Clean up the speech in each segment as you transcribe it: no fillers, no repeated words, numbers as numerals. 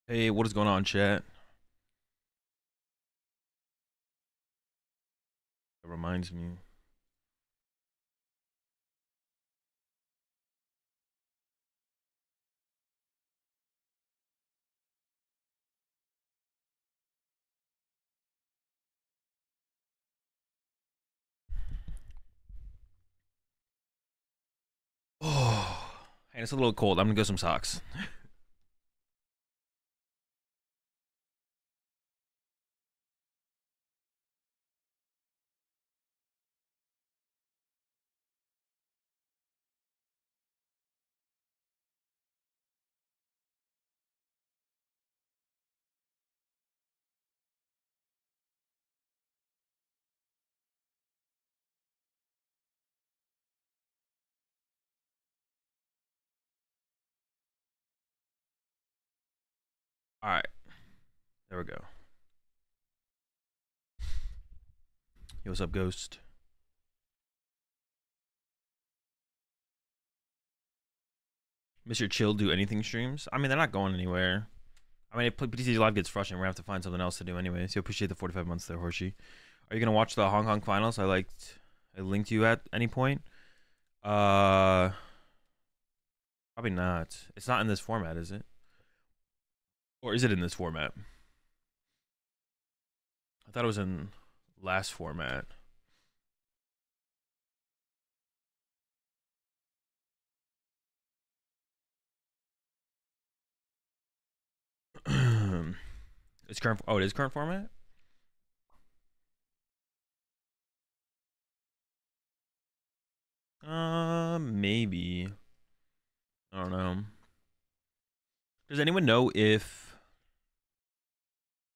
Hey, what is going on, chat? That reminds me. Oh, and it's a little cold. I'm gonna go some socks. All right, there we go. Yo, what's up, Ghost? Mr. Chill do anything streams? I mean, they're not going anywhere. I mean, if PTCG Live gets frustrating, we're gonna have to find something else to do anyway. So appreciate the 45 months there, Horsey. Are you gonna watch the Hong Kong finals? I linked you at any point. Probably not. It's not in this format, is it? Or is it in this format? I thought it was in last format. It's current. Oh, it is current format. Maybe. I don't know. Does anyone know if?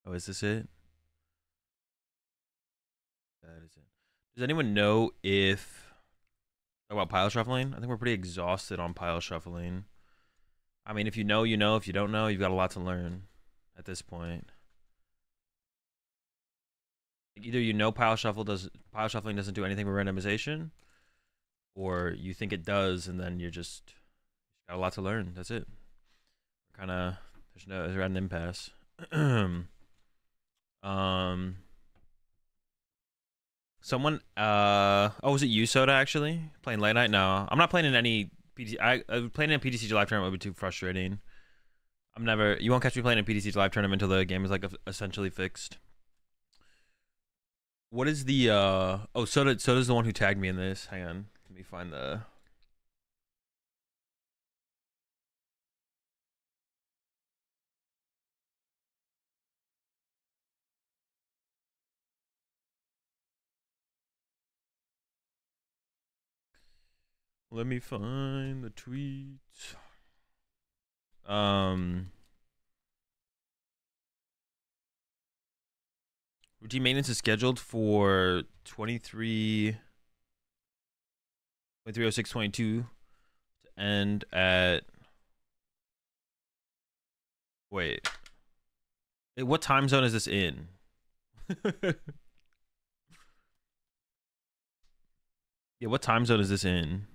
Oh, is this it? That is it. Does anyone know if? Talk about pile shuffling. I think we're pretty exhausted on pile shuffling. I mean, if you know, you know. If you don't know, you've got a lot to learn at this point. Either you know pile shuffling doesn't do anything with randomization, or you think it does, and then you're just got a lot to learn. That's it. Kind of there's an impasse. Someone oh, was it you, Soda, actually playing late night? No, I'm not playing in any playing in a PTCG live tournament would be too frustrating. You won't catch me playing a PTCG live tournament until the game is like essentially fixed. What is the oh, Soda's the one who tagged me in this. Hang on, let me find the let me find the tweet. Routine maintenance is scheduled for 23:06:22 to end at. Wait. What time zone is this in? Yeah, what time zone is this in?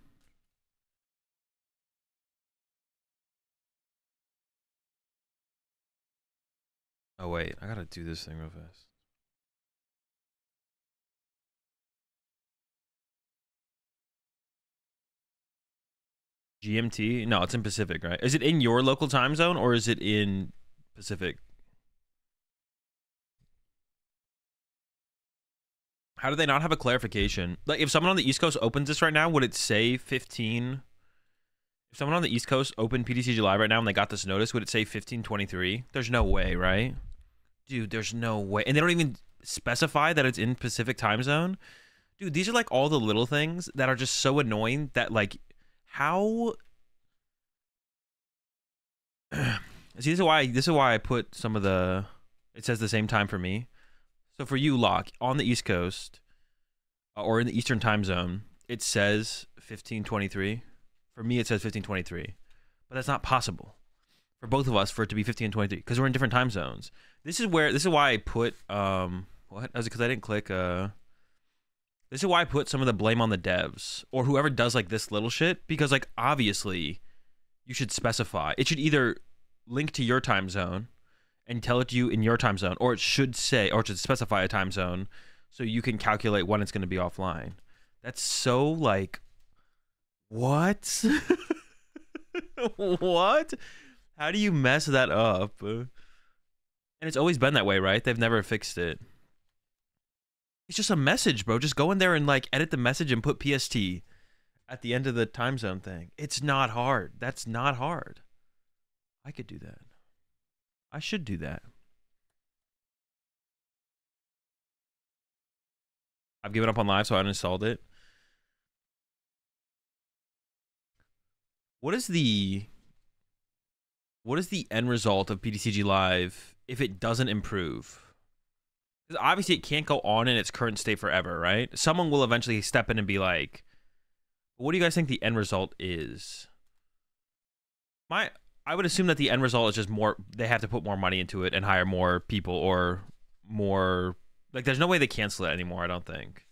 Oh wait, I gotta do this thing real fast. GMT? No, it's in Pacific, right? Is it in your local time zone or is it in Pacific? How do they not have a clarification? Like, if someone on the East Coast opens this right now, would it say 15? If someone on the East Coast opened PTCG Live right now and they got this notice, would it say 15:23? There's no way, right? Dude, there's no way. And they don't even specify that it's in Pacific time zone. Dude, these are like all the little things that are just so annoying that, like, how... See, this is why I put some of the... It says the same time for me. So for you, Locke, on the East Coast, or in the Eastern time zone, it says 15:23. For me, it says 15:23. But that's not possible for both of us for it to be 15:23 because we're in different time zones. This is why I put what? Is it because I didn't click this is why I put some of the blame on the devs or whoever does like this little shit, because like obviously you should specify. It should either link to your time zone and tell it to you in your time zone, or it should say, or it should specify a time zone so you can calculate when it's going to be offline. That's so like, what? What? How do you mess that up? And it's always been that way, right? They've never fixed it. It's just a message, bro. Just go in there and like edit the message and put PST at the end of the time zone thing. It's not hard. That's not hard. I could do that. I should do that. I've given up on live, so I uninstalled it. What is the end result of PTCG Live if it doesn't improve? Because obviously it can't go on in its current state forever, right? Someone will eventually step in and be like, what do you guys think the end result is? I would assume that the end result is just more, they have to put more money into it and hire more people, or more, like there's no way they cancel it anymore, I don't think.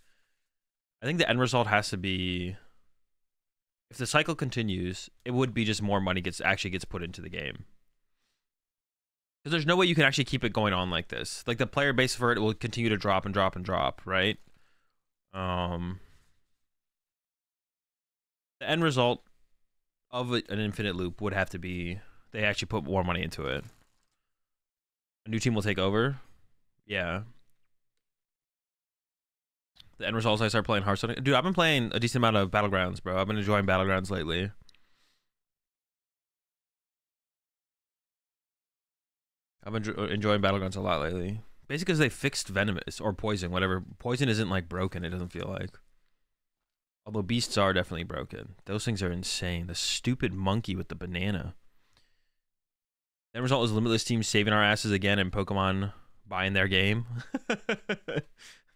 I think the end result has to be, if the cycle continues, it would be just more money actually gets put into the game. Because there's no way you can actually keep it going on like this. Like the player base for it will continue to drop and drop and drop, right? The end result of an infinite loop would have to be they actually put more money into it. A new team will take over. Yeah. The end result is I start playing Hearthstone. Dude, I've been playing a decent amount of Battlegrounds, bro. I've been enjoying Battlegrounds lately. I've been enjoying Battlegrounds a lot lately. Basically because they fixed Venomous or Poison, whatever. Poison isn't like broken, it doesn't feel like. Although beasts are definitely broken. Those things are insane. The stupid monkey with the banana. The end result is Limitless teams saving our asses again and Pokemon buying their game. That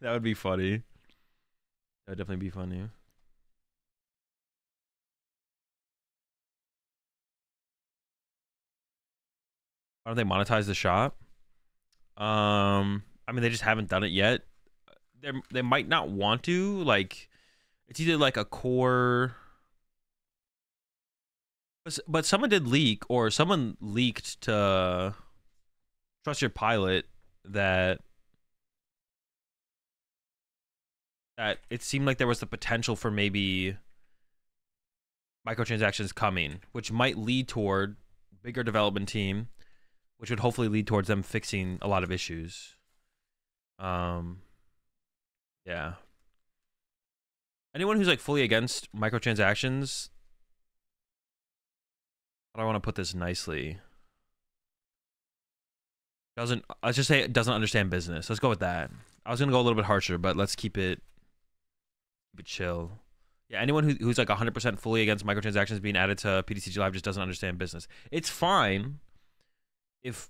would be funny. That would definitely be funny. Why don't they monetize the shop? I mean, they just haven't done it yet. They might not want to. Like, it's either like a core, but someone did leak, or someone leaked to Trust Your Pilot that it seemed like there was the potential for maybe microtransactions coming, which might lead toward bigger development team, which would hopefully lead towards them fixing a lot of issues. Yeah. Anyone who's like fully against microtransactions, how do I want to put this nicely? Let's just say it doesn't understand business. Let's go with that. I was gonna go a little bit harsher, but let's keep it chill. Yeah, anyone who's like 100% fully against microtransactions being added to PTCG Live just doesn't understand business. It's fine if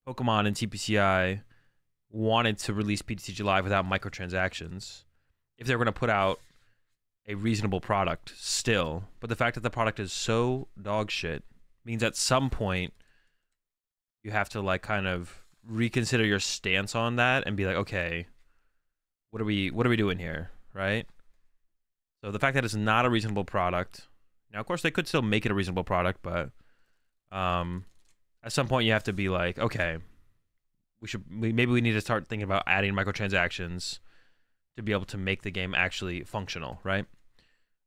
Pokemon and TPCI wanted to release PTCG Live without microtransactions, if they're going to put out a reasonable product still. But the fact that the product is so dog shit means at some point you have to like kind of reconsider your stance on that and be like, okay, what are we doing here, right? So the fact that it's not a reasonable product, now of course they could still make it a reasonable product, but at some point you have to be like, okay, maybe we need to start thinking about adding microtransactions to be able to make the game actually functional, right?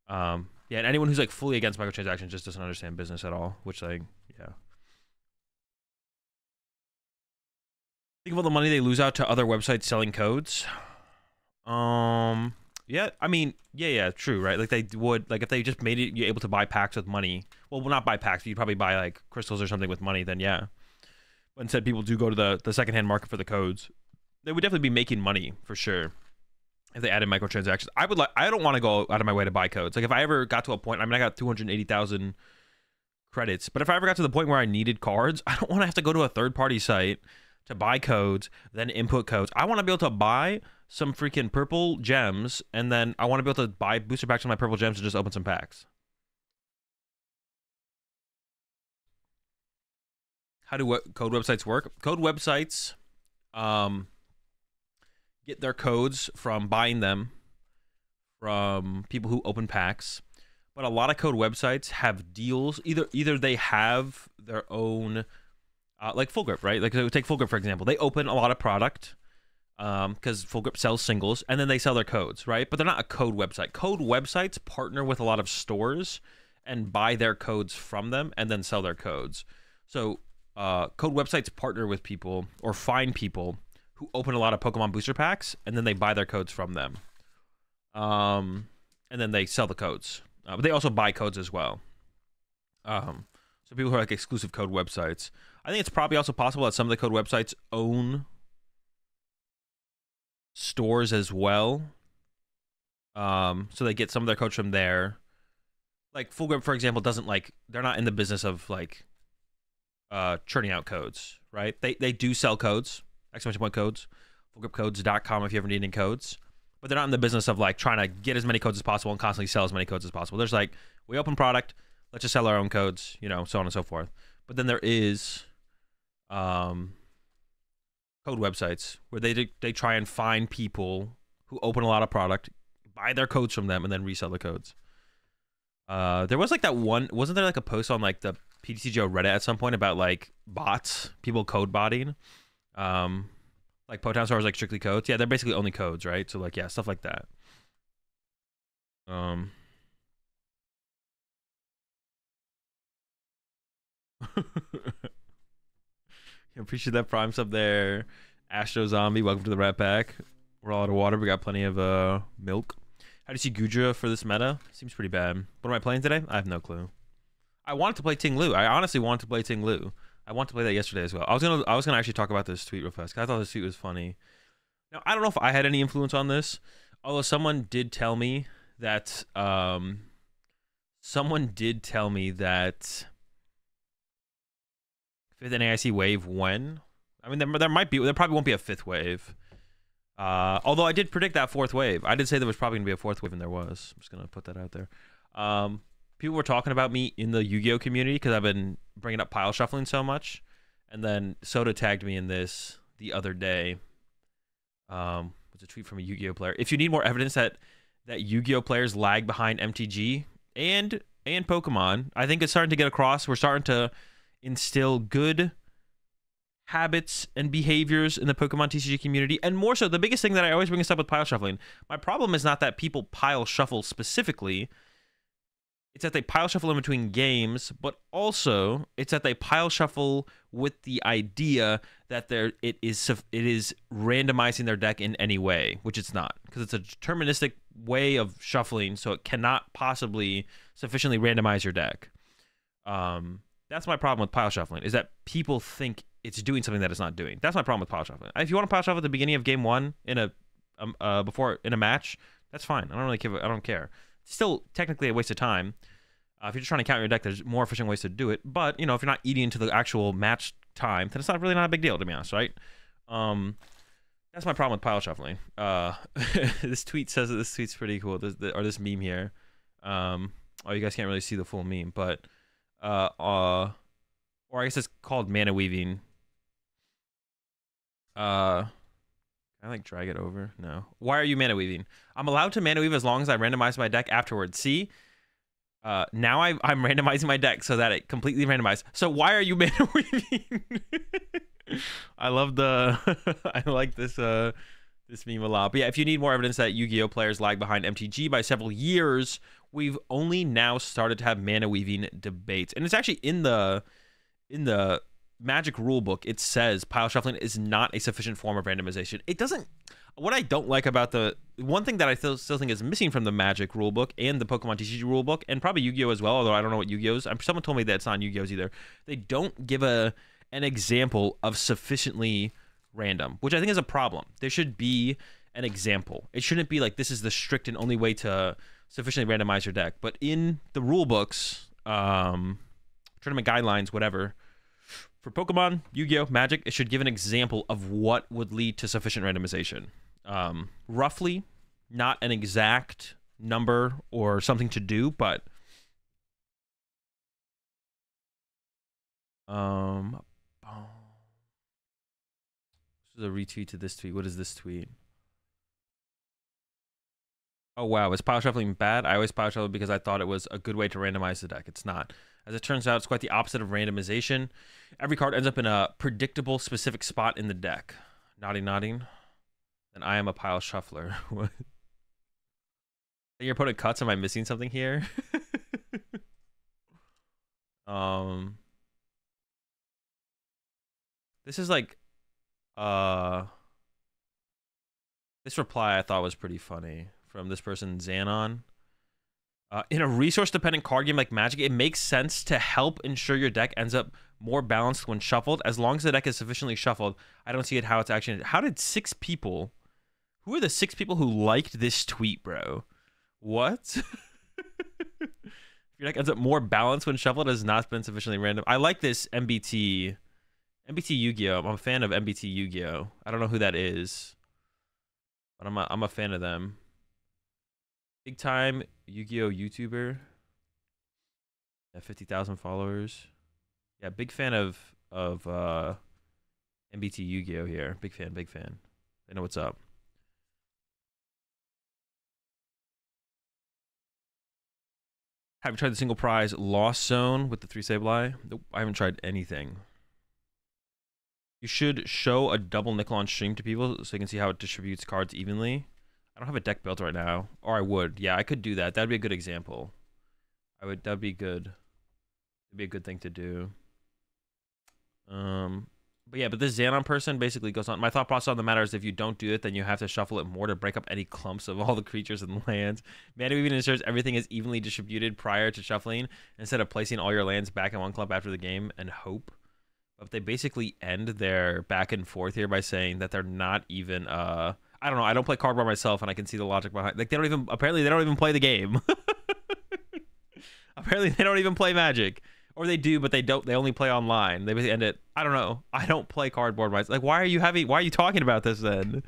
Yeah, and anyone who's like fully against microtransactions just doesn't understand business at all, which like, yeah. Think of all the money they lose out to other websites selling codes. Yeah, I mean, yeah, true, right? Like they would, like if they just made it you're able to buy packs with money. Well, not buy packs, but you'd probably buy like crystals or something with money, then yeah. But instead people do go to the secondhand market for the codes. They would definitely be making money for sure if they added microtransactions. I don't want to go out of my way to buy codes. Like if I ever got to a point, I mean, I got 280,000 credits, but if I ever got to the point where I needed cards, I don't want to have to go to a third-party site to buy codes, then input codes. I want to be able to buy some freaking purple gems, and then I want to be able to buy booster packs on my purple gems and just open some packs. How do code websites work? Code websites get their codes from buying them from people who open packs. But a lot of code websites have deals. Either they have their own like Full Grip, right? Like take Full Grip for example. They open a lot of product because Full Grip sells singles, and then they sell their codes, right? But they're not a code website. Code websites partner with a lot of stores and buy their codes from them and then sell their codes. So code websites partner with people or find people who open a lot of Pokemon booster packs, and then they buy their codes from them. And then they sell the codes. But they also buy codes as well. So people who are like exclusive code websites. I think it's probably also possible that some of the code websites own stores as well. So they get some of their codes from there. Like Full Grip, for example, doesn't like, they're not in the business of like churning out codes, right? They do sell codes, exclamation point codes, fullgripcodes.com if you ever need any codes. But they're not in the business of like trying to get as many codes as possible and constantly sell as many codes as possible. There's like, we open product, let's just sell our own codes, you know, so on and so forth. But then there is code websites where they try and find people who open a lot of product, buy their codes from them, and then resell the codes. There was like that one, wasn't there like a post on like the PTCGO Reddit at some point about like bots, people code botting? Like Potown stores like strictly codes. Yeah, they're basically only codes, right? So like, yeah, stuff like that. I appreciate that Prime sub there. Astro Zombie, welcome to the Rat Pack. We're all out of water. We got plenty of milk. How do you see Gudra for this meta? Seems pretty bad. What am I playing today? I have no clue. I wanted to play Ting Lu. I honestly wanted to play Ting Lu. I wanted to play that yesterday as well. I was gonna actually talk about this tweet real fast, 'cause I thought this tweet was funny. Now I don't know if I had any influence on this, although someone did tell me that fifth NAIC wave when? I mean, there probably won't be a fifth wave. Although I did predict that fourth wave. I did say there was probably gonna be a fourth wave, and there was. I'm just gonna put that out there. People were talking about me in the Yu-Gi-Oh community because I've been bringing up pile shuffling so much, and then Soda tagged me in this the other day. Was a tweet from a Yu-Gi-Oh player. If you need more evidence that Yu-Gi-Oh players lag behind MTG and Pokemon, I think it's starting to get across. We're starting to instill good habits and behaviors in the Pokemon TCG community, and more so, the biggest thing that I always bring this up with pile shuffling. My problem is not that people pile shuffle specifically. It's that they pile shuffle in between games, but also it's that they pile shuffle with the idea that it is randomizing their deck in any way, which it's not, because it's a deterministic way of shuffling, so it cannot possibly sufficiently randomize your deck. That's my problem with pile shuffling, is that people think it's doing something that it's not doing. That's my problem with pile shuffling. If you want to pile shuffle at the beginning of game one in a match, that's fine. I don't care. Still technically a waste of time. If you're just trying to count your deck, there's more efficient ways to do it. But, you know, if you're not eating into the actual match time, then it's not a big deal, to be honest, right? That's my problem with pile shuffling. This tweet says that this tweet's pretty cool, or this meme here. Oh, you guys can't really see the full meme, but or I guess it's called mana weaving. Can I like drag it over? No. Why are you mana weaving? I'm allowed to mana weave as long as I randomize my deck afterwards. See? Now I'm randomizing my deck so that it completely randomized. So why are you mana weaving? I love I like this meme a lot. But yeah, if you need more evidence that Yu-Gi-Oh players lag behind MTG by several years, we've only now started to have mana weaving debates. And it's actually in the Magic rulebook, it says pile shuffling is not a sufficient form of randomization. It doesn't. What I don't like about the one thing that I still think is missing from the Magic rulebook and the Pokemon TCG rulebook, and probably Yu-Gi-Oh as well, although I don't know what Yu-Gi-Oh's. Someone told me that it's not Yu-Gi-Oh's either. They don't give an example of sufficiently random, which I think is a problem. There should be an example. It shouldn't be like this is the strict and only way to sufficiently randomize your deck. But in the rulebooks, tournament guidelines, whatever. For Pokemon, Yu-Gi-Oh, Magic, it should give an example of what would lead to sufficient randomization. Roughly, not an exact number or something to do, but this is a retweet to this tweet. What is this tweet? Oh wow, is pile shuffling bad? I always pile shuffle because I thought it was a good way to randomize the deck. It's not. As it turns out, it's quite the opposite of randomization. Every card ends up in a predictable, specific spot in the deck. Nodding. Then I am a pile shuffler. What? Your opponent cuts. Am I missing something here? This is like, this reply I thought was pretty funny from this person, Xanon. In a resource-dependent card game like Magic, it makes sense to help ensure your deck ends up more balanced when shuffled. As long as the deck is sufficiently shuffled, I don't see it how it's actually... How did 6 people... Who are the 6 people who liked this tweet, bro? What? Your deck ends up more balanced when shuffled has not been sufficiently random. I like this MBT Yu-Gi-Oh! I'm a fan of MBT Yu-Gi-Oh! I don't know who that is, but I'm a fan of them. Big time Yu-Gi-Oh! YouTuber. Yeah, 50,000 followers. Yeah, big fan of MBT Yu-Gi-Oh! Here. Big fan. They know what's up. Have you tried the single prize Lost Zone with the 3 Sableye? Nope, I haven't tried anything. You should show a double nickel on stream to people so you can see how it distributes cards evenly. I don't have a deck built right now. Or I would. Yeah, I could do that. That'd be a good example. That'd be good. It'd be a good thing to do. But yeah, but this Xanon person basically goes on. My thought process on the matter is if you don't do it, then you have to shuffle it more to break up any clumps of all the creatures and lands. Mana even ensures everything is evenly distributed prior to shuffling instead of placing all your lands back in one clump after the game and hope. But they basically end their back and forth here by saying that they're not even I don't know, I don't play cardboard myself and I can see the logic behind, like, apparently they don't even play the game. Apparently they don't even play Magic. Or they do, but they only play online. They basically end it, I don't know, I don't play cardboard myself. Like, why are you talking about this then?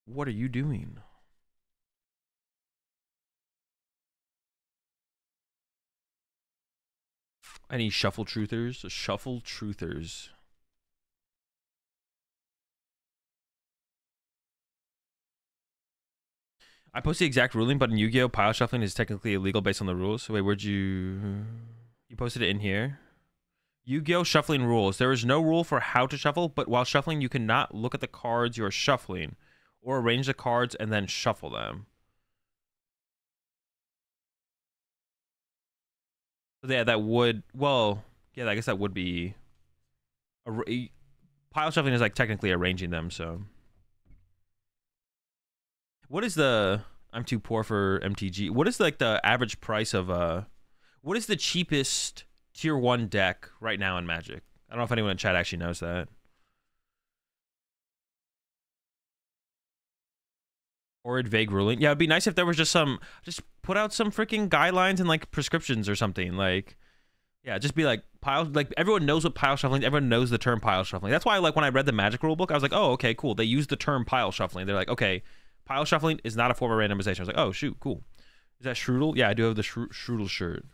What are you doing? Any shuffle truthers? Shuffle truthers. I posted the exact ruling, but in Yu-Gi-Oh! Pile shuffling is technically illegal based on the rules. So wait, where'd you... You posted it in here? Yu-Gi-Oh! Shuffling rules. There is no rule for how to shuffle, but while shuffling, you cannot look at the cards you're shuffling or arrange the cards and then shuffle them. So yeah, that would... Well, yeah, I guess that would be... Pile shuffling is like technically arranging them, so... What is the... I'm too poor for MTG. What is like the average price of... What is the cheapest tier 1 deck right now in Magic? I don't know if anyone in chat actually knows that. Or vague ruling. Yeah, it'd be nice if there was just some... Just put out some freaking guidelines and like prescriptions or something. Like... Yeah, just be like, pile... Like, everyone knows what pile shuffling... Everyone knows the term pile shuffling. That's why, like, when I read the Magic rulebook, I was like, oh, okay, cool. They use the term pile shuffling. They're like, okay... Pile shuffling is not a form of randomization. I was like, oh, shoot, cool. Is that Strudel? Yeah, I do have the Strudel shirt.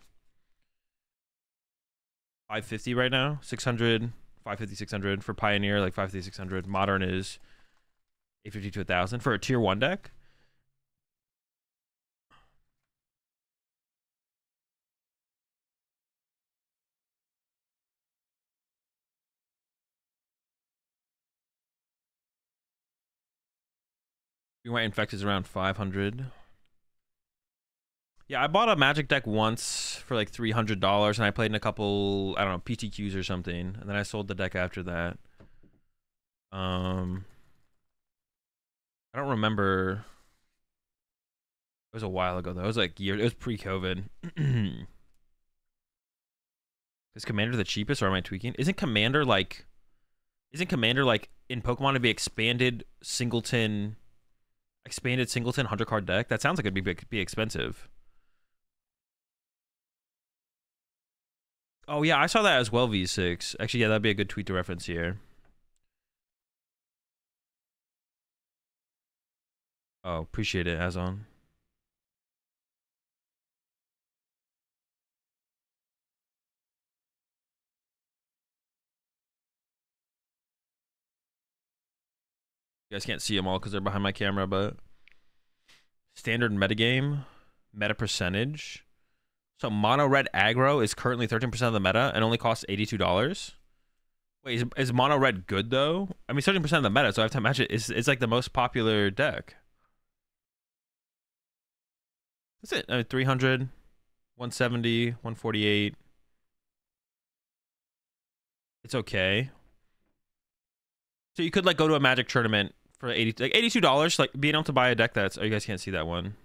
550 right now. 600, 550, 600. For Pioneer, like 550, 600. Modern is 850 to 1,000. For a tier 1 deck. White Infect is around 500. Yeah, I bought a Magic deck once for like $300, and I played in a couple, I don't know, PTQs or something, and then I sold the deck after that. I don't remember. It was a while ago though. It was like it was pre-COVID. Is Commander the cheapest, or am I tweaking? Isn't Commander like in Pokemon to be expanded singleton 100-card deck? That sounds like it'd be expensive. Oh yeah, I saw that as well, V6. Actually, yeah, that'd be a good tweet to reference here. Oh, appreciate it, Azon. You guys can't see them all because they're behind my camera, but standard metagame, meta percentage. So mono red aggro is currently 13% of the meta and only costs $82. Wait, is mono red good though? I mean, 13% of the meta, so I have to imagine it's like the most popular deck. That's it. 300, 170, 148. It's okay. So you could like go to a Magic tournament for $82, like being able to buy a deck that's, oh, you guys can't see that one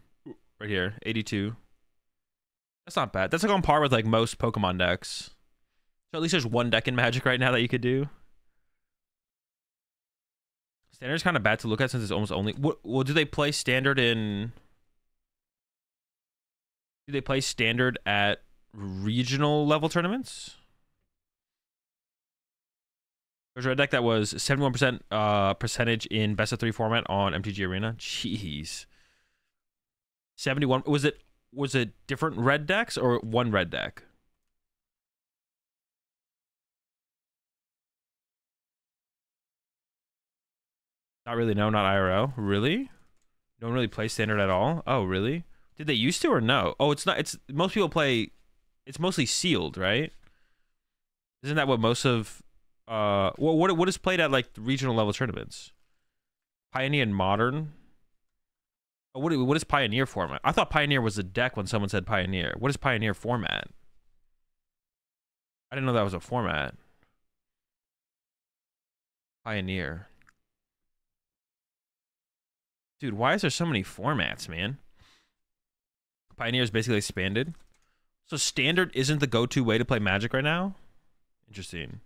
right here, 82. That's not bad. That's like on par with like most Pokemon decks. So at least there's one deck in Magic right now that you could do. Standard is kind of bad to look at since it's almost only. Well, do they play standard in? Do they play standard at regional level tournaments? There's a deck that was 71% percentage in best of 3 format on MTG Arena. Jeez. 71. Was it different red decks or one red deck? Not really. No, not IRL. Really? No one really plays standard at all? Oh, really? Did they used to or no? Oh, it's not. It's most people play. It's mostly sealed, right? Isn't that what most of well, what is played at like regional level tournaments? Pioneer and Modern. Oh, what is Pioneer format? I thought Pioneer was a deck when someone said Pioneer. What is Pioneer format? I didn't know that was a format. Pioneer. Dude, why is there so many formats, man? Pioneer is basically expanded. So standard isn't the go-to way to play Magic right now? Interesting.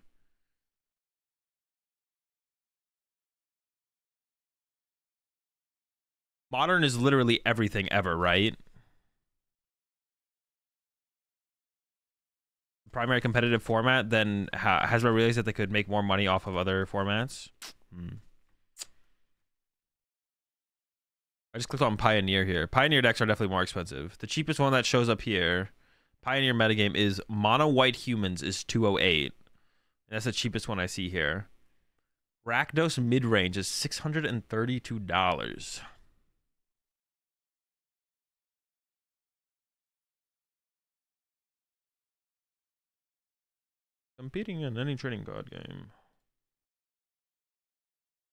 Modern is literally everything ever, right? Primary competitive format, then Hasbro realized that they could make more money off of other formats. I just clicked on Pioneer here. Pioneer decks are definitely more expensive. The cheapest one that shows up here, Pioneer metagame, is Mono White Humans is 208. That's the cheapest one I see here. Rakdos mid-range is $632. Competing in any trading card game.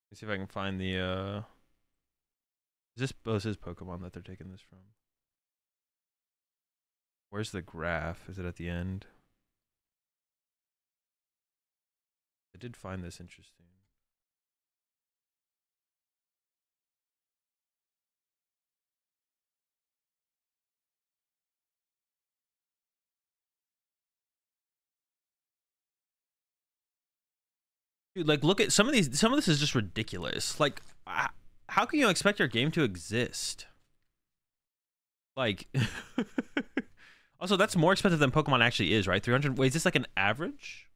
Let's see if I can find the this is Pokemon that they're taking this from. Where's the graph? Is it at the end? I did find this interesting. Dude, like look at some of these. Some of this is just ridiculous. Like, how can you expect your game to exist? Like, also that's more expensive than Pokemon actually is, right? 300. Wait, is this like an average?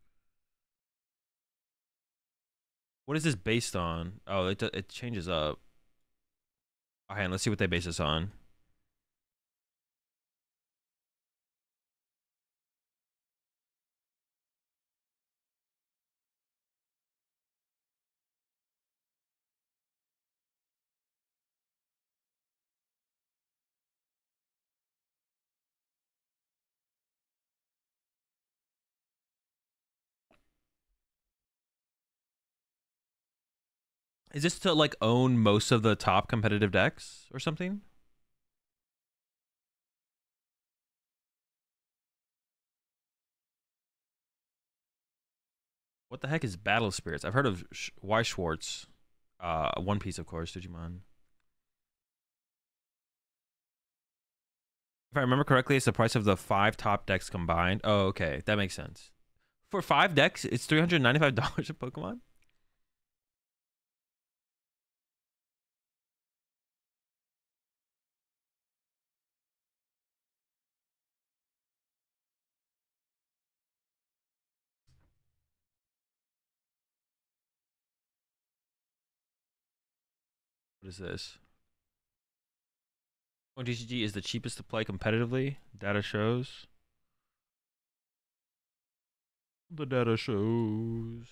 What is this based on? Oh, it changes up. Okay, let's see what they base this on. Is this to like own most of the top competitive decks or something? What the heck is Battle Spirits? I've heard of Y Schwartz. One Piece, of course, Digimon. If I remember correctly, it's the price of the 5 top decks combined. Oh, okay. That makes sense. For 5 decks, it's $395 a Pokemon? What is this? PokemonTCG is the cheapest to play competitively. Data shows. The data shows.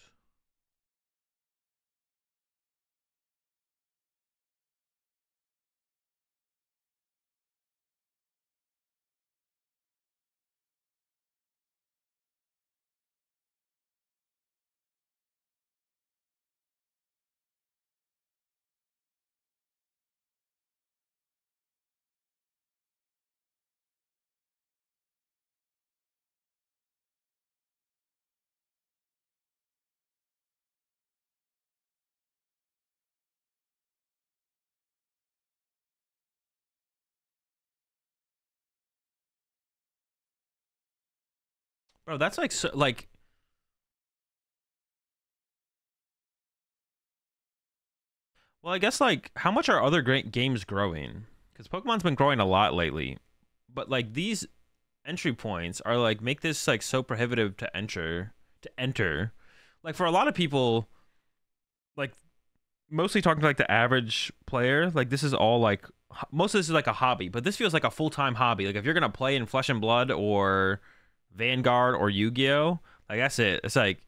Bro, that's like so, like well, I guess like how much are other great games growing? Because Pokemon's been growing a lot lately, but like these entry points are like make this like so prohibitive to enter. Like for a lot of people, like mostly talking to like the average player, like this is all like most of this is like a hobby, but this feels like a full-time hobby. Like if you're gonna play in Flesh and Blood or Vanguard or Yu-Gi-Oh, like that's it. It's like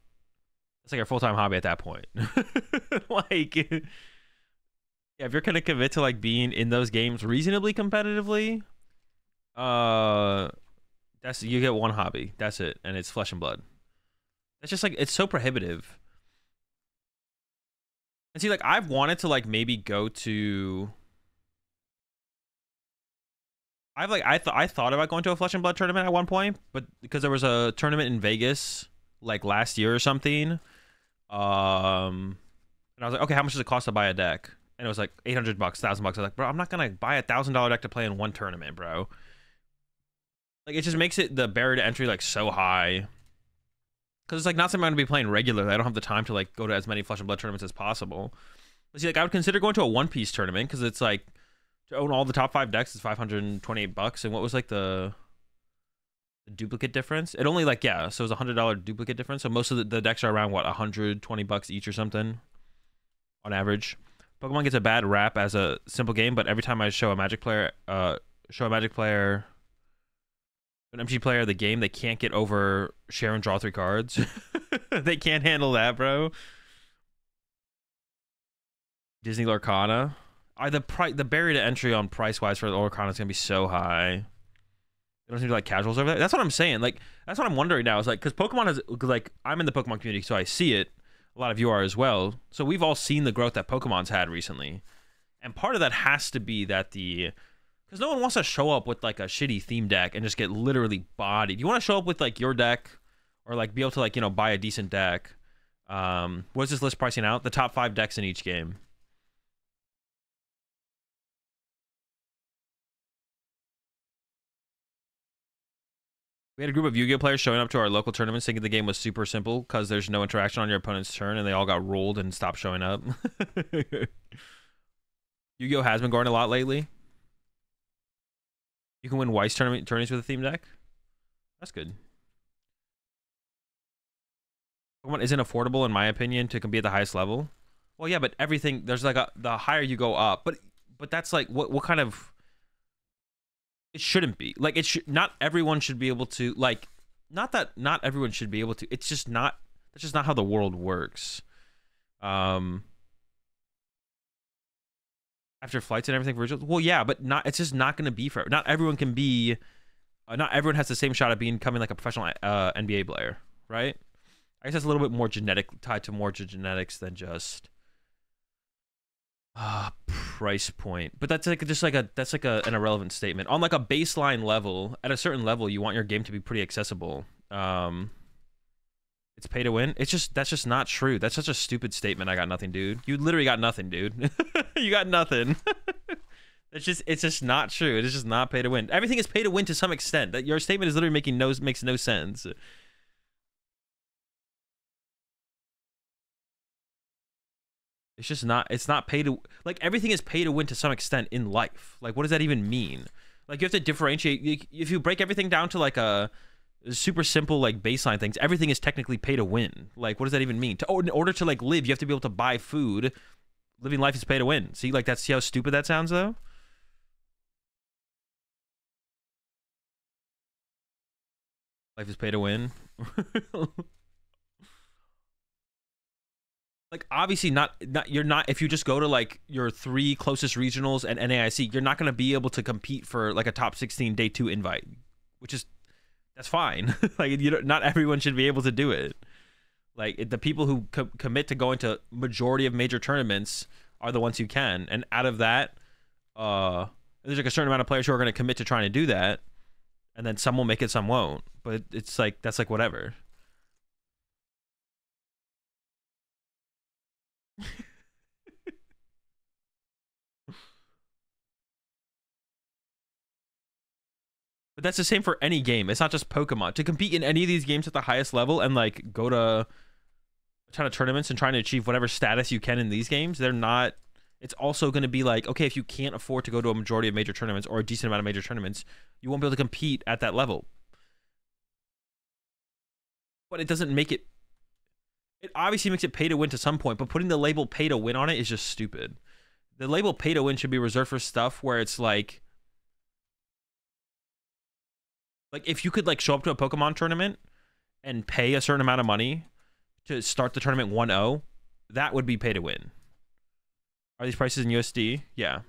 a full-time hobby at that point. Like yeah, if you're gonna commit to like being in those games reasonably competitively, uh that's you get one hobby. That's it, and it's Flesh and Blood. It's just like it's so prohibitive. And see, like I've wanted to like maybe go to. I thought about going to a Flesh and Blood tournament at one point, but because there was a tournament in Vegas like last year or something, and I was like, okay, how much does it cost to buy a deck? And it was like $800, $1,000. I was like, bro, I'm not gonna buy $1,000 deck to play in one tournament, bro. Like it just makes it the barrier to entry like so high. Because it's like not something I'm gonna be playing regularly. I don't have the time to like go to as many Flesh and Blood tournaments as possible. But see, like I would consider going to a One Piece tournament because it's like to own all the top 5 decks is $528. And what was like the duplicate difference? It only like yeah, so it was $100 duplicate difference. So most of the decks are around what $120 each or something on average. Pokemon gets a bad rap as a simple game, but every time I show a Magic player, an MG player the game, they can't get over share and draw 3 cards. They can't handle that, bro. Disney Lorcana. The barrier to entry on price wise for the Lorcana is gonna be so high. They don't seem to like casuals over there. That's what I'm saying. Like that's what I'm wondering now. Is like because Pokemon is like I'm in the Pokemon community, so I see it. A lot of you are as well. So we've all seen the growth that Pokemon's had recently, and part of that has to be that because no one wants to show up with like a shitty theme deck and just get literally bodied. You want to show up with like your deck, or like be able to like buy a decent deck. What's this list pricing out? The top 5 decks in each game. We had a group of Yu-Gi-Oh players showing up to our local tournaments thinking the game was super simple because there's no interaction on your opponent's turn, and they all got rolled and stopped showing up. Yu-Gi-Oh has been growing a lot lately. You can win Weiss tourneys with a theme deck. That's good. Pokemon isn't affordable, in my opinion, to compete at the highest level. Well, yeah, but everything there's like the higher you go up, but that's like what kind of it shouldn't be like it should not everyone should be able to like not that not everyone should be able to. It's just not that's just not how the world works. After flights and everything virtual, well, yeah, but not. It's just not going to be for not everyone can be. Not everyone has the same shot at becoming like a professional NBA player, right? I guess that's a little bit more tied to more genetics than just price point. But that's like just like an irrelevant statement. On like a baseline level, at a certain level, you want your game to be pretty accessible. It's pay to win. That's just not true. That's such a stupid statement. I got nothing, dude. You literally got nothing, dude. You got nothing. It's just not true. It is just not pay to win. Everything is pay to win to some extent. That your statement is literally makes no sense. It's not pay to like everything is pay to win to some extent in life. Like what does that even mean? Like you have to differentiate if you break everything down to like a super simple like baseline things, everything is technically pay to win. Like what does that even mean? In order to like live, you have to be able to buy food. Living life is pay to win. See, like see how stupid that sounds though? Life is pay to win. Like obviously not you're not if you just go to like your 3 closest regionals and NAIC, you're not going to be able to compete for like a top 16 day 2 invite, which is that's fine. Like not everyone should be able to do it. Like the people who commit to going to majority of major tournaments are the ones who can, and out of that there's like a certain amount of players who are going to commit to trying to do that, and then some will make it, some won't, but it's like that's like whatever. But that's the same for any game. It's not just Pokemon. To compete in any of these games at the highest level and like go to a ton of tournaments and trying to achieve whatever status you can in these games, they're not. It's also going to be like, okay, if you can't afford to go to a majority of major tournaments or a decent amount of major tournaments, you won't be able to compete at that level. But it doesn't make it. It obviously makes it pay to win to some point, but putting the label pay to win on it is just stupid. The label pay to win should be reserved for stuff where it's like if you could like show up to a Pokemon tournament and pay a certain amount of money to start the tournament 1-0, that would be pay to win. Are these prices in USD? Yeah.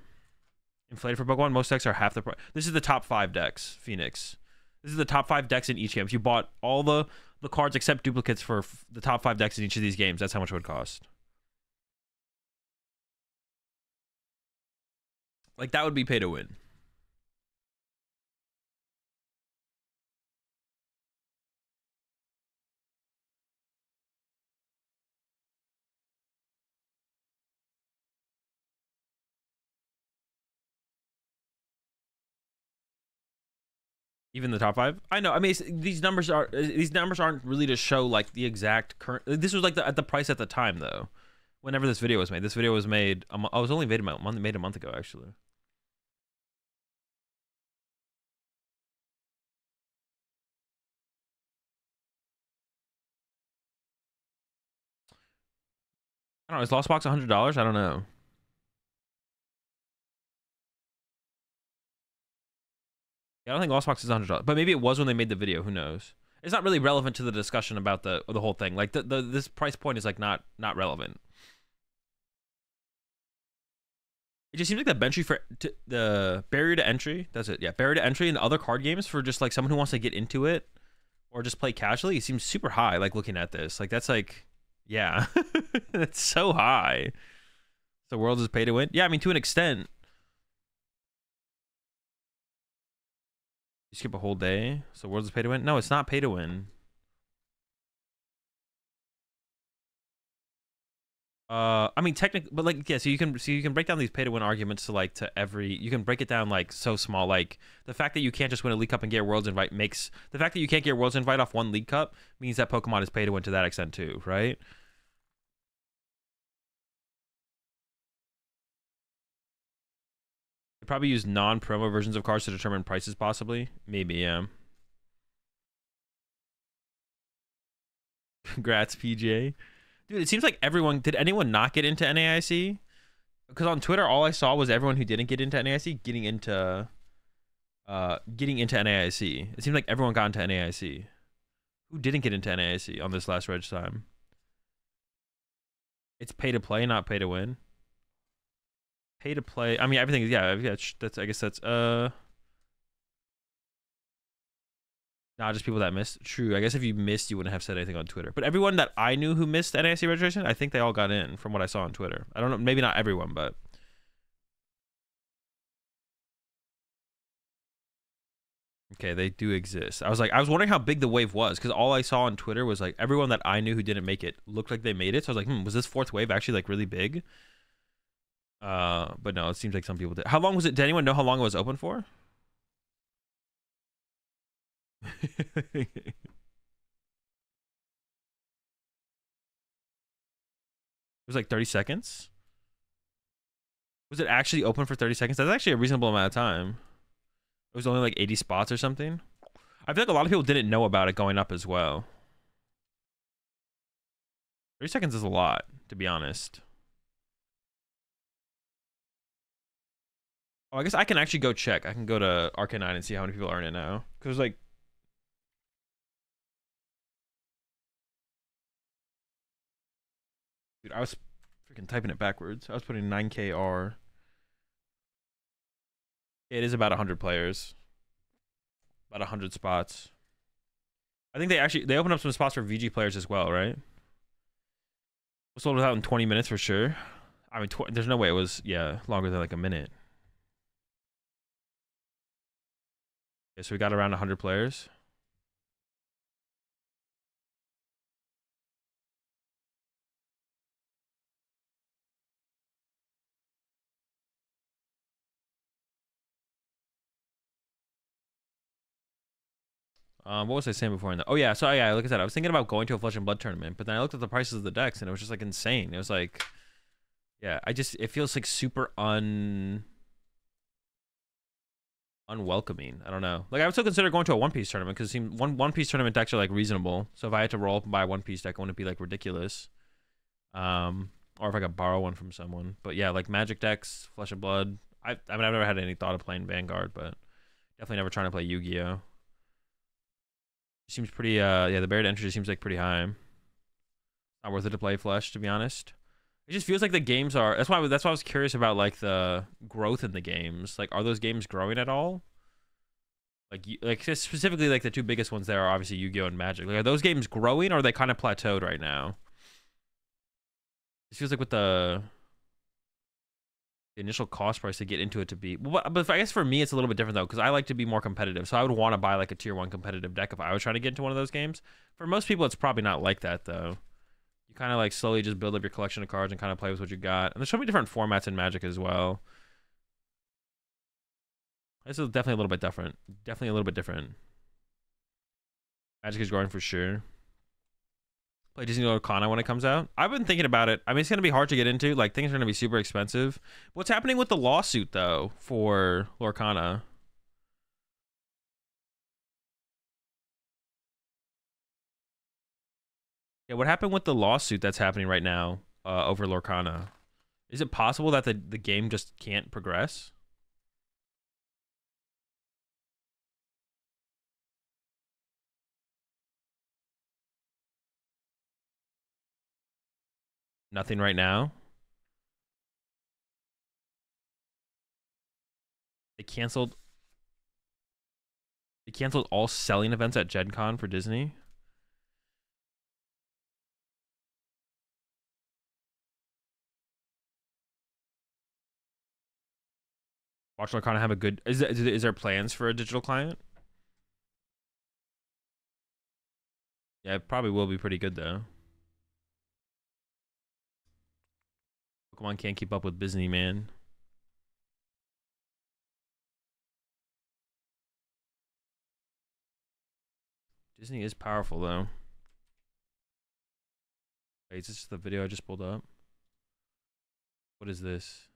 Inflated for Pokemon. Most decks are half the price. This is the top 5 decks, Phoenix. This is the top 5 decks in each game. If you bought all the cards except duplicates for the top 5 decks in each of these games, that's how much it would cost. Like, that would be pay to win. Even the top 5. I know. I mean, these numbers aren't really to show like the exact current. This was like at the price at the time though. Whenever this video was made, this video was made. I was only made a month ago actually. I don't know. Is Lost Box $100? I don't know. Yeah, I don't think Lost Box is $100, but maybe it was when they made the video. Who knows? It's not really relevant to the discussion about the whole thing. Like this price point is like not relevant. It just seems like the entry for the barrier to entry. That's it. Yeah, barrier to entry in other card games for just like someone who wants to get into it or just play casually. It seems super high. Like looking at this, like that's like, yeah, it's so high. The world is pay to win. Yeah, I mean to an extent. You skip a whole day, so world is pay to win. No, it's not pay to win. I mean technically, but like yeah, so you can break down these pay to win arguments to like to every. You can break it down like so small. Like the fact that you can't just win a League Cup and get a Worlds invite makes the fact that you can't get a Worlds invite off one League Cup means that Pokemon is pay to win to that extent too, right? They probably use non-promo versions of cards to determine prices, possibly. Maybe, yeah. Congrats, PJ. Dude, it seems like everyone... Did anyone not get into NAIC? Because on Twitter, all I saw was everyone who didn't get into NAIC getting into NAIC. It seems like everyone got into NAIC. Who didn't get into NAIC on this last reg time? It's pay to play, not pay to win. Pay to play. I mean, everything is... Yeah, that's... I guess that's... Not just people that missed. True. I guess if you missed, you wouldn't have said anything on Twitter. But everyone that I knew who missed NAIC registration, I think they all got in from what I saw on Twitter. I don't know. Maybe not everyone, but... Okay, they do exist. I was wondering how big the wave was because all I saw on Twitter was like everyone that I knew who didn't make it looked like they made it. So I was like, was this 4th wave actually like really big? But no, it seems like some people did. How long was it? Did anyone know how long it was open for? It was like 30 seconds. Was it actually open for 30 seconds? That's actually a reasonable amount of time. It was only like 80 spots or something. I feel like a lot of people didn't know about it going up as well. 30 seconds is a lot, to be honest. Oh, I guess I can actually go check. I can go to Arcanine and see how many people are in it now. Because like... Dude, I was freaking typing it backwards. I was putting 9KR. It is about 100 players. About 100 spots. I think they opened up some spots for VG players as well, right? It was sold out in 20 minutes for sure. I mean, there's no way it was, yeah, longer than like a minute. Okay, so we got around 100 players. What was I saying before? Oh yeah, so yeah, like I said, I was thinking about going to a Flesh and Blood tournament, but then I looked at the prices of the decks and it was just like insane. It was like, yeah, it feels like super unwelcoming. I don't know. Like I would still consider going to a One Piece tournament because it seems One Piece tournament decks are like reasonable. So if I had to roll up and buy a One Piece deck, it wouldn't be like ridiculous. Or if I could borrow one from someone. But yeah, like Magic decks, Flesh and Blood. I mean, I've never had any thought of playing Vanguard, but definitely never trying to play Yu-Gi-Oh. Seems pretty. Yeah, the barrier to entry seems like pretty high. Not worth it to play Flesh, to be honest. It just feels like the games are. That's why I was curious about like the growth in the games. Like, are those games growing at all? Like specifically, like the two biggest ones there are obviously Yu-Gi-Oh and Magic. Like, are those games growing, or are they kind of plateaued right now? It feels like with the initial cost price to get into it to be. But I guess for me, it's a little bit different though, because I like to be more competitive. So I would want to buy like a tier 1 competitive deck if I was trying to get into one of those games. For most people, it's probably not like that though. You kind of like slowly just build up your collection of cards and kind of play with what you got. And there's so many different formats in Magic as well. This is definitely a little bit different. Definitely a little bit different. Magic is growing for sure. Play Disney Lorcana when it comes out. I've been thinking about it. I mean, it's going to be hard to get into. Like, things are going to be super expensive. What's happening with the lawsuit, though, for Lorcana? Yeah, what happened with the lawsuit that's happening right now over Lorcana? Is it possible that the game just can't progress? Nothing right now. They canceled. They canceled all selling events at Gen Con for Disney. Watch Lorcana have a good. Is there plans for a digital client? Yeah, it probably will be pretty good though. Pokemon can't keep up with Disney, man. Disney is powerful though. Wait, is this the video I just pulled up? What is this?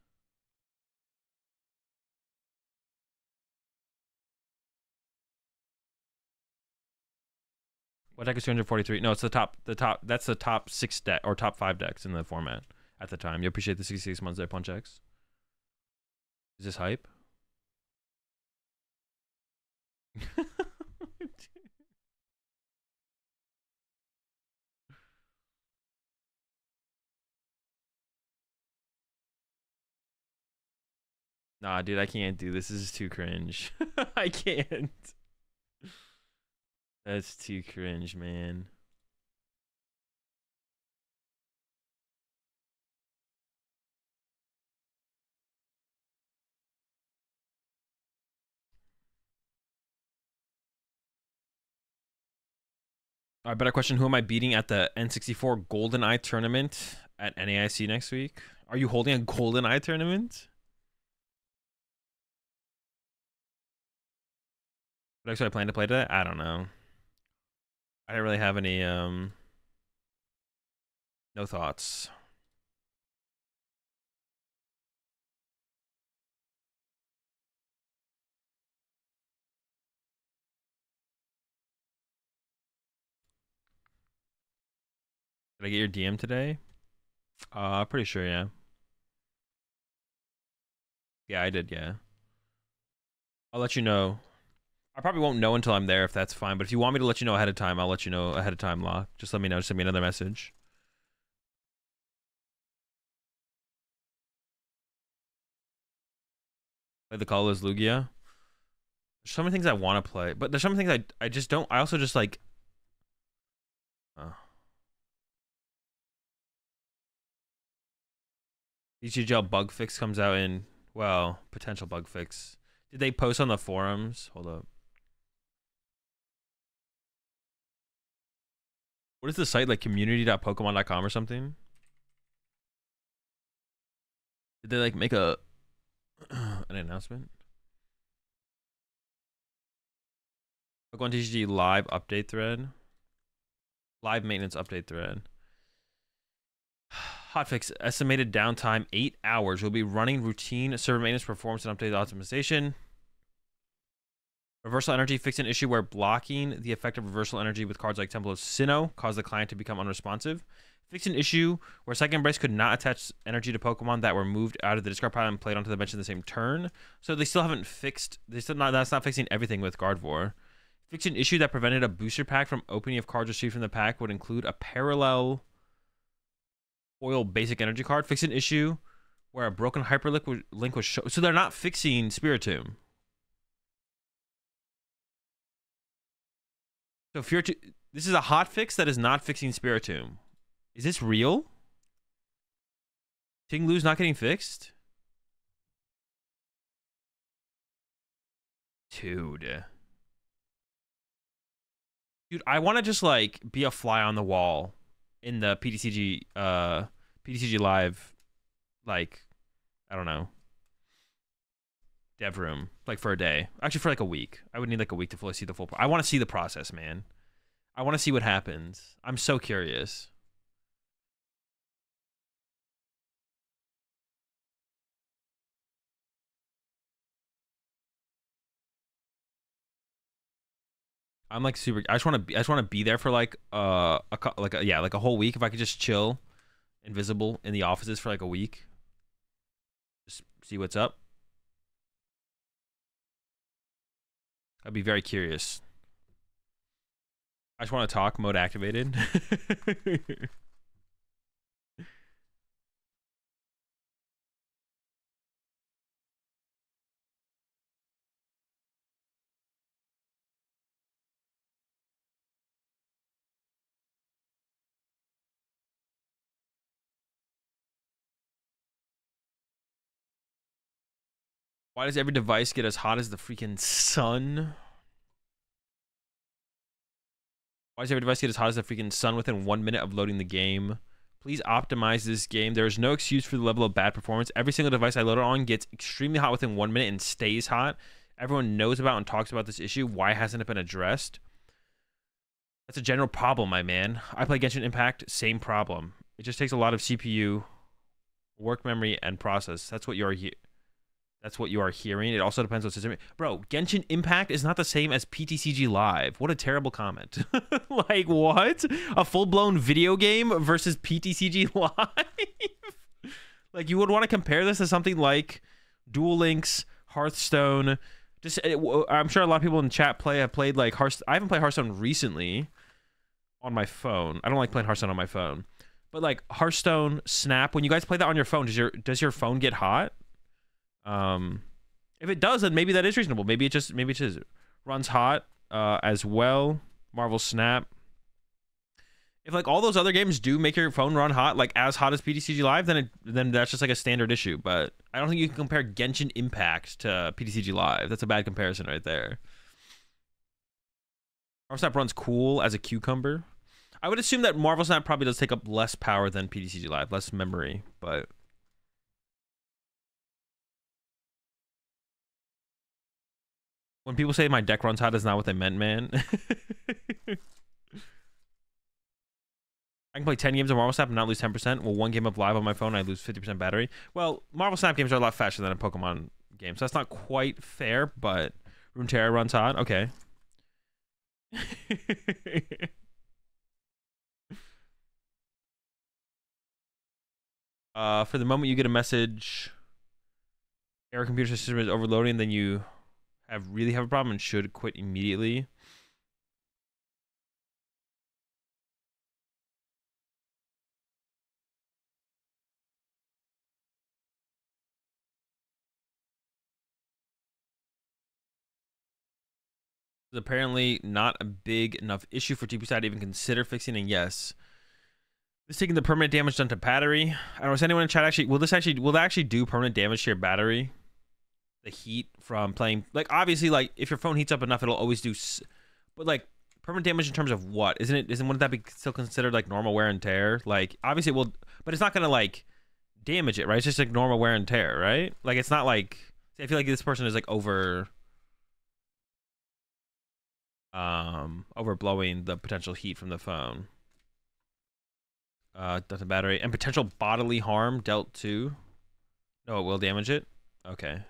What deck is 243? No, it's the top. That's the top 6 deck or top 5 decks in the format at the time. You appreciate the 66 months there, Punch X. Is this hype? Nah, dude, I can't do this. This is too cringe. I can't. That's too cringe, man. All right, better question. Who am I beating at the N64 Golden Eye tournament at NAIC next week? Are you holding a Golden Eye tournament? What actually I plan to play today? I don't know. I didn't really have any no thoughts. Did I get your DM today? Pretty sure, yeah. Yeah, I did, yeah. I'll let you know. I probably won't know until I'm there if that's fine, but if you want me to let you know ahead of time, I'll let you know ahead of time, Lock. Just let me know. Just send me another message. Play the Call is Lugia. There's so many things I want to play, but there's some things I just don't. I also just like. EGL bug fix comes out in, well, potential bug fix. Did they post on the forums? Hold up. What is the site, like community.pokemon.com or something? Did they like make a an announcement? PokemonTCG live update thread. Live maintenance update thread. Hotfix estimated downtime 8 hours. We'll be running routine server maintenance, performance, and update optimization. Reversal energy fixed an issue where blocking the effect of reversal energy with cards like Temple of Sinnoh caused the client to become unresponsive. Fixed an issue where Second Embrace could not attach energy to Pokemon that were moved out of the discard pile and played onto the bench in the same turn. So they still haven't fixed. That's not fixing everything with Gardevoir. Fixed an issue that prevented a booster pack from opening if cards received from the pack would include a parallel foil basic energy card. Fixed an issue where a broken hyperlink link was shown. So they're not fixing Spiritomb. So this is a hot fix that is not fixing Spiritomb. Is this real? Tinglu's not getting fixed? Dude, I want to just like be a fly on the wall in the PTCG live, like, I don't know, dev room, like for a day. Actually, for like a week. I would need like a week to fully see the full. I want to see the process, man. I want to see what happens. I'm so curious. I'm like super. I just want to be there for like a whole week. If I could just chill, invisible in the offices for like a week, just see what's up. I'd be very curious. I just want to talk. Mode activated. Why does every device get as hot as the freaking sun? Why does every device get as hot as the freaking sun within 1 minute of loading the game? Please optimize this game. There is no excuse for the level of bad performance. Every single device I load it on gets extremely hot within 1 minute and stays hot. Everyone knows about and talks about this issue. Why hasn't it been addressed? That's a general problem, my man. I play Genshin Impact, same problem. It just takes a lot of CPU, work memory, and process. That's what you're here. That's what you are hearing. It also depends on system. Bro, Genshin Impact is not the same as PTCG Live. What a terrible comment. Like, what? A full-blown video game versus PTCG Live? Like, you would want to compare this to something like Duel Links, Hearthstone. Just, I'm sure a lot of people in chat have played, like, Hearthstone. I haven't played Hearthstone recently on my phone. I don't like playing Hearthstone on my phone. But, like, Hearthstone, Snap, when you guys play that on your phone, does your phone get hot? If it does, then maybe that is reasonable. Maybe it just runs hot as well. Marvel Snap. If like all those other games do make your phone run hot, like as hot as PTCG Live, then that's just like a standard issue. But I don't think you can compare Genshin Impact to PTCG Live. That's a bad comparison right there. Marvel Snap runs cool as a cucumber. I would assume that Marvel Snap probably does take up less power than PTCG Live, less memory, but. When people say my deck runs hot, is not what they meant, man. I can play 10 games of Marvel Snap and not lose 10%. Well, one game of Live on my phone, I lose 50% battery. Well, Marvel Snap games are a lot faster than a Pokemon game, so that's not quite fair, but Runeterra runs hot. Okay. For the moment you get a message, error computer system is overloading, then you really have a problem and should quit immediately. It's apparently not a big enough issue for TP side to even consider fixing, and yes. This taking the permanent damage done to battery. I don't know, is anyone in chat will that actually do permanent damage to your battery? The heat from playing, like, obviously, like, if your phone heats up enough, it'll always do, but like permanent damage in terms of what? Wouldn't that be still considered like normal wear and tear? Like, obviously it will, but it's not gonna like damage it, right? It's just like normal wear and tear, right? Like, it's not like, I feel like this person is like over overblowing the potential heat from the phone. Doesn't battery and potential bodily harm dealt to. No, it will damage it. Okay.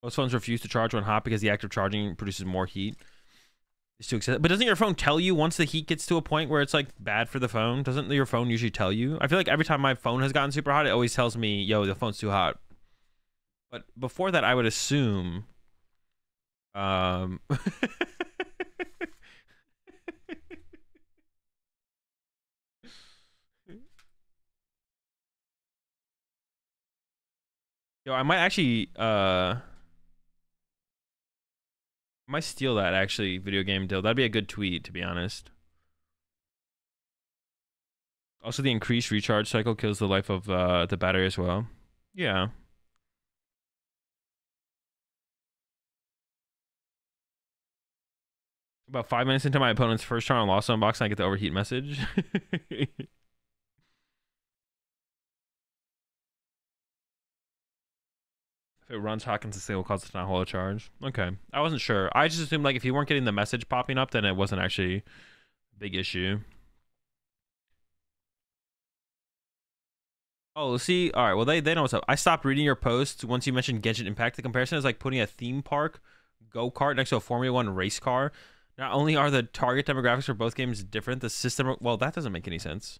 Most phones refuse to charge when hot because the act of charging produces more heat. It's too excessive. But doesn't your phone tell you once the heat gets to a point where it's like bad for the phone? Doesn't your phone usually tell you? I feel like every time my phone has gotten super hot, it always tells me, yo, the phone's too hot. But before that, I would assume yo, I might actually I might steal that actually video game deal. That'd be a good tweet, to be honest. Also, the increased recharge cycle kills the life of the battery as well. Yeah. About 5 minutes into my opponent's first turn on Lost Unbox, and I get the overheat message. If it runs hot consistently, it will cause it to not hold a charge. Okay. I wasn't sure. I just assumed like if you weren't getting the message popping up, then it wasn't actually a big issue. Oh, see, all right. Well, they know what's up. I stopped reading your posts once you mentioned Genshin Impact. The comparison is like putting a theme park go-kart next to a Formula One race car. Not only are the target demographics for both games different, the system. Well, that doesn't make any sense.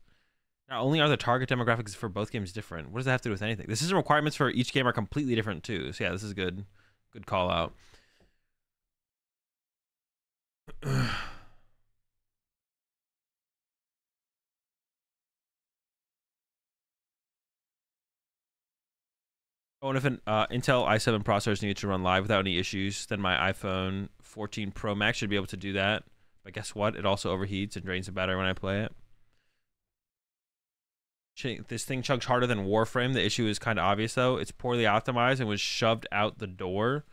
Not only are the target demographics for both games different. What does that have to do with anything? The system requirements for each game are completely different too. So yeah, this is good. Good call out. Oh, and if an Intel i7 processor is needed to run live without any issues, then my iPhone 14 Pro Max should be able to do that. But guess what? It also overheats and drains the battery when I play it. This thing chugs harder than Warframe. The issue is kind of obvious, though. It's poorly optimized and was shoved out the door.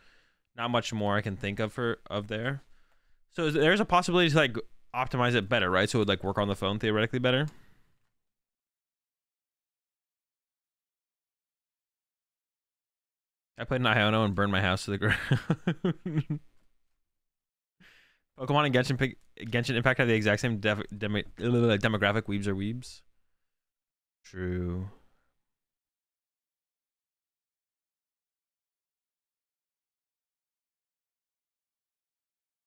Not much more I can think of there. So there's a possibility to like optimize it better, right? So it would like work on the phone theoretically better. I played an Iono and burned my house to the ground. Pokemon and Genshin Impact have the exact same demographic. Weebs are weebs. True.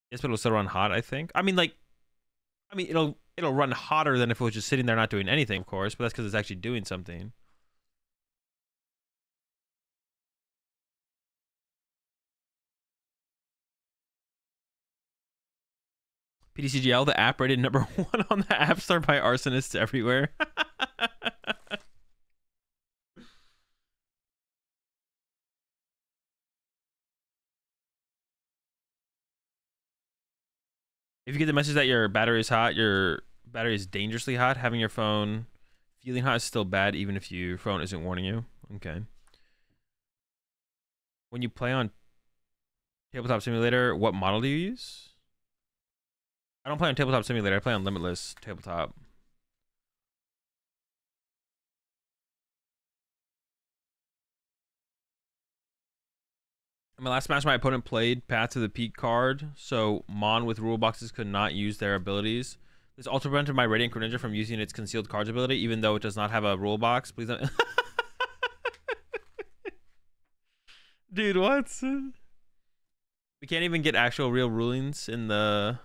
Yes, but it'll still run hot, I think. I mean, it'll run hotter than if it was just sitting there not doing anything, of course, but that's because it's actually doing something. PTCGL, the app rated #1 on the App Store by arsonists everywhere. If you get the message that your battery is hot, your battery is dangerously hot, having your phone feeling hot is still bad, even if your phone isn't warning you. Okay. When you play on Tabletop Simulator, what model do you use? I don't play on Tabletop Simulator. I play on Limitless Tabletop. In my last match, my opponent played Path to the Peak card, so Mon with rule boxes could not use their abilities. This also prevented my Radiant Greninja from using its concealed cards ability, even though it does not have a rule box. Please don't. Dude, what? We can't even get actual real rulings in the.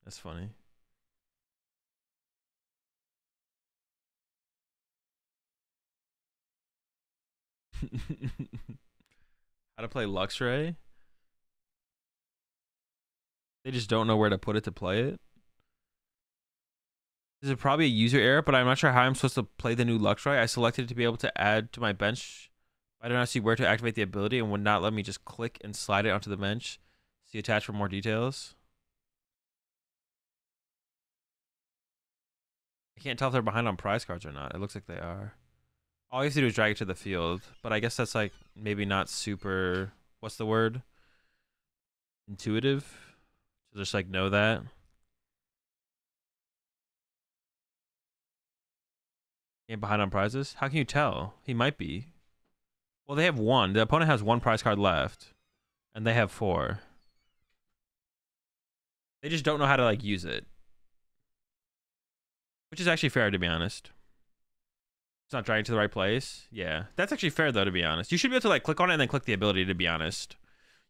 That's funny. How to play Luxray? They just don't know where to put it to play it. This is probably a user error, but I'm not sure how I'm supposed to play the new Luxray. I selected it to be able to add to my bench. I do not see where to activate the ability and would not let me just click and slide it onto the bench. See attached for more details. I can't tell if they're behind on prize cards or not. It looks like they are. All you have to do is drag it to the field, but I guess that's like maybe not super, what's the word? Intuitive? To just like know that. Ain't behind on prizes? How can you tell? He might be. Well, they have one. The opponent has one prize card left, and they have 4. They just don't know how to like use it, which is actually fair to be honest. It's not driving to the right place. Yeah, that's actually fair though to be honest. You should be able to like click on it and then click the ability. To be honest,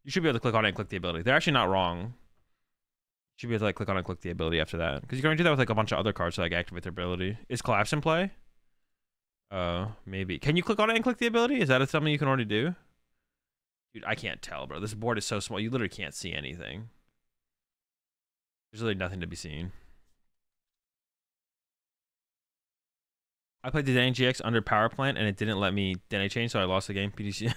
you should be able to click on it and click the ability. They're actually not wrong. You should be able to like click on it and click the ability after that, because you're going to do that with like a bunch of other cards to like activate their ability. Is collapse in play? Maybe. Can you click on it and click the ability? Is that something you can already do? Dude, I can't tell, bro. This board is so small. You literally can't see anything. There's really nothing to be seen. I played the Danny GX under Power Plant and it didn't let me Danny change, so I lost the game. PTC.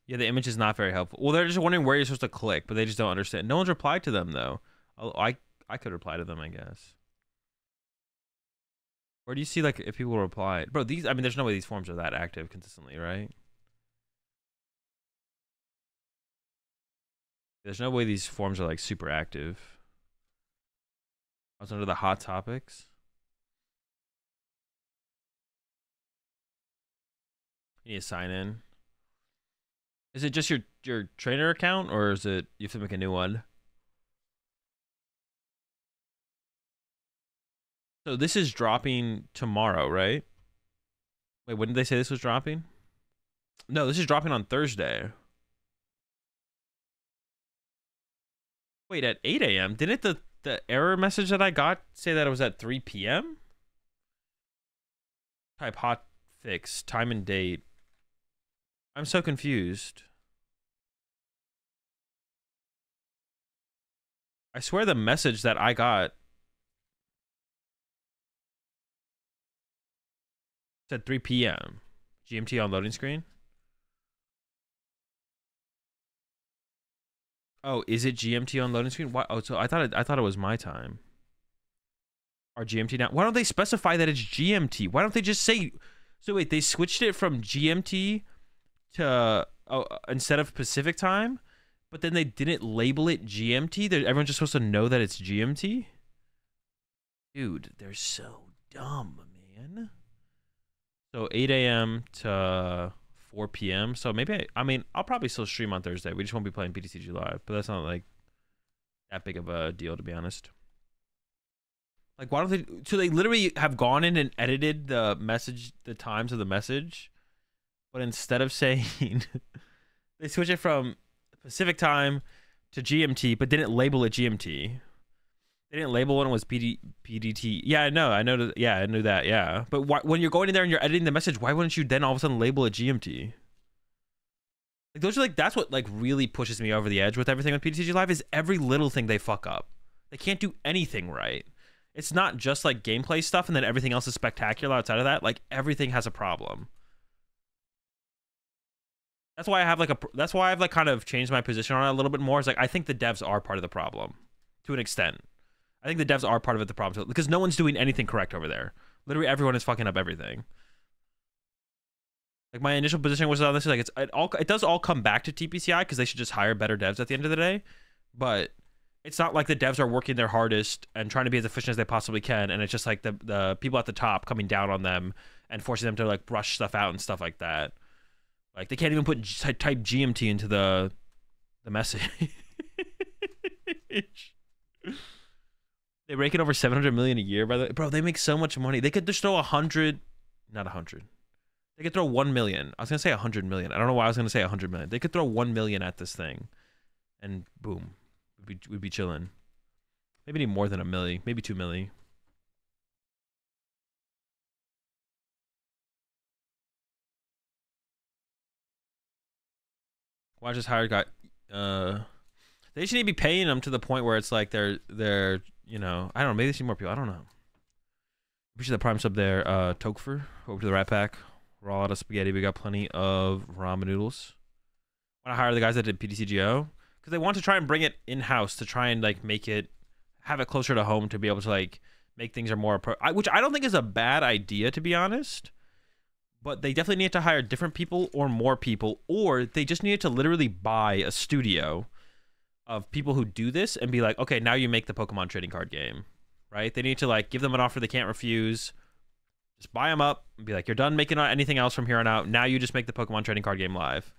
Yeah, the image is not very helpful. Well, they're just wondering where you're supposed to click, but they just don't understand. No one's replied to them though. I could reply to them, I guess. Where do you see like if people reply? Bro, these, I mean, there's no way these forums are that active consistently, right? There's no way these forums are like super active. I was under the hot topics. You need to sign in. Is it just your trainer account, or is it you have to make a new one? So this is dropping tomorrow, right? Wait, when did they say this was dropping? No, this is dropping on Thursday. Wait, at 8 a.m.? Didn't the error message that I got say that it was at 3 p.m.? Type hot fix, time and date. I'm so confused. I swear the message that I got said 3 p.m. GMT on loading screen. Oh, is it GMT on loading screen? Why? Oh, so I thought it was my time. Or GMT now. Why don't they specify that it's GMT? Why don't they just say? So wait, they switched it from GMT to instead of Pacific time, but then they didn't label it GMT. Everyone's just supposed to know that it's GMT. Dude, they're so dumb, man. So 8 a.m. to 4 p.m. So maybe I mean I'll probably still stream on Thursday. We just won't be playing PTCG live, but that's not like that big of a deal to be honest. Like why don't they? So they literally have gone in and edited the message, the times of the message, but instead of saying they switch it from Pacific time to GMT, but didn't label it GMT. They didn't label when it was PDT. Yeah, I know. Yeah, I knew that. Yeah, but when you're going in there and you're editing the message, why wouldn't you then all of a sudden label it GMT? Like those are like that's what like really pushes me over the edge with everything with PTCG Live is every little thing they fuck up. They can't do anything right. It's not just like gameplay stuff and then everything else is spectacular outside of that. Like everything has a problem. That's why I have like that's why I've like kind of changed my position on it a little bit more. It's like I think the devs are part of the problem to an extent. I think the devs are part of it, the problem, because no one's doing anything correct over there. Literally everyone is fucking up everything. Like my initial position was on this, like it does all come back to TPCI because they should just hire better devs at the end of the day. But it's not like the devs are working their hardest and trying to be as efficient as they possibly can, and it's just like the people at the top coming down on them and forcing them to like brush stuff out and stuff like that. Like they can't even put type GMT into the message. They rake it over 700 million a year, by the way. Bro, they make so much money. They could just throw 100, not 100. They could throw 1 million. I was gonna say 100 million. I don't know why I was gonna say 100 million. They could throw 1 million at this thing, and boom, we'd be chilling. Maybe need more than a milli, maybe 2 milli. Why just hired guy? They should be paying them to the point where it's like they're you know, I don't know, maybe they see more people. I don't know. Appreciate the prime sub there, Tokfer. Over to the Rat Pack. We're all out of spaghetti. We got plenty of ramen noodles. Want to hire the guys that did PTCGO because they want to try and bring it in house to try and like make it, have it closer to home to be able to like make things are more which I don't think is a bad idea, to be honest. But they definitely need to hire different people or more people, or they just needed to literally buy a studio of people who do this and be like, okay, now you make the Pokemon trading card game, right? They need to like give them an offer they can't refuse. Just buy them up and be like, you're done making anything else from here on out. Now you just make the Pokemon trading card game live.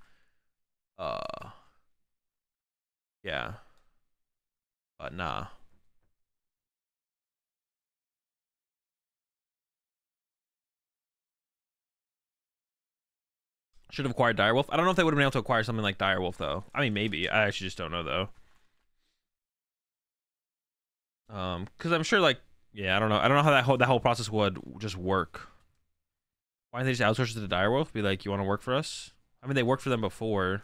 Yeah. But nah. Should have acquired Direwolf. I don't know if they would have been able to acquire something like Direwolf, though. I mean, maybe. I actually just don't know, though. Because I'm sure, like, yeah, I don't know. I don't know how that whole process would just work. Why didn't they just outsource it to Direwolf? Be like, you want to work for us? I mean, they worked for them before.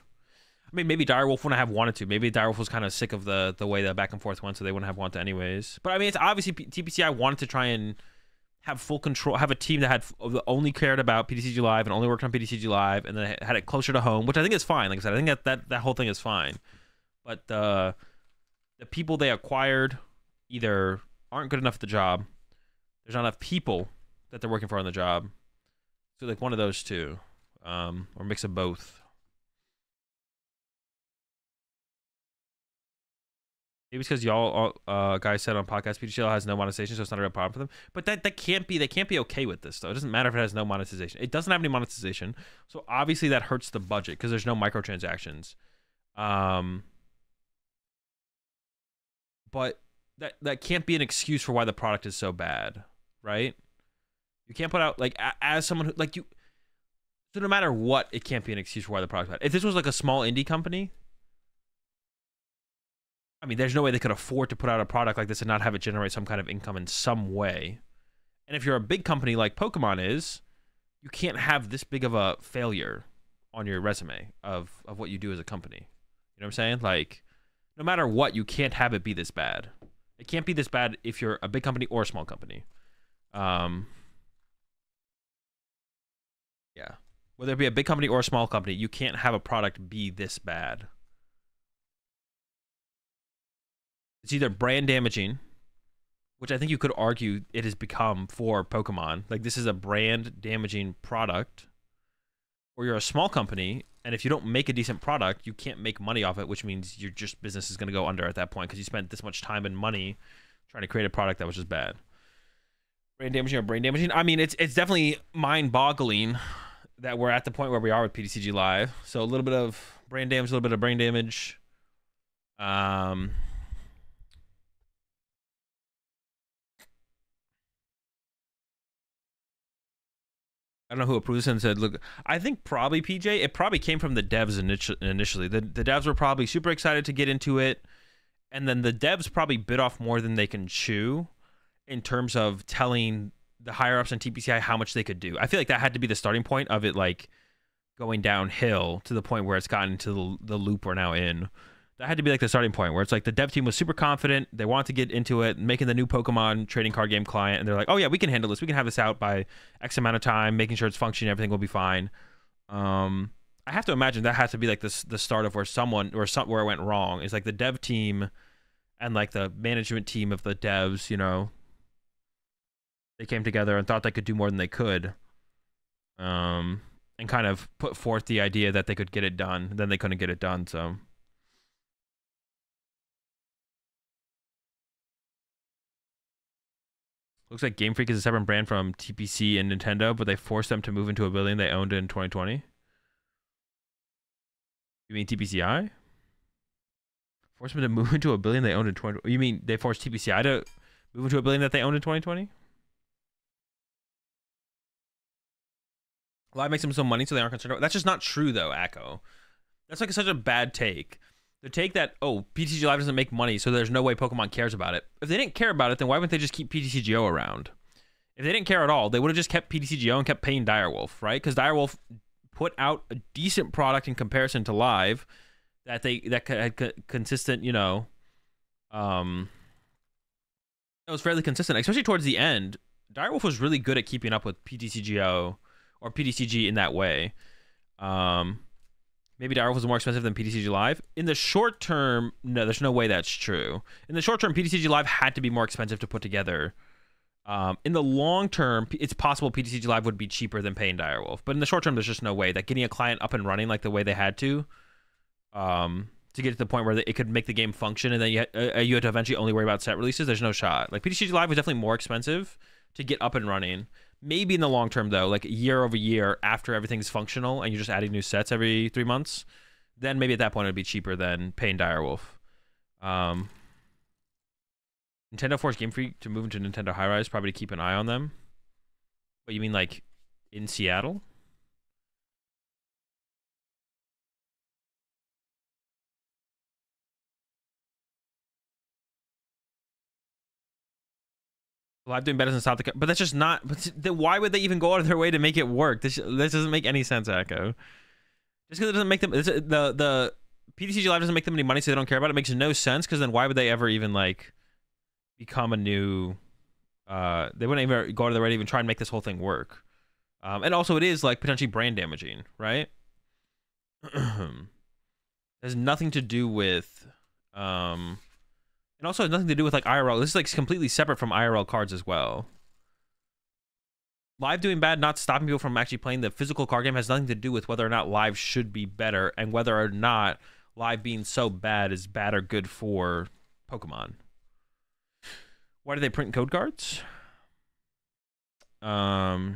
I mean, maybe Direwolf wouldn't have wanted to. Maybe Direwolf was kind of sick of the way that back and forth went, so they wouldn't have wanted to anyways. But I mean, it's obviously TPCI wanted to try and have full control, have a team that only cared about PTCG Live and only worked on PTCG Live, and then had it closer to home, which I think is fine. Like I said, I think that whole thing is fine. But the people they acquired either aren't good enough at the job, there's not enough people that they're working for on the job, so like one of those two, or mix of both. Maybe it's because y'all guys said on podcast PTCL has no monetization, so it's not a real problem for them. But that can't be. They can't be okay with this though. It doesn't matter if it has no monetization. It doesn't have any monetization, so obviously that hurts the budget because there's no microtransactions. But that can't be an excuse for why the product is so bad, right? You can't put out like as someone who like you. So no matter what, it can't be an excuse for why the product's bad. If this was like a small indie company, I mean, there's no way they could afford to put out a product like this and not have it generate some kind of income in some way. And if you're a big company like Pokemon is, you can't have this big of a failure on your resume of what you do as a company. You know what I'm saying? Like, no matter what, you can't have it be this bad. It can't be this bad if you're a big company or a small company. Yeah. Whether it be a big company or a small company, you can't have a product be this bad. It's either brand damaging, which I think you could argue it has become for Pokemon. Like, this is a brand damaging product. Or you're a small company, and if you don't make a decent product, you can't make money off it, which means your just business is going to go under at that point because you spent this much time and money trying to create a product that was just bad. Brand damaging or brain damaging? I mean, it's definitely mind-boggling that we're at the point where we are with PTCG Live. So a little bit of brain damage, a little bit of brain damage. I don't know who approved this and said, look, I think probably PJ, it probably came from the devs initially. The devs were probably super excited to get into it. And then the devs probably bit off more than they can chew in terms of telling the higher ups in TPCI how much they could do. I feel like that had to be the starting point of it, like going downhill to the point where it's gotten into the loop we're now in. That had to be like the starting point where it's like the dev team was super confident. They wanted to get into it, making the new Pokemon trading card game client. And they're like, oh yeah, we can handle this. We can have this out by X amount of time, making sure it's functioning. Everything will be fine. I have to imagine that has to be like the start of where where it went wrong. Is like the dev team and like the management team of the devs, you know, they came together and thought they could do more than they could. And kind of put forth the idea that they could get it done. Then they couldn't get it done, so... Looks like Game Freak is a separate brand from TPC and Nintendo, but they forced them to move into a building they owned in 2020. You mean TPCI? Forced them to move into a building they owned in 2020. You mean they forced TPCI to move into a building that they owned in 2020? Live makes them some money, so they aren't concerned about. That's just not true, though, Akko. That's like such a bad take. The take that, oh, PTCG Live doesn't make money, so there's no way Pokemon cares about it. If they didn't care about it, then why wouldn't they just keep PTCGO around? If they didn't care at all, they would have just kept PTCGO and kept paying Direwolf, right? Because Direwolf put out a decent product in comparison to Live that had consistent, you know, it was fairly consistent, especially towards the end. Direwolf was really good at keeping up with PTCGO or PTCG in that way. Maybe Direwolf was more expensive than PTCG Live. In the short term, no, there's no way that's true. In the short term, PTCG Live had to be more expensive to put together In the long term, it's possible PTCG Live would be cheaper than paying Direwolf, but in the short term, there's just no way that getting a client up and running like the way they had to get to the point where it could make the game function, and then you had to eventually only worry about set releases. There's no shot. Like PTCG Live was definitely more expensive to get up and running. Maybe in the long term though, like year over year after everything's functional and you're just adding new sets every 3 months, then maybe at that point it'd be cheaper than paying Direwolf. Nintendo forced Game Freak to move into Nintendo High Rise, probably to keep an eye on them. What, you mean like in Seattle? Live doing better than South Dakota, but that's just not. But why would they even go out of their way to make it work? This doesn't make any sense, Echo. Just because it doesn't make them the PTCG Live doesn't make them any money, so they don't care about it. Makes no sense, because then why would they ever even like become a new? They wouldn't even go out of their way to even try and make this whole thing work. And also, it is like potentially brand damaging, right? Has nothing to do with and also has nothing to do with like IRL. This is like completely separate from IRL cards as well. Live doing bad, not stopping people from actually playing the physical card game, has nothing to do with whether or not Live should be better and whether or not Live being so bad is bad or good for Pokemon. Why do they print code cards? Yeah,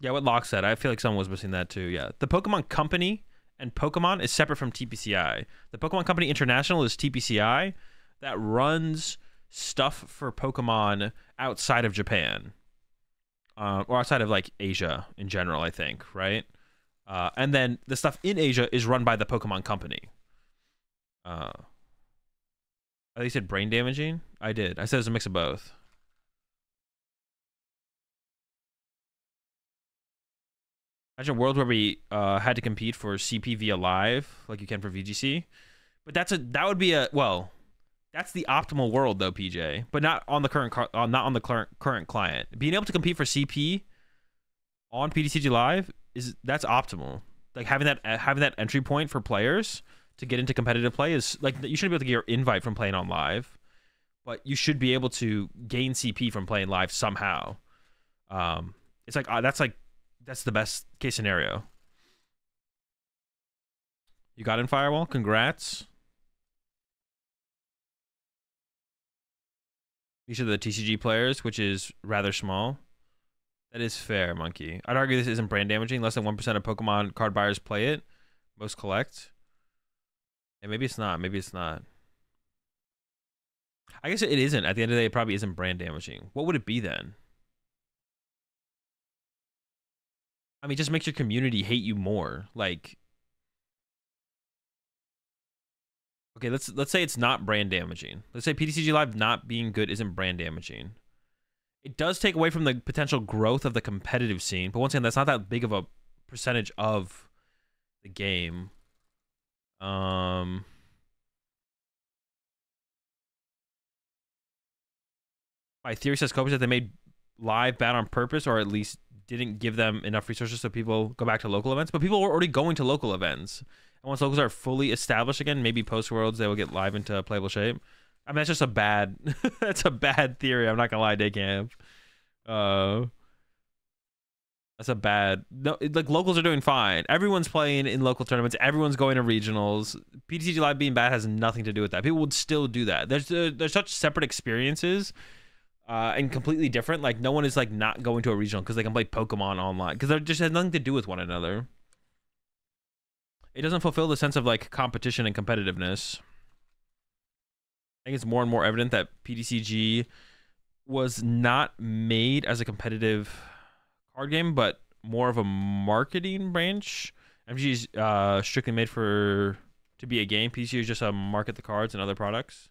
what Locke said. I feel like someone was missing that too. Yeah, the Pokemon Company and Pokemon is separate from TPCI. The Pokemon Company International is TPCI that runs stuff for Pokemon outside of Japan, or outside of like Asia in general, I think, right? And then the stuff in Asia is run by the Pokemon Company. I think you said brain damaging. I did. I said it was a mix of both. Imagine a world where we had to compete for CP via live, like you can for VGC. But that's the optimal world though, PJ. But not on the current client. Being able to compete for CP on PTCG Live that's optimal. Like having that entry point for players to get into competitive play is like, you shouldn't be able to get your invite from playing on live, but you should be able to gain CP from playing live somehow. It's like that's the best case scenario. You got in Firewall? Congrats. These are the TCG players, which is rather small. That is fair, Monkey. I'd argue this isn't brand damaging. Less than 1% of Pokemon card buyers play it. Most collect. And maybe it's not. Maybe it's not. I guess it isn't. At the end of the day, it probably isn't brand damaging. What would it be then? I mean, it just makes your community hate you more. Like, okay, let's say it's not brand damaging. Let's say PTCG Live not being good isn't brand damaging. It does take away from the potential growth of the competitive scene, but once again, that's not that big of a percentage of the game. My theory says Kobe said they made live bad on purpose, or at least didn't give them enough resources so people go back to local events. But people were already going to local events, and once locals are fully established again, maybe post Worlds they will get live into playable shape. I mean, that's just a bad that's a bad theory. I'm not gonna lie, Daycamp. That's a bad, no, like locals are doing fine. Everyone's playing in local tournaments. Everyone's going to regionals. PTCG Live being bad has nothing to do with that. People would still do that. There's such separate experiences, and completely different. Like no one is like not going to a regional because they can play Pokemon online, because it just has nothing to do with one another. It doesn't fulfill the sense of like competition and competitiveness. I think it's more and more evident that PTCG was not made as a competitive card game, but more of a marketing branch. MG is strictly made to be a game. PTCG is just a market the cards and other products.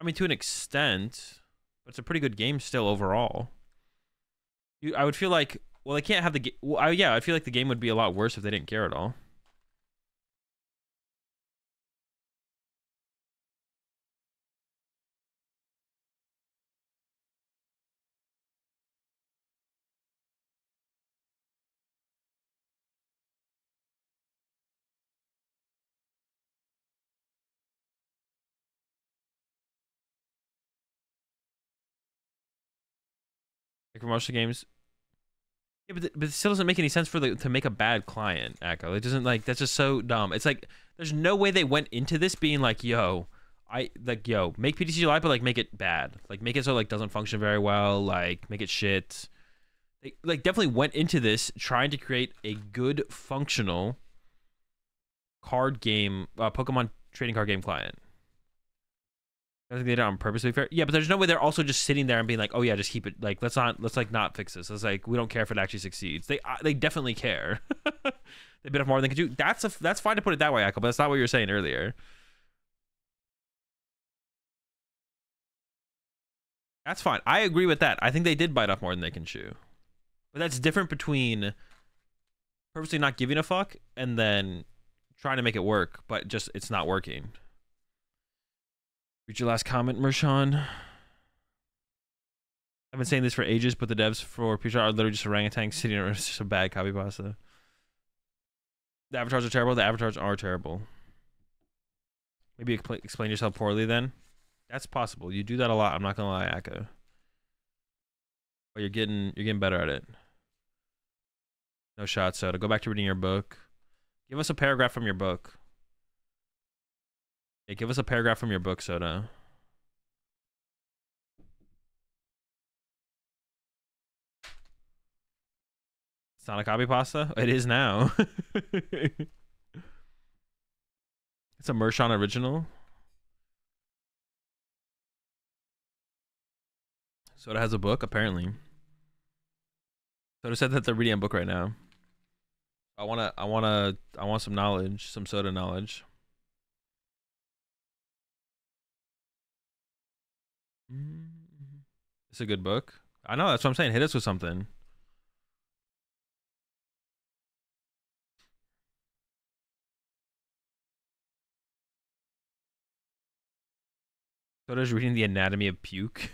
I mean, to an extent, but it's a pretty good game still overall. I would feel like, well, they can't have the game. Well, yeah, I feel like the game would be a lot worse if they didn't care at all. Like promotional games. Yeah, but it still doesn't make any sense for to make a bad client, Echo. It doesn't, like, that's just so dumb. It's like there's no way they went into this being like, yo, make PTCG live, but like make it bad. Like make it so like doesn't function very well, like make it shit. They like definitely went into this trying to create a good functional card game, Pokemon trading card game client. I think they did it on purpose, to be fair. Yeah, but there's no way they're also just sitting there and being like, oh yeah, just keep it. Like let's like not fix this. It's like we don't care if it actually succeeds. They definitely care. They bit off more than they can do. That's fine to put it that way, Echo, but that's not what you were saying earlier. That's fine. I agree with that. I think they did bite off more than they can chew. But that's different between purposely not giving a fuck and then trying to make it work, but just it's not working. Read your last comment, Mershawn. I've been saying this for ages, but the devs for PR are literally just orangutans sitting around. It's just a bad copy pasta. The avatars are terrible. The avatars are terrible. Maybe explain yourself poorly then. That's possible. You do that a lot. I'm not gonna lie, Aka. But you're getting better at it. No shot, Soda. Go back to reading your book. Give us a paragraph from your book. Yeah, give us a paragraph from your book, Soda. It's not a copy pasta? It is now. It's a Mershon original. Soda has a book, apparently. Soda said that they're reading a book right now. I want some knowledge, some Soda knowledge. It's a good book. I know, that's what I'm saying. Hit us with something. Soda's reading The Anatomy of Puke.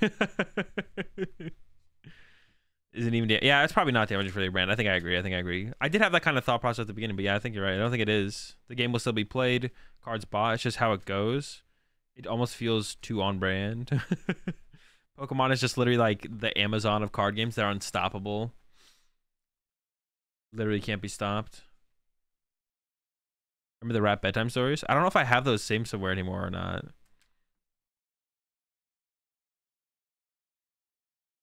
Isn't even... Yeah, it's probably not damaging for their brand. I think I agree. I did have that kind of thought process at the beginning, but yeah, I think you're right. I don't think it is. The game will still be played. Cards bought. It's just how it goes. It almost feels too on brand. Pokemon is just literally like the Amazon of card games. They're unstoppable. Literally can't be stopped. Remember the Rat Bedtime Stories? I don't know if I have those saved somewhere anymore or not.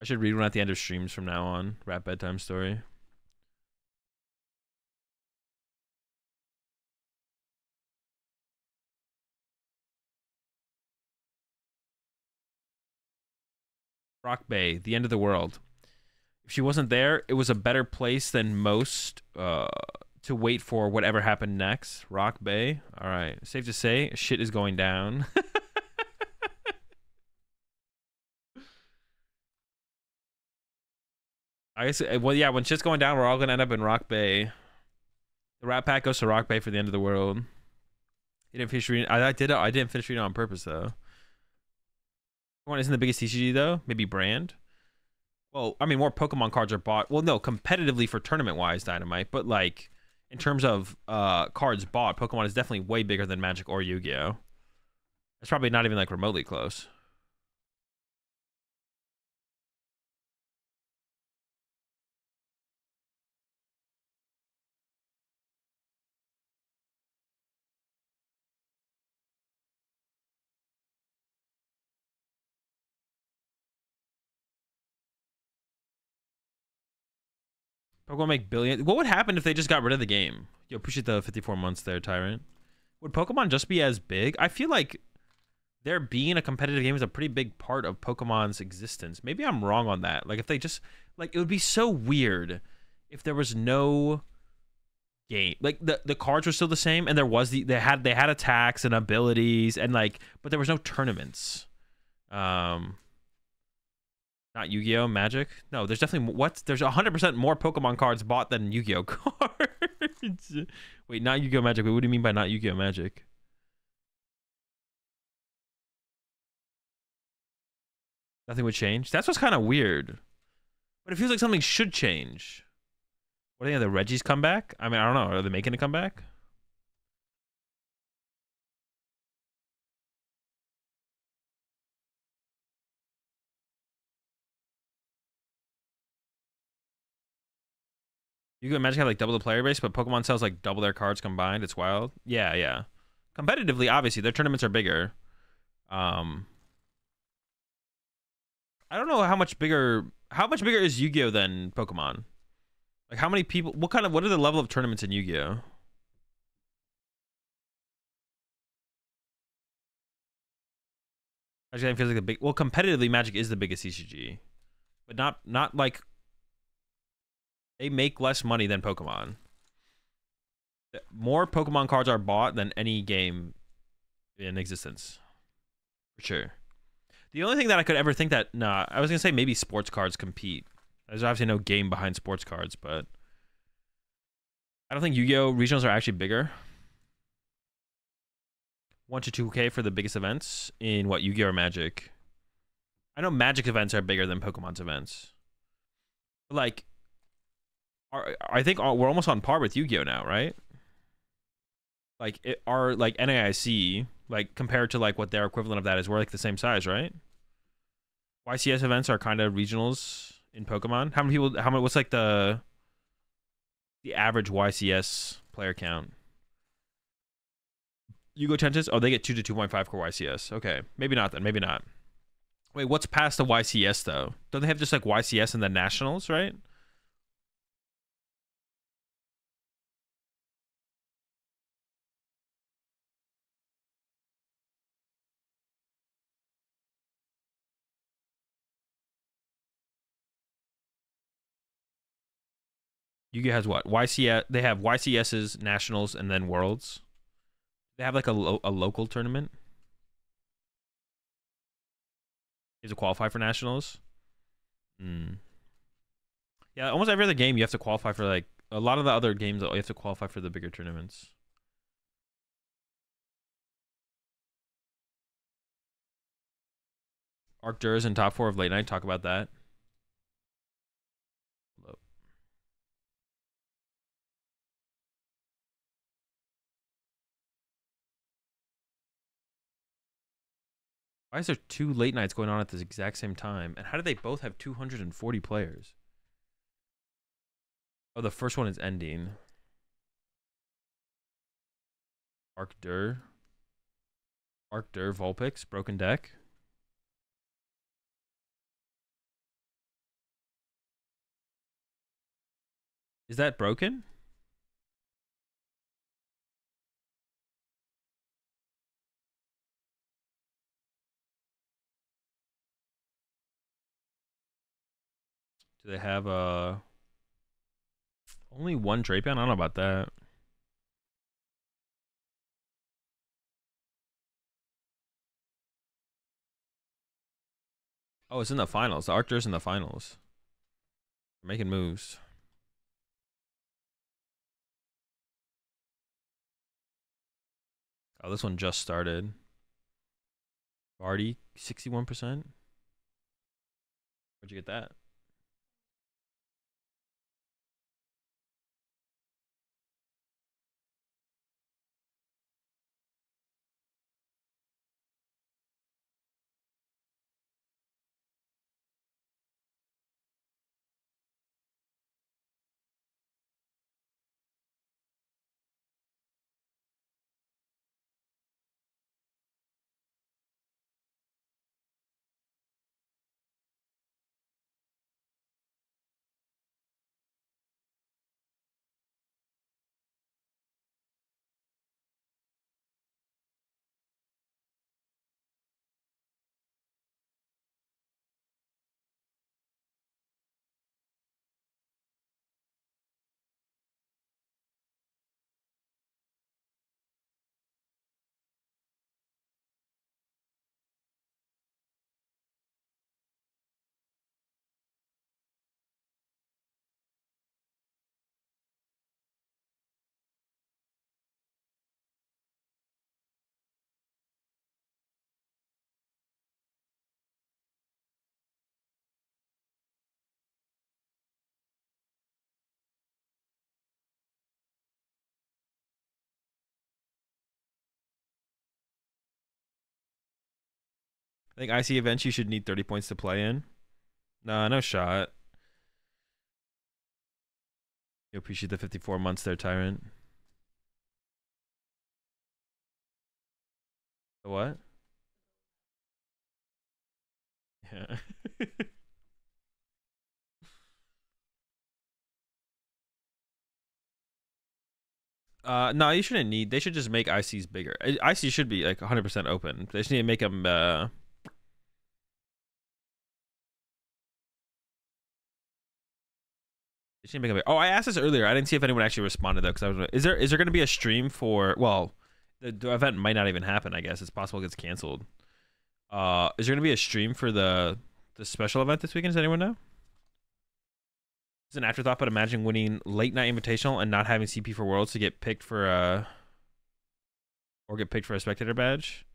I should read one at the end of streams from now on. Rat Bedtime Story. Rock Bay, the end of the world. If she wasn't there, it was a better place than most to wait for whatever happened next. Rock Bay. All right. Safe to say, shit is going down. I guess, well, yeah, when shit's going down, we're all going to end up in Rock Bay. The Rat Pack goes to Rock Bay for the end of the world. You didn't finish reading. I didn't finish reading on purpose, though. One isn't the biggest TCG, though. Maybe brand. Well, I mean, more Pokemon cards are bought. Well, no, competitively for tournament-wise, Dynamite. But, like, in terms of cards bought, Pokemon is definitely way bigger than Magic or Yu-Gi-Oh! It's probably not even, like, remotely close. Pokemon make billions. What would happen if they just got rid of the game? Yo, appreciate the 54 months there, Tyrant. Would Pokemon just be as big? I feel like there being a competitive game is a pretty big part of Pokemon's existence. Maybe I'm wrong on that. Like, if they just... Like, it would be so weird if there was no game. Like, the cards were still the same, and there was they had attacks and abilities, and, like... But there was no tournaments. Not Yu-Gi-Oh! Magic? No, there's definitely... There's 100% more Pokemon cards bought than Yu-Gi-Oh! Cards. Wait, not Yu-Gi-Oh! Magic. Wait, what do you mean by not Yu-Gi-Oh! Magic? Nothing would change? That's what's kind of weird. But it feels like something should change. What do you think? The Reggies come back? I mean, I don't know. Are they making a comeback? Yu-Gi-Oh! And Magic have like double the player base, but Pokemon sells like double their cards combined. It's wild. Yeah, yeah. Competitively, obviously, their tournaments are bigger. I don't know how much bigger. How much bigger is Yu-Gi-Oh! Than Pokemon? Like how many people? What are the level of tournaments in Yu-Gi-Oh? Actually, it feels like a big. Well, competitively, Magic is the biggest CCG, but not like they make less money than Pokemon. More Pokemon cards are bought than any game in existence, for sure. The only thing that I could ever think that I was gonna say maybe sports cards compete. There's obviously no game behind sports cards, but I don't think Yu-Gi-Oh! Regionals are actually bigger. 1 to 2K for the biggest events in what, Yu-Gi-Oh! Or Magic? I know Magic events are bigger than Pokemon's events. But like, I think we're almost on par with Yu-Gi-Oh! Now, right? Like, our like NAIC, like compared to like what their equivalent of that is, we're like the same size, right? YCS events are kind of regionals in Pokemon. How many people? How many? What's like the average YCS player count? Yugo Tenses? Oh, they get 2 to 2.5 core YCS. Okay, maybe not then. Maybe not. Wait, what's past the YCS though? Don't they have just like YCS and then nationals, right? Yu-Gi has what? YCS. They have YCS's, nationals, and then worlds. They have like a local tournament. You have to qualify for nationals. Hmm. Yeah, almost every other game you have to qualify for. Like a lot of the other games, you have to qualify for the bigger tournaments. Arctur is in top 4 of late night. Talk about that. Why is there 2 late nights going on at the exact same time? And how do they both have 240 players? Oh, the first one is ending. Arctur, Vulpix, broken deck. Is that broken? Do they have only one Drapion? I don't know about that. Oh, it's in the finals. The Arctur's in the finals. They're making moves. Oh, this one just started. Barty, 61%. Where'd you get that? I think IC events you should need 30 points to play in. Nah, no shot. You appreciate the 54 months there, Tyrant. The what? Yeah. No, you shouldn't need. They should just make ICs bigger. IC should be like 100% open. They just need to make them. They should make them bigger. Oh, I asked this earlier. I didn't see if anyone actually responded though. Because I was. Is there going to be a stream for? Well, the event might not even happen. I guess it's possible it gets canceled. Is there going to be a stream for the special event this weekend? Does anyone know? It's an afterthought, but imagine winning late night invitational and not having CP for Worlds to get picked for or get picked for a spectator badge.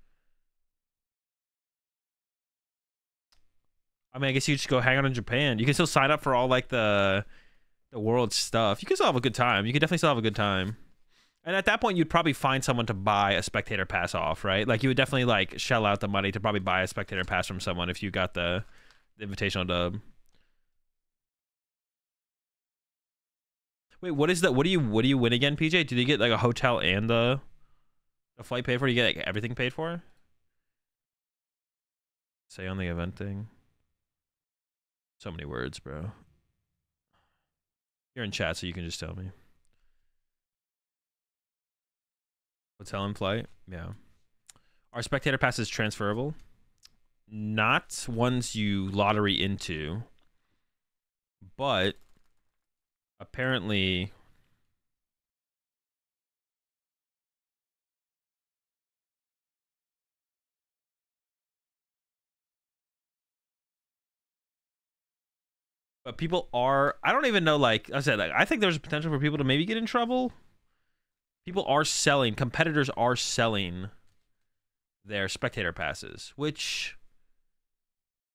I mean, I guess you just go hang out in Japan. You can still sign up for all like the world stuff. You can still have a good time. You can definitely still have a good time. And at that point, you'd probably find someone to buy a spectator pass off, right? Like you would definitely like shell out the money to probably buy a spectator pass from someone if you got the invitational dub. Wait, what is that? What do you win again, PJ? Did you get like a hotel and the flight paid for? Do you get like everything paid for? Say on the event thing. So many words, bro. You're in chat, so you can just tell me. Hotel and flight? Yeah. Are spectator passes transferable? Not ones you lottery into, but apparently but people are, I don't even know, like I said, like, I think there's potential for people to maybe get in trouble. People are selling, competitors are selling their spectator passes, which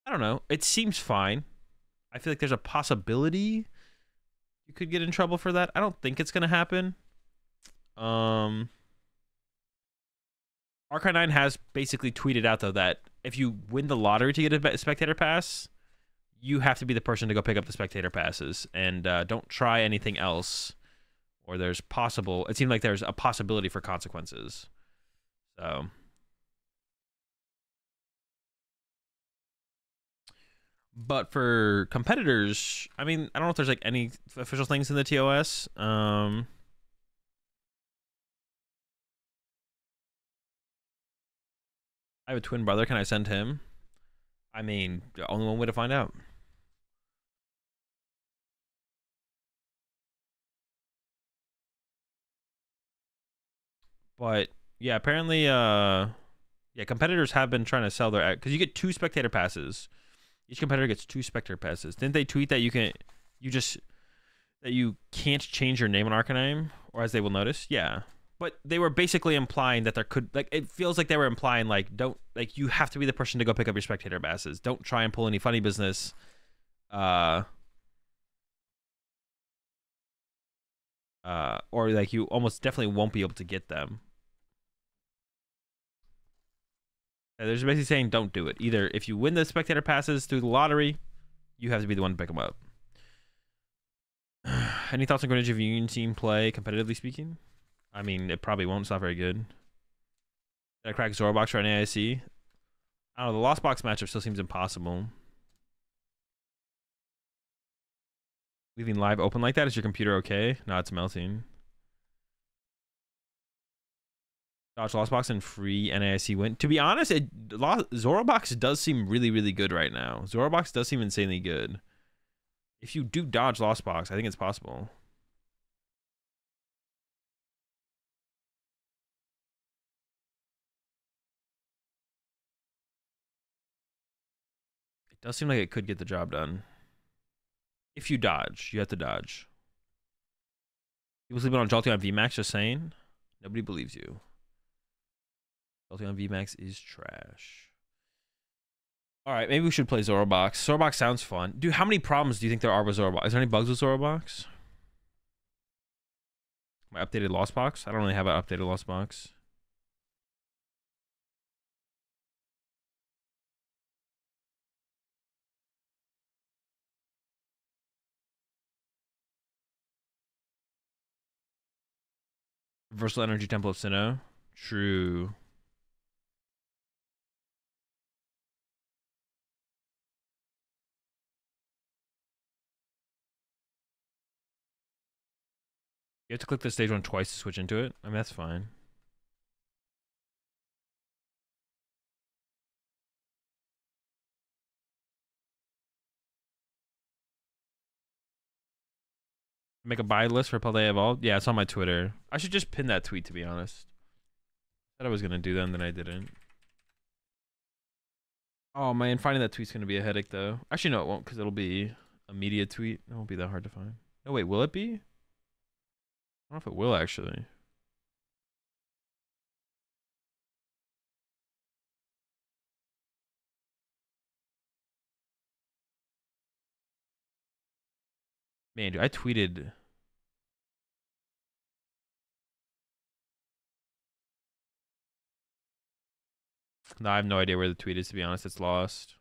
I don't know, it seems fine. I feel like there's a possibility you could get in trouble for that. I don't think it's gonna happen. Arcanine has basically tweeted out though that if you win the lottery to get a spectator pass, you have to be the person to go pick up the spectator passes, and don't try anything else, or there's possible. It seemed like there's a possibility for consequences. So, but for competitors, I mean, I don't know if there's like any official things in the TOS. I have a twin brother. Can I send him? I mean, only one way to find out. But yeah, apparently, yeah, competitors have been trying to sell their, because you get 2 spectator passes. Each competitor gets 2 spectator passes. Didn't they tweet that that you can't change your name on Arcanine, or as they will notice? Yeah. But they were basically implying that there could, like, it feels like they were implying, like, don't, like, you have to be the person to go pick up your spectator passes. Don't try and pull any funny business. Or like you almost definitely won't be able to get them. They're just basically saying don't do it. Either if you win the spectator passes through the lottery, you have to be the one to pick them up. Any thoughts on Greenwich of Union team play, competitively speaking? I mean, it probably won't. It's not very good. Did I crack ZoroBox for an AIC? I don't know. The Lost Box matchup still seems impossible. Leaving live open like that? Is your computer okay? No, it's melting. Dodge Lost Box and free NAIC win. To be honest, ZoroBox does seem really, really good right now. ZoroBox does seem insanely good. If you do dodge Lost Box, I think it's possible. It does seem like it could get the job done. If you dodge, you have to dodge. People sleeping on Jolteon VMAX, just saying. Nobody believes you. Jolteon VMAX is trash. All right, maybe we should play ZoroBox. ZoroBox sounds fun. Dude, how many problems do you think there are with ZoroBox? Is there any bugs with ZoroBox? My updated Lost Box? I don't really have an updated Lost Box. Versatile Energy Temple of Sinnoh. True. You have to click the stage one twice to switch into it. I mean, that's fine. Make a buy list for Palais Evolved. Yeah, it's on my Twitter. I should just pin that tweet, to be honest. I said I was gonna do that, and then I didn't. Oh man, finding that tweet's gonna be a headache, though. Actually, no, it won't, because it'll be a media tweet. It won't be that hard to find. No, wait, will it be? I don't know if it will, actually. Man, dude, I tweeted... No, I have no idea where the tweet is, to be honest. It's lost.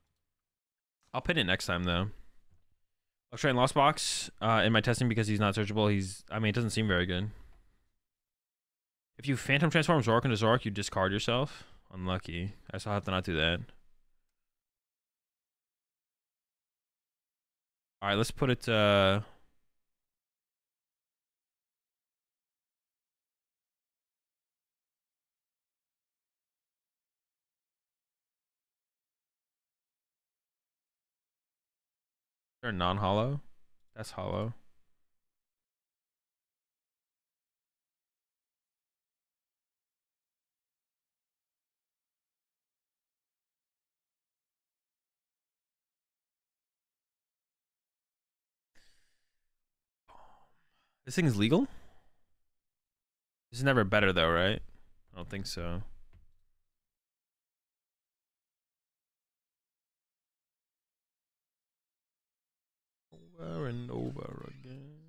I'll pin it next time, though. I'll try in Lost Box in my testing because he's not searchable. I mean, it doesn't seem very good. If you Phantom Transform Zork into Zork, you discard yourself. Unlucky. I still have to not do that. Alright, let's put it... They're non-hollow? That's hollow. This thing's legal? This is never better though, right? I don't think so. Over and over again.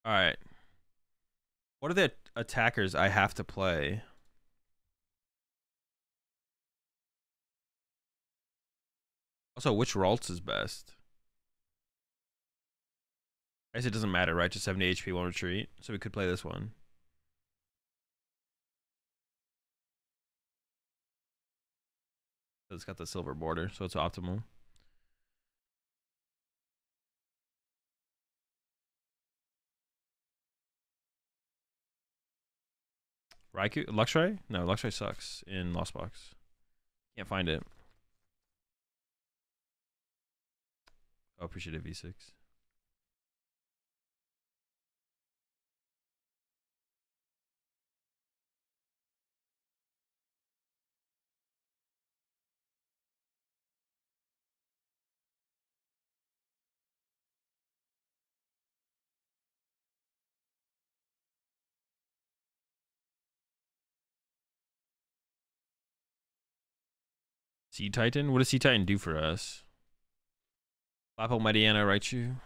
Alright. What are the attackers I have to play? Also, which Ralts is best? I guess it doesn't matter, right? Just 70 HP, one retreat. So we could play this one. It's got the silver border, so it's optimal. Raikou? Luxray? No, Luxray sucks in Lost Box. Can't find it. Oh, appreciative V6. Sea Titan? What does Sea Titan do for us? Flapple, Mediana, Raichu.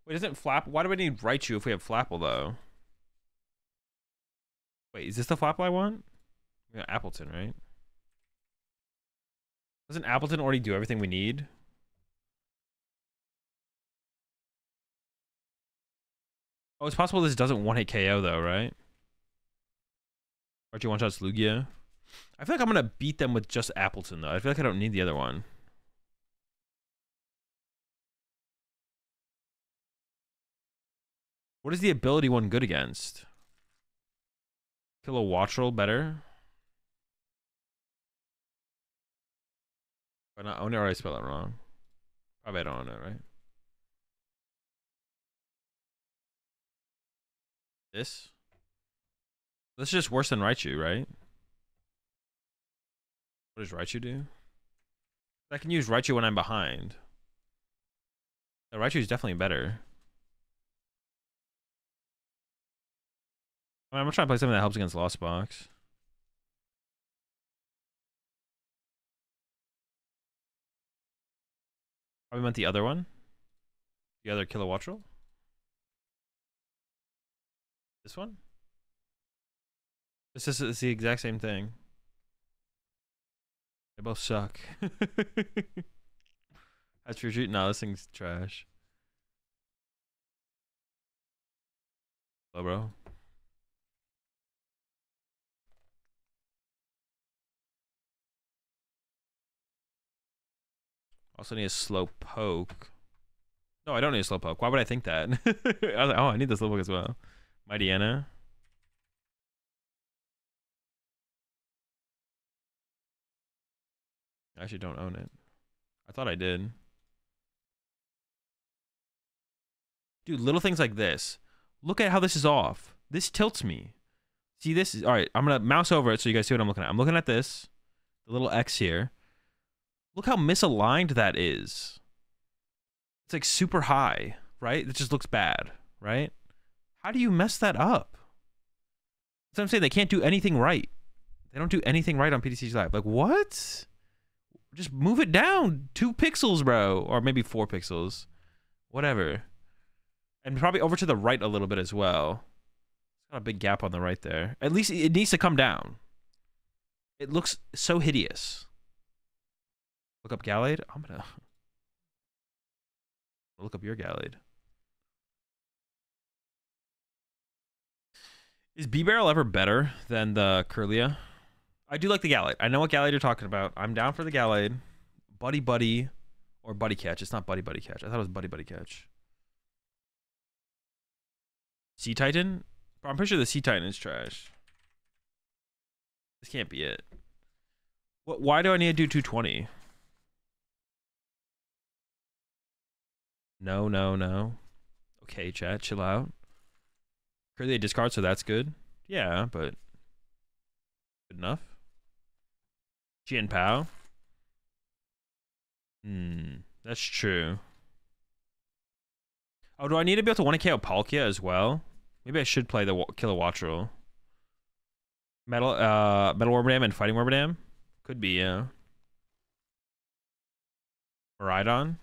Wait, doesn't Flap... Why do we need Raichu if we have Flapple, though? Wait, is this the Flapple I want? We got Appleton, right? Doesn't Appleton already do everything we need? Oh, it's possible this doesn't one-hit KO though, right? Archie one-shots Lugia. I feel like I'm gonna beat them with just Appleton though. I feel like I don't need the other one. What is the ability one good against? Kill a Wugtrio better? Why not own it, or I spell it wrong? Probably I don't own it, right? This? This is just worse than Raichu, right? What does Raichu do? I can use Raichu when I'm behind. No, Raichu is definitely better. I mean, I'm trying to play something that helps against Lost Box. Probably meant the other one. The other Kilowattrel. This one? This is the exact same thing. They both suck. That's for shooting. No, this thing's trash. Hello, bro. Also need a slow poke. No, I don't need a slow poke. Why would I think that? I was like, oh, I need the slow poke as well. Mighty Anna. I actually don't own it. I thought I did. Dude, little things like this. Look at how this is off. This tilts me. See, this is... Alright, I'm going to mouse over it so you guys see what I'm looking at. I'm looking at this. The little X here. Look how misaligned that is. It's like super high, right? It just looks bad, right? How do you mess that up? That's what I'm saying. They can't do anything right. They don't do anything right on PTCG Live. Like, what? Just move it down 2 pixels, bro. Or maybe 4 pixels. Whatever. And probably over to the right a little bit as well. It's got a big gap on the right there. At least it needs to come down. It looks so hideous. Look up Gallade. I'm gonna look up your Gallade. Is B-Barrel ever better than the Kirlia? I do like the Gallade. I know what Gallade you're talking about. I'm down for the Gallade. Buddy Buddy or Buddy Catch. It's not Buddy Buddy Catch. I thought it was Buddy Buddy Catch. Sea Titan? Bro, I'm pretty sure the Sea Titan is trash. This can't be it. What? Why do I need to do 220? No, no, no. Okay, chat, chill out. Currently a discard, so that's good. Yeah, but good enough. Jian Pao. That's true. Oh, do I need to be able to 1KO Palkia as well? Maybe I should play the Kilowattrel. Metal Warbadam and Fighting Warbadam? Could be, yeah. Rhydon.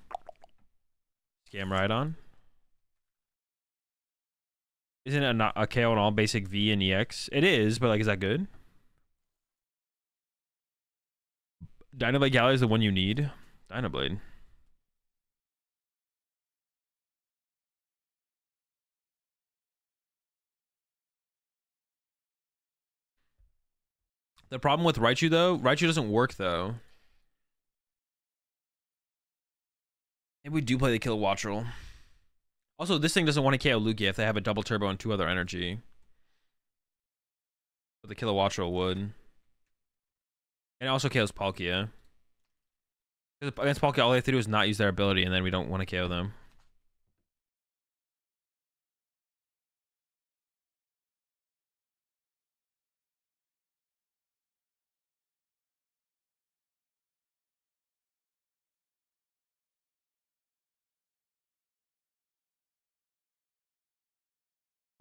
Scam Rhydon. Isn't it not a KO on all basic V and EX? It is, but like, is that good? Dynablade Galley is the one you need. Dynablade. The problem with Raichu though, Raichu doesn't work though. Maybe we do play the Kilowattrel. Also, this thing doesn't want to KO Lugia if they have a double turbo and 2 other energy. But the Kilowattrel would. And it also KOs Palkia. Against Palkia, all they have to do is not use their ability, and then we don't want to KO them.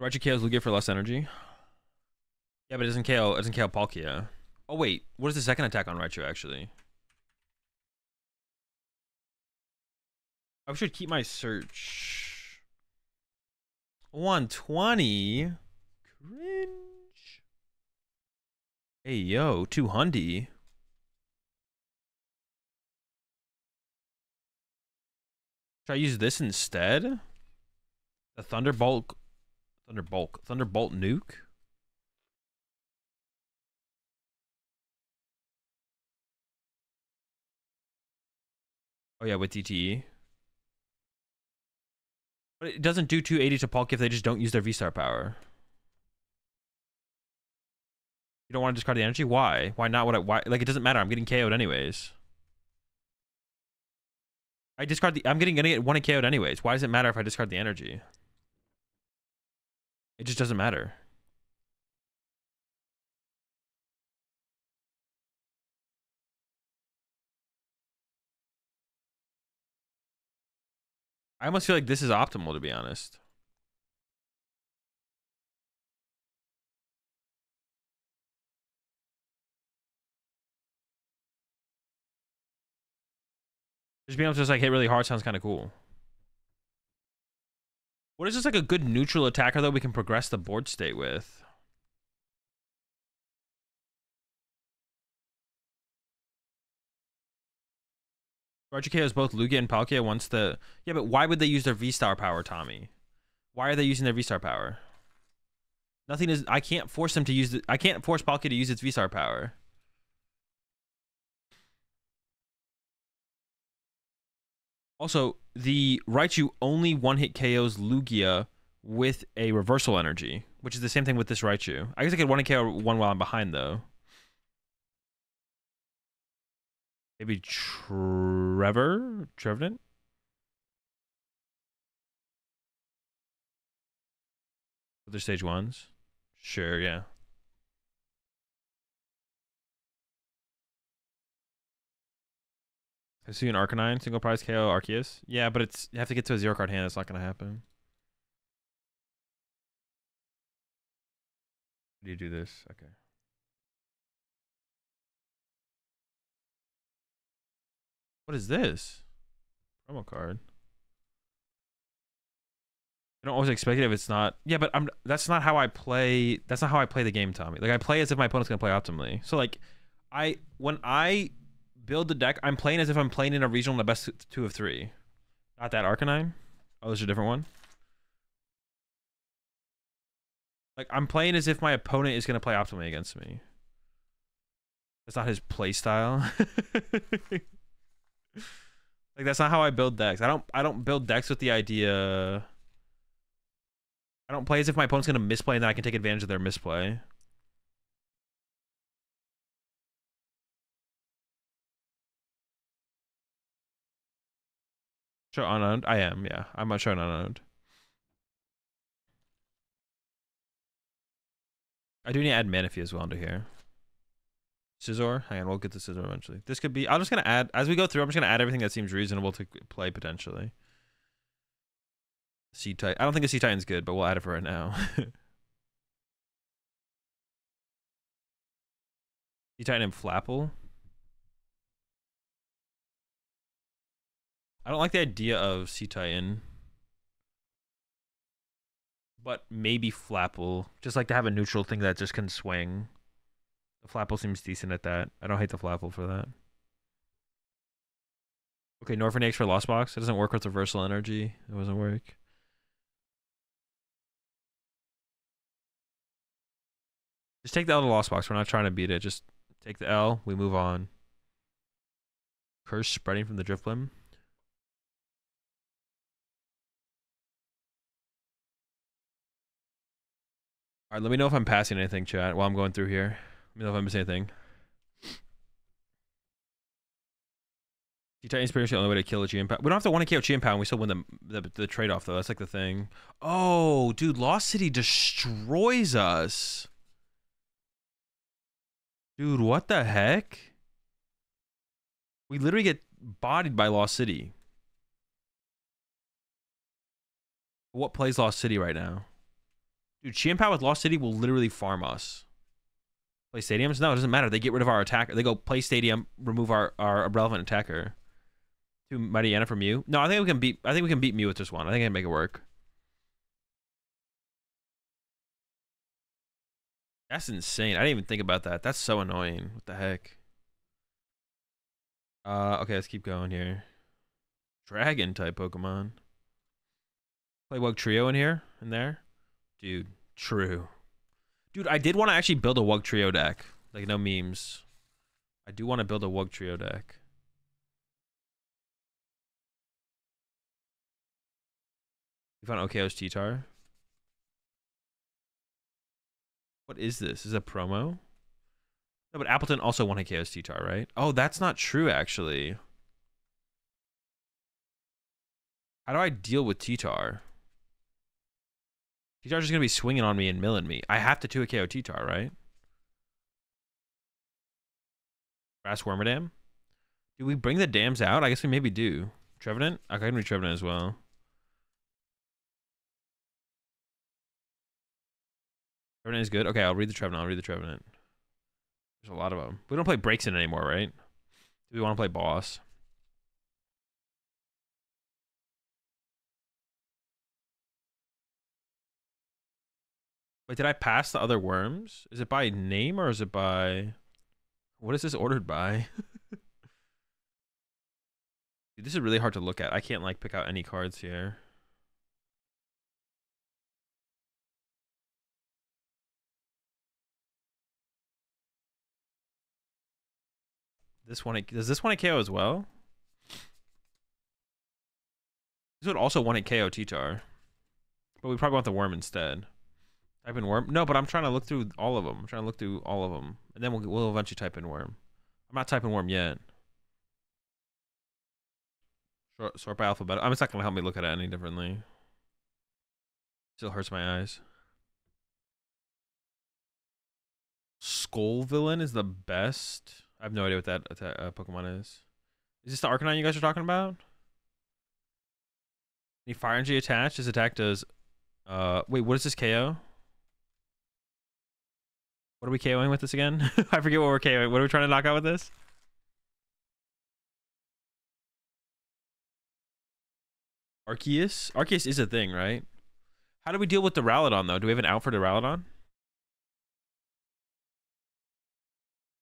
Raichu KOs Lugia for less energy. Yeah, but it doesn't KO Palkia. Oh wait, what is the second attack on Raichu actually? I should keep my search. 120? Cringe. Hey yo, 200. Should I use this instead? The Thunderbolt Thunderbolt nuke. Oh yeah, with DTE. But it doesn't do 280 to Palkia if they just don't use their V-Star power. You don't want to discard the energy? Why? Why not? Why? Like, it doesn't matter. I'm getting KO'd anyways. I'm gonna get 1 KO'd anyways. Why does it matter if I discard the energy? It just doesn't matter. I almost feel like this is optimal, to be honest. Just being able to just like hit really hard sounds kind of cool. What is just like a good neutral attacker that we can progress the board state with? Raichu KOs both Lugia and Palkia once the... Yeah, but why would they use their V-Star power, Tommy? Why are they using their V-Star power? Nothing is... I can't force them to use... I can't force Palkia to use its V-Star power. Also, the Raichu only one-hit KOs Lugia with a reversal energy, which is the same thing with this Raichu. I guess I could one-hit KO one while I'm behind, though. Maybe Trevenant? Other stage ones? Sure, yeah. I see an Arcanine, single prize KO Arceus. Yeah, but it's you have to get to a 0 card hand. That's not going to happen. How do you do this? Okay. What is this? Promo card. I don't always expect it if it's not. Yeah, but that's not how I play. That's not how I play the game, Tommy. Like, I play as if my opponent's gonna play optimally. So like, when I build the deck, I'm playing as if I'm playing in a regional in the best 2 of 3. Not that Arcanine. Oh, there's a different one. Like, I'm playing as if my opponent is gonna play optimally against me. That's not his play style. Like, that's not how I build decks. I don't build decks with the idea. I don't play as if my opponent's gonna misplay and then I can take advantage of their misplay. Show unowned? I am, yeah. I'm not showing unowned. I do need to add Manaphy as well into here. Scizor? Hang on, we'll get to Scizor eventually. This could be... I'm just going to add... As we go through, I'm just going to add everything that seems reasonable to play, potentially. C-Titan. I don't think the C-Titan's good, but we'll add it for right now. C-Titan and Flapple. I don't like the idea of C-Titan. But maybe Flapple. Just like to have a neutral thing that just can swing. The Flapple seems decent at that. I don't hate the Flapple for that. Okay, Norphinix for Lost Box. It doesn't work with reversal energy. It doesn't work. Just take the L to Lost Box. We're not trying to beat it. Just take the L. We move on. Curse spreading from the Drifblim. All right, let me know if I'm passing anything, chat, while I'm going through here. Let me know if I'm missing anything. C-Titan is pretty much the only way to kill a G-Impound. We don't have to 1 KO G-Impound. We still win the trade-off, though. That's like the thing. Oh, dude, Lost City destroys us. Dude, what the heck? We literally get bodied by Lost City. What plays Lost City right now? Dude, Chi-Impound with Lost City will literally farm us. Play stadiums? No, it doesn't matter. They get rid of our attacker. They go play stadium, remove our irrelevant attacker. To Mighty Anna from Mew. No, I think we can beat Mew with this one. I think I can make it work. That's insane. I didn't even think about that. That's so annoying. What the heck? Okay, let's keep going here. Dragon type Pokemon. Play Wugtrio in here, in there. Dude, true. Dude, I did want to actually build a Wugtrio deck. Like, no memes. I do want to build a Wugtrio deck. You found OKO's T-Tar? What is this? Is it a promo? No, but Appleton also won a KO's T-Tar, right? Oh, that's not true, actually. How do I deal with T-Tar? T-Tar's just going to be swinging on me and milling me. I have to 2 a KO T-Tar, right? Brass Wormadam? Do we bring the dams out? I guess we maybe do. Trevenant? I can read Trevenant as well. Trevenant is good. Okay, I'll read the Trevenant. There's a lot of them. We don't play breaks in anymore, right? Do we want to play boss? Wait, did I pass the other worms? Is it by name or is it by... What is this ordered by? Dude, this is really hard to look at. I can't, like, pick out any cards here. This one, does this one KO as well? This would also want a KO T-Tar. But we probably want the worm instead. Type in worm? No, but I'm trying to look through all of them. And then we'll eventually type in worm. I'm not typing worm yet. Sort by alphabet. It's not going to help me look at it any differently. Still hurts my eyes. Skull Villain is the best. I have no idea what that Pokemon is. Is this the Arcanine you guys are talking about? Any fire energy attached? This attack does... wait, what is this KO? What are we KOing with this again? I forget what we're KOing. What are we trying to knock out with this? Arceus? Arceus is a thing, right? How do we deal with the Duraludon, though? Do we have an out for the Duraludon?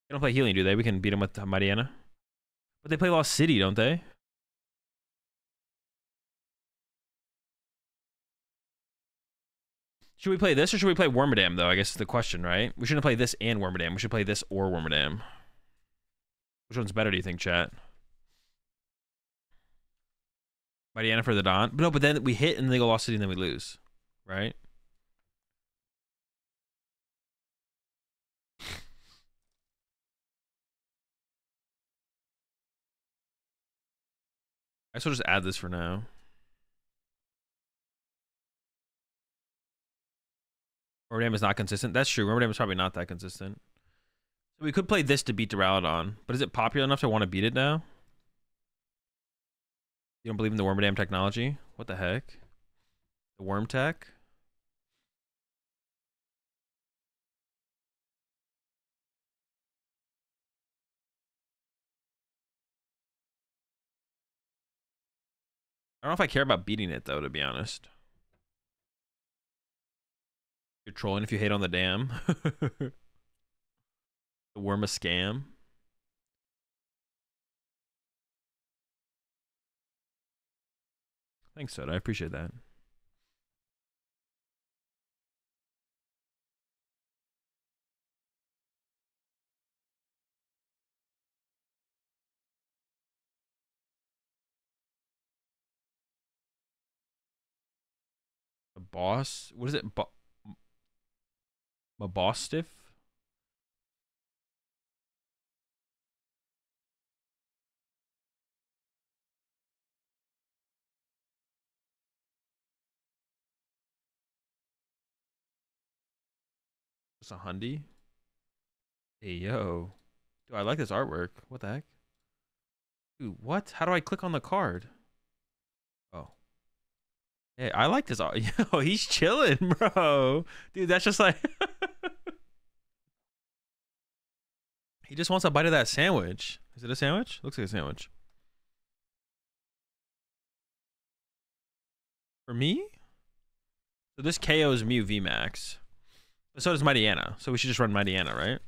They don't play healing, do they? We can beat them with Mariana. But they play Lost City, don't they? Should we play this or should we play Wormadam, though? I guess is the question, right? We shouldn't play this and Wormadam. We should play this or Wormadam. Which one's better, do you think, chat? Mariana for the Don? No, but then we hit and they go Lost City and then we lose. Right? I guess we'll just add this for now. Wormadam is not consistent. That's true. Wormadam is probably not that consistent. So we could play this to beat Duraludon. But is it popular enough to want to beat it now? You don't believe in the Wormadam technology? What the heck? The worm tech? I don't know if I care about beating it, though, to be honest. You're trolling if you hate on the dam. The worm a scam. Thanks, Soda. I appreciate that. The boss? What is it? My boss stiff? It's a Hundy? Hey, yo. Dude, I like this artwork. What the heck? Dude, what? How do I click on the card? Oh. Hey, I like this art. Yo, he's chilling, bro. Dude, that's just like... He just wants a bite of that sandwich. Is it a sandwich? Looks like a sandwich. For me? So this KO's Mew VMAX. But so does Mightyena. So we should just run Mightyena, right?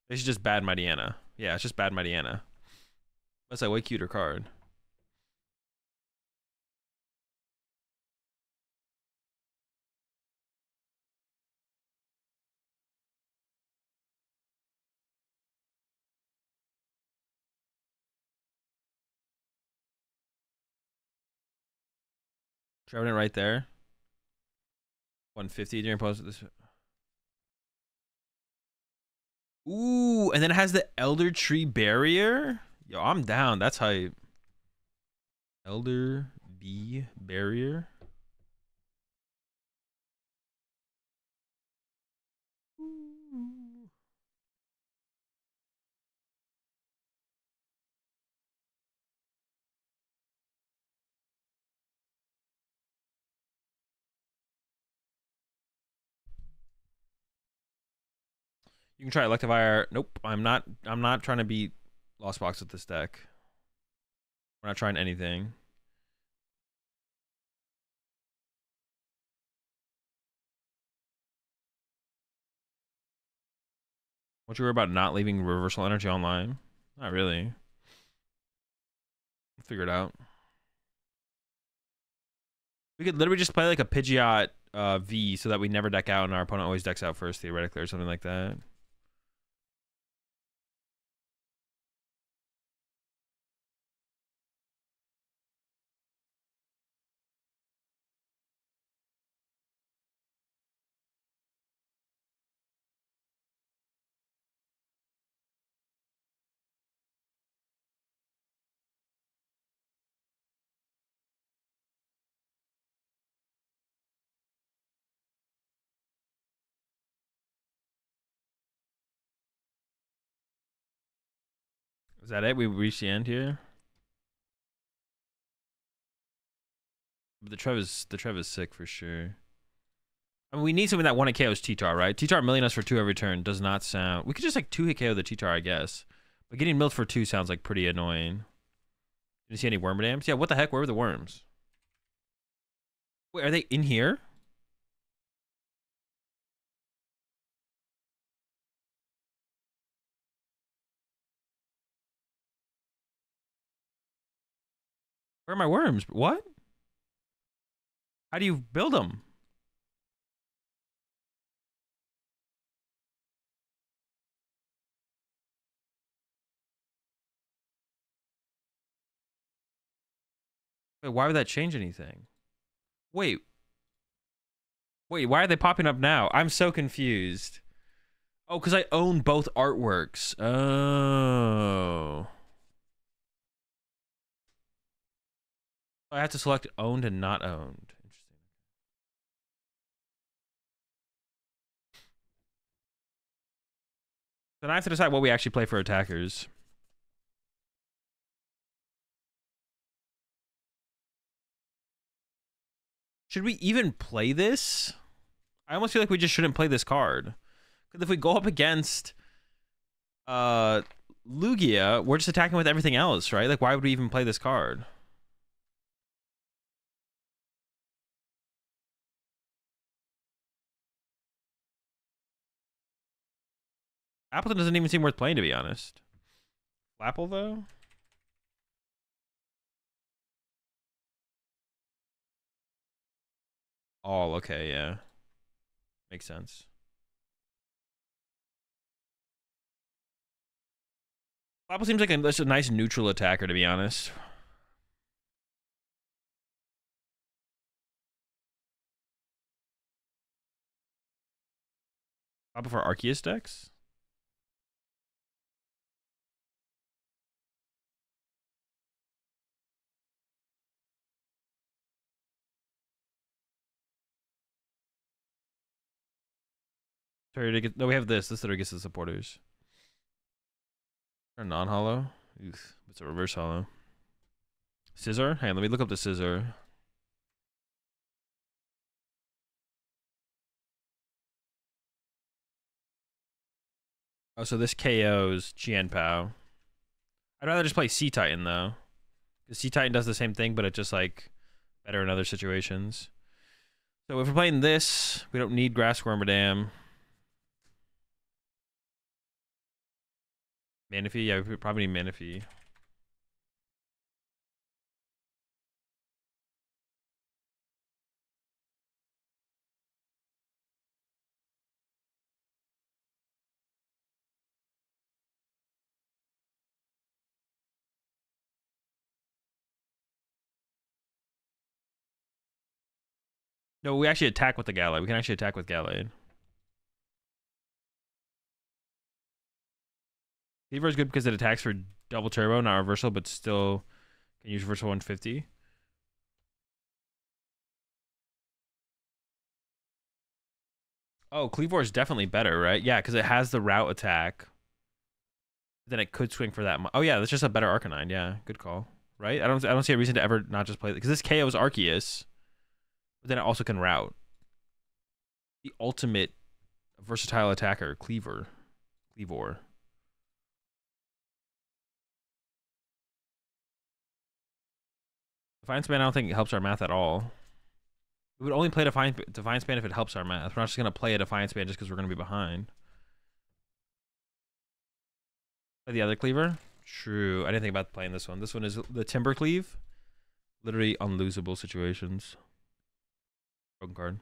They should just bad Mightyena. Yeah, it's just bad Mightyena. That's a way cuter card. Trevenant right there. 150 during post this. Ooh, and then it has the Elder Tree Barrier. Yo, I'm down. That's hype. Elder B Barrier. You can try Electivire. Nope, I'm not. I'm not trying to beat Lost Box with this deck. We're not trying anything. What you worry about not leaving Reversal Energy online? Not really. We'll figure it out. We could literally just play like a Pidgeot V so that we never deck out and our opponent always decks out first, theoretically, or something like that. Is that it? We reached the end here. But the Trev is sick for sure. I mean, we need something that 1-hit KOs T-Tar, right? T-Tar milling us for 2 every turn does not sound... We could just like 2-hit KO the T-Tar, I guess. But getting milled for 2 sounds like pretty annoying. Did you see any Wormadams? Yeah, what the heck? Where were the worms? Wait, are they in here? Where are my worms? What? How do you build them? Wait, why would that change anything? Wait. Wait, why are they popping up now? I'm so confused. Oh, because I own both artworks. Oh. I have to select owned and not owned. Interesting. Then I have to decide what we actually play for attackers. Should we even play this? I almost feel like we just shouldn't play this card. Because if we go up against Lugia, we're just attacking with everything else, right? Like, why would we even play this card? Appleton doesn't even seem worth playing, to be honest. Flapple, though? Oh, okay, yeah. Makes sense. Flapple seems like a nice neutral attacker, to be honest. Flapple for Arceus decks? No, we have this. This literally gets the supporters. Or non-hollow? It's a reverse hollow. Scissor? Hey, let me look up the Scissor. Oh, so this KO's Qianpao. I'd rather just play Sea Titan, though. Because Sea Titan does the same thing, but it's just, like, better in other situations. So if we're playing this, we don't need Grass Wormadam. Manaphy? Yeah, we probably need Manaphy. No, we actually attack with the Gallade. We can actually attack with Gallade. Cleaver is good because it attacks for double turbo, not reversal, but still can use reversal 150. Oh, Cleavor is definitely better, right? Yeah, because it has the route attack. Then it could swing for that. Oh yeah, that's just a better Arcanine. Yeah, good call. Right? I don't see a reason to ever not just play it because this KO's Arceus, but then it also can route. The ultimate versatile attacker, Cleavor. Defiance Span, I don't think it helps our math at all. We would only play Defiance Span if it helps our math. We're not just gonna play a Defiance Span just because we're gonna be behind. Play the other Cleaver. True. I didn't think about playing this one. This one is the Timber Cleave. Literally unlosable situations. Broken card.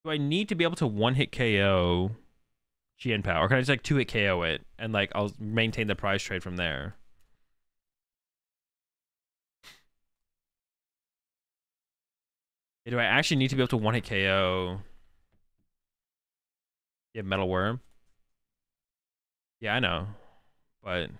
Do I need to be able to one-hit KO Chien-Pao? Or can I just like two-hit KO it and like I'll maintain the prize trade from there? Do I actually need to be able to one-hit KO? Yeah, Metal Worm. Yeah, I know. But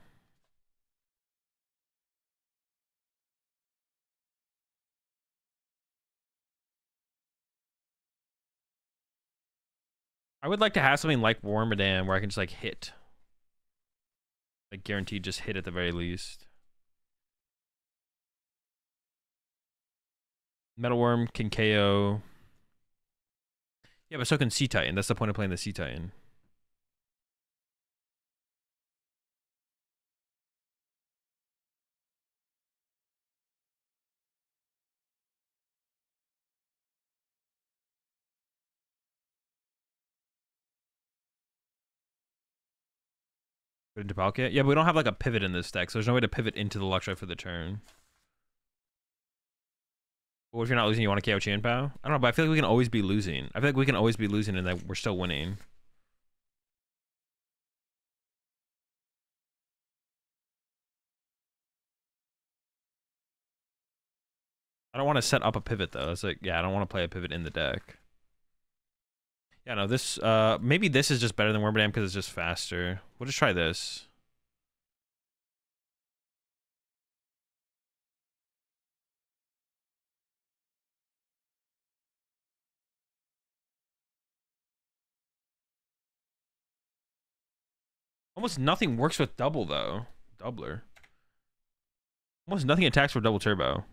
I would like to have something like Wormadam where I can just like hit. Like guaranteed just hit at the very least. Metal Worm can KO. Yeah, but so can Sea Titan. That's the point of playing the Sea Titan. Put into Palkia. Yeah, but we don't have like a pivot in this deck, so there's no way to pivot into the Luxray for the turn. What if you're not losing? You want to KO Chien-Pao? I don't know, but I feel like we can always be losing. I feel like we can always be losing and that we're still winning. I don't want to set up a pivot though. It's like, yeah, I don't want to play a pivot in the deck. Yeah, no, this maybe this is just better than Wormadam because it's just faster. We'll just try this. Almost nothing works with double though. Doubler. Almost nothing attacks for double turbo.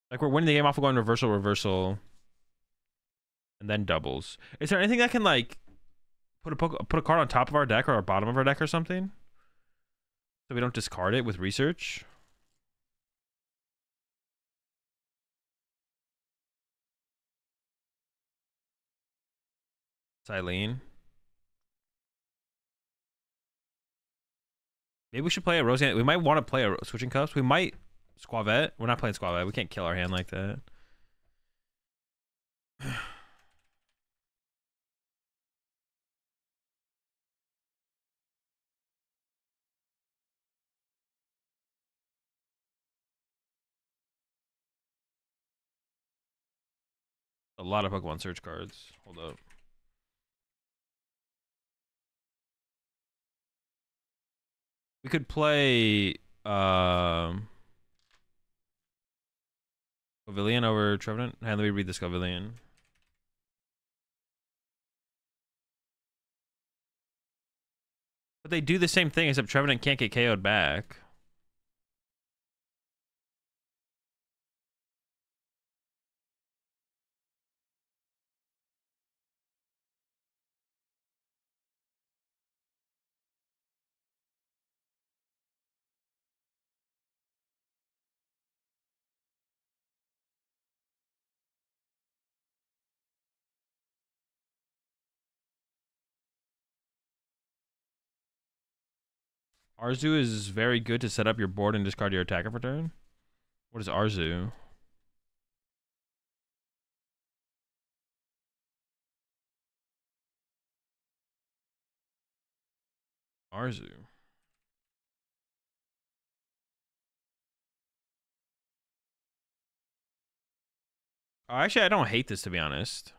Like we're winning the game off of going reversal, and then doubles. Is there anything that can like put a card on top of our deck or our bottom of our deck or something, so we don't discard it with research? Silene. Maybe we should play a Roseanne. We might want to play a Switching Cups. We might Squavette. We're not playing Squavette. We can't kill our hand like that. A lot of Pokemon search cards. Hold up. We could play Pavilion over Trevenant. Hey, let me read this Pavilion. But they do the same thing, except Trevenant can't get KO'd back. Arzu is very good to set up your board and discard your attacker for turn. What is Arzu? Arzu. Actually, I don't hate this, to be honest.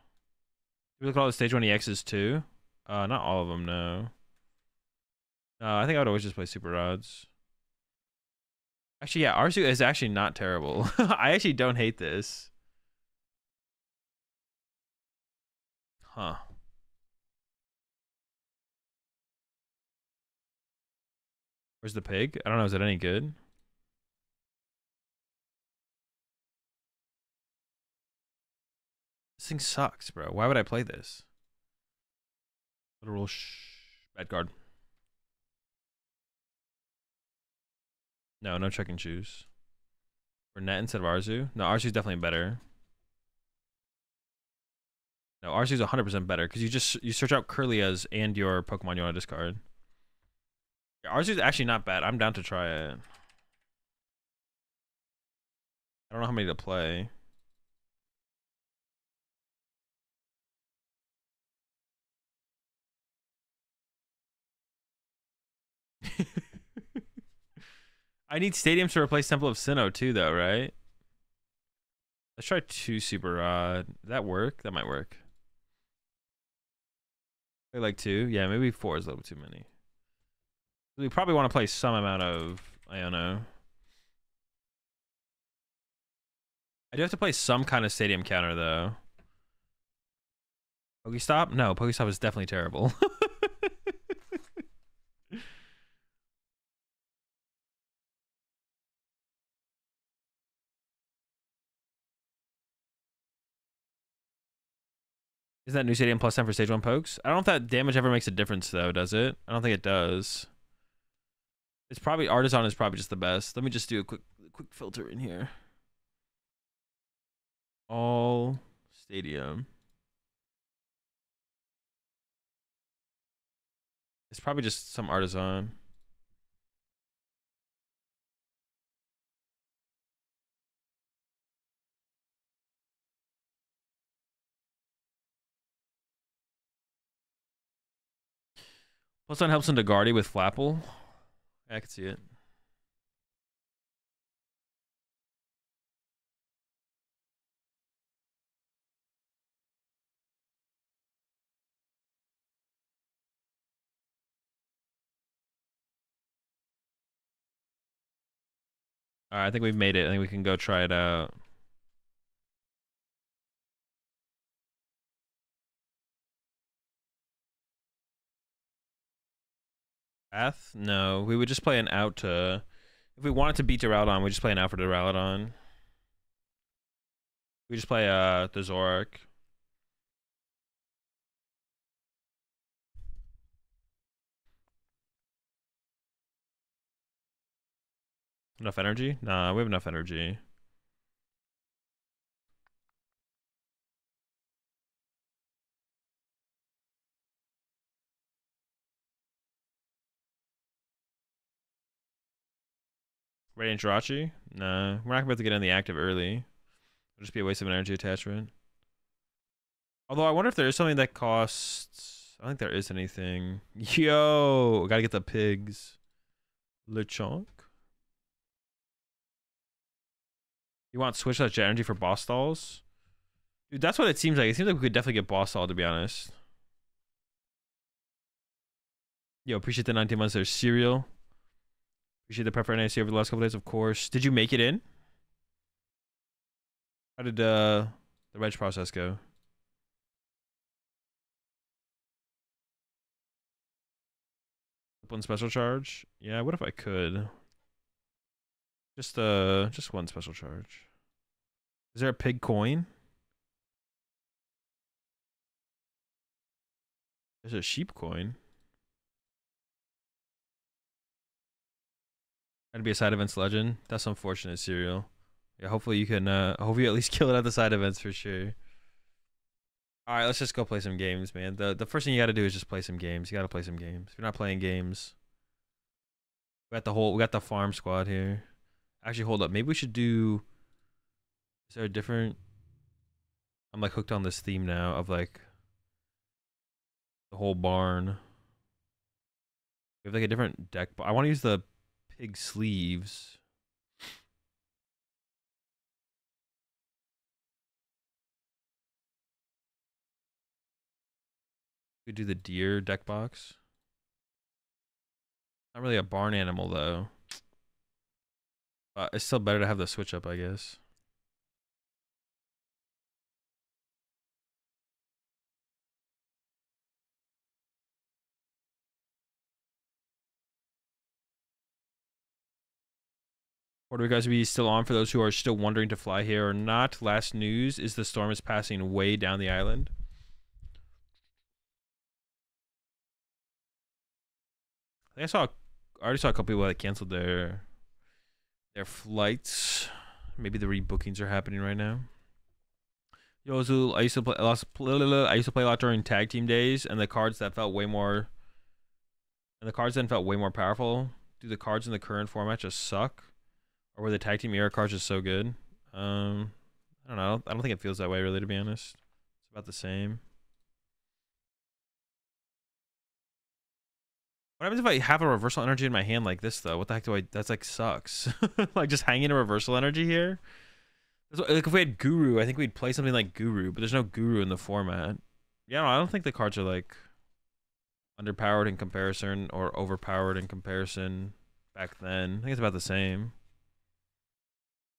We look at all the stage 1 EXs too. Not all of them, no. I think I would always just play super rods. Actually, yeah, Arsu is actually not terrible. I actually don't hate this. Huh. Where's the pig? I don't know. Is it any good? This thing sucks, bro. Why would I play this? Literal bad card. No chuck and choose. For net instead of Arzu? No, Arzu's definitely better. No, Arzu's 100% better because you search out Curlias and your Pokemon you want to discard. Yeah, Arzu's actually not bad. I'm down to try it. I don't know how many to play. I need stadiums to replace Temple of Sinnoh too, though, right? Let's try 2 Super Rod. Does that work? That might work. Play like 2? Yeah, maybe 4 is a little too many. We probably want to play some amount of Iono. I do have to play some kind of stadium counter, though. Pokestop? No, Pokestop is definitely terrible. Is that new stadium plus 10 for stage 1 pokes? I don't know if that damage ever makes a difference, though, does it? I don't think it does. It's probably Artisan is probably just the best. Let me just do a quick filter in here. All stadium. It's probably just some Artisan. Plus one helps into Guardy with Flapple. I can see it. All right, I think we've made it. I think we can go try it out. Path? No, we would just play an out to... If we wanted to beat Duraludon, we just play an out for Duraludon. We just play the Zoroark. Enough energy? Nah, we have enough energy. Radiant Jirachi? Nah, we're not gonna be able to get in the active early. It'll just be a waste of an energy attachment. Although I wonder if there is something that costs... I don't think there is anything. Yo! Gotta get the pigs. Lechonk? You want switch that energy for boss stalls? Dude, that's what it seems like. It seems like we could definitely get boss stall, to be honest. Yo, appreciate the 19 months there. Cereal. Appreciate the pepper and icy over the last couple days, of course. Did you make it in? How did the reg process go? One special charge? Yeah, what if I could? Just one special charge. Is there a pig coin? There's a sheep coin. Gotta be a side events legend. That's unfortunate, Cereal. Yeah, hopefully you can hopefully you at least kill it at the side events for sure. Alright, let's just go play some games, man. The first thing you gotta do is just play some games. You gotta play some games. If you're not playing games. We got the farm squad here. Actually, hold up. Maybe we should do... Is there a different... I'm like hooked on this theme now of like... The whole barn. We have like a different deck. I want to use the pig sleeves. We do the deer deck box. Not really a barn animal though. But it's still better to have the switch up, I guess. What are we guys be still on for those who are still wondering to fly here or not? Last news is the storm is passing way down the island. I already saw a couple people that canceled their flights. Maybe the rebookings are happening right now. Yo, Azul, I used to play a lot during tag team days, and the cards that felt way more powerful. Do the cards in the current format just suck? Or were the tag team era cards just so good? I don't know. I don't think it feels that way, really, to be honest. It's about the same. What happens if I have a reversal energy in my hand like this, though? What the heck do I... That's, like, sucks. Like, just hanging a reversal energy here? Like, if we had Guru, I think we'd play something like Guru, but there's no Guru in the format. Yeah, no, I don't think the cards are, like, underpowered in comparison or overpowered in comparison back then. I think it's about the same.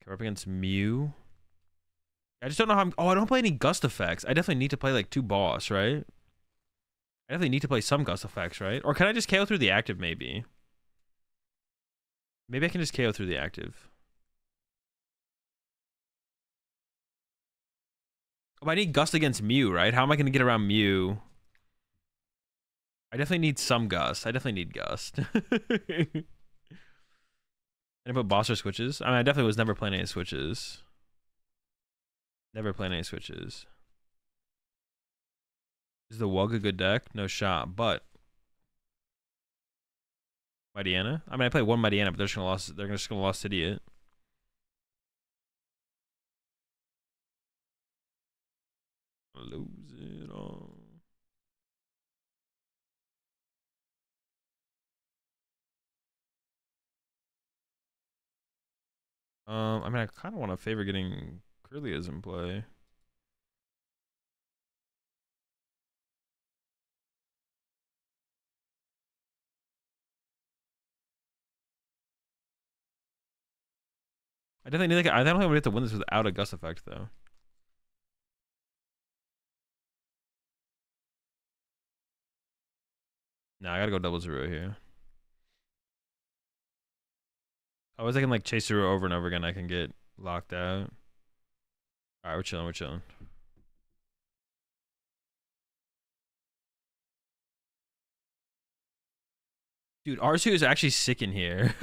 Okay, we're up against Mew. I just don't know how I'm... Oh, I don't play any gust effects. I definitely need to play, like, 2 boss, right? I definitely need to play some gust effects, right? Or can I just KO through the active, maybe? Maybe I can just KO through the active. Oh, I need gust against Mew, right? How am I going to get around Mew? I definitely need some gust. I definitely need gust. And put boss or switches. I mean, I definitely was never playing any switches. Never playing any switches. Is the Wug a good deck? No shot, but Mightyena? I mean, I played one Mightyena, but they're just gonna lost Idiot. Lose it all. I mean, I kind of want to favor getting Curlias in play. I definitely need I don't think we have to win this without a gust effect though. No, I gotta go double zero here. Always I can like chase zero over and over again, I can get locked out. Alright, we're chilling, we're chilling. Dude, R2 is actually sick in here.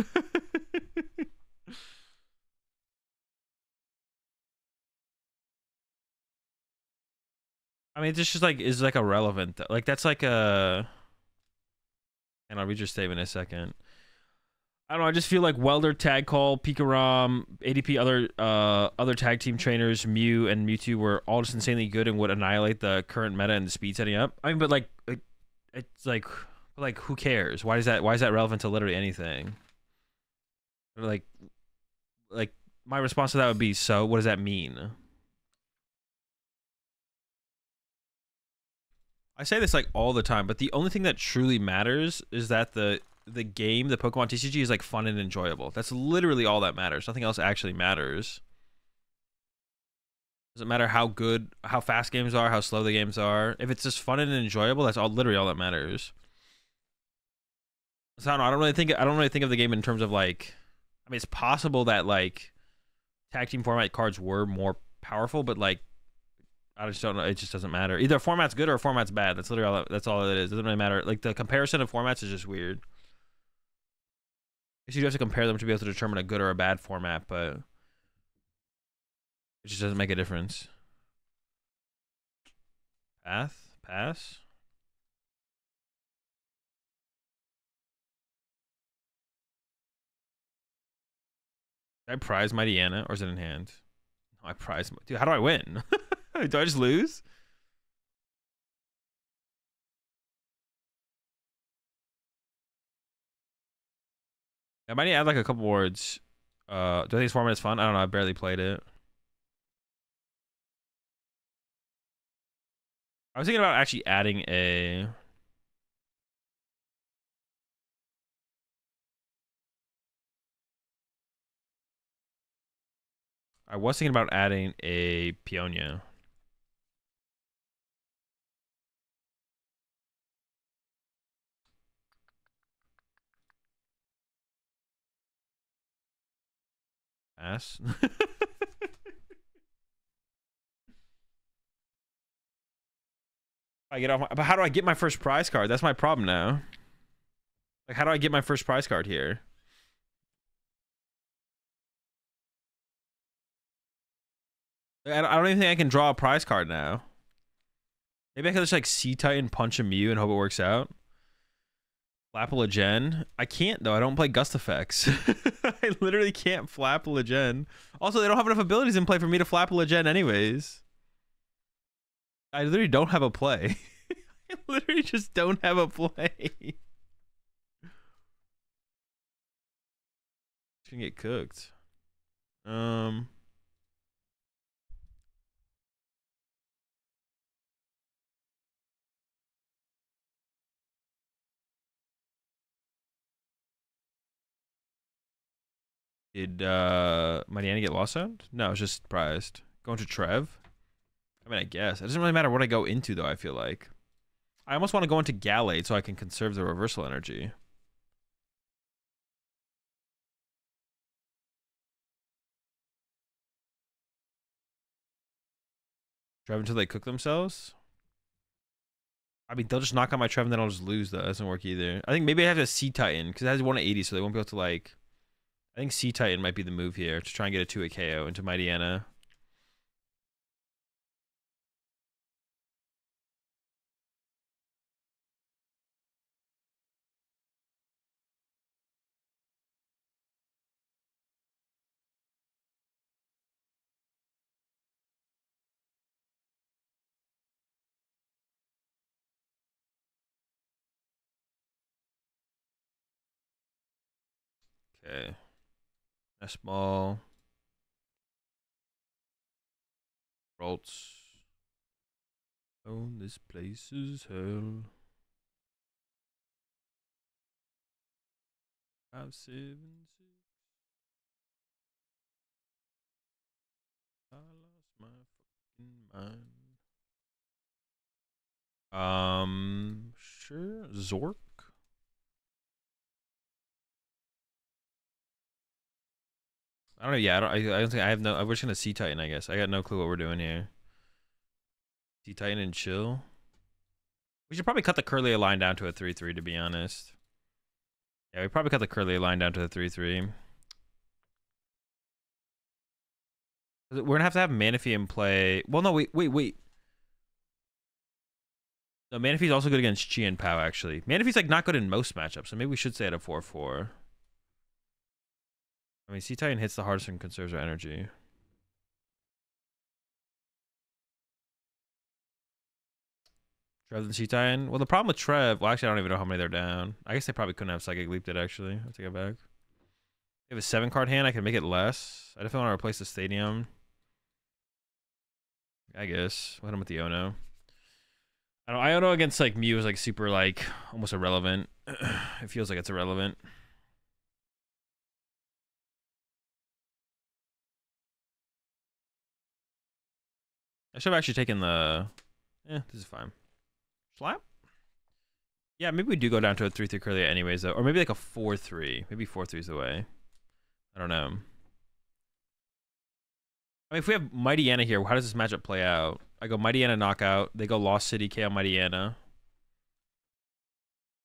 I mean, this just like is like irrelevant. Like that's like a. And I'll read your statement in a second. I don't know. I just feel like Welder, Tag Call, Pikarom, ADP, other tag team trainers, Mew and Mewtwo were all just insanely good and would annihilate the current meta and the speed setting up. I mean, but like it's like who cares? Why is that relevant to literally anything? Like my response to that would be, so what does that mean? I say this like all the time, but the only thing that truly matters is that the game, the Pokemon TCG, is like fun and enjoyable. That's literally all that matters. Nothing else actually matters. Doesn't matter how good, how fast games are, how slow the games are. If it's just fun and enjoyable, that's literally all that matters. So I don't really think of the game in terms of like, I mean, it's possible that like tag team format cards were more powerful, but like I just don't know. It just doesn't matter. Either a format's good or a format's bad. That's literally that's all it is. It doesn't really matter. Like the comparison of formats is just weird. I guess you have to compare them to be able to determine a good or a bad format, but it just doesn't make a difference. Pass. Did I prize Mightyena or is it in hand? No, I prize. Dude, how do I win? Do I just lose? I might need to add like a couple words. Do I think this format is fun? I don't know. I barely played it. I was thinking about actually adding a... I was thinking about adding a Peonia. Ass. I get off my, but how do I get my first prize card? That's my problem now. Like, how do I get my first prize card here? I don't even think I can draw a prize card now. Maybe I could just like C-Titan, punch a Mew, and hope it works out. Flapple a Gen. I can't though. I don't play Gust Effects. I literally can't Flapple a Gen. Also, they don't have enough abilities in play for me to Flapple a Gen anyways. I literally don't have a play. I literally just don't have a play. It's gonna get cooked. Did Mariana get lost out? No, it's just prized. Going to Trev? I mean, I guess. It doesn't really matter what I go into, though, I feel like. I almost want to go into Gallade so I can conserve the reversal energy. Trev until they cook themselves? I mean, they'll just knock out my Trev and then I'll just lose, though. That doesn't work either. I think maybe I have to C-Titan, because it has 180, so they won't be able to, like... I think C-Titan might be the move here to try and get a 2-hit KO into Mightyena. Okay. Nest Ball. Rolts. Oh, this place is hell. 5, 7, 6. I lost my fucking mind. Sure. Zork. I don't know. Yeah, I don't think I have no. We're just gonna C-Titan, I guess. I got no clue what we're doing here. C-Titan and chill. We should probably cut the Curlier line down to a 3-3, to be honest. Yeah, we probably cut the Curlier line down to a 3-3. We're gonna have to have Manaphy in play. Well, no, wait. No, Manaphy's also good against Chi and Pao, actually. Manaphy's like not good in most matchups, so maybe we should stay at a 4-4. I mean, C-Titan hits the hardest and conserves our energy. Trev and C-Titan? Well, the problem with Trev... Well, actually, I don't even know how many they're down. I guess they probably couldn't have Psychic Leaped it, actually. I'll take it back. They have a 7-card hand. I can make it less. I definitely want to replace the Stadium. I guess. We'll hit him with the Ono. I don't know. Iono against, like, Mew is, like, super, like, almost irrelevant. It feels like it's irrelevant. I should have actually taken the... this is fine. Slap? Yeah, maybe we do go down to a 3-3 Curlier anyways, though. Or maybe like a 4-3. Maybe 4-3 is the way. I don't know. I mean, if we have Mightyena here, how does this matchup play out? I go Mightyena knockout. They go Lost City, KO Mightyena.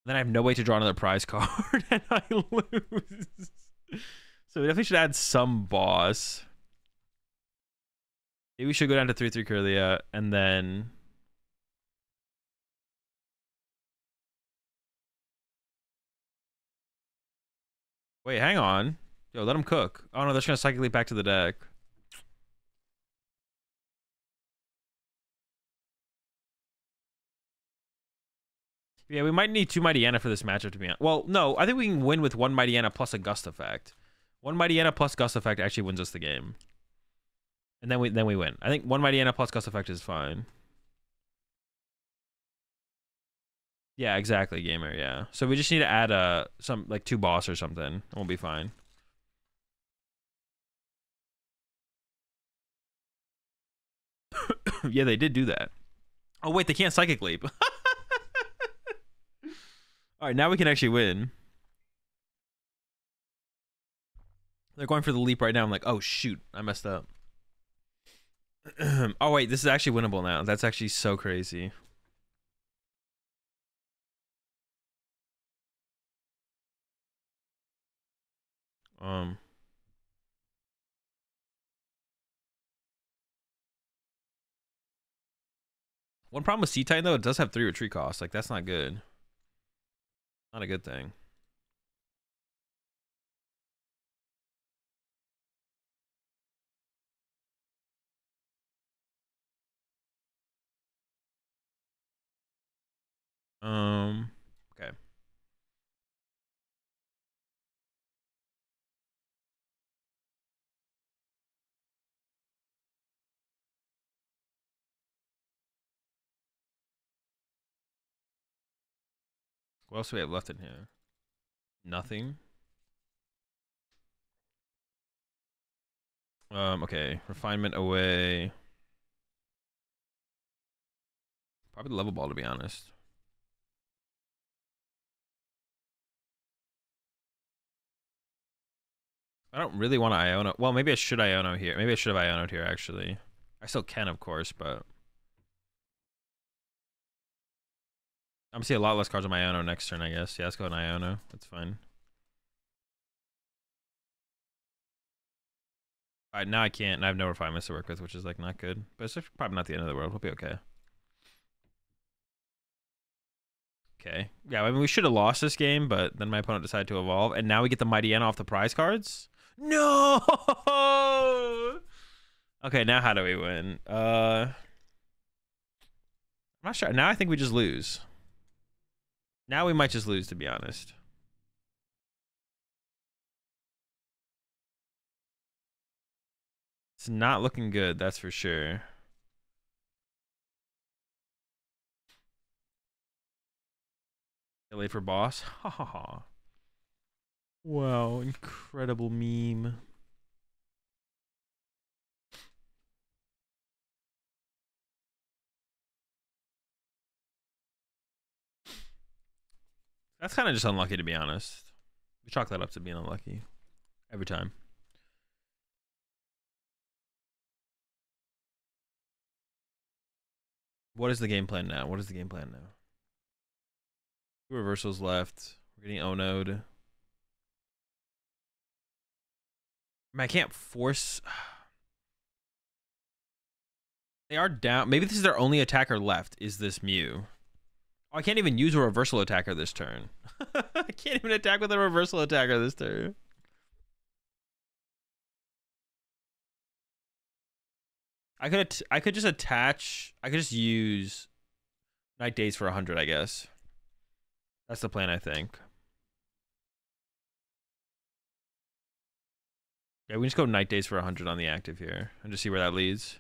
Then I have no way to draw another prize card, and I lose. So we definitely should add some boss. Maybe we should go down to 3-3 Curlier, and then... Wait, hang on. Yo, let them cook. Oh no, they're just gonna Psychic Leap back to the deck. Yeah, we might need 2 Mightyena for this matchup, to be honest. Well, no, I think we can win with 1 Mightyena plus a Gust Effect. 1 Mightyena plus Gust Effect actually wins us the game. And then we win. I think 1 Mightyena plus Gust Effect is fine. Yeah, exactly, gamer. Yeah. So we just need to add some like 2 boss or something, and we'll be fine. Yeah, they did do that. Oh wait, they can't psychic leap. All right, now we can actually win. They're going for the leap right now. I'm like, oh shoot, I messed up. Oh wait, this is actually winnable now. That's actually so crazy. Um. One problem with C-Titan though, it does have 3 retreat costs. Like that's not good. Not a good thing. Okay. What else do we have left in here? Nothing. Okay. Refinement away. Probably the level ball, to be honest. I don't really want to Iono. Well, maybe I should Iono here. Maybe I should have Iono'd here, actually. I still can, of course, but I'm gonna see a lot less cards on my Iono next turn, I guess. Yeah, let's go with Iono. That's fine. All right, now I can't, and I have no refinements to work with, which is like not good. But it's probably not the end of the world. We'll be okay. Okay. Yeah, I mean, we should have lost this game, but then my opponent decided to evolve, and now we get the Mighty Anna off the prize cards? No! Okay, now how do we win? I'm not sure. Now I think we just lose. Now we might just lose, to be honest. It's not looking good, that's for sure. Late for boss? Ha ha ha. Wow, incredible meme. That's kind of just unlucky, to be honest. We chalk that up to being unlucky every time. What is the game plan now? What is the game plan now? 2 reversals left. We're getting Ono'd. I mean, I can't force. They are down. Maybe this is their only attacker left, is this Mew. Oh, I can't even use a reversal attacker this turn. I can't even attack with a reversal attacker this turn. I could just attach. I could just use Night Days for 100, I guess. That's the plan, I think. Yeah, we just go Night Days for 100 on the active here and just see where that leads.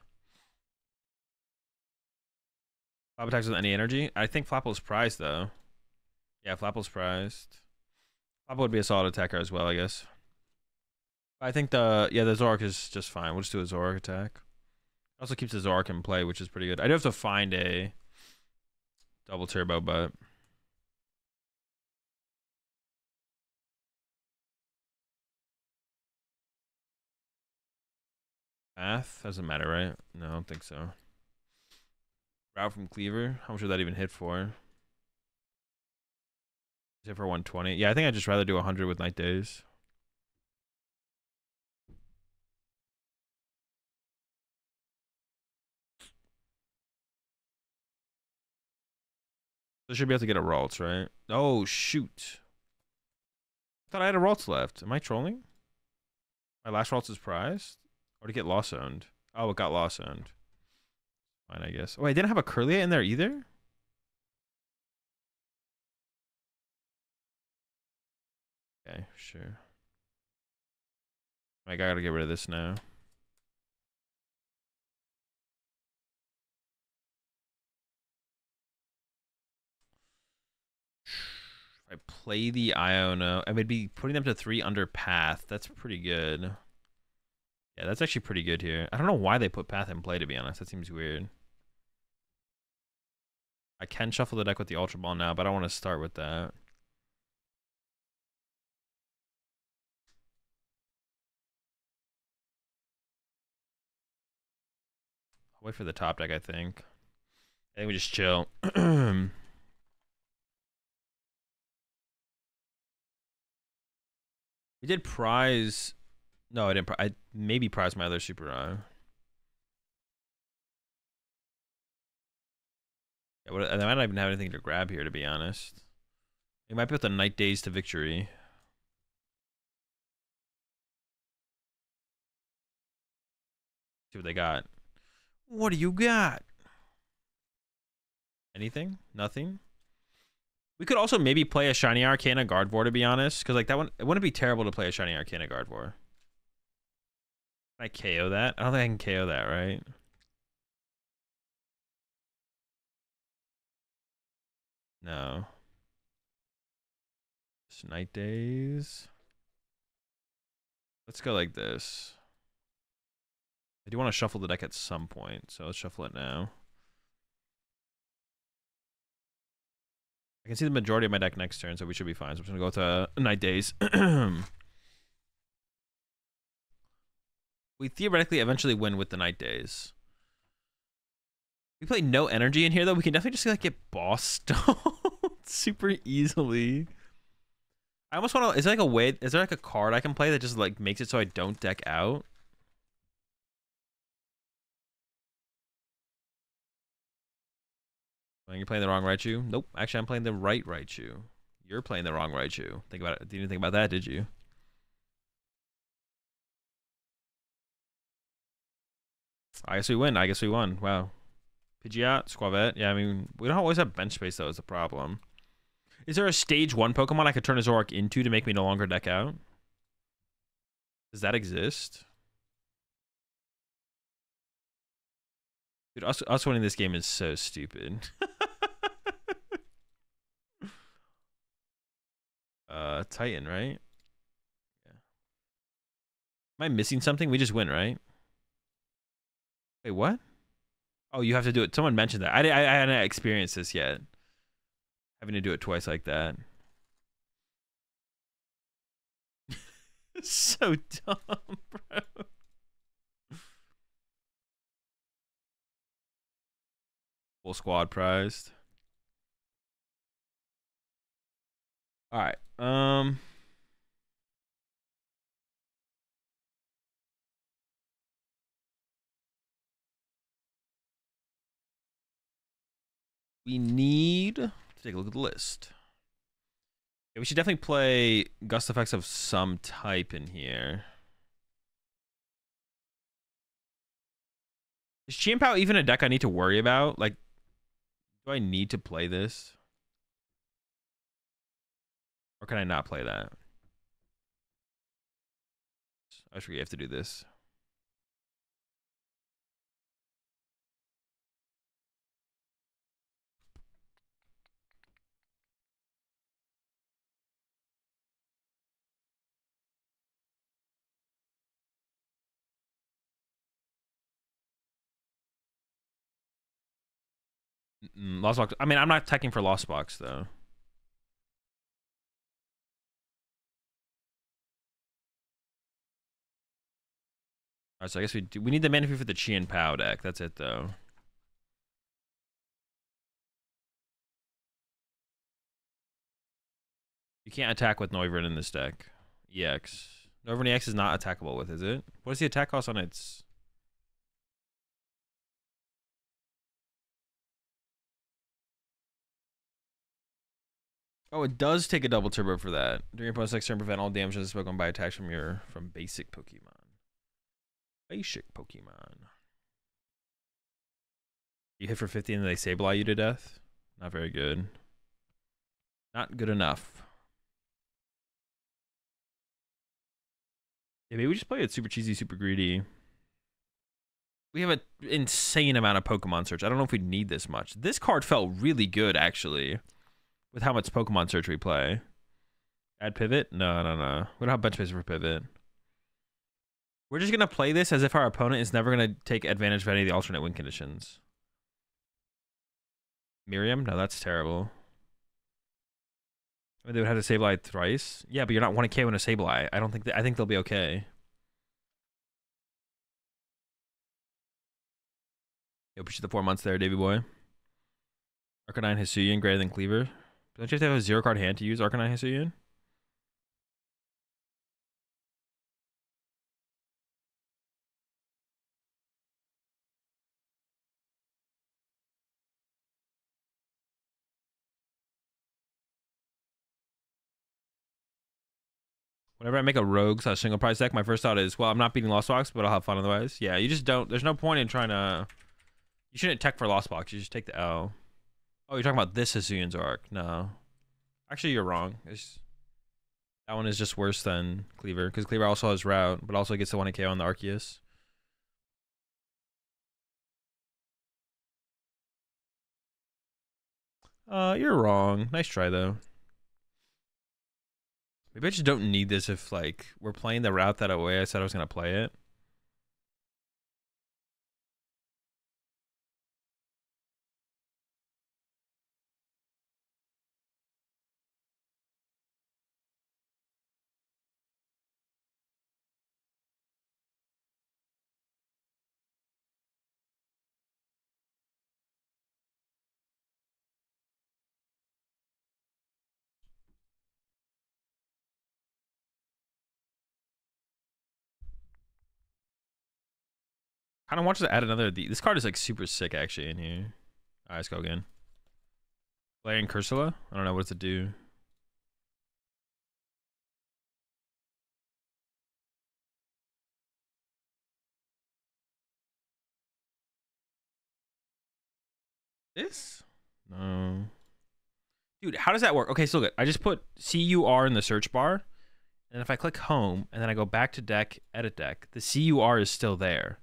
Flap attacks with any energy. I think Flapple's prized though. Yeah, Flapple's prized. Flapple would be a solid attacker as well, I guess. I think the Zoroark is just fine. We'll just do a Zoroark attack. Also keeps the Zoroark in play, which is pretty good. I do have to find a double turbo, but path doesn't matter, right? No, I don't think so. Route from Cleaver. How much would that even hit for? Hit for 120. Yeah, I think I'd just rather do 100 with Night Days. So should be able to get a Ralts, right? Oh shoot! I thought I had a Ralts left. Am I trolling? My last Ralts is prized, or to get lost owned? Oh, it got lost owned. Fine, I guess. Oh, I didn't have a Curlia in there either. Okay, sure. I gotta get rid of this now. I play the Iono. I would be putting them to 3 under Path. That's pretty good. Yeah, that's actually pretty good here. I don't know why they put Path in play, to be honest. That seems weird. I can shuffle the deck with the Ultra Ball now, but I don't want to start with that. I'll wait for the top deck, I think. I think we just chill. We did prize. No, I didn't. I maybe prize my other Super Eye. Yeah, I might not even have anything to grab here, to be honest. It might be with the Night Days to Victory. See what they got. What do you got? Anything? Nothing? We could also maybe play a Shiny Arcana Gardevoir, to be honest. Because, like, that one, it wouldn't be terrible to play a Shiny Arcana Gardevoir. Can I KO that? I don't think I can KO that, right? No. Just Night Days. Let's go like this. I do want to shuffle the deck at some point, so let's shuffle it now. I can see the majority of my deck next turn, so we should be fine. So I'm just going to go with Night Days. We theoretically eventually win with the Night Days. We play no energy in here, though. We can definitely just like get boss stoned super easily. I almost want to... Is there like a way... Is there like a card I can play that just like makes it so I don't deck out? You're playing the wrong Raichu? Nope. Actually, I'm playing the right Raichu. You're playing the wrong Raichu. Think about it. You didn't think about that, did you? I guess we win. I guess we won. Wow. Pidgeot, Squavette. Yeah, I mean, we don't always have bench space, though, is the problem. Is there a stage 1 Pokemon I could turn a Zoroark into to make me no longer deck out? Does that exist? Dude, us winning this game is so stupid. Titan, right? Yeah. Am I missing something? We just win, right? Wait, what? Oh, you have to do it. Someone mentioned that. I hadn't experienced this yet. Having to do it twice like that. So dumb, bro. Full squad prized. All right. We need to take a look at the list. Yeah, we should definitely play Gust Effects of some type in here. Is Chien-Pao even a deck I need to worry about? Like, do I need to play this? Or can I not play that? I forget you have to do this. Lost Box. I mean, I'm not teching for Lost Box, though. Alright, so I guess we need the Manaphy for the Chien-Pao deck. That's it, though. You can't attack with Noivern in this deck. EX. Noivern EX is not attackable with, is it? What is the attack cost on its... Oh, it does take a double turbo for that. During your opponent's next turn, prevent all damage to this Pokemon by attacks from basic Pokemon. Basic Pokemon. You hit for 50 and they Sableye you to death? Not very good. Not good enough. Yeah, maybe we just play it super cheesy, super greedy. We have an insane amount of Pokemon search. I don't know if we need this much. This card felt really good, actually. with how much Pokemon Search we play. Add pivot? No, no, no. We don't have bench space for pivot. We're just gonna play this as if our opponent is never gonna take advantage of any of the alternate win conditions. Miriam? No, that's terrible. They would have to Sableye thrice. Yeah, but you're not 1K in a Sableye. I don't think I think they'll be okay. Yo, push the 4 months there, Davey boy. Arcanine Hisuian greater than Cleaver. Don't you have to have a 0 card hand to use Arcanine Hisuian? Whenever I make a rogue / single price deck, my first thought is, well, I'm not beating Lost Box, but I'll have fun otherwise. Yeah, you just don't. There's no point in trying to. You shouldn't tech for Lost Box. You just take the L. Oh, you're talking about this Hisuian's arc? No. Actually, you're wrong. That one is just worse than Cleaver, because Cleaver also has Route, but also gets the 1K on the Arceus. You're wrong. Nice try, though. Maybe I just don't need this if, like, we're playing the route that way I said I was going to play it. I don't want you to add another. This card is like super sick actually in here. Alright, let's go again. Playing Cursula? I don't know, what does it do? This? No. Dude, how does that work? Okay, so look, I just put CUR in the search bar, and if I click home, and then I go back to deck, edit deck, the CUR is still there.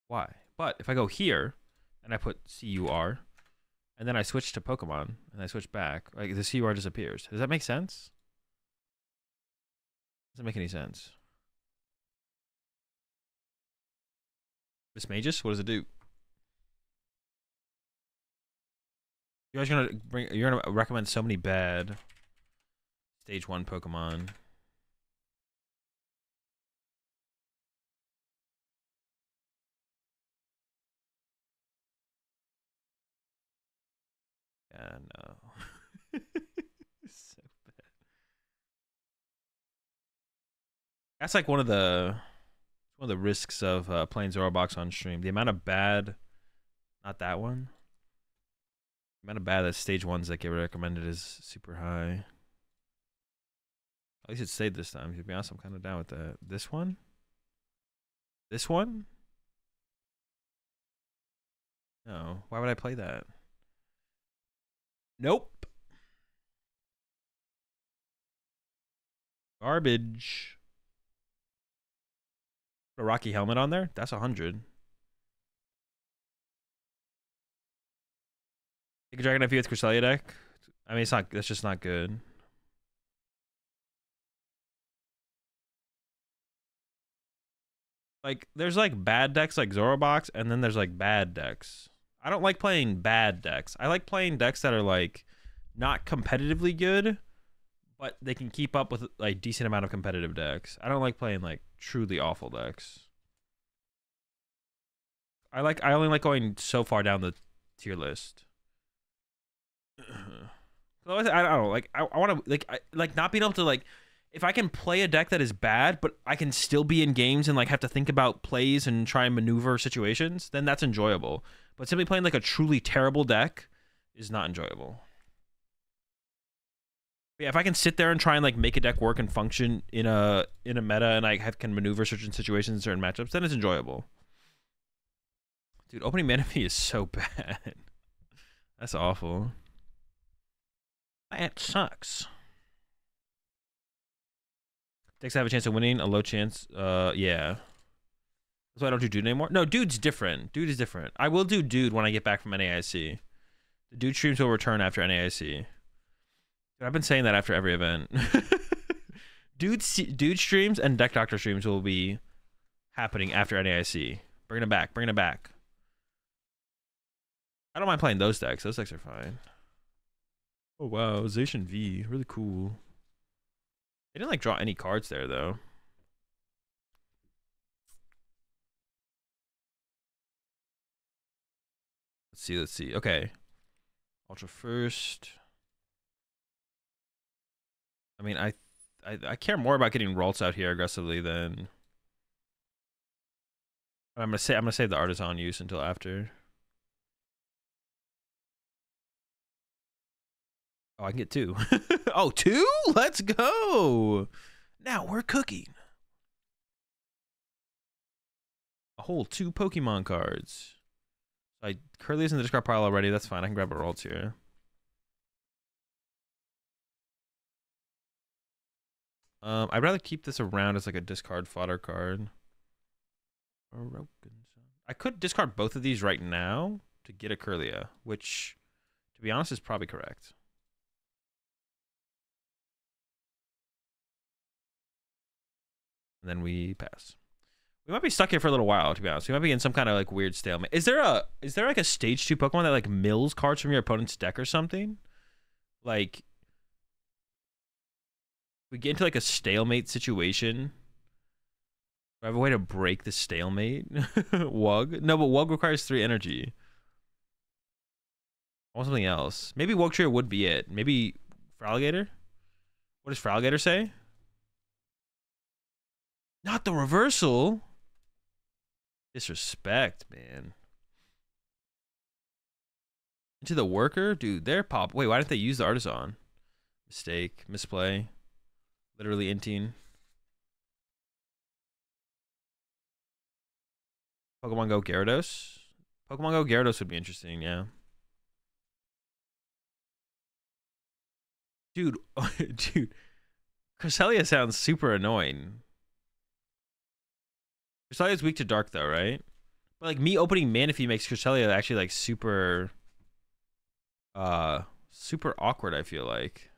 Why? But if I go here, and I put CUR, and then I switch to Pokemon, and I switch back, like the CUR disappears. Does that make sense? Doesn't make any sense. Miss Magus, what does it do? You guys are gonna bring? You're gonna recommend so many bad stage 1 Pokemon. Yeah, no. So bad. That's like one of the risks of playing ZoroBox on stream. The amount of bad, not that one. The amount of bad that stage 1s that get recommended is super high. At least it stayed this time. To be honest, I'm kind of down with that. This one? This one? No. Why would I play that? Nope. Garbage. Put a Rocky Helmet on there? That's 100. Take a Dragon FP with Cresselia deck? I mean, it's not. That's just not good. Like, there's like bad decks like ZoroBox, and then there's like bad decks. I don't like playing bad decks. I like playing decks that are like not competitively good, but they can keep up with like decent amount of competitive decks. I don't like playing like truly awful decks. I only like going so far down the tier list. I don't know. Like I want to like not being able to like. If I can play a deck that is bad, but I can still be in games and like have to think about plays and try and maneuver situations, then that's enjoyable. But simply playing like a truly terrible deck is not enjoyable. But yeah, if I can sit there and try and like make a deck work and function in a meta and I can maneuver certain situations, certain matchups, then it's enjoyable. Dude, opening mana fee is so bad. That's awful. That sucks. Decks have a chance of winning, a low chance. Yeah. That's why I don't do Dude anymore. No, Dude's different. Dude is different. I will do Dude when I get back from NAIC. The Dude streams will return after NAIC. I've been saying that after every event. Dude streams and Deck Doctor streams will be happening after NAIC. Bringing it back. Bringing it back. I don't mind playing those decks. Those decks are fine. Oh, wow. Zacian V. Really cool. They didn't, like, draw any cards there, though. Let's see. Let's see. Okay. Ultra first. I mean, I care more about getting Ralts out here aggressively than... I'm gonna save the Artisan use until after. Oh, I can get 2. Oh, 2? Let's go. Now we're cooking. A whole 2 Pokemon cards. Curly's in the discard pile already. That's fine. I can grab a Ralts here. I'd rather keep this around as like a discard fodder card. I could discard both of these right now to get a Curlia, which, to be honest, is probably correct. And then we pass. We might be stuck here for a little while, to be honest. We might be in some kind of like weird stalemate. Is there like a stage 2 Pokemon that like mills cards from your opponent's deck or something? Like, we get into like a stalemate situation. Do I have a way to break the stalemate? Wug? No, but Wug requires 3 energy. I want something else. Maybe Wugtrio would be it. Maybe Fraligator? What does Fraligator say? Not the reversal. Disrespect, man. Into the worker? Dude, they're pop. Wait, why didn't they use the Artisan? Mistake. Misplay. Literally inting. Pokemon Go Gyarados? Pokemon Go Gyarados would be interesting, yeah. Dude, dude. Cresselia sounds super annoying. Cresselia's weak to dark though, right? But like me opening Manaphy makes Cresselia actually like super super awkward, I feel like.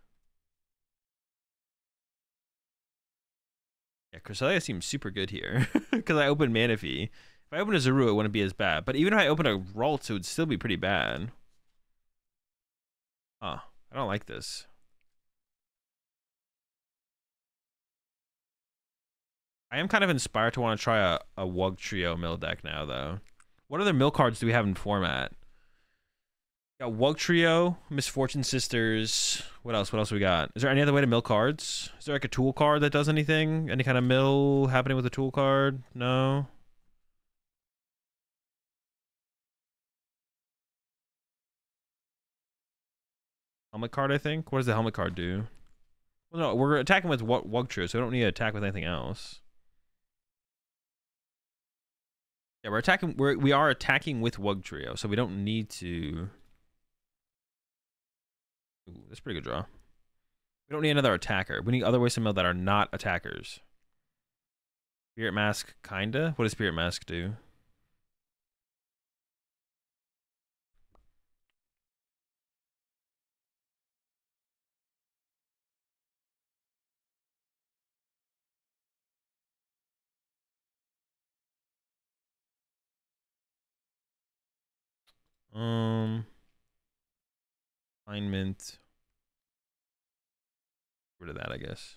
Yeah, Cresselia seems super good here. Because I opened Manaphy. If I opened a Zuru, it wouldn't be as bad. But even if I opened a Ralts, it would still be pretty bad. Huh. I don't like this. I am kind of inspired to want to try a Wugtrio mill deck now, though. What other mill cards do we have in format? Got Wugtrio, Misfortune Sisters. What else? What else we got? Is there any other way to mill cards? Is there like a tool card that does anything? Any kind of mill happening with a tool card? No. Helmet card, I think. What does the helmet card do? Well, no, we're attacking with Wugtrio, so we don't need to attack with anything else. Yeah, we're attacking. We are attacking with Wugtrio, so we don't need to. Ooh, that's a pretty good draw. We don't need another attacker. We need other ways to mill that are not attackers. Spirit Mask, kinda. What does Spirit Mask do? Alignment. Rid of that, I guess.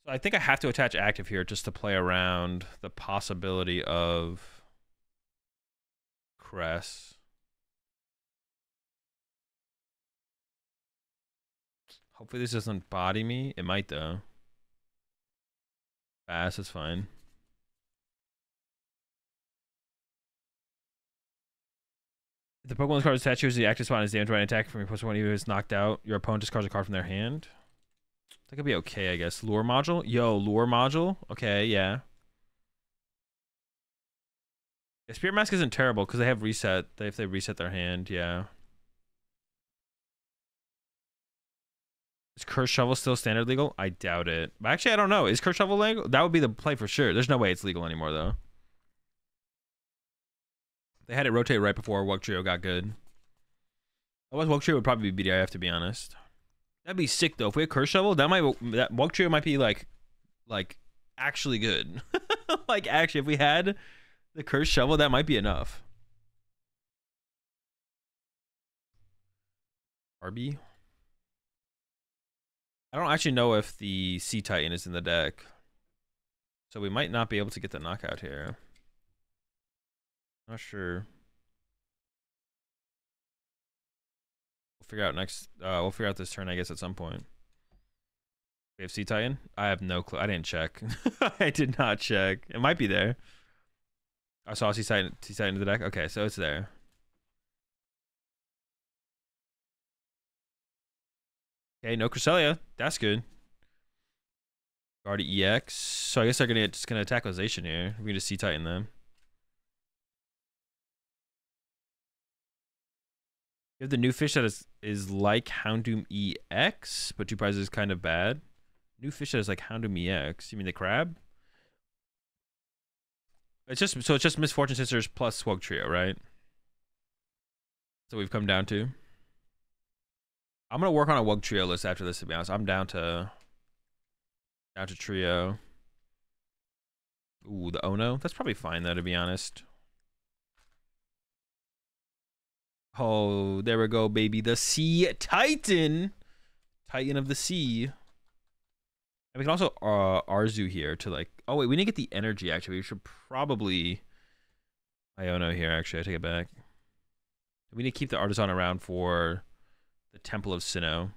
So I think I have to attach active here just to play around the possibility of Cress. Hopefully this doesn't body me. It might though. Fast is fine. If the Pokemon's card statue is the active spot and is damaged by an attack from your Pokemon even if it's knocked out, your opponent discards a card from their hand. That could be okay, I guess. Lure module? Yo, lure module? Okay, yeah. Yeah, Spirit Mask isn't terrible because they have reset. If they reset their hand, yeah. Is Curse Shovel still standard legal? I doubt it. But actually, I don't know. Is Curse Shovel legal? That would be the play for sure. There's no way it's legal anymore, though. They had it rotate right before Wugtrio got good. Otherwise, Wugtrio would probably be BDIF, to be honest. That'd be sick though. If we had Curse Shovel, that Wugtrio might be like actually good. Like actually, if we had the Curse Shovel, that might be enough. RB. I don't actually know if the Sea Titan is in the deck, so we might not be able to get the knockout here. Not sure. We'll figure out next. We'll figure out this turn, I guess, at some point. We have Sea Titan. I have no clue. I didn't check. I did not check. It might be there. I saw Sea Titan in the deck. Okay, so it's there. Okay, no Cresselia. That's good. Guard EX. So I guess they're just gonna attack with Zacian here. We can just Sea Titan them. You have the new fish that is like Houndoom EX, but 2 prizes is kind of bad. New fish that is like Houndoom EX. You mean the crab? It's just Misfortune Sisters plus Wugtrio, right? So we've come down to. I'm gonna work on a Wugtrio list after this, to be honest. I'm down to trio. Ooh, the Ono. That's probably fine though, to be honest. Oh, there we go, baby. The Sea Titan. Titan of the Sea. And we can also Arzu here to like... Oh, wait, we didn't get the energy, actually. We should probably... Iono here, actually. I take it back. We need to keep the Artisan around for the Temple of Sinnoh.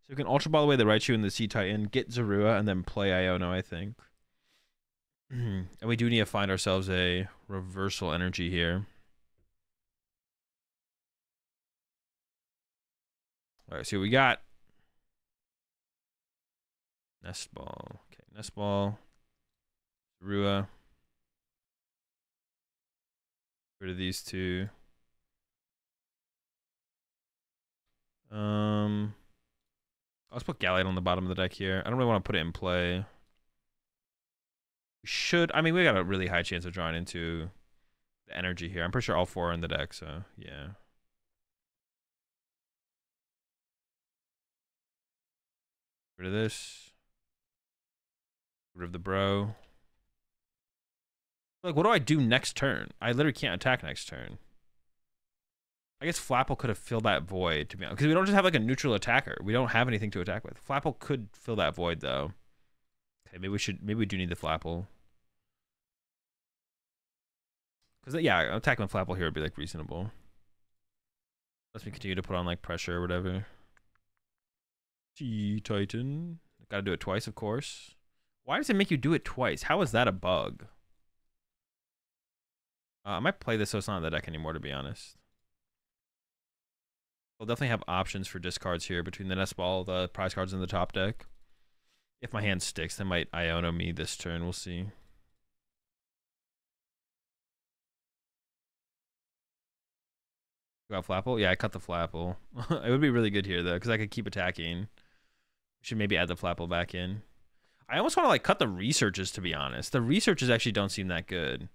So we can Ultra Ball away the Raichu and the Sea Titan, get Zorua, and then play Iono, I think. And we do need to find ourselves a reversal energy here. All right, see what we got. Nest Ball. Okay, Nest Ball. Rua. Rid of these two. Let's put Gallade on the bottom of the deck here. I don't really want to put it in play. We should. I mean, we got a really high chance of drawing into the energy here. I'm pretty sure all 4 are in the deck, so yeah. Rid of this. Rid of the bro. Like, what do I do next turn? I literally can't attack next turn. I guess Flapple could have filled that void, to be honest. Because we don't just have, like, a neutral attacker. We don't have anything to attack with. Flapple could fill that void, though. Okay, maybe we do need the Flapple. Because, yeah, attacking with Flapple here would be, like, reasonable. Let's me continue to put on, like, pressure or whatever. Sea Titan. Gotta do it twice, of course. Why does it make you do it twice? How is that a bug? I might play this so it's not on the deck anymore, to be honest. We'll definitely have options for discards here between the Nest Ball, the prize cards in the top deck. If my hand sticks, they might Iono me this turn. We'll see. Got Flapple? Yeah, I cut the Flapple. It would be really good here, though, because I could keep attacking. We should maybe add the Flapple back in. I almost want to, like, cut the researches, to be honest. The researches actually don't seem that good.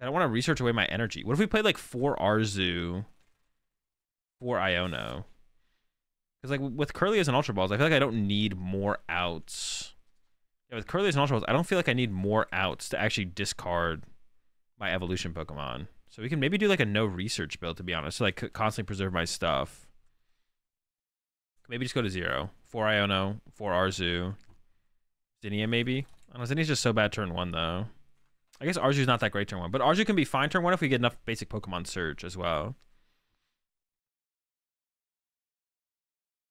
I don't want to research away my energy. What if we played, like, 4 Arzu, 4 Iono? Because, like, with Curlias and Ultra Balls, I feel like I don't need more outs. Yeah, with Curlias and Ultra Balls, I don't feel like I need more outs to actually discard my evolution Pokemon. So we can maybe do, like, a no research build, to be honest, to, like, constantly preserve my stuff. Maybe just go to 0. 4 Iono, 4 Arzu. Zinnia, maybe? I don't know, Zinnia's just so bad turn 1, though. I guess Arzu's not that great turn 1, but Arzu can be fine turn 1 if we get enough basic Pokemon Search as well.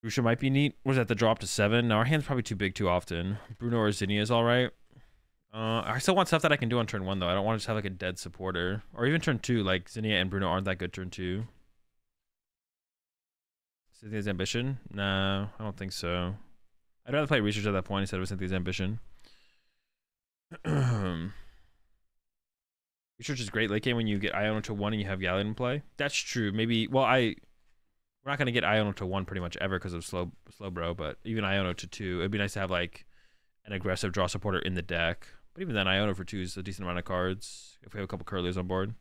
Rusha might be neat. What is that, the drop to 7? No, our hand's probably too big too often. Bruno or Zinnia is alright. I still want stuff that I can do on turn 1, though. I don't want to just have, like, a dead supporter. Or even turn 2, like, Zinnia and Bruno aren't that good turn 2. Cynthia's Ambition? No, I don't think so. I'd rather play Research at that point instead of Cynthia's Ambition. Research is great late game when you get Iono to 1 and you have Gallade in play. That's true. Maybe, well, we're not going to get Iono to 1 pretty much ever because of Slowbro, but even Iono to 2, it'd be nice to have, like, an aggressive draw supporter in the deck. But even then, Iono for 2 is a decent amount of cards if we have a couple Curlies on board.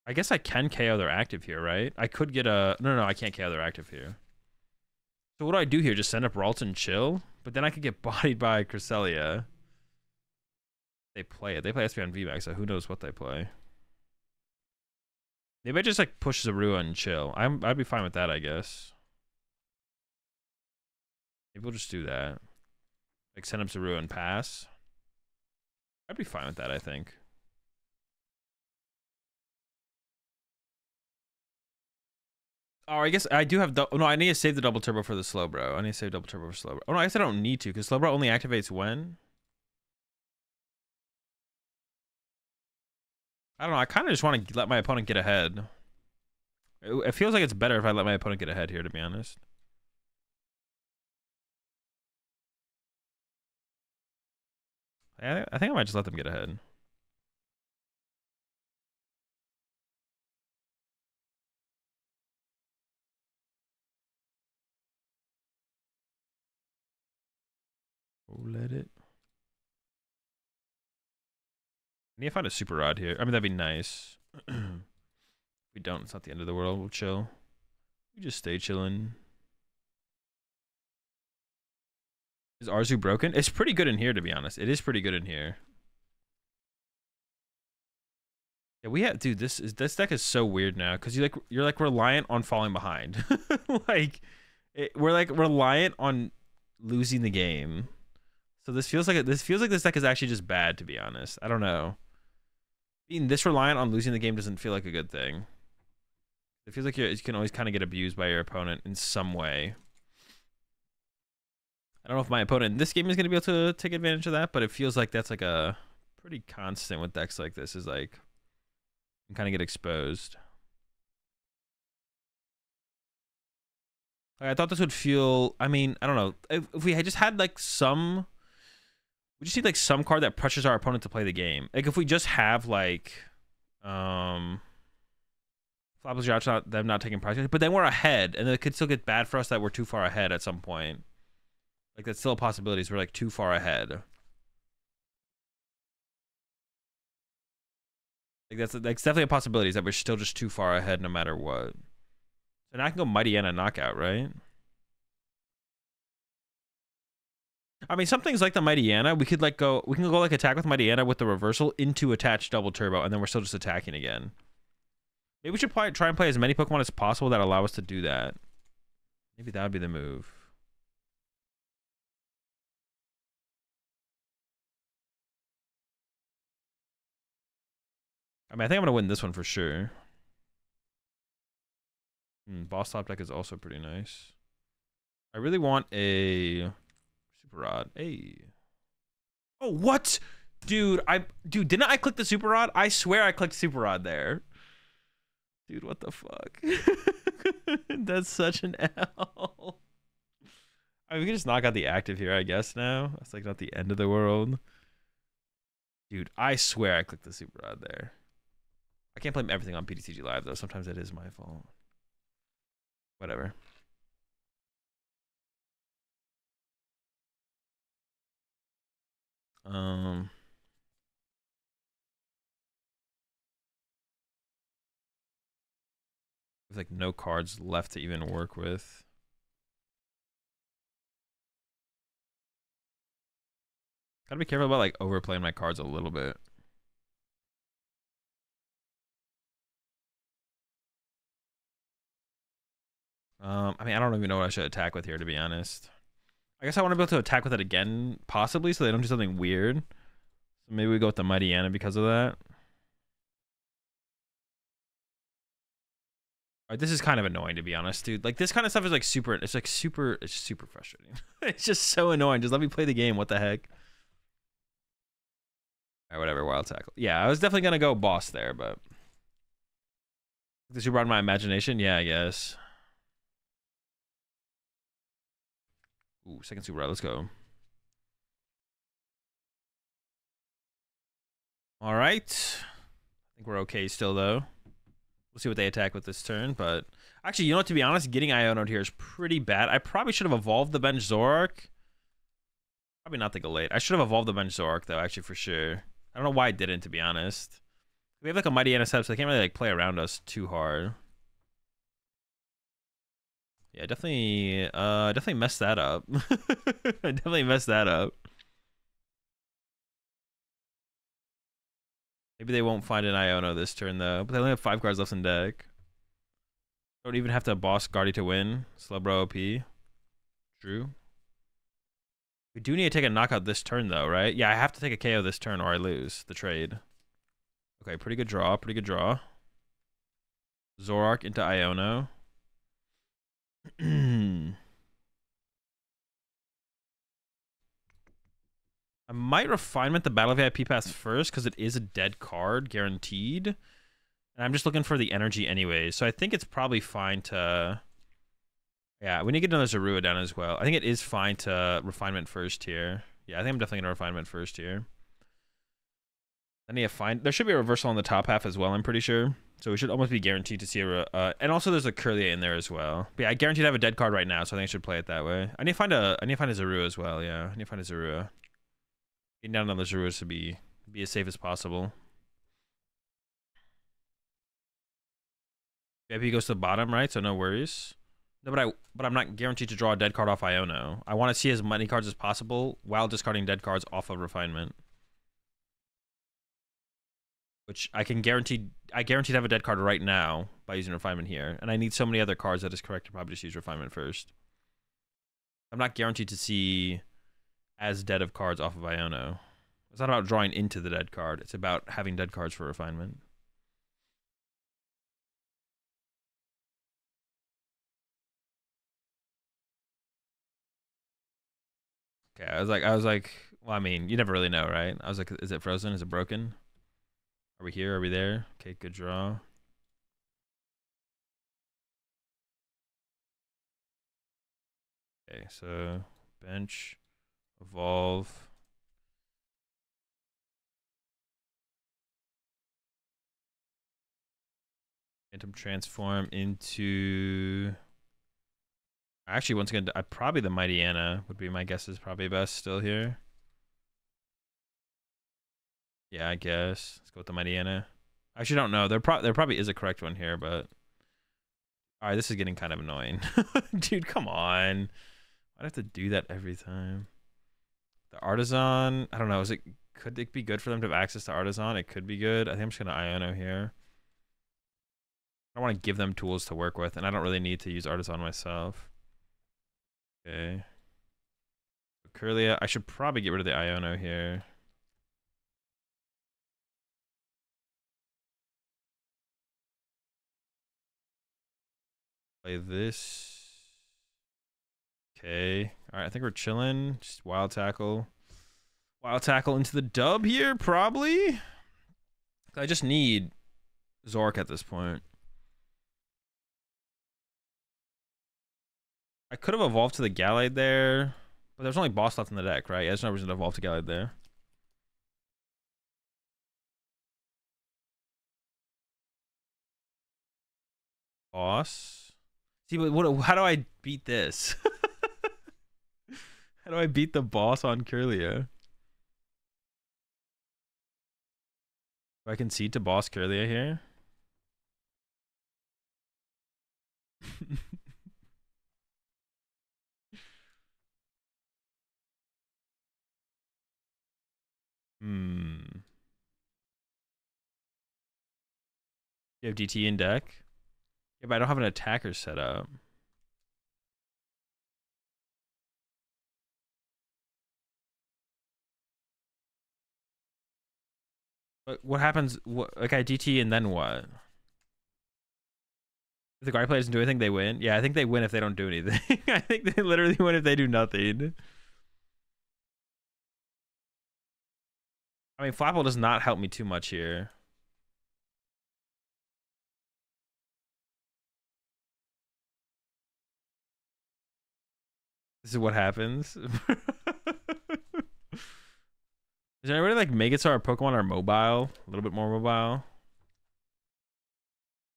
I guess I can KO their active here, right? I could get a... No, I can't KO their active here. So what do I do here? Just send up Ralts and chill? But then I could get bodied by Cresselia. They play it. They play SP on VMAX, so who knows what they play. Maybe I just like push Zorua and chill. I'd be fine with that, I guess. Maybe we'll just do that. Like send up Zorua and pass. I'd be fine with that, I think. Oh, I guess I do have... No, I need to save the double turbo for the Slowbro. I need to save double turbo for Slowbro. Oh, no, I guess I don't need to, because Slowbro only activates when? I don't know. I kind of just want to let my opponent get ahead. It feels like it's better if I let my opponent get ahead here, to be honest. I think I might just let them get ahead. Oh, let it. I need to find a super rod here. I mean, that'd be nice. If we don't, it's not the end of the world. We'll chill. We just stay chilling. Is Arzu broken? It's pretty good in here, to be honest. It is pretty good in here. Yeah, we have, dude. This deck is so weird now because you're like reliant on falling behind. We're like reliant on losing the game. So this feels like this deck is actually just bad, to be honest. I don't know. Being this reliant on losing the game doesn't feel like a good thing. It feels like you can always kind of get abused by your opponent in some way. I don't know if my opponent in this game is going to be able to take advantage of that, but it feels like that's like a pretty constant with decks like this, is like you can kind of get exposed. Like, I thought this would feel, I mean, I don't know. If we had just had like some, we just need like some card that pressures our opponent to play the game. Like if we just have like, Flapple Yacht, them not taking prize, but then we're ahead, and it could still get bad for us that we're too far ahead at some point. Like that's still a possibility. We're like too far ahead. Like that's definitely a possibility, is that we're still just too far ahead no matter what. And I can go Mighty Anna knockout, right? I mean, some things like the Mighty Anna, we can go like attack with Mighty Anna with the reversal into attach double turbo, and then we're still just attacking again. Maybe we should try and play as many Pokemon as possible that allow us to do that. Maybe that would be the move. I mean, I think I'm going to win this one for sure. Boss top deck is also pretty nice. I really want a Super Rod. Hey. Oh, what? Dude, didn't I click the Super Rod? I swear I clicked Super Rod there. Dude, what the fuck? That's such an L. I mean, we can just knock out the active here, I guess, now. That's like not the end of the world. Dude, I swear I clicked the Super Rod there. I can't blame everything on PTCG Live, though. Sometimes it is my fault. Whatever. There's like no cards left to even work with. Gotta be careful about like overplaying my cards a little bit. I mean, I don't even know what I should attack with here, to be honest. I guess I want to be able to attack with it again, possibly, so they don't do something weird. So maybe we go with the Mighty Anna because of that. Alright, this is kind of annoying, to be honest, dude. Like, this kind of stuff is like super, it's super frustrating. It's just so annoying. Just let me play the game. What the heck? Alright, whatever, wild tackle. Yeah, I was definitely gonna go boss there, but the super on my imagination, yeah, I guess. Ooh, second super rod. Let's go. All right. I think we're okay still, though. We'll see what they attack with this turn. But actually, you know what? To be honest, getting Iono'd here is pretty bad. I probably should have evolved the bench Zoroark. Probably not the Galate. I should have evolved the bench Zoroark, though, actually, for sure. I don't know why I didn't, to be honest. We have like a Mighty Anna setup, so they can't really like play around us too hard. Yeah, definitely messed that up. I definitely messed that up. Maybe they won't find an Iono this turn though. But they only have 5 cards left in deck. Don't even have to boss Guardy to win. Slowbro OP. True. We do need to take a knockout this turn though, right? Yeah, I have to take a KO this turn or I lose the trade. Okay, pretty good draw. Pretty good draw. Zoroark into Iono. I might refinement the Battle VIP pass first because it is a dead card, guaranteed. And I'm just looking for the energy anyways. So I think it's probably fine to... Yeah, we need to get another Zorua down as well. I think it is fine to refinement first here. Yeah, I think I'm definitely going to refinement first here. I need to find... There should be a reversal on the top half as well, I'm pretty sure. So we should almost be guaranteed to see a... and also there's a Curlia in there as well. But yeah, I guaranteed to have a dead card right now, so I think I should play it that way. I need to find a Zorua as well, yeah. I need to find a Zorua. Getting down on the Zorua should be as safe as possible. VIP goes to the bottom, right? So no worries. No, but I'm not guaranteed to draw a dead card off Iono. I want to see as many cards as possible while discarding dead cards off of refinement. Which I guarantee to have a dead card right now by using refinement here. And I need so many other cards that it's correct to probably just use refinement first. I'm not guaranteed to see as dead of cards off of Iono. It's not about drawing into the dead card. It's about having dead cards for refinement. Okay, I was like, well, I mean, you never really know, right? I was like, is it frozen? Is it broken? Are we here? Are we there? Okay, good draw. Okay, so bench, evolve. Phantom transform into... Actually, once again, probably the Mighty Anna would be my guess is probably best still here. Yeah, I guess. Let's go with the Mighty Anna. I actually don't know. There probably is a correct one here, but... Alright, this is getting kind of annoying. Dude, come on. I'd have to do that every time. The Artisan, I don't know. Could it be good for them to have access to Artisan? It could be good. I think I'm just going to Iono here. I want to give them tools to work with, and I don't really need to use Artisan myself. Okay. Curlia, I should probably get rid of the Iono here. Play this. Okay. All right, I think we're chilling. Just Wild Tackle. Wild Tackle into the dub here, probably. I just need Zork at this point. I could have evolved to the Gallade there, but there's only boss left in the deck, right? Yeah, there's no reason to evolve to Gallade there. Boss. See, but how do I beat this? How do I beat the boss on Curlia? Do I concede to boss Curlia here? You have DT in deck? Yeah, but I don't have an attacker set up. But what happens? Like I DT and then what? If the guard player doesn't do anything, they win? Yeah, I think they win if they don't do anything. I think they literally win if they do nothing. I mean, Flapple does not help me too much here. This is what happens. Is there anybody like Megatar or Pokemon are mobile? A little bit more mobile?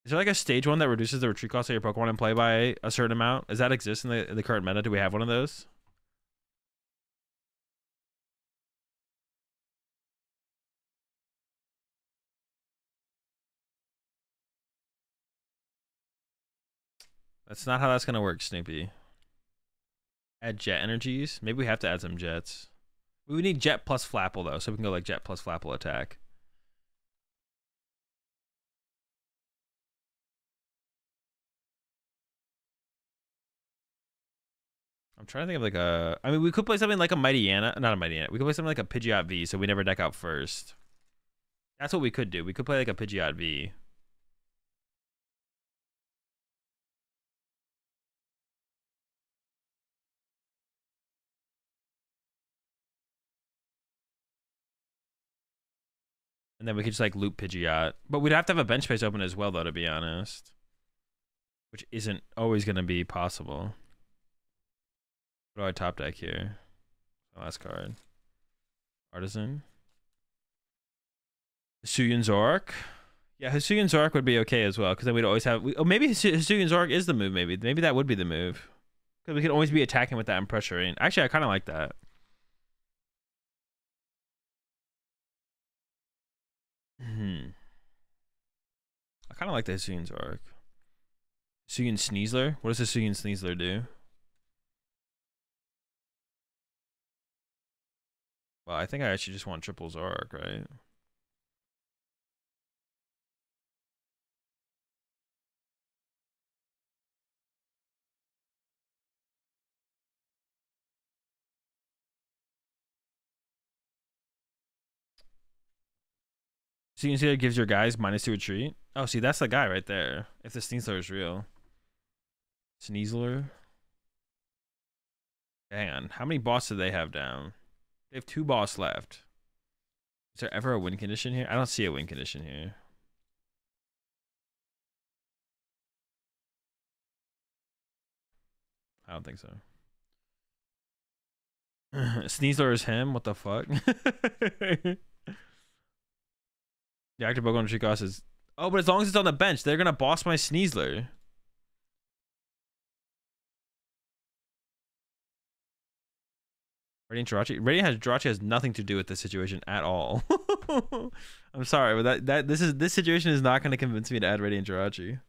Is there like a stage one that reduces the retreat cost of your Pokemon in play by a certain amount? Does that exist in the current meta? Do we have one of those? That's not how that's gonna work, Snoopy. Add jet energies. Maybe we have to add some jets. We would need jet plus Flapple though, so we can go like jet plus Flapple attack. I'm trying to think of like a. I mean, we could play something like a Mighty Yana, not a Mighty Yana. We could play something like a Pidgeot V, so we never deck out first. That's what we could do. We could play like a Pidgeot V. And then we could just like loop Pidgeot. But we'd have to have a bench space open as well, though, to be honest. Which isn't always going to be possible. What do I top deck here? Last card. Artisan. Hisuian Zork. Yeah, Hisuian Zork would be okay as well, because then we'd always have... maybe Hisuian Zork is the move, maybe. Maybe that would be the move. Because we could always be attacking with that and pressuring. Actually, I kind of like that. I kind of like the Hisuian Zork. Hisuian Sneasler? What does Hisuian Sneasler do? Well, I think I actually just want triple Zork, right? So you can see that it gives your guys -2 retreat. Oh, see, that's the guy right there. If the Sneasler is real. Sneasler. Hang on. How many boss do they have down? They have 2 boss left. Is there ever a win condition here? I don't see a win condition here. I don't think so. Sneasler is him? What the fuck? The active Pokemon tree cost is... Oh, but as long as it's on the bench, they're gonna boss my Sneasler. Radiant Jirachi has nothing to do with this situation at all. I'm sorry, but this situation is not gonna convince me to add Radiant Jirachi.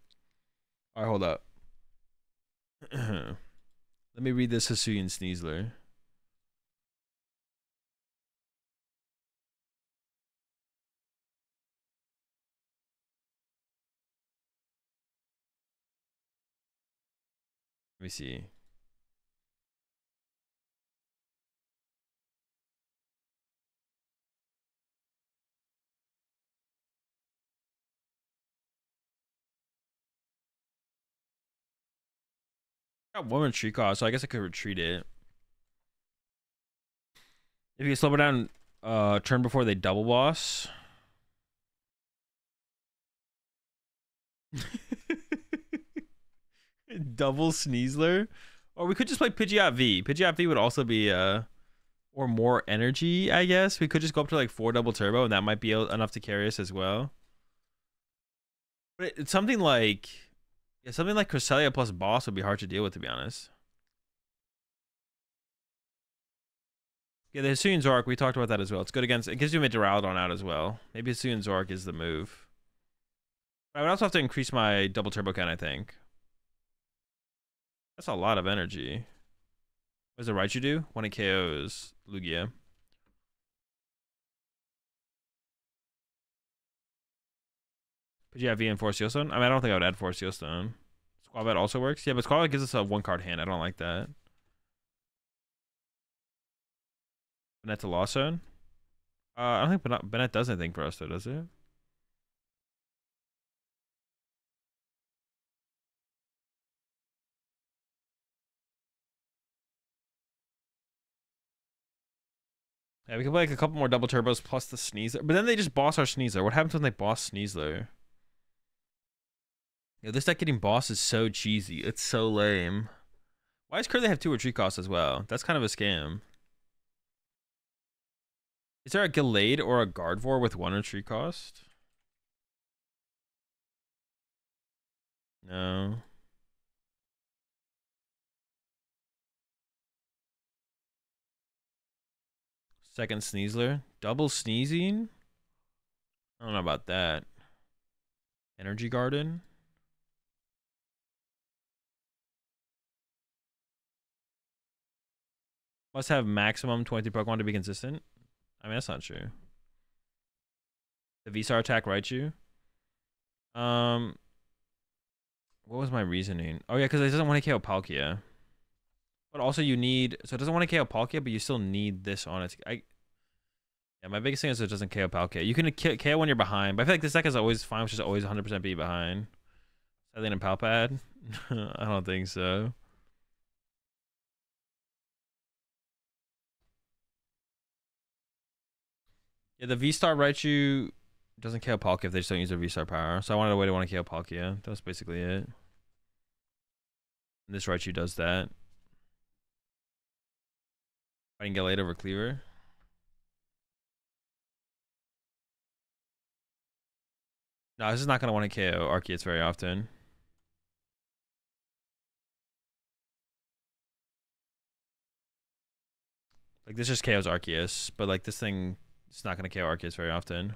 Alright, hold up. Let me read this Hisuian Sneasler. Let me see. I got 1 retreat cost, so I guess I could retreat it. If you slow it down turn before they double boss. Double Sneasler? Or we could just play Pidgeot V. Pidgeot V would also be or more energy, I guess. We could just go up to like 4 double turbo, and that might be enough to carry us as well. But it's something like... Yeah, something like Cresselia plus boss would be hard to deal with, to be honest. Yeah, the Hisuian Zork, we talked about that as well. It's good against... It gives you a Duraludon out as well. Maybe Hisuian Zork is the move. I would also have to increase my double turbo count, I think. That's a lot of energy. What does the Raichu do? When it KOs Lugia. Pidgeot V and Force Seal Stone? I mean, I don't think I would add Force Seal Stone. Squabbat also works? Yeah, but Squabbat gives us a 1-card hand. I don't like that. Bennett's a Lost Zone? I don't think Bennett does anything for us, though, does it? Yeah, we can play like a couple more double turbos plus the Sneasler. But then they just boss our Sneasler. What happens when they boss Sneasler? Yeah, this deck getting boss is so cheesy. It's so lame. Why does Curly have 2 retreat costs as well? That's kind of a scam. Is there a Gallade or a Gardevoir with 1 retreat cost? No. Second Sneasler. Double sneezing? I don't know about that. Energy Garden? Must have maximum 23 Pokemon to be consistent. I mean, that's not true. The V-Star attack Raichu. What was my reasoning? Oh yeah, because it doesn't want to KO Palkia. But also you need, so it doesn't want to KO Palkia, but you still need this on it. Yeah, my biggest thing is it doesn't KO Palkia. You can KO when you're behind, but I feel like this deck is always fine, which is always 100% be behind. Silent and Palpad? I don't think so. Yeah, the V-Star Raichu doesn't KO Palkia if they just don't use their V-Star power. So I wanted a way to want to KO Palkia. That was basically it. And this Raichu does that. Fighting Gallade over Cleaver. No, this is not going to want to KO Arceus very often. Like, this just KOs Arceus, but like this thing, it's not going to KO Arceus very often.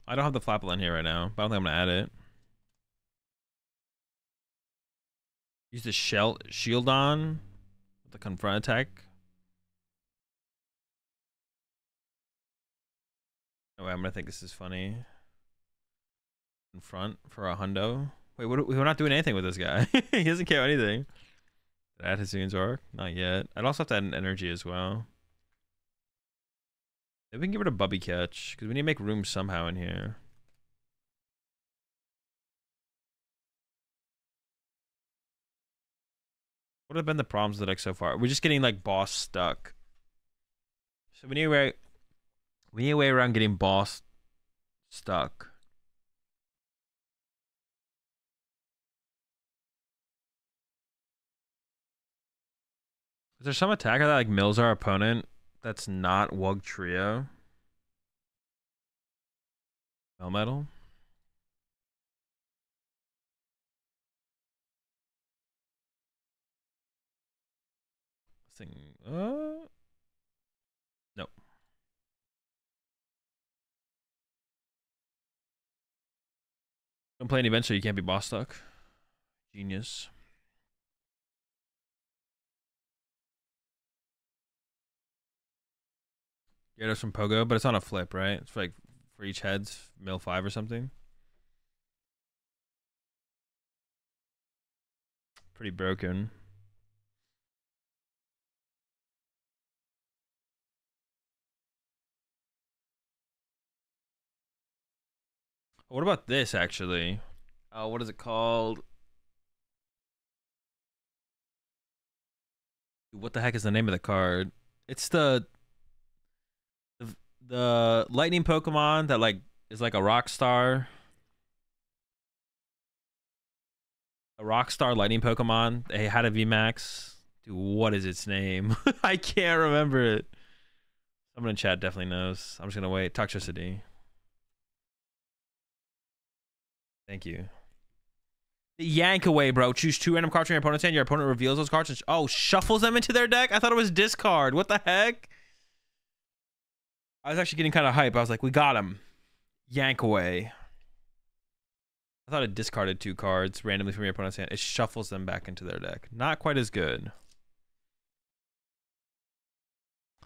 I don't have the Flapple in here right now, but I don't think I'm going to add it. Use the shield on the confront attack. Oh, I'm gonna think this is funny. Confront for a hundo. Wait, we're not doing anything with this guy. He doesn't care anything. Did I add his Zork? Not yet. I'd also have to add an energy as well. Maybe we can give it a Bubby Catch because we need to make room somehow in here. What have been the problems of the deck so far? We're just getting like boss stuck. So we need a way around getting boss stuck. Is there some attacker that like mills our opponent that's not Wugtrio? Melmetal? Thing. Nope. Don't play any event so you can't be boss stuck. Genius. Yeah, there's some Pogo, but it's on a flip, right? It's like for each heads, mill 5 or something. Pretty broken. What about this, actually? What is it called? What the heck is the name of the card? It's the lightning Pokemon that like is like a rock star. A rock star lightning Pokemon. They had a VMAX. Dude, what is its name? I can't remember it. Someone in chat definitely knows. I'm just gonna wait. Toxicity. Thank you. Yank away, bro. Choose 2 random cards from your opponent's hand. Your opponent reveals those cards and shuffles them into their deck. I thought it was discard. What the heck? I was actually getting kind of hype. I was like, we got him. Yank away. I thought it discarded 2 cards randomly from your opponent's hand. It shuffles them back into their deck. Not quite as good.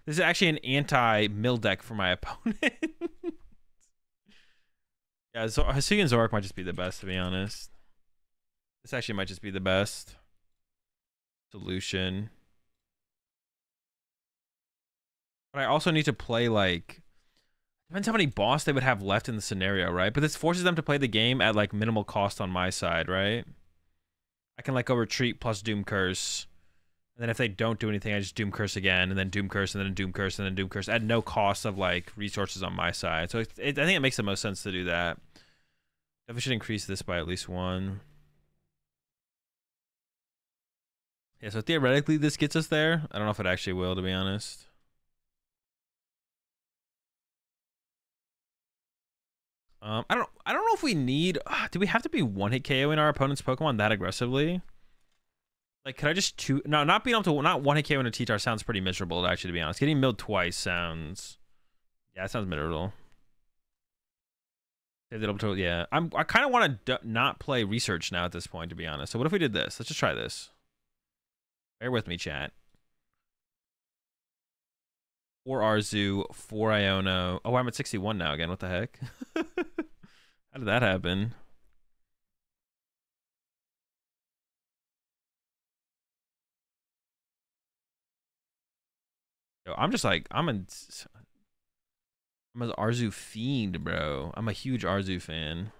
This is actually an anti-mill deck for my opponent. Yeah, Hisuian Zork might just be the best, to be honest. This actually might just be the best solution. But I also need to play, like... Depends how many boss they would have left in the scenario, right? But this forces them to play the game at, like, minimal cost on my side, right? I can, like, go Retreat plus Doom Curse. And then if they don't do anything, I just Doom Curse again, and then Doom Curse, and then Doom Curse, and then Doom Curse, at no cost of, like, resources on my side. So I think it makes the most sense to do that. Definitely should increase this by at least 1. Yeah, so theoretically this gets us there. I don't know if it actually will, to be honest. I don't know if we need... do we have to be one-hit KOing our opponent's Pokemon that aggressively? Like, could I just two? No, not being able to not one hit KO into T-Tar sounds pretty miserable. Actually, to be honest, getting milled twice sounds. Yeah, it sounds miserable. Save it up to, yeah. I kind of want to not play research now at this point, to be honest. So what if we did this? Let's just try this. Bear with me, chat. 4 Arzu, 4 Iono. Oh, I'm at 61 now again. What the heck? How did that happen? Yo, I'm just like, I'm an Arzu fiend, bro. I'm a huge Arzu fan.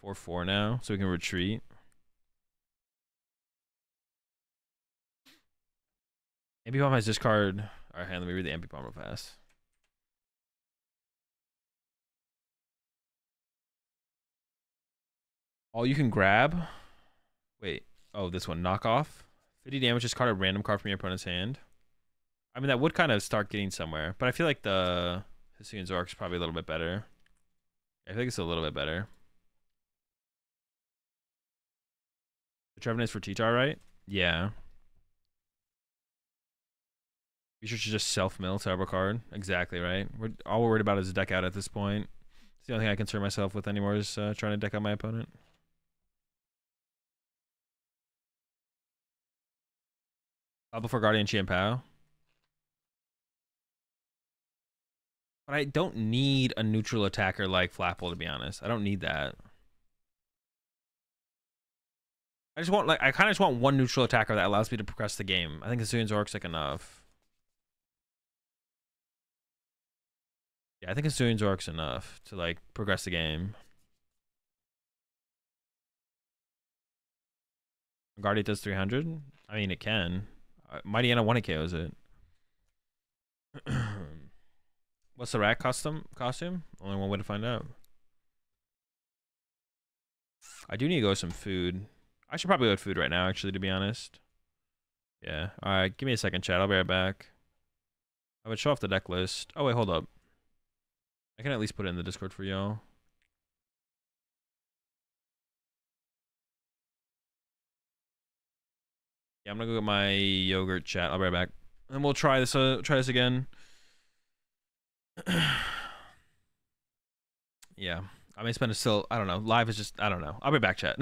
4-4 now, so we can retreat. MP Bomb has discard. Alright, let me read the MP Bomb real fast. All you can grab. Wait. Oh, this one. Knock off. 50 damage, discard a random card from your opponent's hand. I mean, that would kind of start getting somewhere, but I feel like the Hisuian Zork is probably a little bit better. I think it's a little bit better. The Trevenant is for T-Tar, right? Yeah. You should just self-mill Turbo card. Exactly, right? All we're worried about is deck out at this point. It's the only thing I concern myself with anymore is trying to deck out my opponent. Before Guardian Chiampao. But I don't need a neutral attacker like Flapple, to be honest. I don't need that. I just want, like, I kind of just want one neutral attacker that allows me to progress the game. I think Hisuian Zork's like enough. Yeah, I think Hisuian Zork's enough to, like, progress the game. Guardian does 300? I mean, it can. Mighty Anna 1 KOs it. What's the rat costume? Only one way to find out. I do need to go with some food. I should probably go with food right now, actually, to be honest. Yeah. Alright, give me a second, chat. I'll be right back. I would show off the deck list. Oh, wait, hold up. I can at least put it in the Discord for y'all. Yeah, I'm gonna go get my yogurt, chat. I'll be right back. And we'll try this again. Yeah. I may spend it still, I don't know. Live is just, I don't know. I'll be back, chat.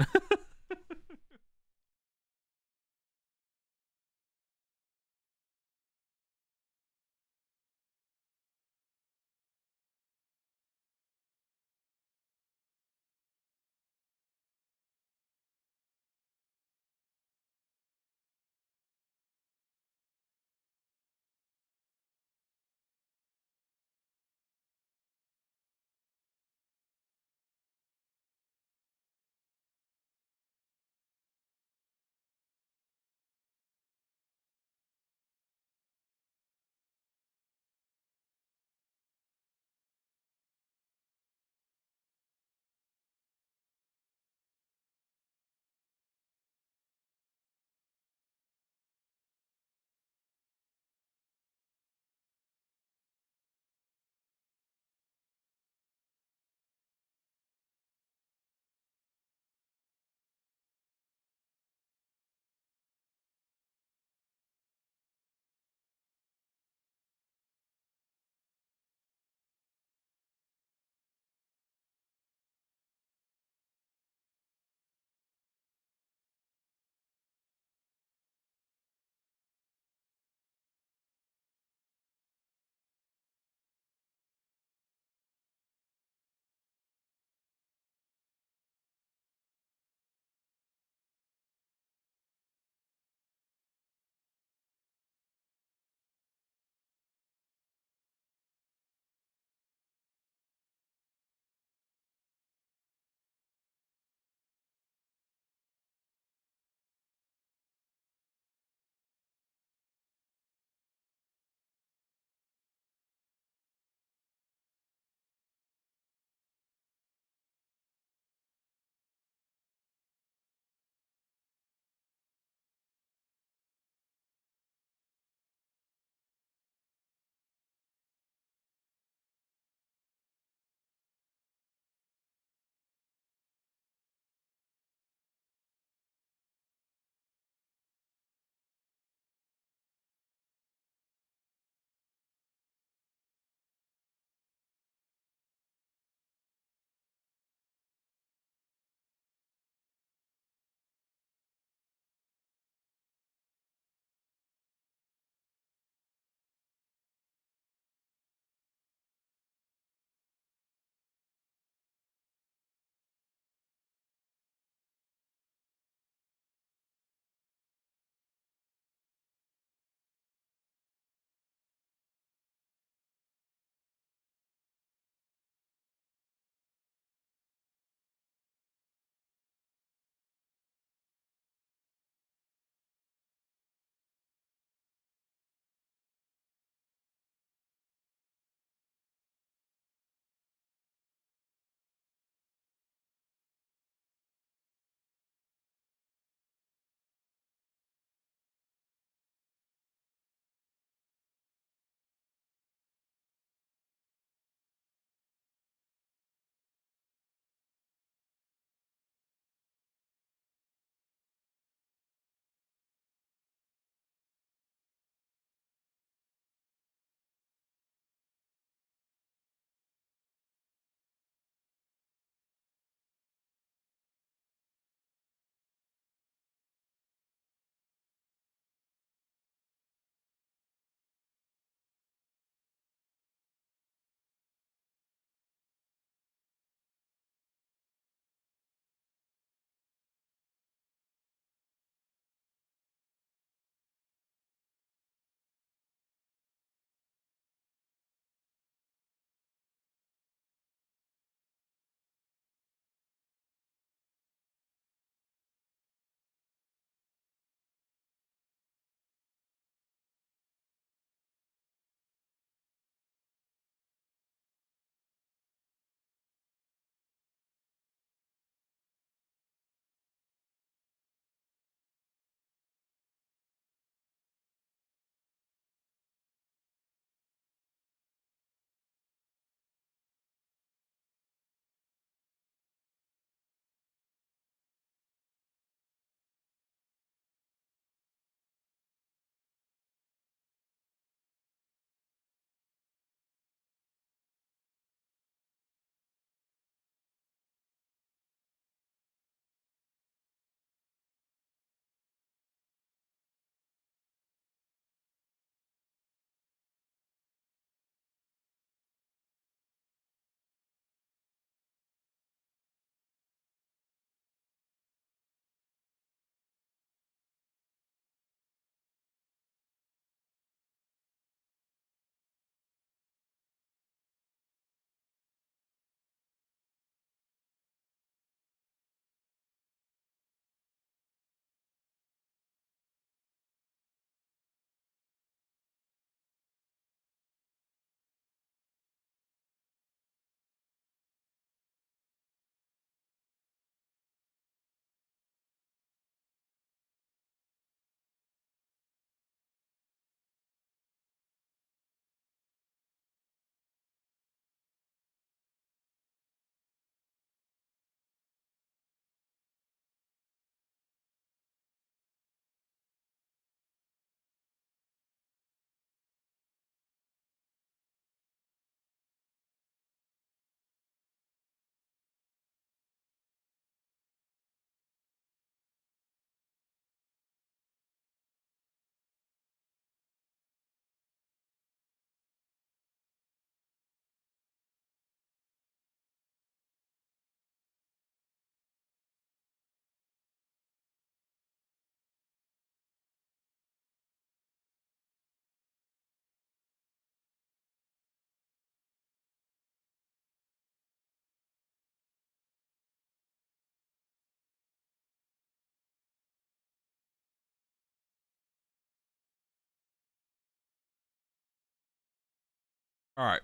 All right.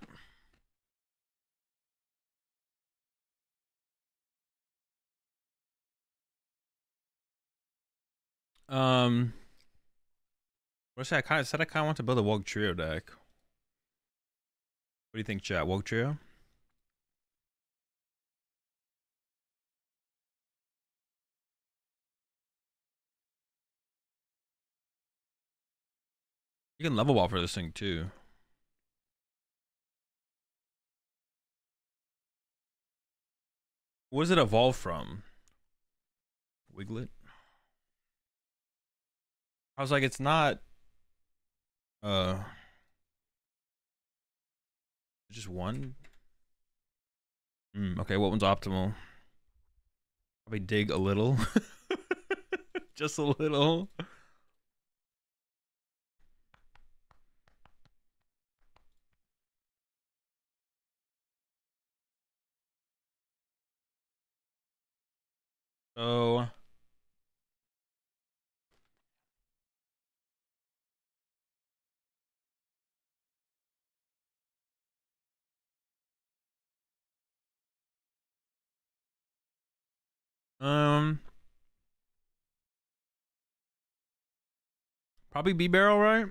What's that? I said I kind of want to build a Wugtrio deck. What do you think, chat? Wugtrio? You can level ball for this thing too. What does it evolve from? Wiglet? I was like, it's not just one? Okay, what one's optimal? Probably dig a little. Just a little. So probably B barrel, right?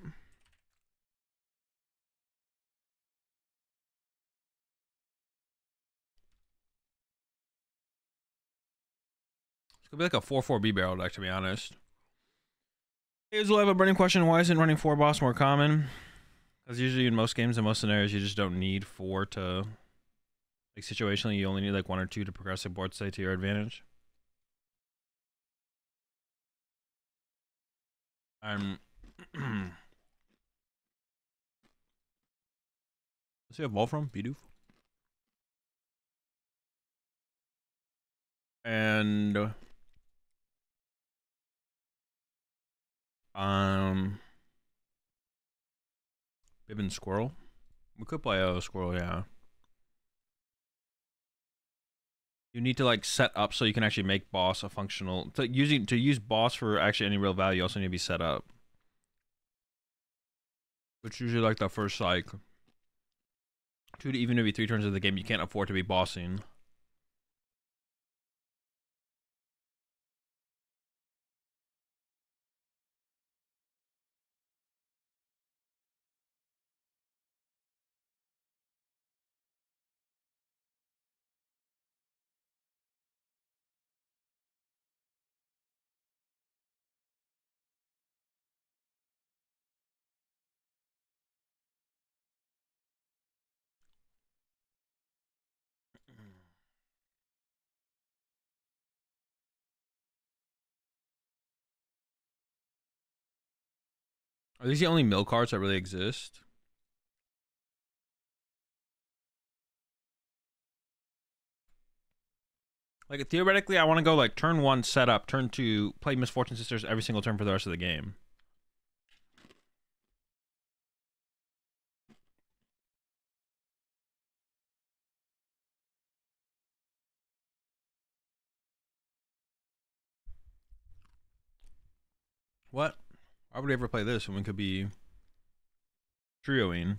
It's gonna be like a 4/4 B barrel deck, to be honest. Here's a burning question: why isn't running 4 boss more common? Because usually in most games, in most scenarios, you just don't need 4 to, like, situationally, you only need like 1 or 2 to progress a board state to your advantage. Does he have Wolfram? Bidoof? And Bibbin Squirrel. We could play a Squirrel, yeah. You need to like set up so you can actually make boss a functional. To use boss for actually any real value, you also need to be set up. Which usually like the first like 2 to even maybe 3 turns of the game, you can't afford to be bossing. Are these the only mill cards that really exist? Like theoretically, I want to go like turn 1 set up, turn 2 play Misfortune Sisters every single turn for the rest of the game. What? Why would we ever play this when we could be trioing?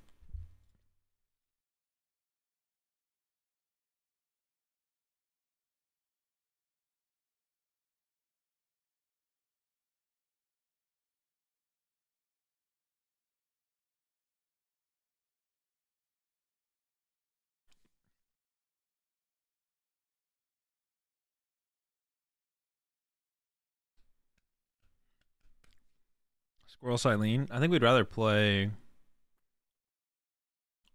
Squirrel Silene. I think we'd rather play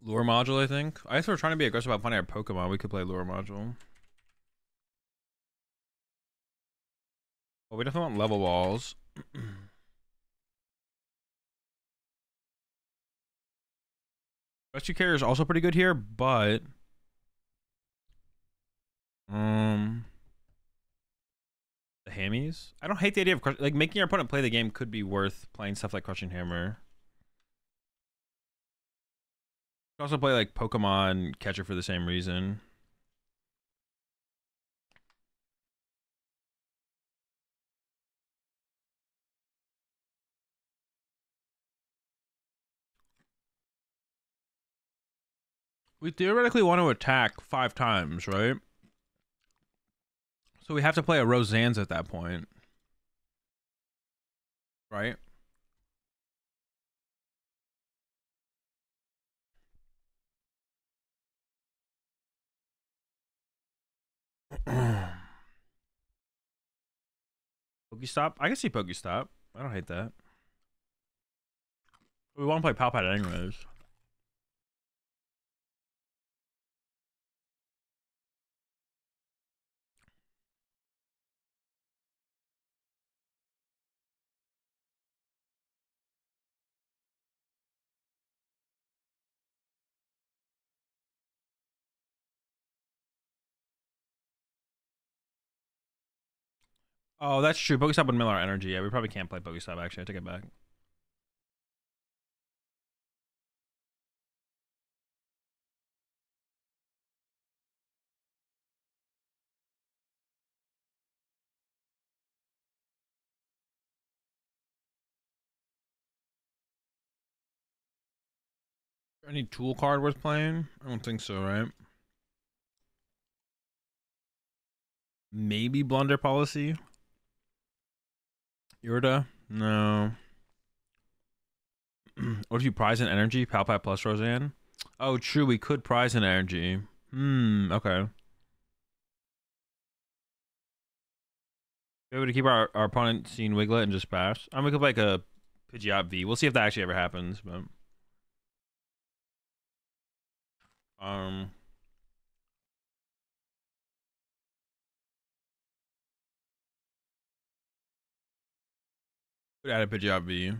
Lure Module, I think. I guess we're trying to be aggressive about finding our Pokemon. We could play Lure Module. Well, we definitely want level walls. Rescue Carrier is also pretty good here, but the hammies. I don't hate the idea of like making your opponent play the game could be worth playing stuff like Crushing Hammer. You can also play like Pokemon Catcher for the same reason. We theoretically want to attack 5 times, right? So we have to play a Roseanne's at that point. Right? Pokestop? I can see Pokestop. I don't hate that. We want to play Palpat anyways. Oh, that's true. Pokestop would mill our energy. Yeah, we probably can't play Pokestop, actually. I take it back. Any tool card worth playing? I don't think so, right? Maybe Blunder Policy? Yurda? No. What if you prize an energy? Palpat plus Roseanne? Oh, true. We could prize an energy. Okay. Maybe to keep our opponent seeing Wiglet and just pass. We could play like a Pidgeot V. We'll see if that actually ever happens, but could add a Pidgeot V.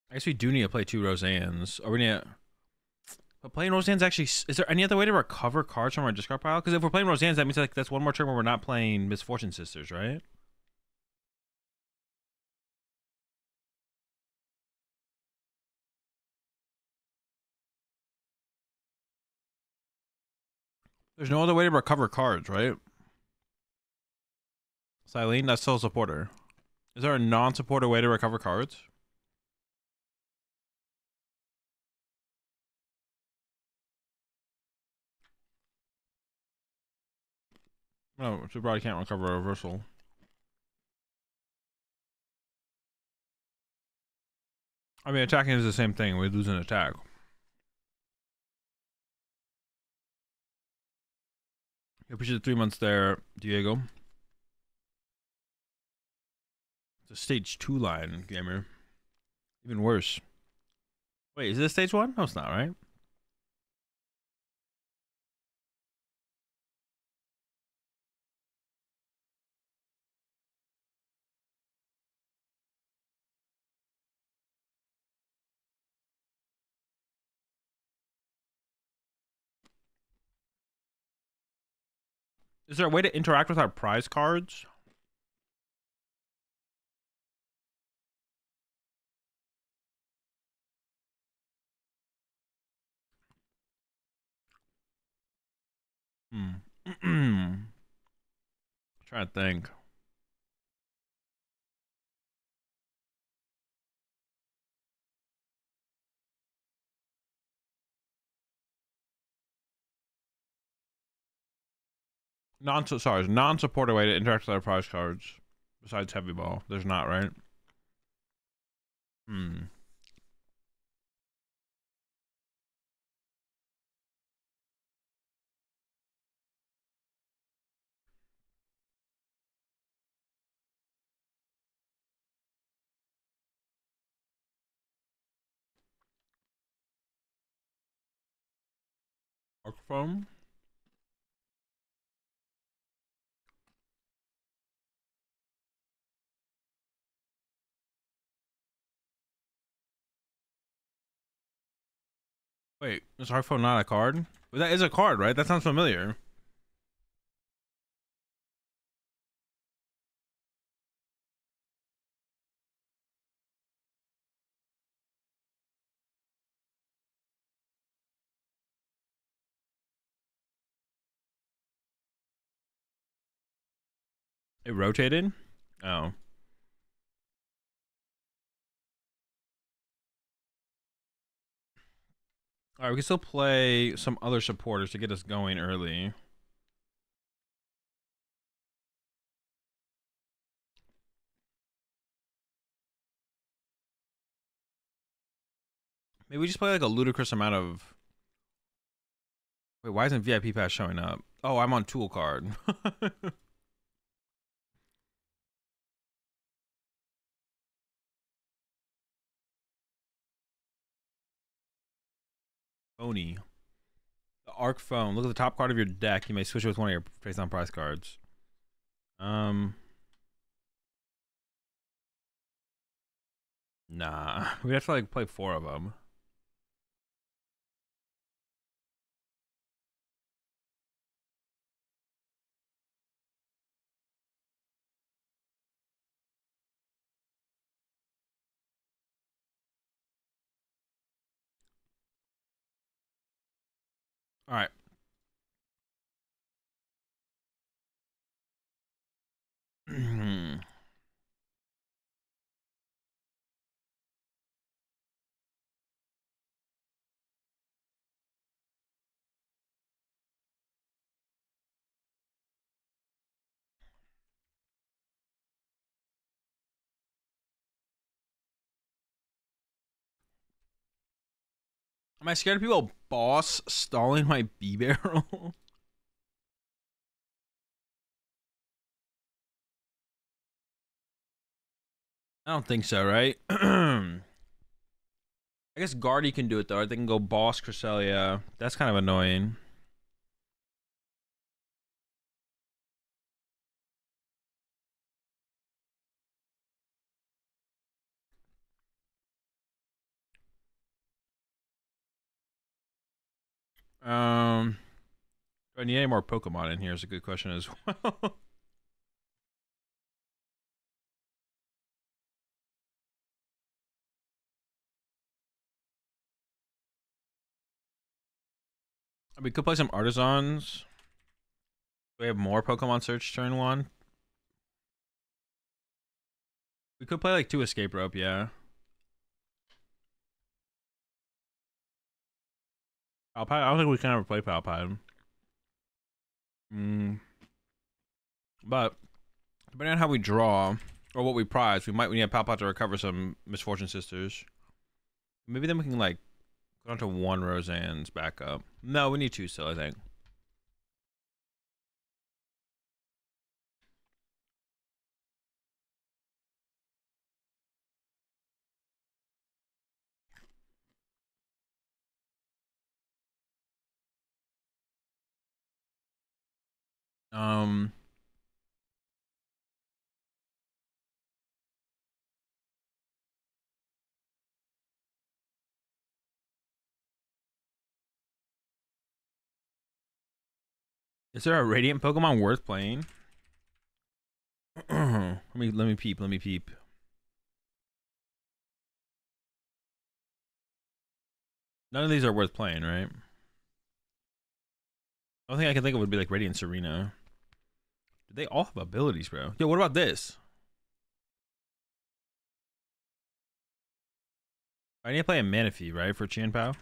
I guess we do need to play 2 Roseannes. Or we need to... But playing Roseanne's actually... Is there any other way to recover cards from our discard pile? Because if we're playing Roseanne's, that means like that's one more turn where we're not playing Misfortune Sisters, right? There's no other way to recover cards, right? Silene, that's still a supporter. Is there a non-supporter way to recover cards? No, she probably can't recover a reversal. I mean, attacking is the same thing. We lose an attack. I appreciate the 3 months there, Diego. It's a stage 2 line, gamer. Even worse. Wait, is this stage 1? No, it's not, right? Is there a way to interact with our prize cards? Trying to think. Non-supporter way to interact with our prize cards besides heavy ball. There's not, right? Microphone. Wait, is Heartphone not a card? But that is a card, right? That sounds familiar. It rotated? Oh. Alright, we can still play some other supporters to get us going early. Maybe we just play like a ludicrous amount of... Wait, why isn't VIP Pass showing up? Oh, I'm on Tool Card. Oni. The Arc Phone. Look at the top card of your deck. You may switch it with one of your face-on prize cards. Nah. We have to like play 4 of them. All right. Am I scared of people boss stalling my B barrel? I don't think so, right? I guess Guardy can do it though. They can go boss Cresselia. That's kind of annoying. Do I need any more Pokemon in here is a good question as well. We could play some Artisans. Do we have more Pokemon Search turn 1? We could play like 2 Escape Rope, yeah. Alpine? I don't think we can ever play Palpine. But depending on how we draw or what we prize, we might need a Palpine to recover some Misfortune Sisters. Maybe then we can like go down to 1 Roseanne's back up. No, we need 2 still, I think. Is there a Radiant Pokemon worth playing? let me peep. None of these are worth playing, right? The only thing I can think of would be like Radiant Serena. Do they all have abilities, bro? Yo, what about this? I need to play a Manaphy, right, for Chien-Pao?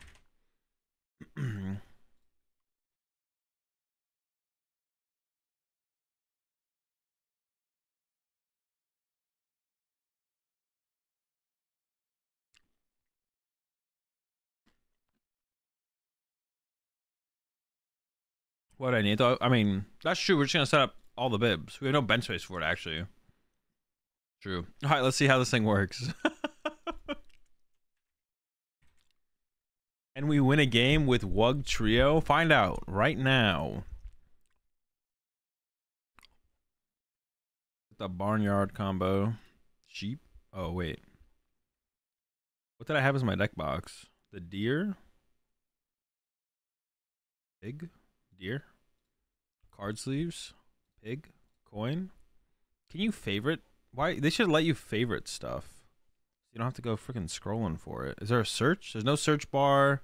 What I need though? I mean, that's true. We're just gonna set up all the bibs. We have no bench space for it, actually. True. All right, let's see how this thing works. And we win a game with Wugtrio? Find out right now. The Barnyard combo. Sheep? Oh, wait. What did I have as my deck box? The deer? Pig? Deer? Card sleeves? Pig? Coin? Can you favorite? Why? They should let you favorite stuff. You don't have to go freaking scrolling for it. Is there a search? There's no search bar.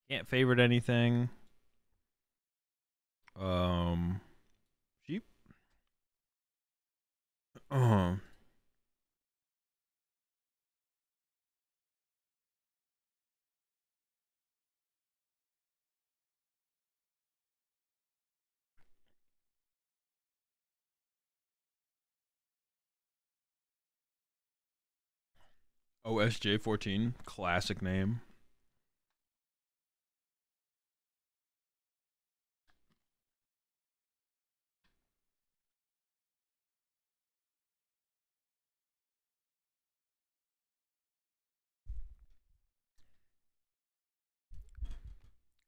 Can't favorite anything. Sheep. Oh. OSJ14, classic name.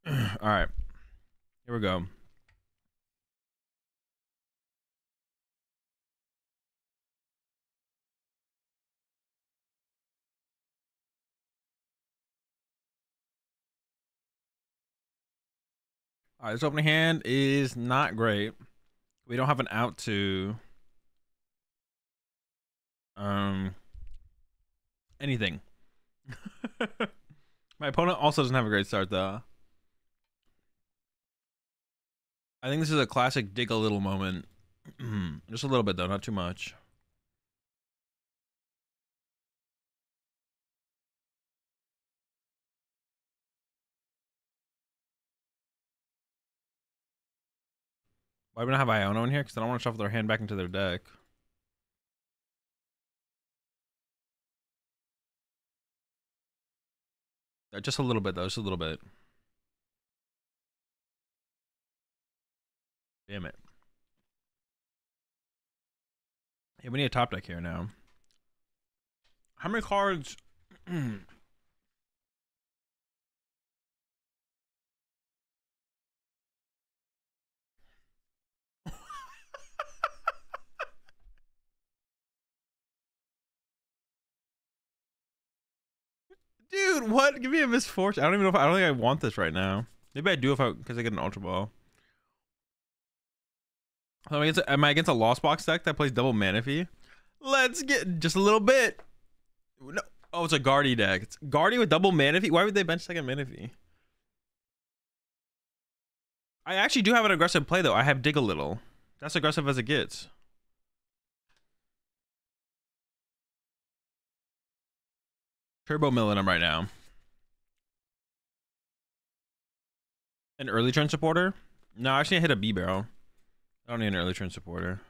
All right, here we go. All right, this opening hand is not great. We don't have an out to anything. My opponent also doesn't have a great start though. I think this is a classic dig a little moment. Just a little bit though, not too much. Why do we not have Iono in here? Because I don't want to shuffle their hand back into their deck. Just a little bit though, just a little bit. Damn it. Yeah, we need a top deck here now. How many cards? Dude, what? Give me a misfortune. I don't even know if I don't think I want this right now. Maybe I do if I because I get an Ultra Ball. Am I against a Lost Box deck that plays double Manaphy? Let's get just a little bit. No. Oh, it's a Guardy deck. It's Guardy with double Manaphy. Why would they bench second Manaphy? I actually do have an aggressive play though. I have Dig a Little. That's aggressive as it gets. Turbo milling him right now. An early turn supporter? No, actually I hit a B barrel. I don't need an early turn supporter.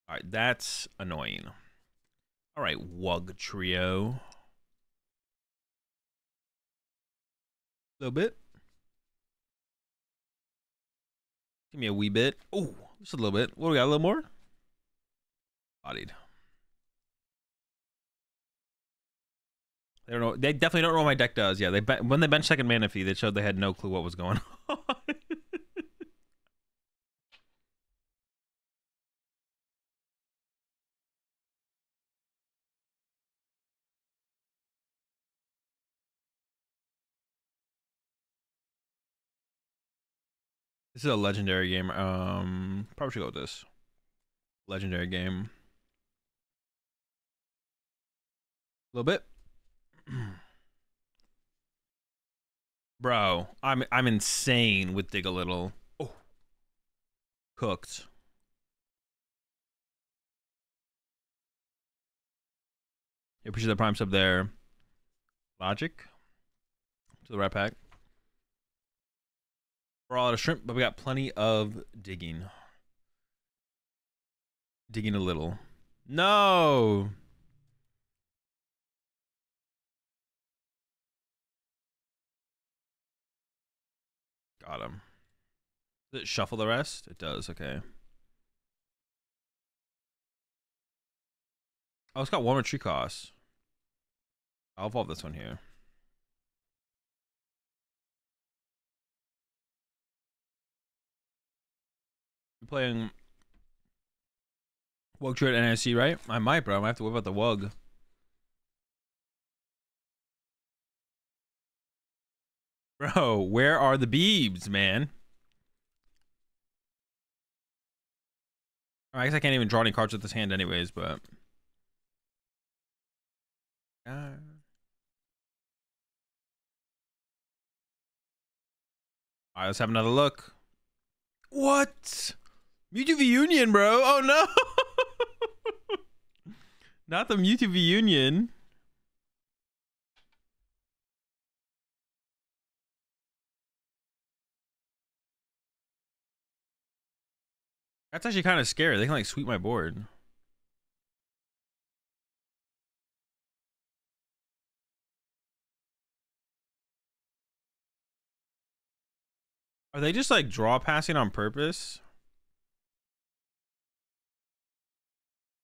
All right, that's annoying. All right, Wugtrio. A little bit. Give me a wee bit. Oh, just a little bit. What do we got? A little more? Bodied. They don't know. They definitely don't know what my deck does. Yeah, when they bench second Manaphy, they showed they had no clue what was going on. This is a legendary game. Probably should go with this. Legendary game. A little bit. Bro, I'm insane with Dig a Little. Oh. Cooked. You appreciate the prime sub there. Logic. To the rat pack. We're all out of shrimp, but we got plenty of digging. Digging a little. No! Got him. Does it shuffle the rest? It does, okay. Oh, it's got one retreat cost. I'll evolve this one here. You're playing Wugtrio at NSC, right? I might, bro. I might have to worry about the Wug. Bro, where are the Beebs, man? I guess I can't even draw any cards with this hand anyways, but... Alright, let's have another look. What? Mewtwo v Union, bro. Oh, no. Not the Mewtwo V Union. That's actually kind of scary. They can like sweep my board. Are they just like draw passing on purpose?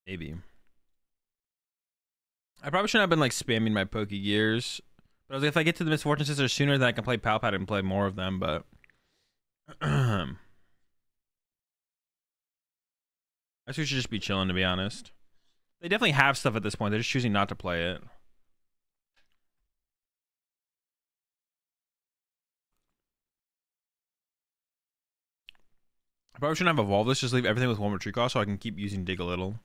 Maybe. I probably shouldn't have been like spamming my Poke Gears. But I was like, if I get to the Misfortune Sisters sooner, then I can play Palpat and play more of them. But I guess we should just be chilling, to be honest. They definitely have stuff at this point. They're just choosing not to play it. I probably shouldn't have evolved this. Just leave everything with 1 more tree cost so I can keep using Dig a Little.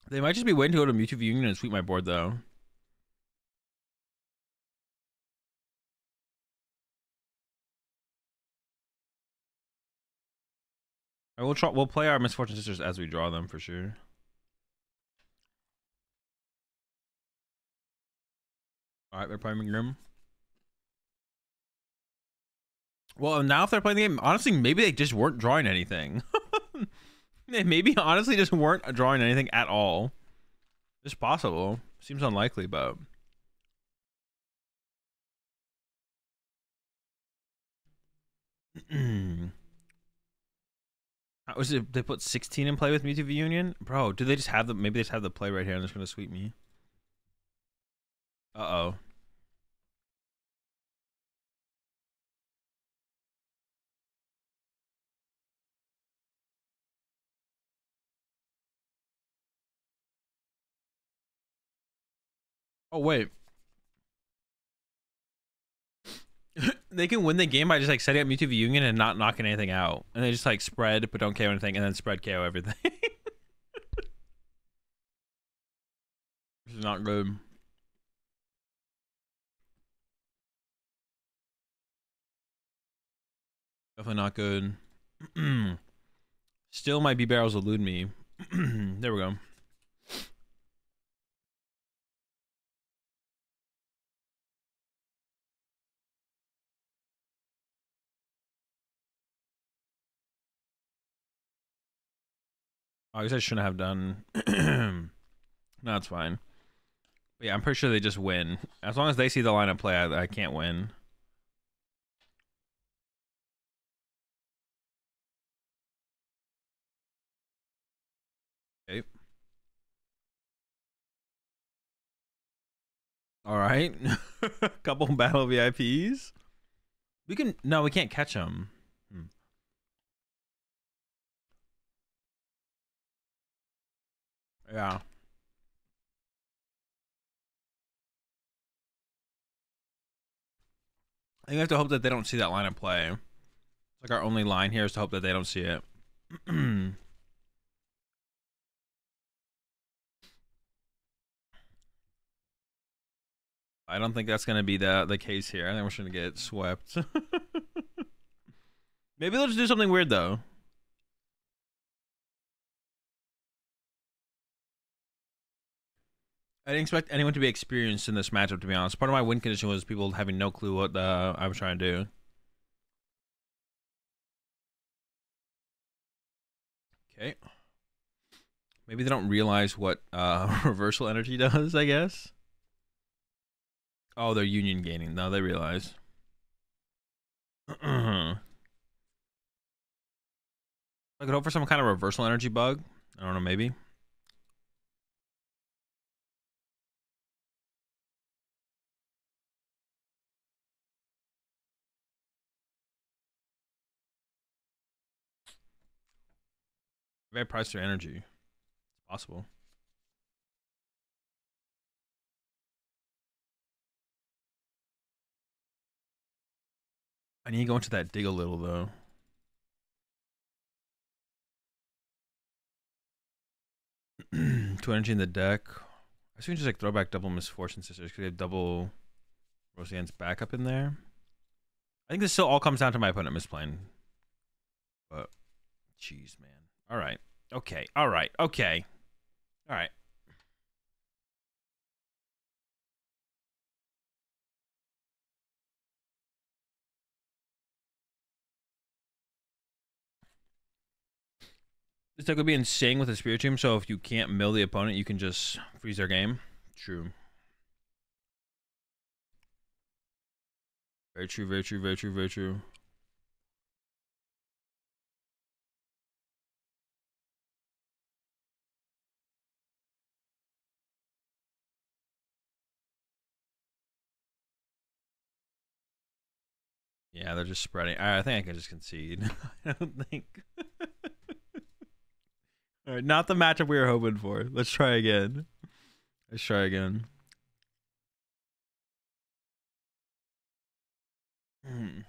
They might just be waiting to go to Mewtwo V Union and sweep my board, though. We'll play our Misfortune Sisters as we draw them for sure. Alright, they're playing Grim. Well, now if they're playing the game, honestly, maybe they just weren't drawing anything. They maybe honestly just weren't drawing anything at all. It's possible. Seems unlikely, but... Was it they put 16 in play with Mewtwo V Union? Bro, do they just have the... Maybe they just have the play right here and they're just gonna sweep me. Uh-oh. Oh, wait. They can win the game by just like setting up Mewtwo V Union and not knocking anything out. And they just like spread but don't KO anything and then spread KO everything. This is not good. Definitely not good. Still my B-Barrels elude me. There we go. I guess I shouldn't have done. No, it's fine. But yeah, I'm pretty sure they just win. As long as they see the line of play, I can't win. Okay. All right. Couple battle VIPs. We can... No, we can't catch them. Yeah. I think we have to hope that they don't see that line of play. It's like our only line here is to hope that they don't see it. I don't think that's going to be the case here. I think we're just going to get swept. Maybe they'll just do something weird, though. I didn't expect anyone to be experienced in this matchup, to be honest. Part of my win condition was people having no clue what I was trying to do. Okay. Maybe they don't realize what reversal energy does, I guess. Oh, they're union gaining. No, they realize. I could hope for some kind of reversal energy bug. I don't know, maybe. Very price their energy. It's possible. I need to go into that dig a little, though. 2 energy in the deck. I assume just like throw back double Misfortune Sisters because they have double Roseanne's backup in there. I think this still all comes down to my opponent misplaying. But, jeez, man. All right. Okay. All right. Okay. All right. This deck would be insane with a Spirit Tomb, so if you can't mill the opponent, you can just freeze their game. True. Very true, very true, very true, very true. Yeah, they're just spreading. I think I can just concede. I don't think. All right, not the matchup we were hoping for. Let's try again. Let's try again. Let's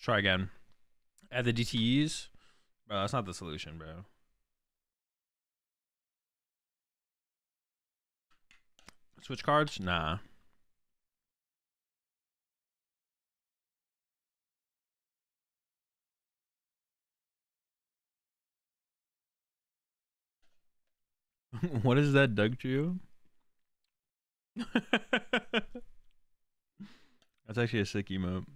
try again. Add the DTEs. Bro, that's not the solution, bro. Switch cards? Nah. What is that, Doug Trio? That's actually a sick emote.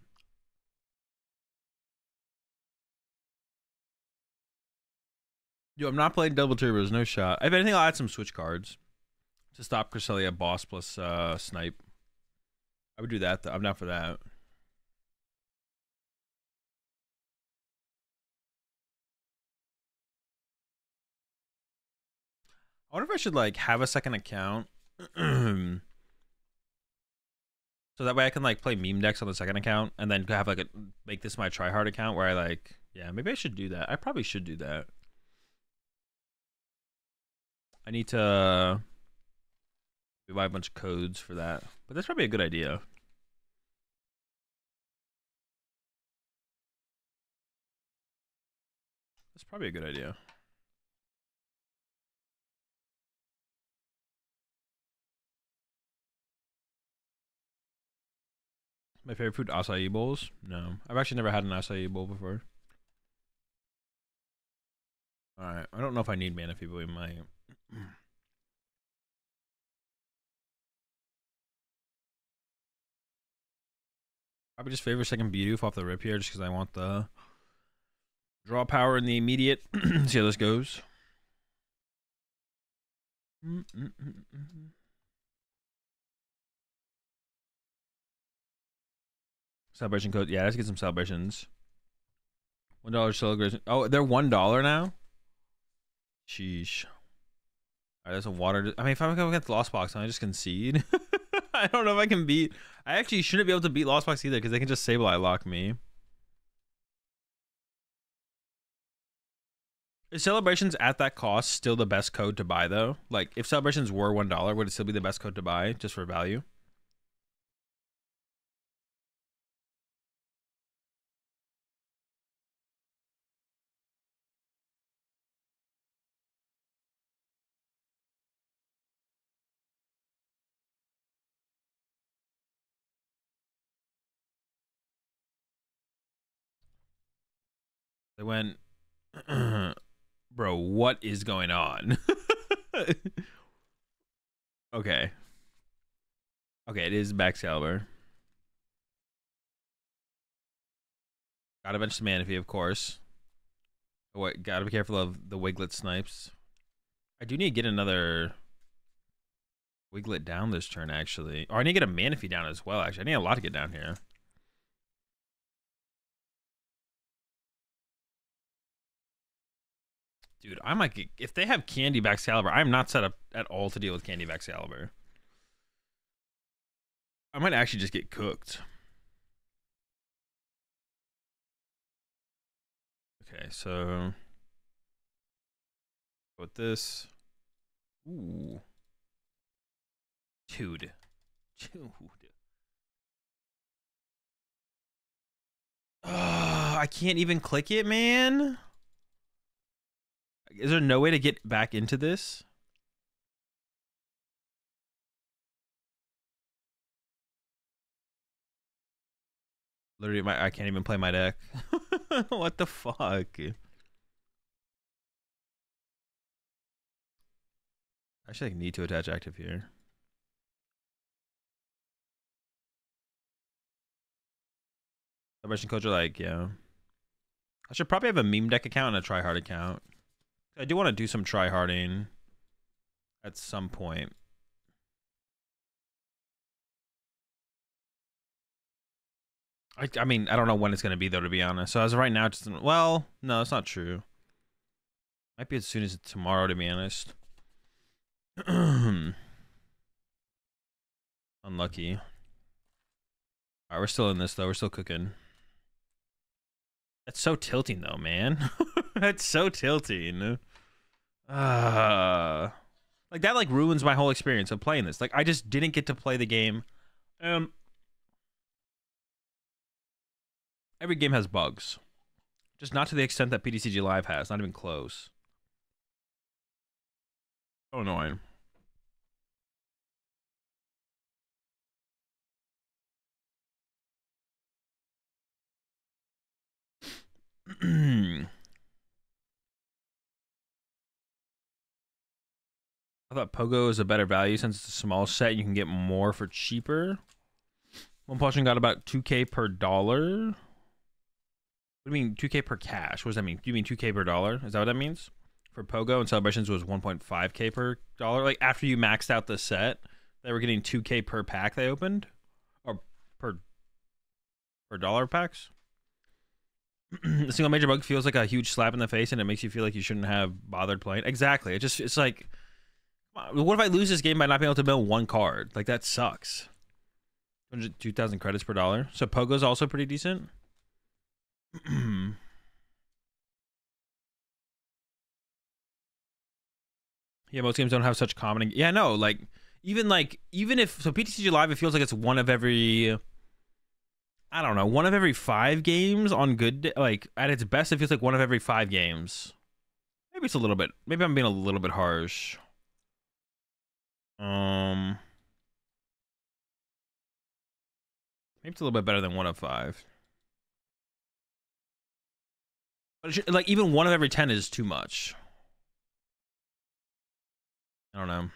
Yo, I'm not playing double turbos, no shot. If anything, I'll add some switch cards to stop Cresselia boss plus snipe. I would do that though. I'm not for that. I wonder if I should like have a second account. So that way I can like play meme decks on the second account and then have like make this my tryhard account where I like, yeah, maybe I should do that. I probably should do that. I need to buy a bunch of codes for that, but that's probably a good idea. That's probably a good idea. My favorite food, acai bowls? No. I've actually never had an acai bowl before. Alright. I don't know if I need Manaphy, but we might. Probably just favor second Bidoof off the rip here just because I want the draw power in the immediate. See how this goes. Celebration code. Yeah, let's get some celebrations. $1 celebration. Oh, they're $1 now? Sheesh. Alright, there's a water. I mean, if I'm going against Lost Box, can I just concede? I don't know if I can beat. I actually shouldn't be able to beat Lost Box either because they can just Sableye lock me. Is Celebrations at that cost still the best code to buy though? Like, if Celebrations were $1, would it still be the best code to buy just for value? They went, bro, what is going on? Okay. Okay, it is Baxcalibur. Gotta bench the Manaphy, of course. Oh, wait, gotta be careful of the Wiglet snipes. I do need to get another Wiglet down this turn, actually. Or I need to get a Manaphy down as well, actually. I need a lot to get down here. Dude, I might get, if they have Candy Baxcalibur, I'm not set up at all to deal with Candy Baxcalibur. I might actually just get cooked. Okay, so with this. Ooh. Dude. I can't even click it, man. Is there no way to get back into this? Literally, I can't even play my deck. What the fuck? I actually need to attach active here. Celebration coach are like, yeah. I should probably have a meme deck account and a tryhard account. I do want to do some tryharding at some point. I mean, I don't know when it's going to be, though, to be honest. So as of right now, just, well, no, it's not true. Might be as soon as tomorrow, to be honest. Unlucky. All right, we're still in this, though. We're still cooking. That's so tilting, though, man. That's so tilting. Like, that, like, ruins my whole experience of playing this. Like, I just didn't get to play the game. Every game has bugs. Just not to the extent that PTCG Live has. Not even close. So annoying. I thought Pogo is a better value since it's a small set. You can get more for cheaper. One portion got about 2K per dollar. What do you mean 2K per cash? What does that mean? Do you mean 2K per dollar? Is that what that means? For Pogo and Celebrations was 1.5K per dollar. Like after you maxed out the set, they were getting 2K per pack they opened? Or per dollar packs? The single major bug feels like a huge slap in the face and it makes you feel like you shouldn't have bothered playing. Exactly. It's like, what if I lose this game by not being able to mill one card? Like that sucks. 2,000 credits per dollar. So Pogo's also pretty decent. Yeah, most games don't have such common. Yeah, no, like even if so PTCG Live, it feels like it's one of every, I don't know, one of every 5 games on good, like at its best it feels like one of every 5 games. Maybe it's a little bit, maybe I'm being a little bit harsh. Maybe it's a little bit better than 1 of 5. But like even 1 of every 10 is too much. I don't know.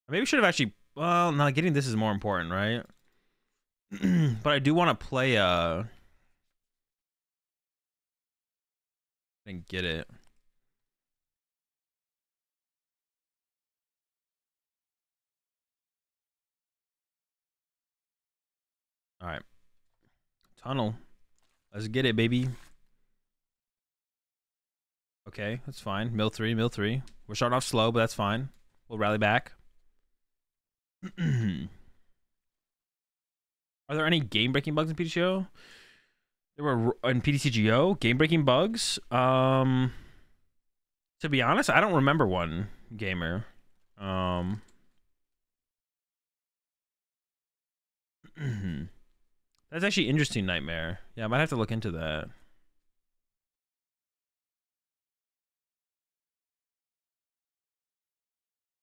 Maybe we should have actually. Well, no, getting this is more important, right? But I do want to play. Didn't get it. All right. Tunnel. Let's get it, baby. Okay, that's fine. Mill 3. We're starting off slow, but that's fine. We'll rally back. Are there any game-breaking bugs in PTCGO? There were in PTCGO game-breaking bugs. To be honest, I don't remember one, gamer. That's actually interesting, Nightmare. Yeah, I might have to look into that.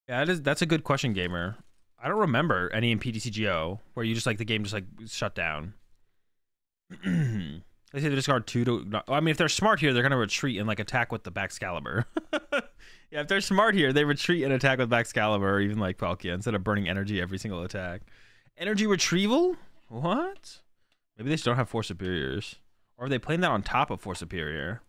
Yeah, that's a good question, gamer. I don't remember any in PTCGO where you just like the game just like shut down. They say they discard 2 to. I mean, if they're smart here, they're gonna retreat and like attack with the Baxcalibur. Yeah, if they're smart here, they retreat and attack with Baxcalibur or even like Palkia instead of burning energy every single attack. Energy retrieval? What? Maybe they just don't have 4 superiors, or are they playing that on top of 4 superior?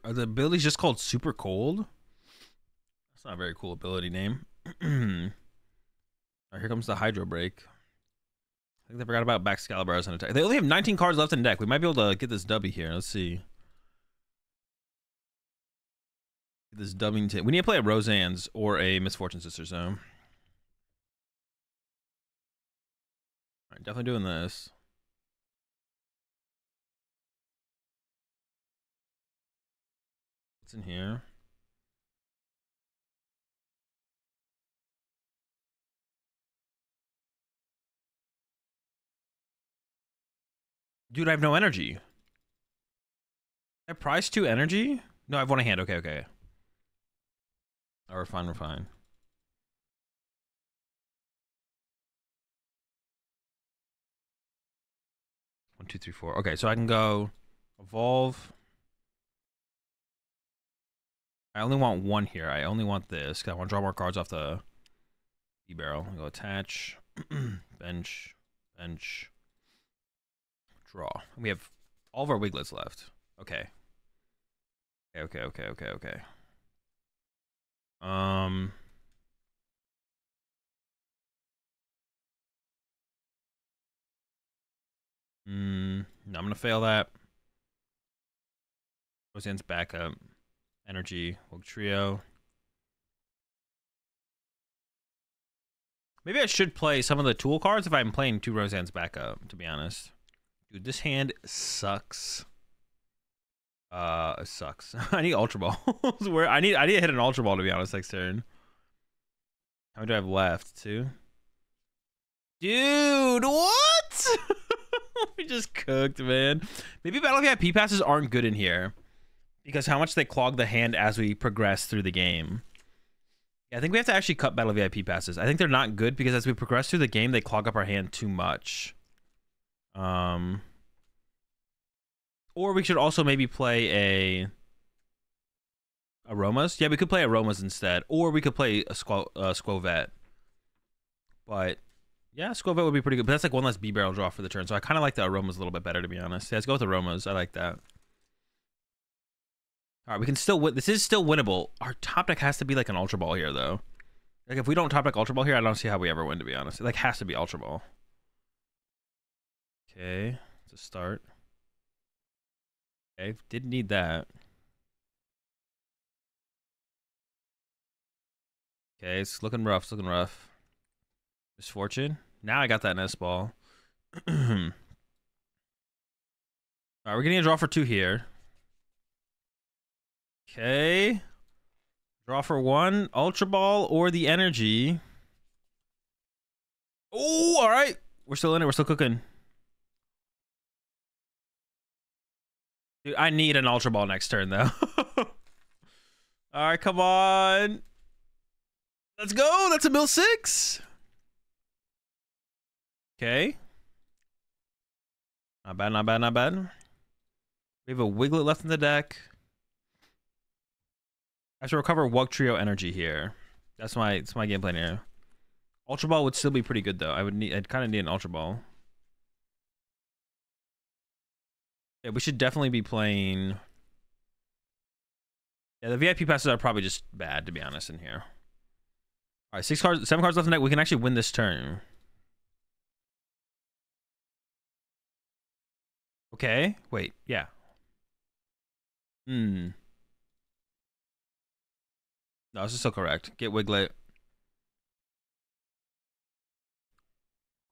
The ability's just called Super Cold? That's not a very cool ability name. Alright, here comes the Hydro Break. think they forgot about Baxcalibur as an attack. They only have 19 cards left in deck. We might be able to get this W here. Let's see. Get this dubbing. We need to play a Roseanne's or a Misfortune Sisters, though. All right, definitely doing this. What's in here? Dude, I have no energy. I prize 2 energy? No, I have 1 in hand. Okay, okay. Oh, we're fine, we're fine. One, two, three, four. Okay, so I can go evolve. I only want 1 here. I only want this because I want to draw more cards off the E-barrel. Go attach, bench, bench, draw. We have all of our Wiglets left. Okay. Okay, okay, okay, okay, okay. I'm gonna fail that. Roseanne's backup. Energy. Wugtrio. Maybe I should play some of the tool cards if I'm playing 2 Roseanne's backup, to be honest. Dude, this hand sucks. It sucks. I need Ultra Balls. Where I need to hit an Ultra Ball, to be honest, next turn. How many do I have left? 2? Dude, what? We just cooked, man. Maybe Battle VIP passes aren't good in here because how much they clog the hand as we progress through the game. Yeah, I think we have to actually cut Battle VIP passes. I think they're not good because as we progress through the game, they clog up our hand too much. Or we should also maybe play a Aromas. Yeah, we could play Aromas instead. Or we could play a Squovet. But yeah, Squovet would be pretty good. But that's like 1 less B-barrel draw for the turn. So I kind of like the Aromas a little bit better, to be honest. Yeah, let's go with Aromas. I like that. All right, we can still win. This is still winnable. Our top deck has to be like an Ultra Ball here, though. Like, if we don't top deck Ultra Ball here, I don't see how we ever win, to be honest. It like has to be Ultra Ball. Okay, to start. Okay, didn't need that. Okay, it's looking rough. It's looking rough. Misfortune. Now I got that nest ball. All right, we're getting a draw for 2 here. Okay. Draw for 1. Ultra Ball or the energy. Oh, all right. We're still in it. We're still cooking. Dude, I need an Ultra Ball next turn, though. All right, come on. Let's go. That's a mill 6. Okay. Not bad, not bad, not bad. We have a Wiglet left in the deck. I have to recover Wugtrio energy here. That's my game plan here. Ultra Ball would still be pretty good though. I'd kind of need an Ultra Ball. Yeah, we should definitely be playing. Yeah, the VIP passes are probably just bad, to be honest, in here. All right, 7 cards left in deck. We can actually win this turn. Okay, wait, yeah. No, this is still correct. Get Wiglet.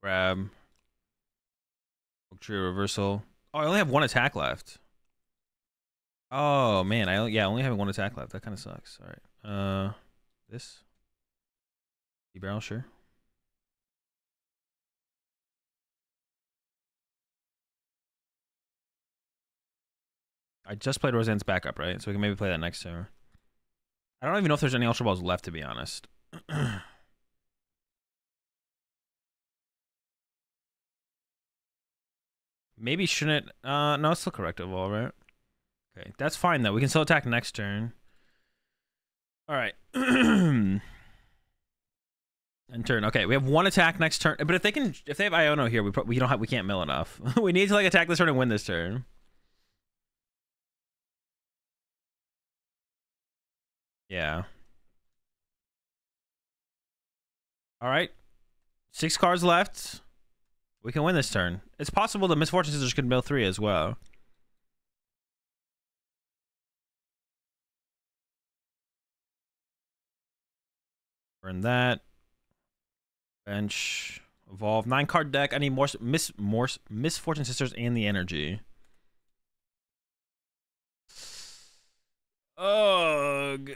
Grab. Wugtrio reversal. Oh, I only have 1 attack left. Oh man, only having 1 attack left. That kind of sucks. All right. This. E-barrel, sure. I just played Roseanne's backup, right? So we can maybe play that next turn. I don't even know if there's any Ultra Balls left, to be honest. Maybe shouldn't. No, it's still correct overall, right? Okay, that's fine though. We can still attack next turn. All right. End turn. Okay, we have 1 attack next turn. But if they have Iono here, we can't mill enough. We need to like attack this turn and win this turn. Yeah. All right. 6 cards left. We can win this turn. It's possible the Misfortune Scissors could mill 3 as well. Burn that. Bench. Evolve. 9-card deck. I need more Misfortune Sisters and the energy. Ugh.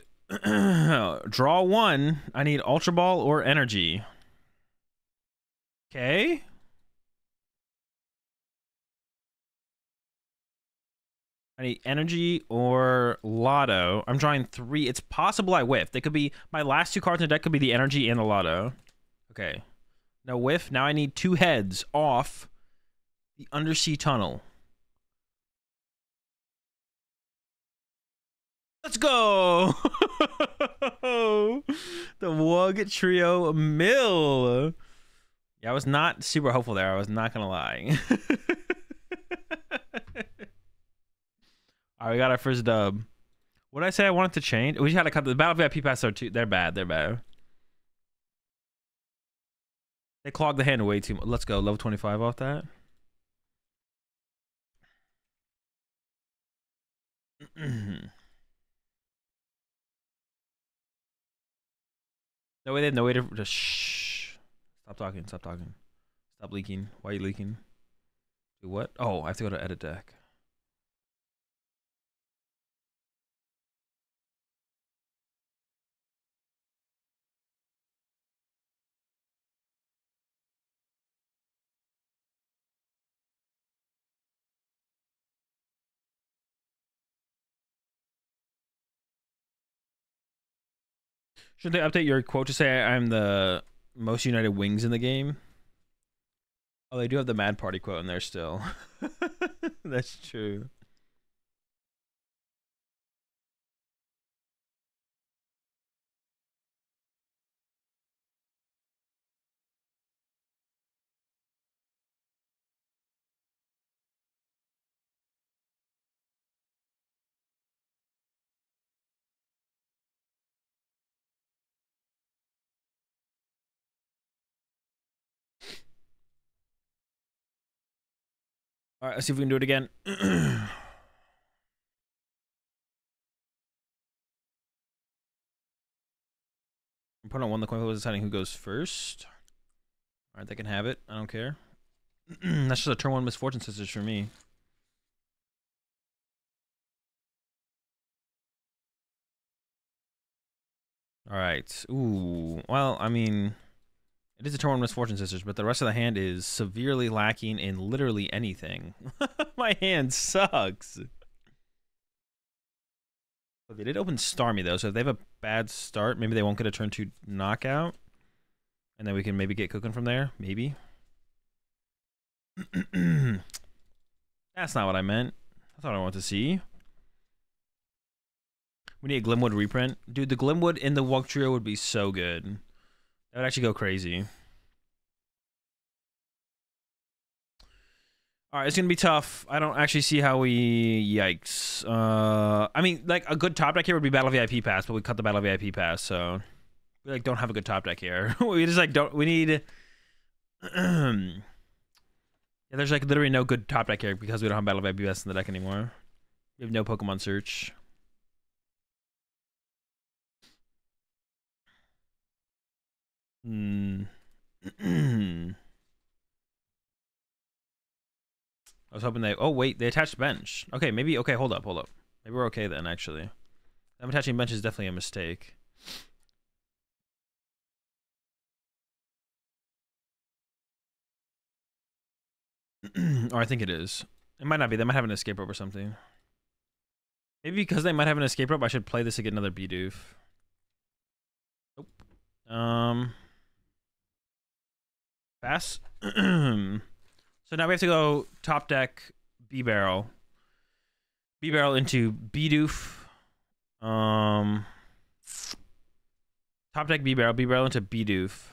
Draw 1. I need Ultra Ball or energy. Okay. I need energy or lotto. I'm drawing 3. It's possible I whiff. They could be my last 2 cards in the deck could be the energy and the lotto. Okay. No whiff. Now I need 2 heads off the undersea tunnel. Let's go! The Wugtrio mill. Yeah, I was not super hopeful there. I was not gonna lie. All right, we got our first dub. What did I say I wanted to change? We just had to cut the Battle VIP pass are too. They're bad. They're bad. They clogged the hand way too much. Let's go. Level 25 off that. No way. They have no way to just shh. Stop talking. Stop talking. Stop leaking. Why are you leaking? Do what? Oh, I have to go to edit deck. Should they update your quote to say I'm the most united wings in the game? Oh, they do have the Mad Party quote in there still. That's true. All right, let's see if we can do it again. I'm putting on one. The coin flip is deciding who goes first. All right, they can have it. I don't care. That's just a turn 1 Misfortune Sisters for me. All right. Ooh. Well, I mean, it is a turn 1 Misfortune Sisters, but the rest of the hand is severely lacking in literally anything. My hand sucks. But they did open Starmie, though, so if they have a bad start, maybe they won't get a turn 2 knockout. And then we can maybe get cooking from there. Maybe. That's not what I meant. That's not what I want to see. We need a Glimwood reprint. Dude, the Glimwood in the Wugtrio would be so good. That would actually go crazy. Alright, it's gonna be tough. I don't actually see how we... Yikes. I mean, like, a good top deck here would be Battle VIP Pass, but we cut the Battle VIP Pass, so... We, like, don't have a good top deck here. We just, like, don't... We need... Yeah, there's, like, literally no good top deck here because we don't have Battle VIP Pass in the deck anymore. We have no Pokemon Search. I was hoping they... Oh, wait. They attached bench. Okay, maybe... Okay, hold up. Maybe we're okay then, actually. Them attaching bench is definitely a mistake. Or I think it is. It might not be. They might have an escape rope or something. Maybe because they might have an escape rope, I should play this to get another Bidoof. Nope. Pass. So now we have to go top deck B-Barrel. B-Barrel into Bidoof. Top deck B-Barrel. B-Barrel into Bidoof.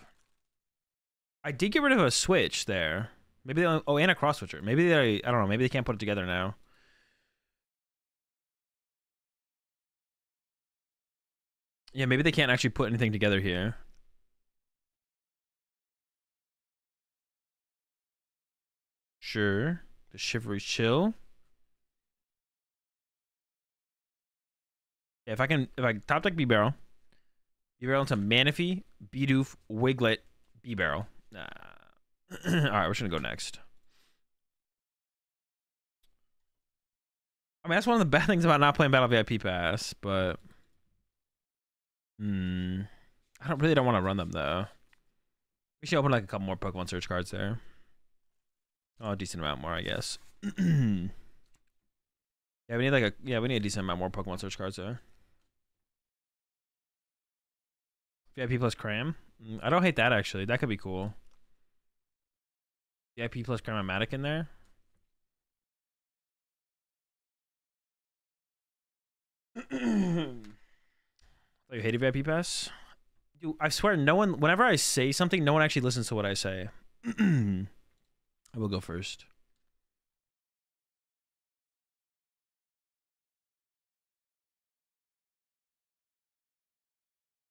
I did get rid of a switch there. Maybe they only, oh, and a cross switcher. Maybe they, I don't know. Maybe they can't put it together now. Yeah, maybe they can't actually put anything together here. Sure. The Shivery Chill. Yeah, if I top deck B-Barrel into Manaphy, Bidoof, Wiglet, B-Barrel. Alright, we're just gonna go next. I mean, that's one of the bad things about not playing Battle VIP Pass, but I really don't want to run them though. We should open like a couple more Pokemon search cards there. Oh, a decent amount more, I guess. Yeah, we need a decent amount more Pokemon search cards there. VIP plus Cram. I don't hate that actually. That could be cool. VIP plus Cram-O-Matic in there. Oh, you hated VIP Pass? Dude, I swear, no one. Whenever I say something, no one actually listens to what I say. I will go first.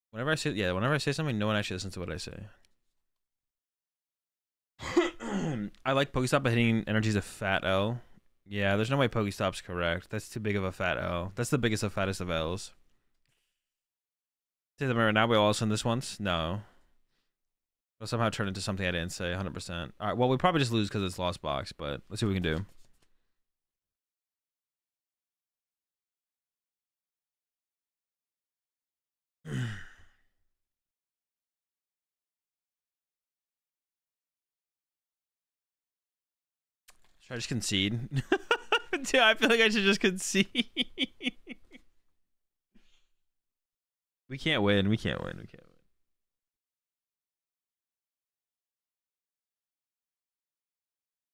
Whenever I say something, no one actually listens to what I say. I like Pokestop, but hitting energy is a fat L. Yeah, there's no way Pokestop's correct. That's too big of a fat L. That's the biggest of fattest of L's. Say them right now, we all listen this once? No. It'll somehow turn into something I didn't say, 100%. Alright, well, we probably just lose because it's Lost Box, but let's see what we can do. Should I just concede? Dude, I feel like I should just concede. We can't win. We can't win. We can't win.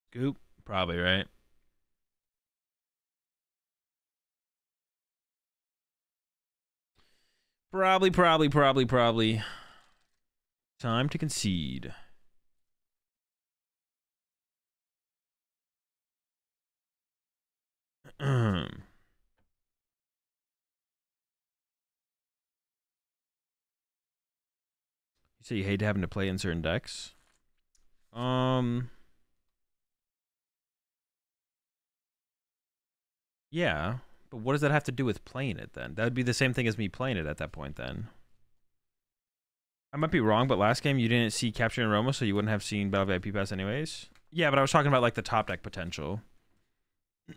Scoop? Probably, right? Probably. Time to concede. You say you hate having to play in certain decks? Yeah, but what does that have to do with playing it then? That would be the same thing as me playing it at that point then. I might be wrong, but last game you didn't see Capture and Roma, so you wouldn't have seen Battle VIP Pass anyways. Yeah, but I was talking about like the top deck potential.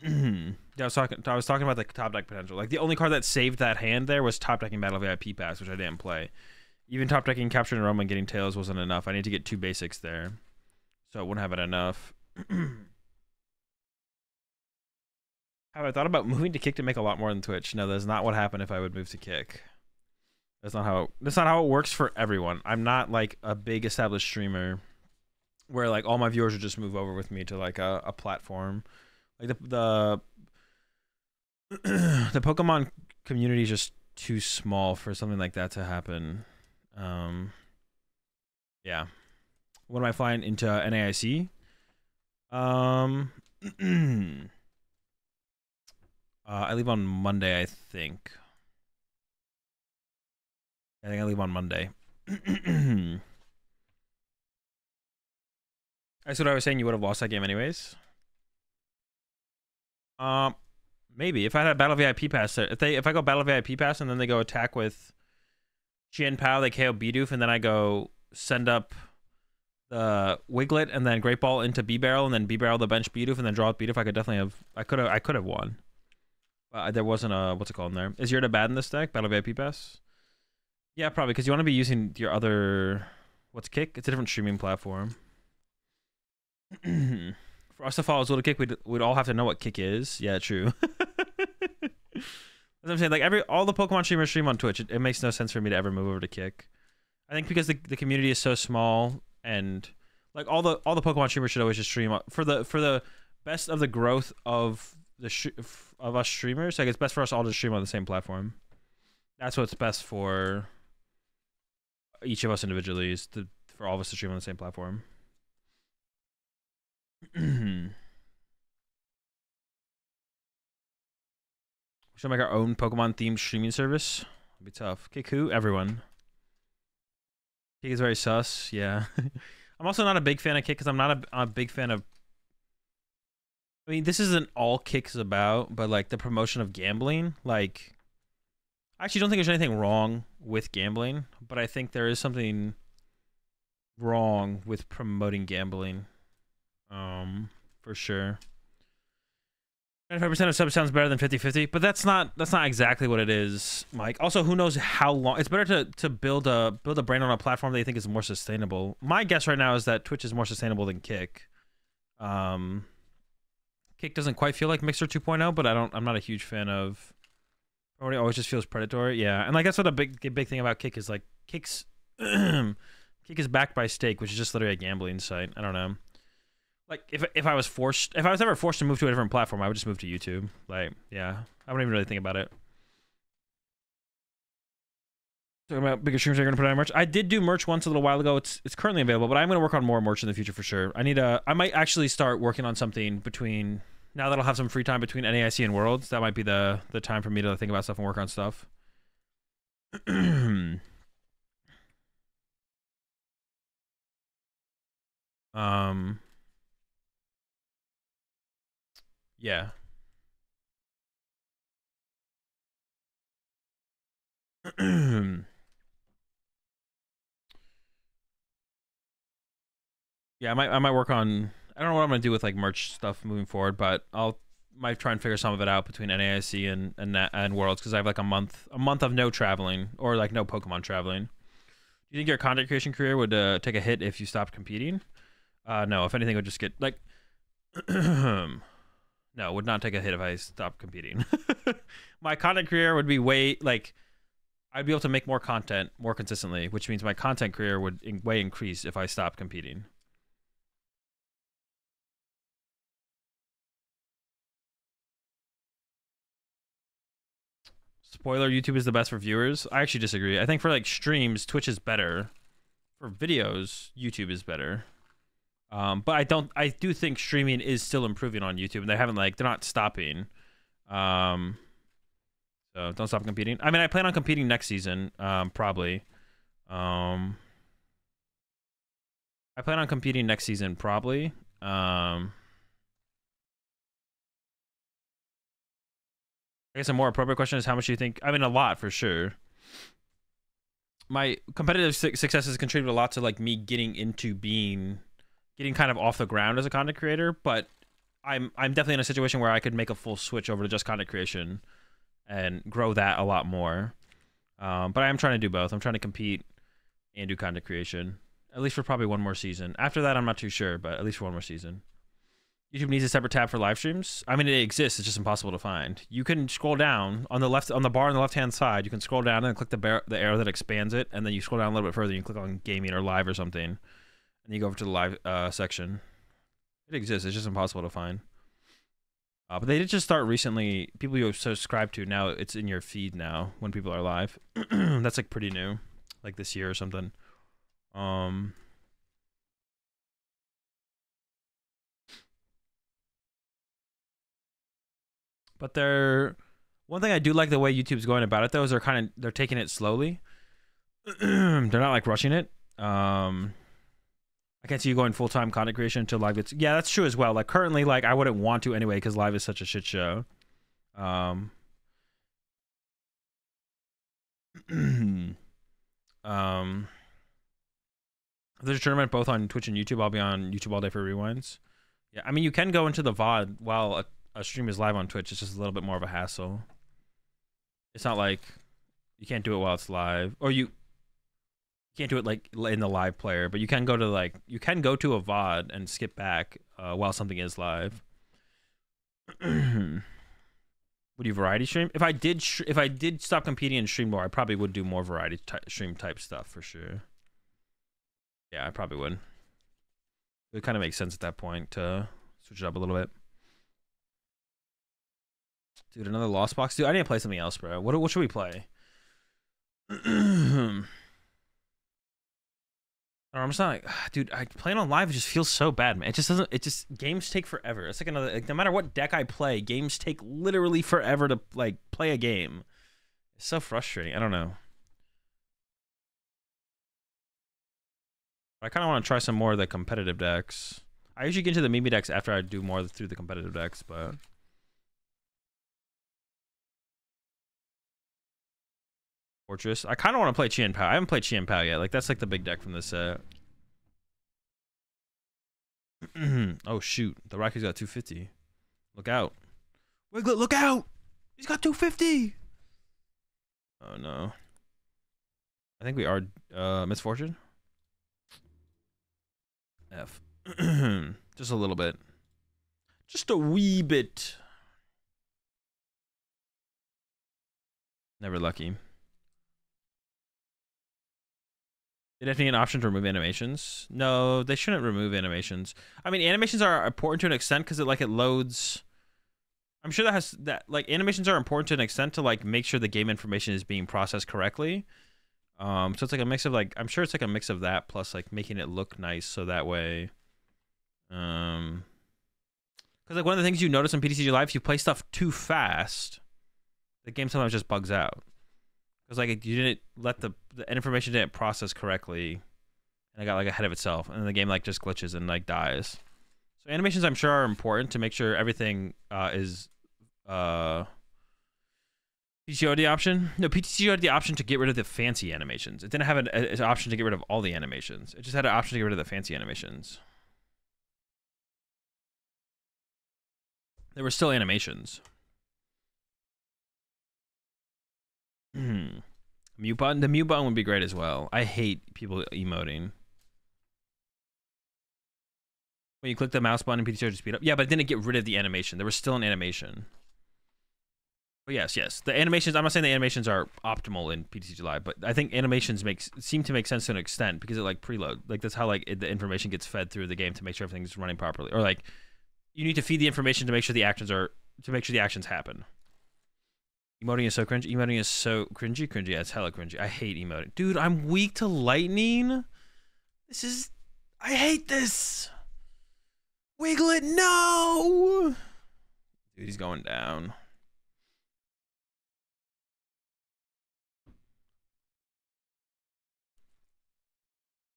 Yeah, I was talking about the top deck potential. Like the only card that saved that hand there was top decking Battle VIP Pass, which I didn't play. Even top decking Capture and Roma and getting Tails wasn't enough. I need to get 2 basics there, so I wouldn't have it enough. Have I thought about moving to Kick to make a lot more than Twitch? No, that's not what happened if I would move to Kick. That's not how it works for everyone. I'm not like a big established streamer where like all my viewers would just move over with me to like a platform. Like the Pokemon community is just too small for something like that to happen. Yeah. What am I flying into NAIC? I leave on Monday, I think. I leave on Monday. That's what I was saying. You would have lost that game anyways. Maybe if I had a Battle VIP Pass. If I go Battle VIP Pass and then they go attack with Chien Pao, they KO Bidoof, and then I go send up the Wiglet and then Great Ball into B-Barrel and then B-Barrel the bench Bidoof and then draw with Bidoof. I could definitely have. I could have won. There wasn't a what's it called in there. Is Yerta bad in this deck? Battle VIP Pass? Yeah, probably because you want to be using your other. What's Kick? It's a different streaming platform. For us to follow Azul Kick, we'd all have to know what Kick is. Yeah, true. That's what I'm saying. Like all the Pokemon streamers stream on Twitch. It makes no sense for me to ever move over to Kick. I think because the community is so small and like all the Pokemon streamers should always just stream for the best of the growth of us streamers. Like it's best for us all to stream on the same platform. That's what's best for each of us individually is for all of us to stream on the same platform. We should make our own Pokemon themed streaming service. It'll be tough. Kick who? Everyone. Kick is very sus. Yeah. I'm also not a big fan of Kick because I'm not a big fan of I mean, this isn't all Kick's about, but like the promotion of gambling, like I actually don't think there's anything wrong with gambling, but I think there is something wrong with promoting gambling. For sure. 95% of subs sounds better than 50-50, but that's not exactly what it is, Mike. Also, who knows how long it's better to build a brand on a platform that you think is more sustainable. My guess right now is that Twitch is more sustainable than Kick. Kick doesn't quite feel like Mixer 2.0, but I'm not a huge fan of. It always just feels predatory. Yeah, and like that's what a big thing about Kick is. Like Kick's Kick is backed by Stake, which is just literally a gambling site. I don't know. Like if I was ever forced to move to a different platform, I would just move to YouTube. Like, yeah, I wouldn't even really think about it. Talking about bigger streams, are you gonna put out merch? I did do merch once a little while ago. It's currently available, but I'm gonna work on more merch in the future for sure. I might actually start working on something between now that I'll have some free time between NAIC and Worlds. That might be the time for me to think about stuff and work on stuff. Yeah. Yeah, I might work on. I don't know what I'm gonna do with like merch stuff moving forward, but might try and figure some of it out between NAIC and Worlds, because I have like a month of no traveling, or like no Pokemon traveling. Do you think your content creation career would take a hit if you stopped competing? No. If anything, it would just get like. No, would not take a hit if I stopped competing. My content career would be like. I'd be able to make more content more consistently, which means my content career would way increase if I stopped competing. Spoiler, YouTube is the best for viewers. I actually disagree. I think for like streams, Twitch is better. For videos, YouTube is better. But I do think streaming is still improving on YouTube, and they're not stopping. So don't stop competing. I mean, I plan on competing next season, probably. I plan on competing next season, probably. I guess a more appropriate question is how much do you think? I mean, a lot for sure. My competitive success has contributed a lot to like me getting kind of off the ground as a content creator, but I'm definitely in a situation where I could make a full switch over to just content creation and grow that a lot more. But I am trying to do both. I'm trying to compete and do content creation, at least for probably one more season. After that, I'm not too sure, but at least for one more season. YouTube needs a separate tab for live streams. I mean, it exists. It's just impossible to find. You can scroll down on the bar on the left-hand side. You can scroll down and click the arrow that expands it, and then you scroll down a little bit further. You can click on gaming or live or something, and you go over to the live section. It exists. It's just impossible to find. But they did just start recently. People you subscribe to now, it's in your feed now when people are live. That's like pretty new, like this year or something. But one thing I do like the way YouTube's going about it though is they're taking it slowly. They're not like rushing it. I can't see you going full-time content creation until live gets. Yeah, that's true as well. Like currently, like I wouldn't want to anyway because live is such a shit show. If there's a tournament both on Twitch and YouTube, I'll be on YouTube all day for rewinds. Yeah, I mean you can go into the VOD while a stream is live on Twitch. It's just a little bit more of a hassle. It's not like you can't do it while it's live, or you can't do it like in the live player, but you can go to a VOD and skip back while something is live. Would you variety stream? If I did stop competing and stream more, I probably would do more variety stream type stuff for sure. Yeah, I probably would. It would kind of make sense at that point to switch it up a little bit. Dude, another Lost Box? Dude, I need to play something else, bro. What should we play? I'm just not like, dude, playing on live just feels so bad, man. Games take forever. It's like no matter what deck I play, games take literally forever to like play a game. It's so frustrating. I don't know. I kind of want to try some more of the competitive decks. I usually get into the meme decks after I do more through the competitive decks, but Fortress. I kind of want to play Chien Pao. I haven't played Chien Pao yet. Like that's like the big deck from this set. Oh shoot, the Rocky's got 250. Look out, Wiglet! Look out! He's got 250. Oh no. I think we are Misfortune. F. Just a little bit. Just a wee bit. Never lucky. Did it have an option to remove animations? No, they shouldn't remove animations. I mean, animations are important to an extent because it loads. I'm sure that animations are important to an extent to like make sure the game information is being processed correctly. So it's like a mix of like, I'm sure it's like a mix of that plus like making it look nice so that way. Because like one of the things you notice in PTCG Live, if you play stuff too fast, the game sometimes just bugs out. Because like you didn't let the information didn't process correctly, and it got like ahead of itself, and then the game like just glitches and like dies. So animations I'm sure are important to make sure everything is PTCG had the option. No, PTCG had the option to get rid of the fancy animations. It didn't have an option to get rid of all the animations. It just had an option to get rid of the fancy animations. There were still animations. Mute button. The mute button would be great as well. I hate people emoting. When you click the mouse button in PTCG to speed up. Yeah, but it didn't get rid of the animation. There was still an animation. But yes. The animations, I'm not saying the animations are optimal in PTCG Live, but I think animations seem to make sense to an extent because it like preload. Like that's how like the information gets fed through the game to make sure everything's running properly. Or like you need to feed the information to make sure the actions happen. Emoting is so cringy. Emoting is so cringy. Yeah, it's hella cringy. I hate emoting. Dude, I'm weak to lightning. I hate this. Wiglet, no! Dude, he's going down.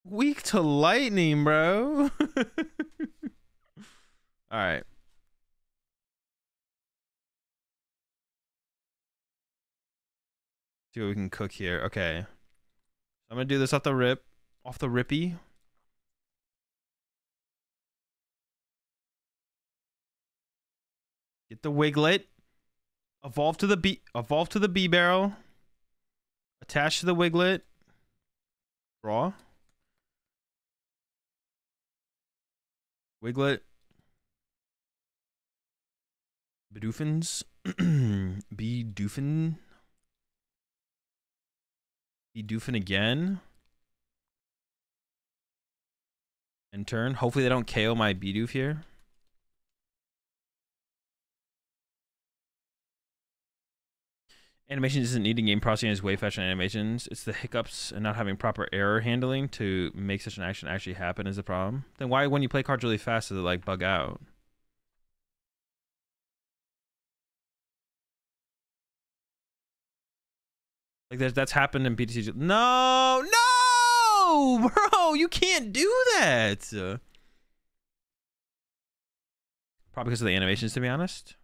Weak to lightning, bro. All right. See what we can cook here. Okay. I'm gonna do this off the rippy. Get the Wiglet. Evolve to the B barrel. Attach to the Wiglet. Draw. Wiglet. Bedoofins. Bedoofin. Bedoofin again. And turn. Hopefully they don't KO my Bidoof here. Animation isn't needing game processing as way faster than animations. It's the hiccups and not having proper error handling to make such an action actually happen is the problem. Then why, when you play cards really fast, does it like bug out? Like that's happened in PTCG. No, bro, you can't do that. Probably because of the animations, to be honest.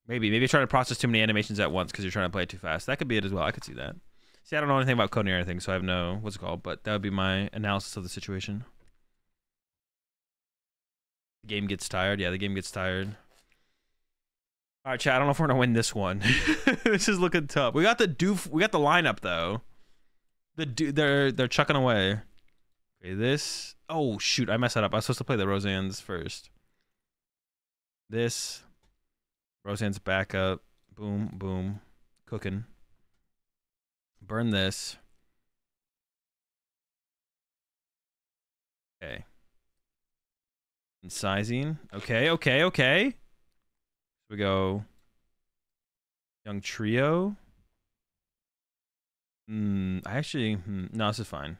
Maybe trying to process too many animations at once because you're trying to play it too fast. That could be it as well. I could see that. See, I don't know anything about coding or anything, so I have no what's it called, but that would be my analysis of the situation. The game gets tired. Yeah, the game gets tired. All right, chat. I don't know if we're gonna win this one. This is looking tough. We got the lineup though. They're chucking away. Okay, this. Oh shoot, I messed that up. I was supposed to play the Roseanne's first. This. Roseanne's back up. Boom, boom. Cooking. Burn this. Okay. And sizing. Okay. We go. Young trio. No, this is fine.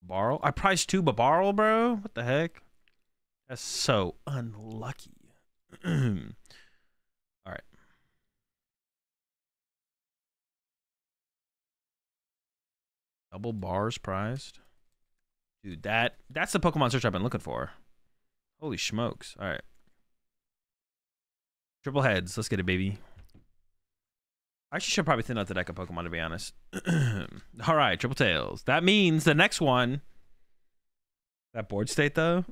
Barrel? I priced 2 but Barrel, bro? What the heck? That's so unlucky. All right. Double bars prized. Dude, that's the Pokemon search I've been looking for. Holy smokes. All right. Triple heads. Let's get it, baby. I should probably thin out the deck of Pokemon, to be honest. All right, triple tails. That means the next one. That board state, though.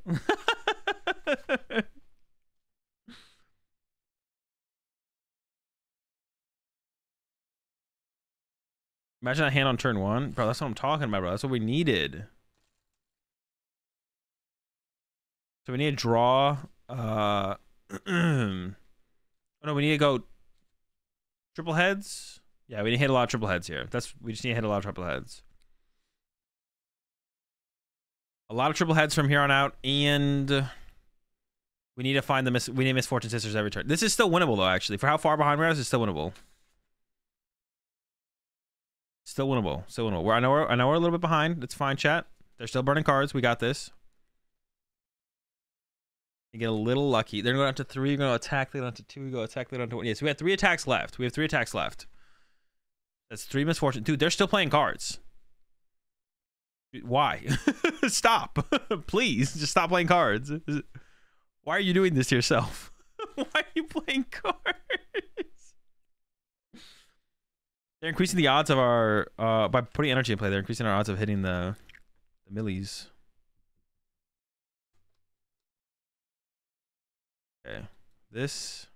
Imagine that hand on turn 1. Bro, that's what I'm talking about, bro. That's what we needed. So we need to draw. Oh, no, we need to go triple heads. Yeah, we need to hit a lot of triple heads here. We just need to hit a lot of triple heads. A lot of triple heads from here on out, and we need to find we need Misfortune Sisters every turn. This is still winnable though, actually. For how far behind we are, it's still winnable. Still winnable. Still winnable. I know we're a little bit behind. It's fine, chat. They're still burning cards. We got this. You get a little lucky. They're going down to 3. You're going to attack. They're down to 2. You go attack. They're down to 1. Yeah, so we have 3 attacks left. That's 3 misfortune. Dude, they're still playing cards. Why? Stop. Please, just stop playing cards. Why are you doing this to yourself? Why are you playing cards? They're increasing the odds of our by putting energy in play. They're increasing our odds of hitting the millies. Okay, this.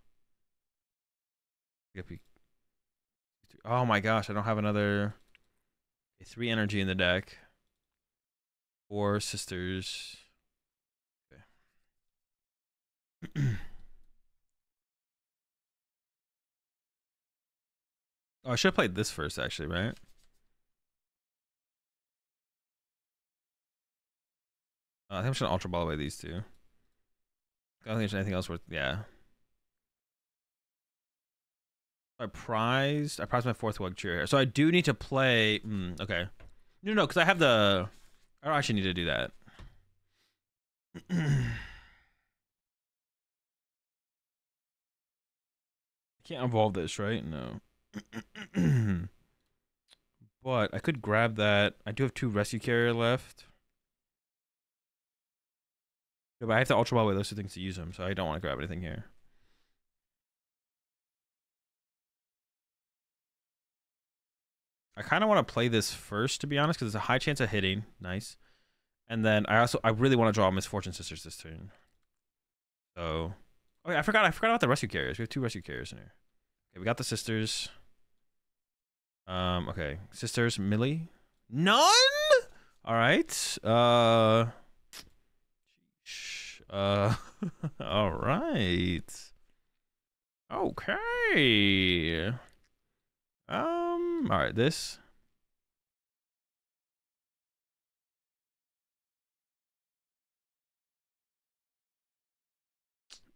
Oh my gosh, I don't have another 3 energy in the deck. 4 sisters. Okay. Oh, I should have played this first, actually, right? I think I'm just gonna Ultra Ball away these 2. I don't think there's anything else worth. Yeah. I prized my 4th Wugtrio here, so I do need to play. Okay. No, because I have the. I don't actually need to do that. I can't evolve this, right? No. But I could grab that. I do have 2 Rescue Carrier left. Yeah, but I have to Ultra Ball away those 2 things to use them, so I don't want to grab anything here. I kind of want to play this first, to be honest, because there's a high chance of hitting. Nice. And then I really want to draw Misfortune Sisters this turn. So, oh yeah, I forgot about the Rescue Carriers. We have 2 Rescue Carriers in here. Okay, we got the sisters. Okay, sisters, Millie, none. All right. All right. Okay. All right, this.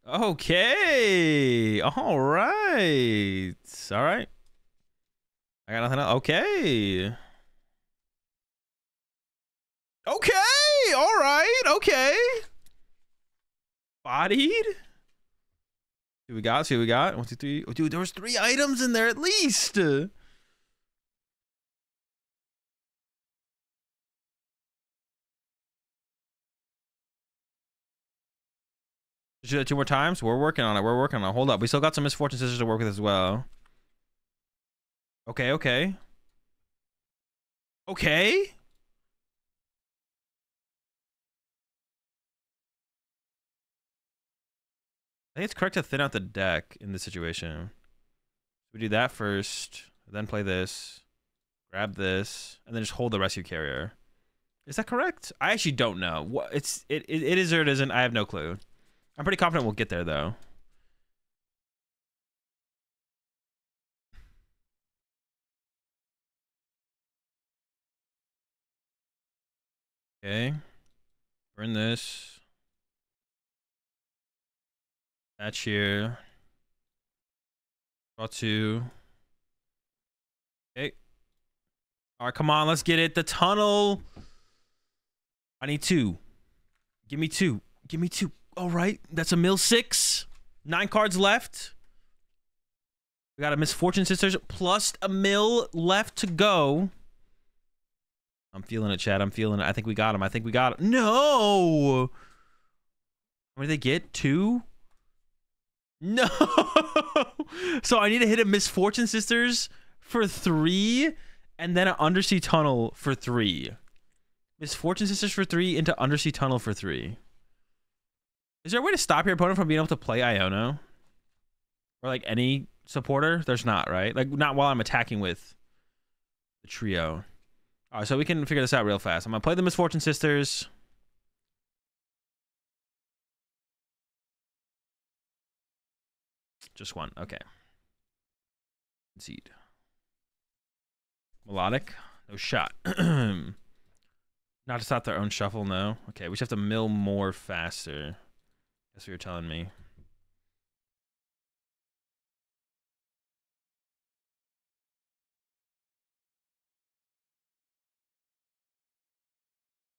Okay. All right. All right. I got nothing else. Okay. Okay. All right. Okay. Bodied. See what we got. See what we got. 1, 2, 3. Oh, dude, there was 3 items in there at least. Did you do that 2 more times? We're working on it. We're working on it. Hold up. We still got some Misfortune Sisters to work with as well. Okay, okay. Okay. I think it's correct to thin out the deck in this situation. We do that first, then play this, grab this, and then just hold the Rescue Carrier. Is that correct? I actually don't know. What it is or it isn't. I have no clue. I'm pretty confident we'll get there though. Okay. Burn this. That's here. Draw 2. Okay. All right, come on, let's get it. The tunnel. I need 2. Give me 2. Give me 2. All right, that's a mill 6. 9 cards left. We got a Misfortune Sisters plus a mill left to go. I'm feeling it, Chad. I'm feeling it. I think we got him. I think we got him. No! What did they get? 2? No! So I need to hit a Misfortune Sisters for 3 and then an Undersea Tunnel for 3. Misfortune Sisters for 3 into Undersea Tunnel for 3. Is there a way to stop your opponent from being able to play Iono? Or like any supporter? There's not, right? Like not while I'm attacking with the trio. Alright, so we can figure this out real fast. I'm gonna play the Misfortune Sisters. Just one. Okay. Concede. Melodic. No shot. Not to stop their own shuffle, no. Okay, we just have to mill more faster. That's what you're telling me.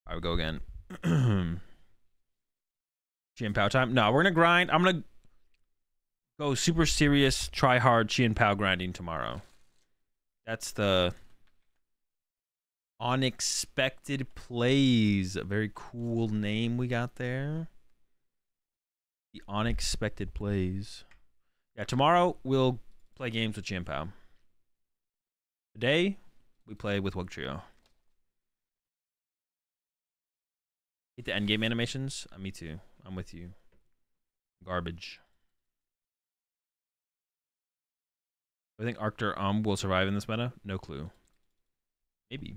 I would go again. Chien Pao time. No, we're gonna grind. I'm gonna go super serious, try hard Chien Pao grinding tomorrow. That's the unexpected plays. A very cool name we got there. The unexpected plays. Yeah, tomorrow we'll play games with Chien Pao. Today we play with Wugtrio. Hate the endgame animations. Me too. I'm with you. Garbage. I think Arctur will survive in this meta. No clue. Maybe.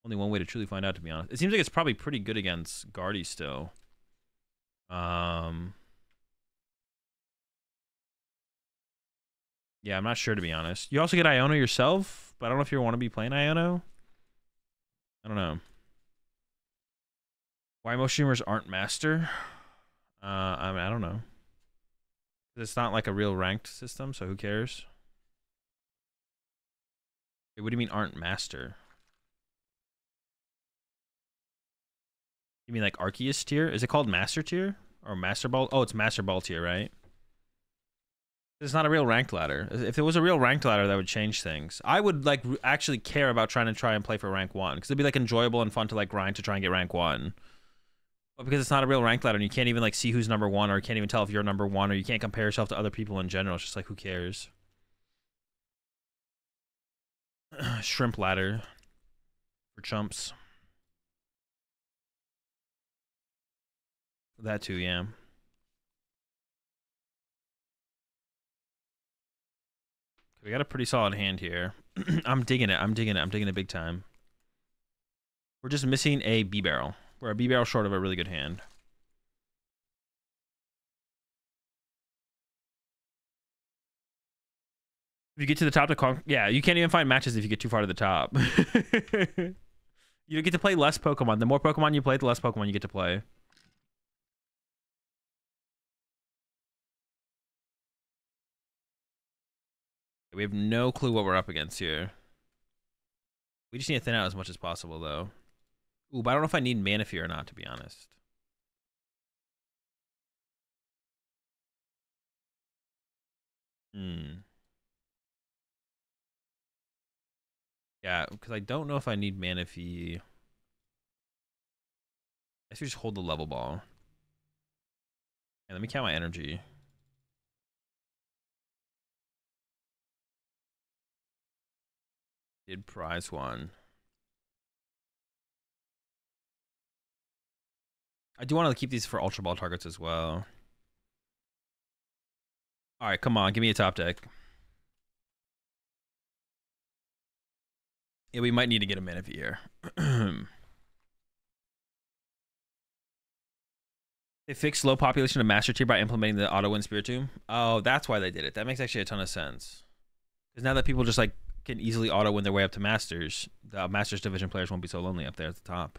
Only one way to truly find out, to be honest. It seems like it's probably pretty good against Guardy still. Yeah, I'm not sure, to be honest. You also get Iono yourself, but I don't know if you want to be playing Iono. I don't know. Why most streamers aren't master? I mean, I don't know. It's not like a real ranked system, so who cares? Wait, what do you mean aren't master? You mean like Arceus tier? Is it called master tier? Or master ball? Oh, it's master ball tier, right? It's not a real ranked ladder. If it was a real ranked ladder, that would change things. I would like actually care about trying and play for rank 1. Because it'd be like enjoyable and fun to like grind to try and get rank 1. But because it's not a real ranked ladder and you can't even like see who's number 1 or you can't even tell if you're number 1 or you can't compare yourself to other people in general. It's just like, who cares? Shrimp ladder for chumps. That too, yeah. We got a pretty solid hand here. I'm digging it. I'm digging it big time. We're just missing a B-barrel. We're a B-barrel short of a really good hand. If you get to the top to yeah, you can't even find matches if you get too far to the top. You get to play less Pokemon. The more Pokemon you play, the less Pokemon you get to play. We have no clue what we're up against here. We just need to thin out as much as possible, though. Ooh, but I don't know if I need Manaphy or not, to be honest. Yeah, because I don't know if I need Manaphy. I guess we just hold the level ball. And let me count my energy. Did prize 1. I do want to keep these for Ultra Ball targets as well. Alright, come on, give me a top deck. Yeah, we might need to get a Manaphy here. They fixed low population of Master Tier by implementing the auto-win Spiritomb. Oh, that's why they did it. That makes actually a ton of sense. Because now that people just like can easily auto-win their way up to Masters, the Masters Division players won't be so lonely up there at the top.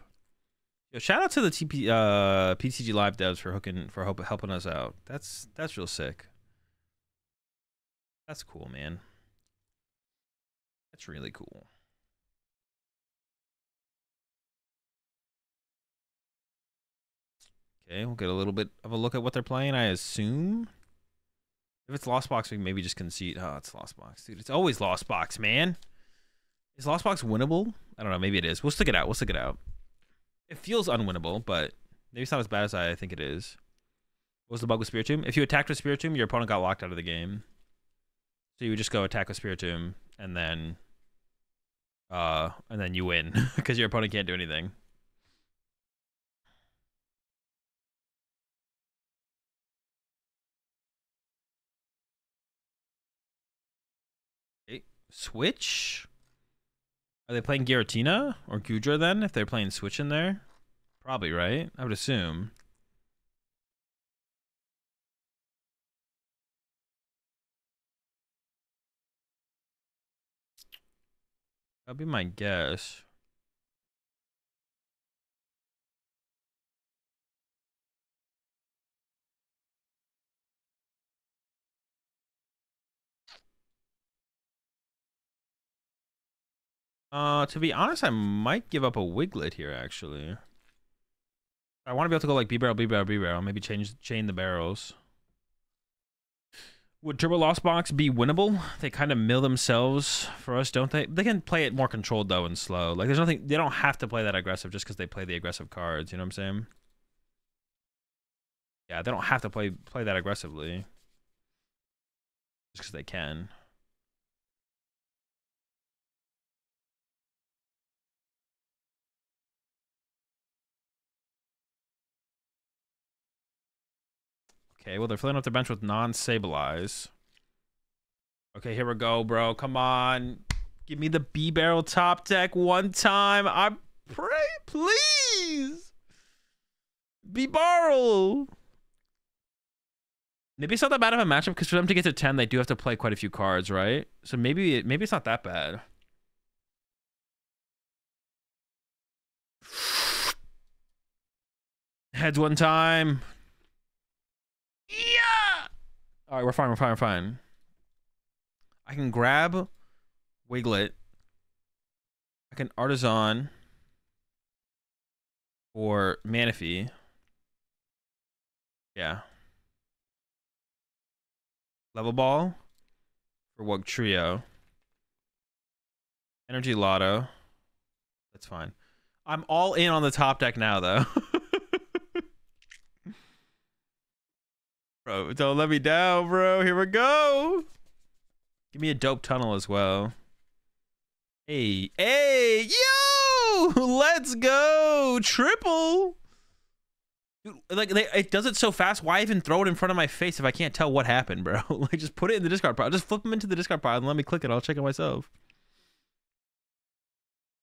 Yo, shout out to the PTG Live devs for helping us out. That's real sick. That's cool, man. That's really cool. Okay, we'll get a little bit of a look at what they're playing, I assume. If it's Lost Box, we can maybe just concede. Oh, it's Lost Box. Dude, it's always Lost Box, man. Is Lost Box winnable? I don't know. Maybe it is. We'll stick it out. We'll stick it out. It feels unwinnable, but maybe it's not as bad as I think it is. What was the bug with Spiritomb? If you attacked with Spiritomb, your opponent got locked out of the game. So you would just go attack with Spiritomb, and then you win because your opponent can't do anything. Okay. Switch? Are they playing Giratina or Gudra then? If they're playing Switch in there? Probably, right? I would assume. That'd be my guess. To be honest, I might give up a Wiglet here, actually. I want to be able to go like B-Barrel, B-Barrel, B-Barrel. Maybe chain the barrels. Would Turbo Lost Box be winnable? They kind of mill themselves for us, don't they? They can play it more controlled, though, and slow. Like, there's nothing... They don't have to play that aggressive just because they play the aggressive cards. You know what I'm saying? Yeah, they don't have to play that aggressively. Just because they can. Okay, well, they're filling up their bench with non-Sableye. Okay, here we go, bro. Come on. Give me the B-Barrel top deck one time. I pray, please. B-Barrel. Maybe it's not that bad of a matchup because for them to get to 10, they do have to play quite a few cards, right? So maybe it's not that bad. Heads one time. Yeah. All right, we're fine. We're fine. I can grab Wiglet. I can Artisan or Manaphy. Yeah. Level Ball for Wugtrio. Energy Lotto. That's fine. I'm all in on the top deck now, though. Bro, don't let me down, bro. Here we go. Give me a dope tunnel as well. Hey, yo! Let's go! Triple! Dude, like, it does it so fast. Why even throw it in front of my face if I can't tell what happened, bro? Like, just put it in the discard pile. Just flip them into the discard pile and let me click it. I'll check it myself.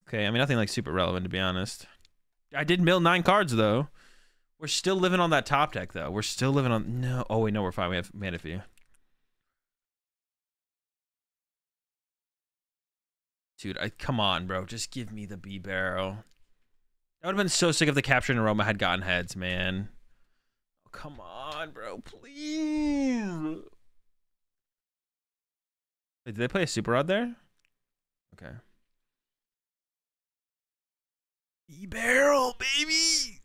Okay, I mean, nothing like super relevant, to be honest. I did mill 9 cards, though. We're still living on that top deck, though. We're still living on... No. Oh, wait, no, we're fine. We have Manaphy. Dude, come on, bro. Just give me the B-Barrel. That would have been so sick if the Capture and Aroma had gotten heads, man. Oh, come on, bro. Please. Wait, did they play a Super Rod there? Okay. B-Barrel, baby!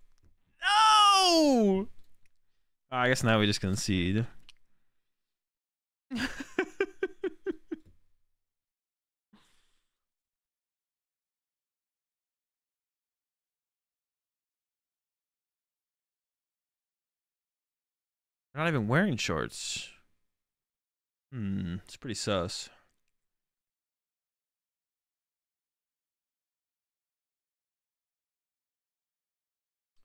No! I guess now we just concede. They're not even wearing shorts. It's pretty sus.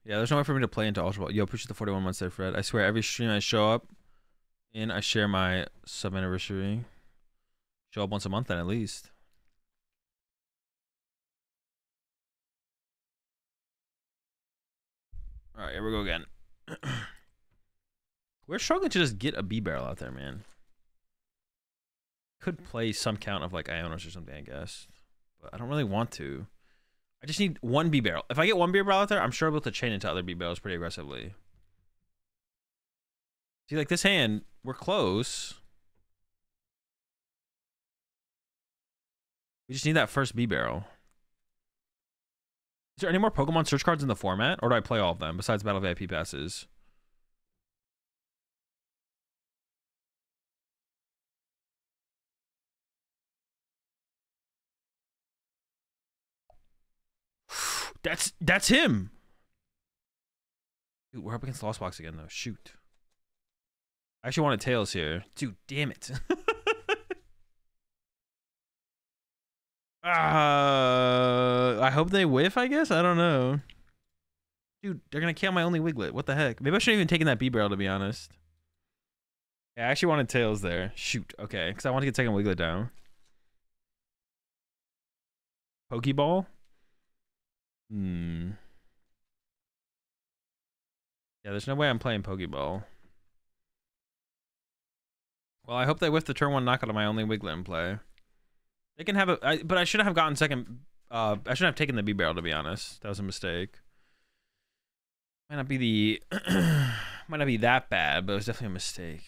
Yeah, there's no way for me to play into Ultra Ball. Yo, appreciate the 41 months there, Fred. I swear, every stream I show up in, I share my sub-anniversary. Show up once a month then, at least. Alright, here we go again. We're struggling to just get a B-Barrel out there, man. Could play some count of, like, Ionos or something, I guess. But I don't really want to. I just need one B-Barrel. If I get one B-Barrel out there, I'm sure I'll be able to chain into other B-Barrels pretty aggressively. See, like, this hand, we're close. We just need that first B-Barrel. Is there any more Pokemon search cards in the format? Or do I play all of them, besides Battle VIP passes? That's him. Dude, we're up against Lost Box again though. Shoot. I actually wanted Tails here. Dude, damn it. I hope they whiff, I guess. I don't know. Dude, they're gonna kill my only Wiglet. What the heck? Maybe I shouldn't even taken that B-Barrel, to be honest. Yeah, I actually wanted Tails there. Shoot. Okay, because I want to get second Wiglet down. Pokeball? Yeah, there's no way I'm playing Pokeball. Well, I hope they whiff the turn 1 knockout of my only Wiglet in play. They can have a... but I shouldn't have gotten second... I shouldn't have taken the B-Barrel, to be honest. That was a mistake. Might not be the... might not be that bad, but it was definitely a mistake.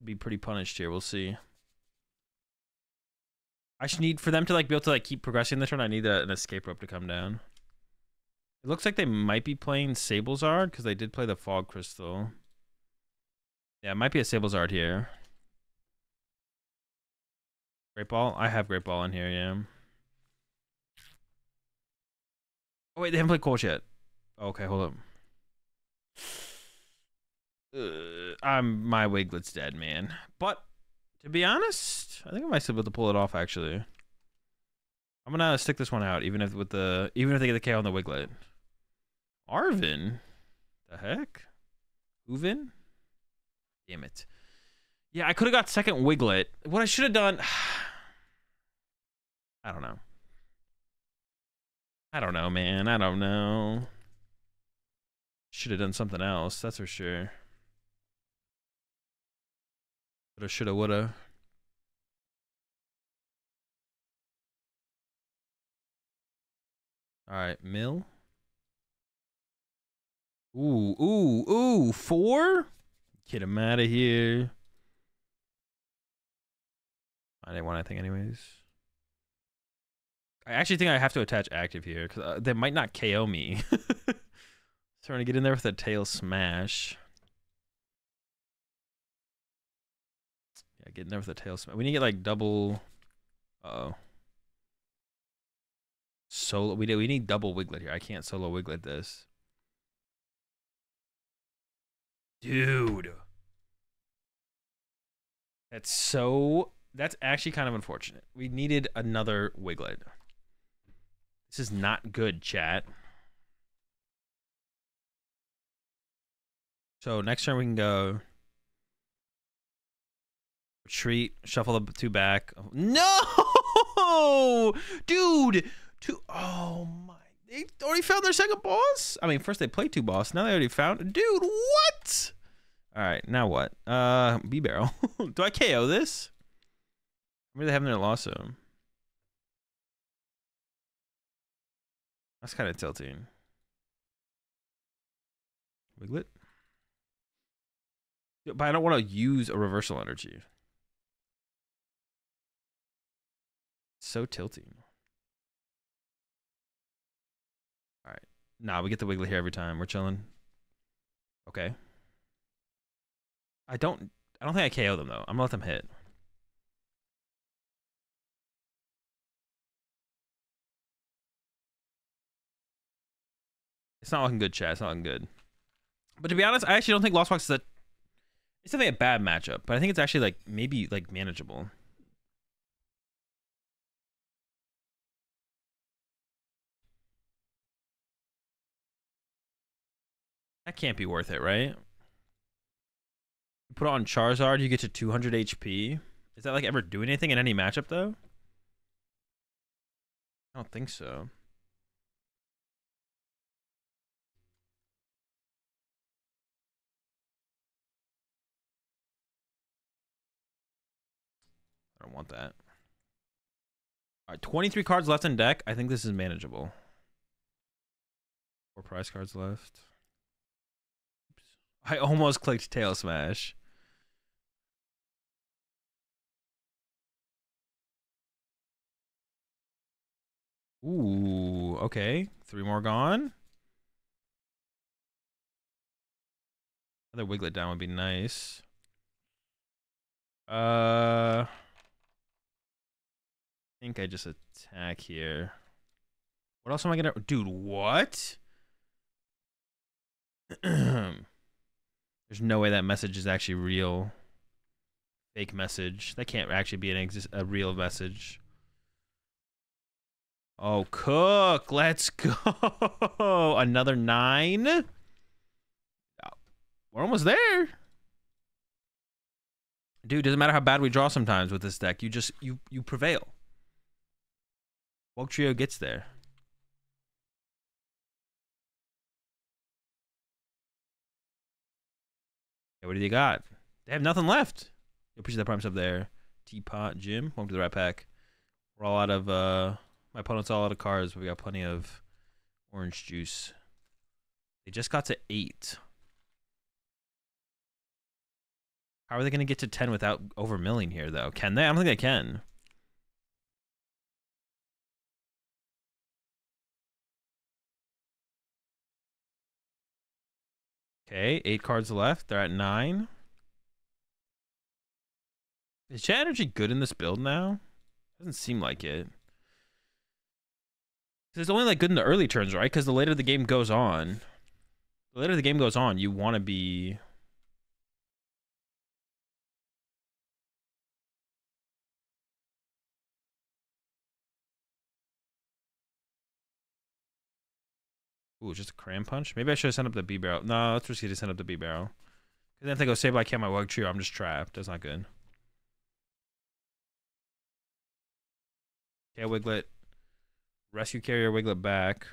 Be pretty punished here. We'll see. I should need... For them to like be able to like keep progressing this turn, I need an escape rope to come down. It looks like they might be playing Sablezard, because they did play the Fog Crystal. Yeah, it might be a Sablezard here. Great Ball? I have Great Ball in here, yeah. Oh, wait, they haven't played Colch yet. Okay, hold up. My Wiglet's dead, man. But, to be honest, I think I might still be able to pull it off, actually. I'm gonna stick this one out, even if they get the KO on the Wiglet. Arvin? The heck? Uvin? Damn it. Yeah, I could have got second Wiglet. What I should have done... I don't know. I don't know, man. I don't know. Should have done something else, that's for sure. Coulda, shoulda, woulda. Alright, Mill. Ooh, 4? Get him out of here. I didn't want anything anyways. I actually think I have to attach active here, because they might not KO me. Trying to get in there with a tail smash. Yeah, get in there with a tail smash. We need to get like double... Uh-oh. Solo... We need double Wiglet here. I can't solo Wiglet this. Dude. That's actually kind of unfortunate. We needed another Wiglet. This is not good, chat. So next turn we can go retreat, shuffle the 2 back. No, dude. Oh my! They already found their second boss. I mean, first they played 2 boss. Now they already found. Dude, what? All right, now what? B-Barrel. Do I KO this? What are they having their loss zone? That's kind of tilting. Wiglet? But I don't want to use a reversal energy. It's so tilting. Alright. Nah, we get the Wiglet here every time. We're chilling. Okay. I don't think I KO them though. I'm gonna let them hit. It's not looking good, chat. It's not looking good. But to be honest, I actually don't think Lost Box is it's definitely a bad matchup, but I think it's actually like maybe like manageable. That can't be worth it, right? You put on Charizard, you get to 200 HP. Is that like ever doing anything in any matchup though? I don't think so. I don't want that. All right, 23 cards left in deck. I think this is manageable. 4 prize cards left. Oops. I almost clicked Tail Smash. Ooh, okay. 3 more gone. Another Wiglet down would be nice. I think I just attack here. What else am I gonna... Dude, what? There's no way that message is actually real. Fake message. That can't actually be a real message. Oh, Cook. Let's go. Another 9. We're almost there. Dude, doesn't matter how bad we draw sometimes with this deck. You prevail. Wugtrio gets there. Okay, what do you got? They have nothing left. You'll appreciate that primes up there. Teapot, Jim. Welcome to the Rat Pack. We're all out of my opponent's all out of cards, but we got plenty of orange juice. They just got to 8. How are they going to get to 10 without over-milling here, though? Can they? I don't think they can. Okay, 8 cards left. They're at 9. Is Chat Energy good in this build now? Doesn't seem like it. It's only like good in the early turns, right? Because the later the game goes on, you want to be... Ooh, just a cram punch? Maybe I should have sent up the B barrel. No, that's risky to send up the B barrel. Because then if they go save, I can't my Wugtrio, I'm just trapped. That's not good. Okay, Wiglet. Rescue carrier Wiglet back.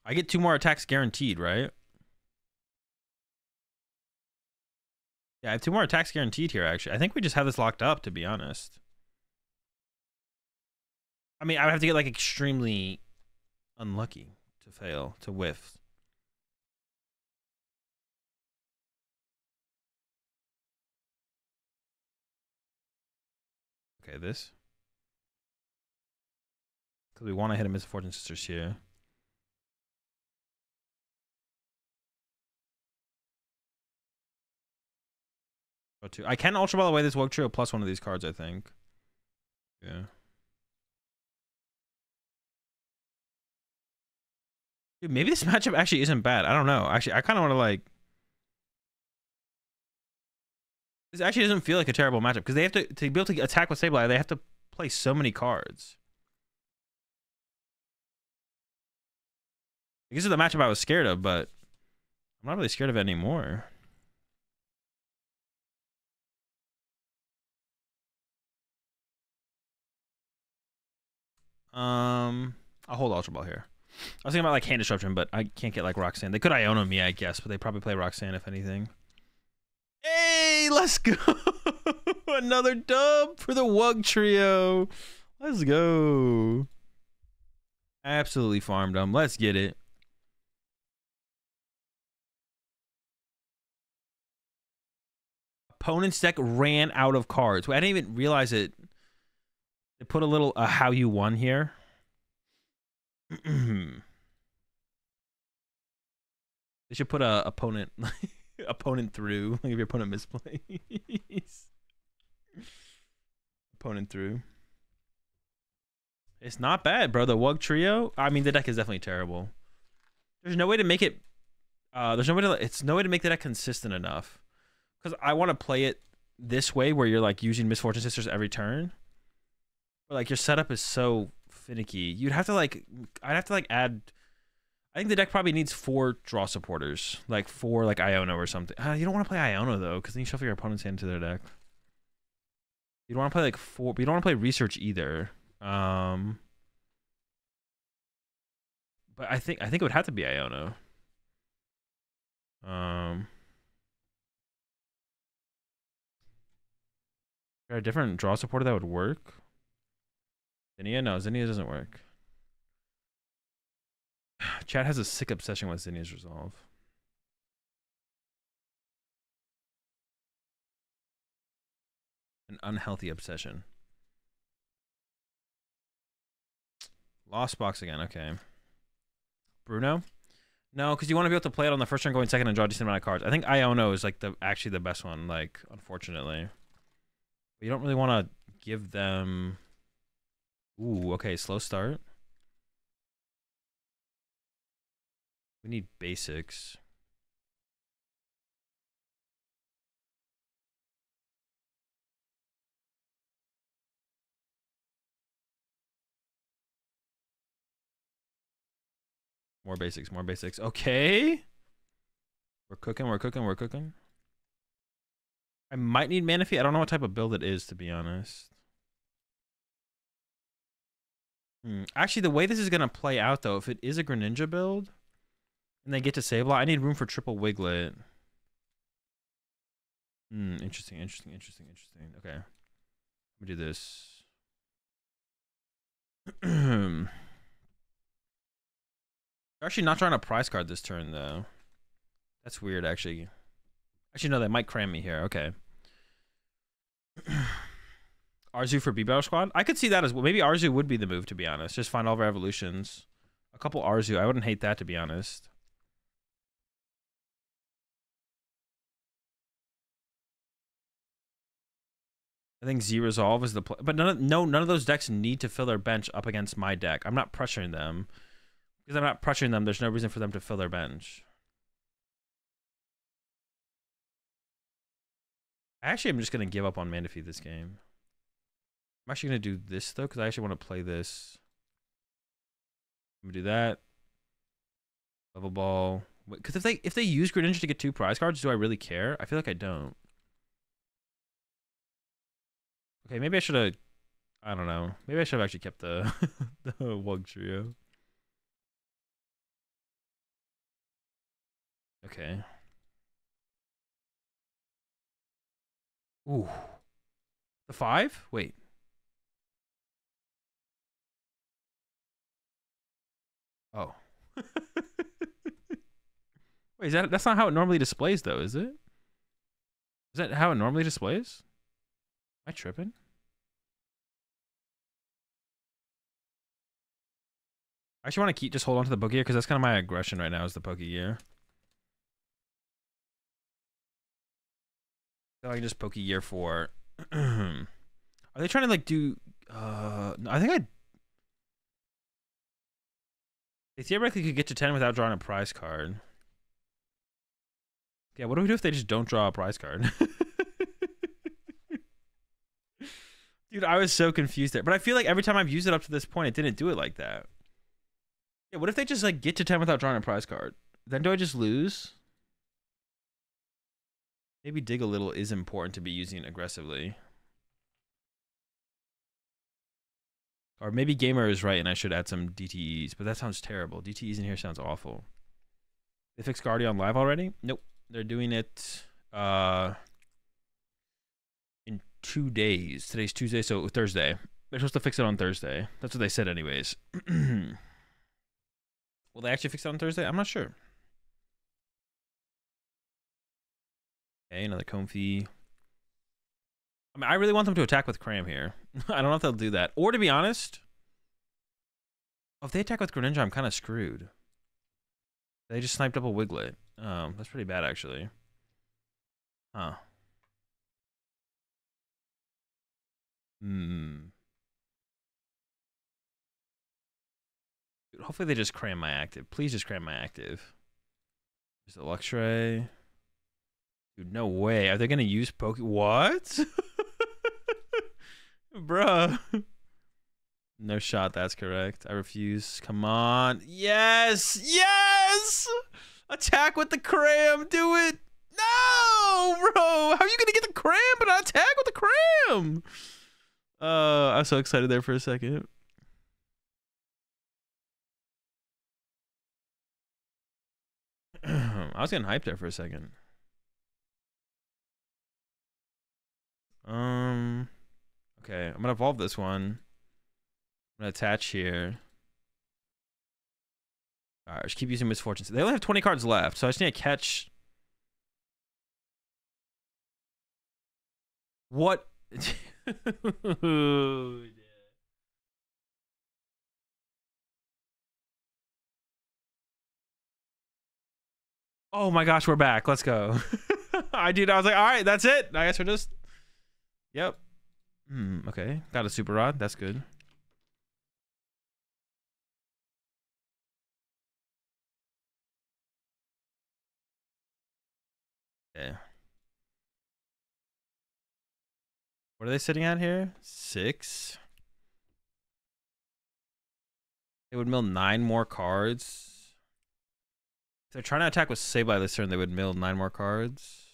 I get 2 more attacks guaranteed, right? Yeah, I have 2 more attacks guaranteed here, actually. I think we just have this locked up, to be honest. I mean, I would have to get, like, extremely unlucky to fail, to whiff. Okay, this. Because we want to hit a Misfortune Sisters here. Go to. I can Ultra Ball away this Wugtrio plus 1 of these cards, I think. Yeah. Dude, maybe this matchup actually isn't bad. I don't know. Actually, I kind of want to, like... This actually doesn't feel like a terrible matchup. Because they have to be able to attack with Sableye, they have to play so many cards. This is the matchup I was scared of, but... I'm not really scared of it anymore. I'll hold Ultra Ball here. I was thinking about like hand disruption, but I can't get like Roxanne. They could Iono me, I guess, but they probably play Roxanne if anything. Hey, let's go! Another dub for the Wugtrio. Let's go. Absolutely farmed them. Let's get it. Opponent's deck ran out of cards. I didn't even realize it. They put a little how you won here. They should put a opponent opponent through. Like if your opponent misplays. Opponent through. It's not bad, bro. The Wugtrio. I mean, the deck is definitely terrible. There's no way to make it. There's no way to. It's no way to make the deck consistent enough. Because I want to play it this way, where you're like using Misfortune Sisters every turn. But like your setup is so finicky. You'd have to like. I'd have to like add. I think the deck probably needs 4 draw supporters, like 4 like Iono or something. You don't want to play Iono though, because then you shuffle your opponent's hand into their deck. You don't want to play like 4, but you don't want to play Research either. But I think it would have to be Iono. Is there a different draw supporter that would work? Zinnia? No, Zinnia doesn't work. Chat has a sick obsession with Zinnia's Resolve. An unhealthy obsession. Lost box again, okay. Bruno? No, because you want to be able to play it on the first turn, going second, and draw a decent amount of cards. I think Iono is like actually the best one, like, unfortunately. You don't really want to give them... Ooh, okay, slow start. We need basics. More basics, more basics. Okay. We're cooking, we're cooking, we're cooking. I might need Manaphy. I don't know what type of build it is, to be honest. Actually, the way this is going to play out, though, if it is a Greninja build, and they get to save a lot, I need room for triple Wiglet. Interesting, interesting, interesting, interesting. Okay. Let me do this. They're actually not trying to prize card this turn, though. That's weird, actually. Actually, no, they might cram me here. Okay. Arzu for B-Battle Squad? I could see that as well. Maybe Arzu would be the move, to be honest. Just find all of our evolutions. A couple Arzu. I wouldn't hate that, to be honest. I think Z-Resolve is the play. But none of those decks need to fill their bench up against my deck. I'm not pressuring them. Because I'm not pressuring them, there's no reason for them to fill their bench. Actually, I'm just going to give up on Manaphy this game. I'm actually going to do this, though, because I actually want to play this. I'm going to do that. Level Ball. Because if they use Greninja to get 2 prize cards, do I really care? I feel like I don't. Okay, maybe I should have... I don't know. Maybe I should have actually kept the, the Wugtrio. Okay. Ooh. The 5? Wait. Oh. Wait, that's not how it normally displays, though, is it? Is that how it normally displays? Am I tripping? I actually want to just hold on to the Pokegear because that's kind of my aggression right now is the Pokegear. So I can just Pokegear for... Are they trying to like do... I think they theoretically could get to 10 without drawing a prize card. Yeah, what do we do if they just don't draw a prize card? Dude, I was so confused there. But I feel like every time I've used it up to this point, it didn't do it like that. Yeah, what if they just like get to 10 without drawing a prize card? Then do I just lose? Maybe Dig a Little is important to be using aggressively. Or maybe Gamer is right and I should add some DTEs, but that sounds terrible. DTEs in here sounds awful. They fixed Guardian live already? Nope. They're doing it in 2 days. Today's Tuesday, so Thursday. They're supposed to fix it on Thursday. That's what they said anyways. Will they actually fix it on Thursday? I'm not sure. Okay, another Comfy. I mean, I really want them to attack with Cram here. I don't know if they'll do that. Or to be honest, if they attack with Greninja, I'm kind of screwed. They just sniped up a Wiglet. That's pretty bad, actually. Huh. Hopefully they just cram my active. Please just cram my active. There's a Luxray. Dude, no way. Are they going to use What? Bruh. No shot, that's correct. I refuse. Come on. Yes! Yes! Attack with the cram. Do it. No, bro. How are you going to get the cram but not attack with the cram? I'm so excited there for a second. I was getting hyped there for a second. Okay, I'm gonna evolve this one. I'm gonna attach here. Alright, just keep using Misfortunes. They only have 20 cards left, so I just need to catch. What? Oh my gosh, we're back. Let's go. I was like, all right, that's it. I guess we're just. Yep. Okay. Got a super rod. That's good. Okay. What are they sitting at here? 6. They would mill 9 more cards. If they're trying to attack with Sableye this turn, they would mill 9 more cards.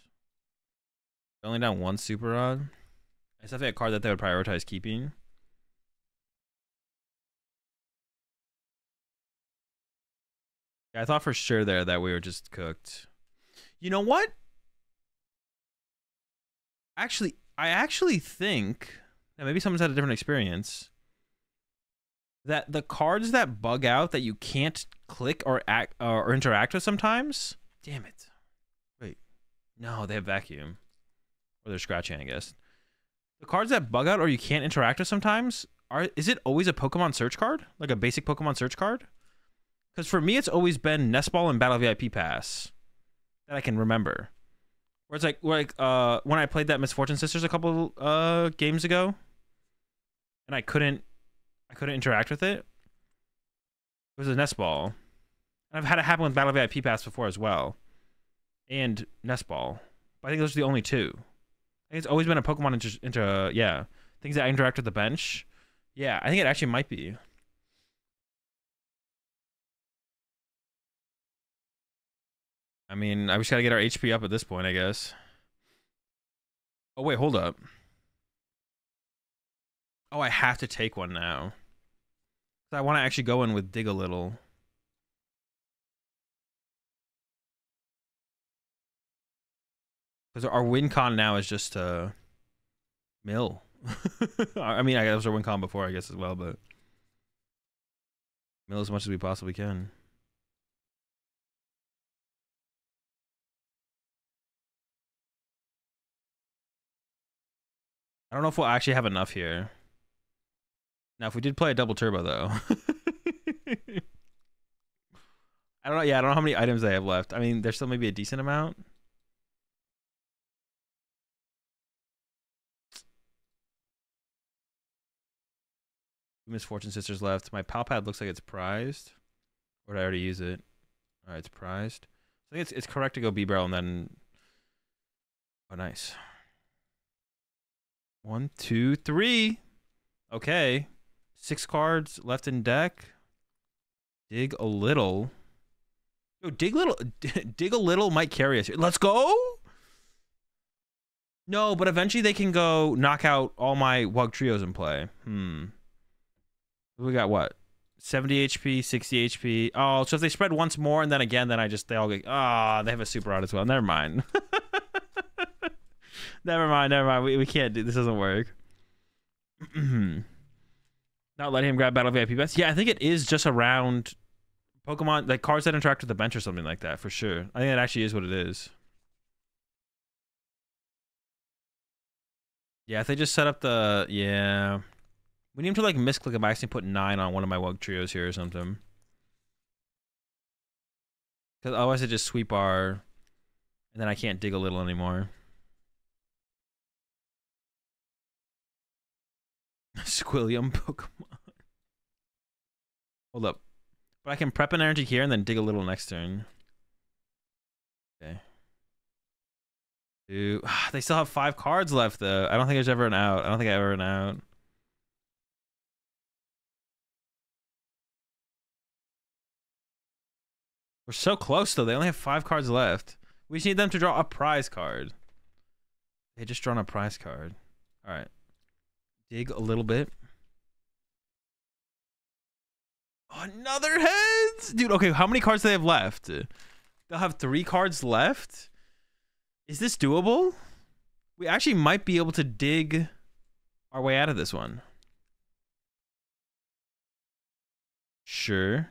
They're only down 1 super rod. It's definitely a card that they would prioritize keeping. Yeah, I thought for sure there that we were just cooked. You know what? Actually, I actually think that maybe someone's had a different experience. That the cards that bug out that you can't click or act or interact with sometimes. Damn it! Wait, no, they have vacuum, or they're scratching, I guess. The cards that bug out or you can't interact with sometimes is it always a Pokemon search card, like a basic Pokemon search card? Because for me, it's always been Nest Ball and Battle VIP Pass that I can remember. Where it's like when I played that Misfortune Sisters a couple games ago, and I couldn't interact with it. It was a Nest Ball. And I've had it happen with Battle VIP Pass before as well, and Nest Ball. But I think those are the only two. I think it's always been a Pokemon yeah, things that interact with the bench. Yeah, I think it actually might be. I mean, I just gotta get our HP up at this point, I guess. Oh, wait, hold up. Oh, I have to take one now. I want to actually go in with Dig a Little. Because our win con now is just mill. I mean, I guess our win con before, I guess, as well, but mill as much as we possibly can. I don't know if we'll actually have enough here. Now, if we did play a double turbo, though. I don't know. Yeah, I don't know how many items they have left. I mean, there's still maybe a decent amount. Misfortune Sisters left. My Pal Pad looks like it's prized. Or did I already use it? Alright, it's prized. I think it's correct to go B-Barrel and then... Oh, nice. 1, 2, 3. Okay. 6 cards left in deck. Dig a Little. Yo, Dig a Little might carry us here. Let's go! No, but eventually they can go knock out all my Wugtrios in play. We got what? 70 HP, 60 HP. Oh, so if they spread once more and then again, then they all get... Ah, they have a super rod as well. Never mind. Never mind. We can't do this. Doesn't work. Not letting him grab Battle VIP Pass. Yeah, I think it is just around Pokemon, like cards that interact with the bench or something like that, for sure. I think it actually is what it is. Yeah, if they just set up the... Yeah. We need him to like misclick him. I actually put 9 on one of my Wugtrios here or something. Because otherwise I just sweep our... And then I can't Dig a Little anymore. Squilliam Pokemon. Hold up. But I can prep an energy here and then Dig a Little next turn. Okay. They still have 5 cards left though. I don't think there's ever an out. I don't think I ever an out. We're so close though. They only have 5 cards left. We just need them to draw a prize card. They just drawn a prize card. Alright. Dig a little bit. Another heads! Dude, okay, how many cards do they have left? They'll have 3 cards left? Is this doable? We actually might be able to dig our way out of this one. Sure.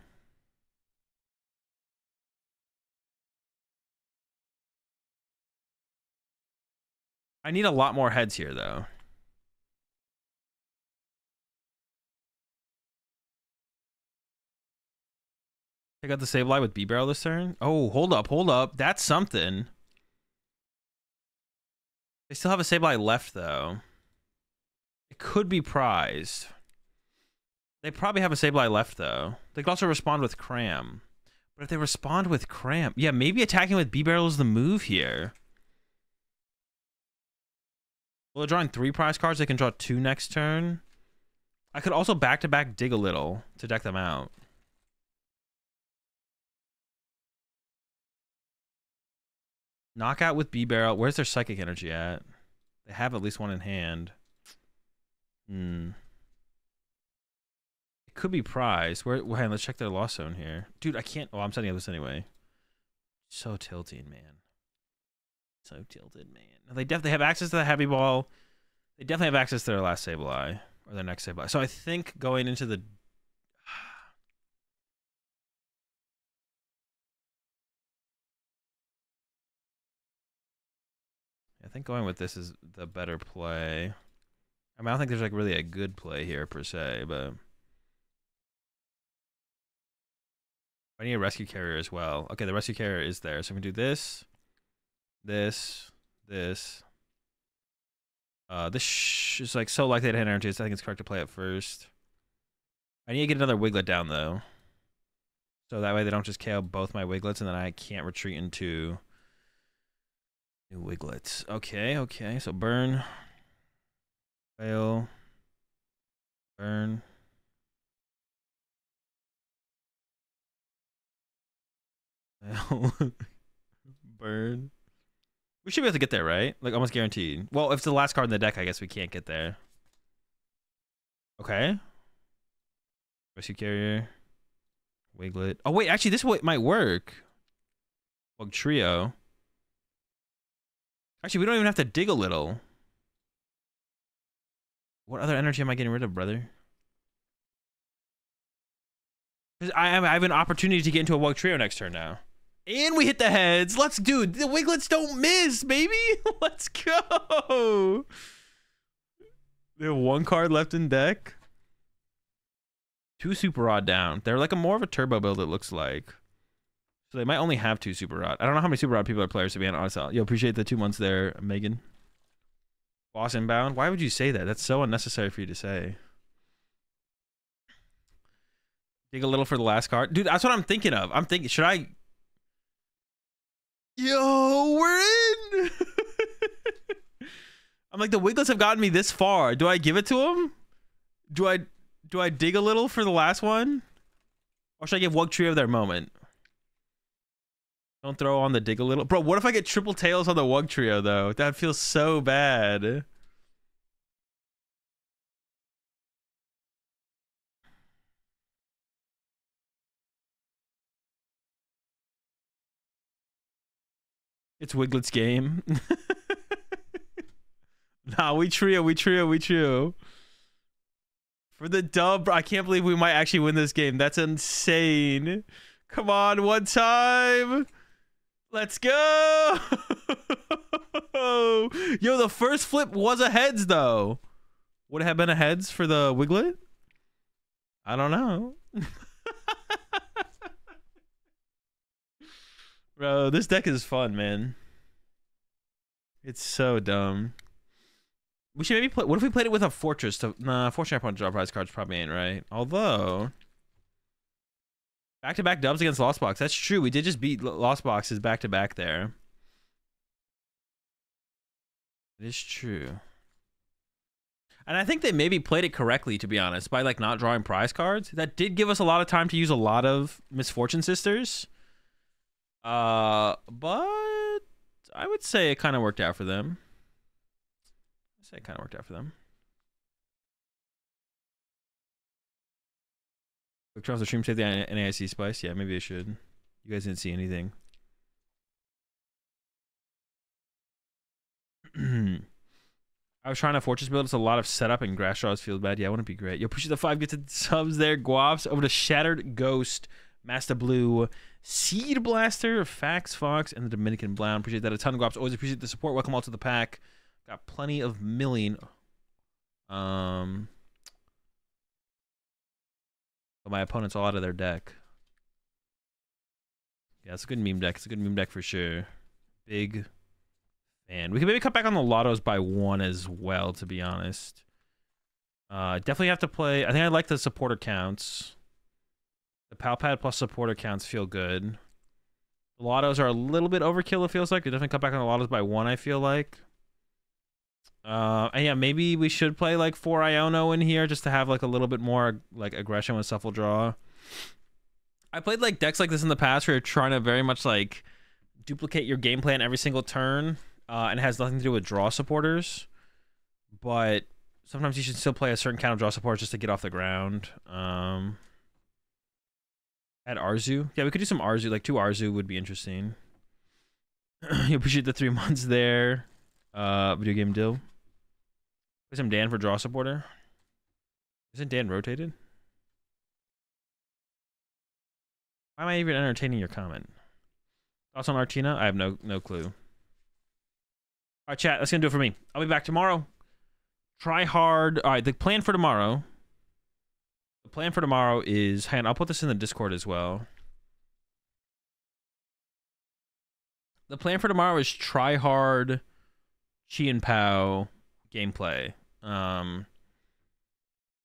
I need a lot more heads here, though. I got the Sableye with B-Barrel this turn. Oh, hold up. That's something. They still have a Sableye left, though. could be prized. They probably have a Sableye left, though. They could also respond with Cram. But if they respond with Cram... Yeah, maybe attacking with B-Barrel is the move here. Well, they're drawing 3 prize cards. They can draw 2 next turn. I could also back-to-back dig a little to deck them out. Knockout with B-Barrel. Where's their Psychic Energy at? They have at least one in hand. It could be prize. Wait, let's check their loss zone here. Dude, I can't... Oh, I'm setting up this anyway. So tilting, man. So tilted, man. They definitely have access to the heavy ball. They definitely have access to their last Sableye. Or their next Sableye. So I think going into the... I think going with this is the better play. I mean, I don't think there's like really a good play here per se, but... I need a Rescue Carrier as well. Okay, the Rescue Carrier is there. So we can do this, this. This is like so likely to hit energies. I think it's correct to play it first. I need to get another Wiglet down though, so that way they don't just KO both my Wiglets, and then I can't retreat into new Wiglets. Okay. So burn, fail, burn. Burn. We should be able to get there, right? Like, almost guaranteed. Well, if it's the last card in the deck, I guess we can't get there. Okay. Rescue Carrier. Wiglet. Oh, wait, actually, this might work. Wugtrio. Actually, we don't even have to dig a little. What other energy am I getting rid of, brother? Because I have an opportunity to get into a Wugtrio next turn now. And we hit the heads. Let's do it. The Wiglets don't miss, baby. Let's go. They have 1 card left in deck. 2 Super Rod down. They're like more of a turbo build, it looks like. So they might only have 2 Super Rod. I don't know how many Super Rod people are players to be honest. Yo, appreciate the 2 months there, Megan. Boss inbound. Why would you say that? That's so unnecessary for you to say. Dig a little for the last card. Dude, that's what I'm thinking of. I'm thinking, should I... Yo, we're in. I'm like, the Wiglets have gotten me this far. Do I give it to them? Do I dig a little for the last one? Or should I give Wugtrio their moment? Don't throw on the dig a little. Bro, what if I get triple tails on the Wugtrio though? That feels so bad. It's Wiglet's game. Nah, we trio. For the dub, I can't believe we might actually win this game. That's insane. Come on, one time. Let's go. Yo, the first flip was a heads, though. Would it have been a heads for the Wiglet? I don't know. Bro, this deck is fun, man. It's so dumb. We should maybe play... What if we played it with a Fortress? Nah, Fortress opponent draw prize cards probably ain't right. Although... Back-to-back dubs against Lost Box. That's true. We did just beat Lost Boxes back-to-back there. It is true. And I think they maybe played it correctly, to be honest, by like not drawing prize cards. That did give us a lot of time to use a lot of Misfortune Sisters. But I would say it kind of worked out for them. Quick Trials the stream save the NAIC spice. Yeah, maybe I should. You guys didn't see anything. I was trying to Fortress build. It's a lot of setup and grass draws feels bad. Yeah, wouldn't it be great? Yo, push the 5 gets subs there. Guaps over to Shattered Ghost, Master Blue, Seed Blaster, Fax Fox, and the Dominican Brown. Appreciate that a ton. Guaps, always appreciate the support. Welcome all to the pack. Got plenty of milling. But my opponent's all out of their deck. Yeah, it's a good meme deck. It's a good meme deck for sure. Big fan. We can maybe cut back on the lottos by 1 as well, to be honest. Definitely have to play. I think I like the supporter counts. The Palpad plus supporter counts feel good. The Lottos are a little bit overkill, it feels like. They definitely cut back on the Lottos by 1, I feel like. And yeah, maybe we should play like 4 Iono in here just to have like a little bit more like aggression with Shuffle Draw. I played like decks like this in the past where you're trying to very much like duplicate your game plan every single turn, and it has nothing to do with draw supporters. But sometimes you should still play a certain kind of draw supporters just to get off the ground. Add Arzu. Yeah, we could do some Arzu. Like 2 Arzu would be interesting. You appreciate the 3 months there. Video game deal. Play some Dan for draw supporter. Isn't Dan rotated? Why am I even entertaining your comment? Thoughts on Artina? I have no clue. All right, chat. That's gonna do it for me. I'll be back tomorrow. Try hard. All right, the plan for tomorrow. The plan for tomorrow is, hang on, I'll put this in the Discord as well. The plan for tomorrow is try hard Chi and Pao gameplay. So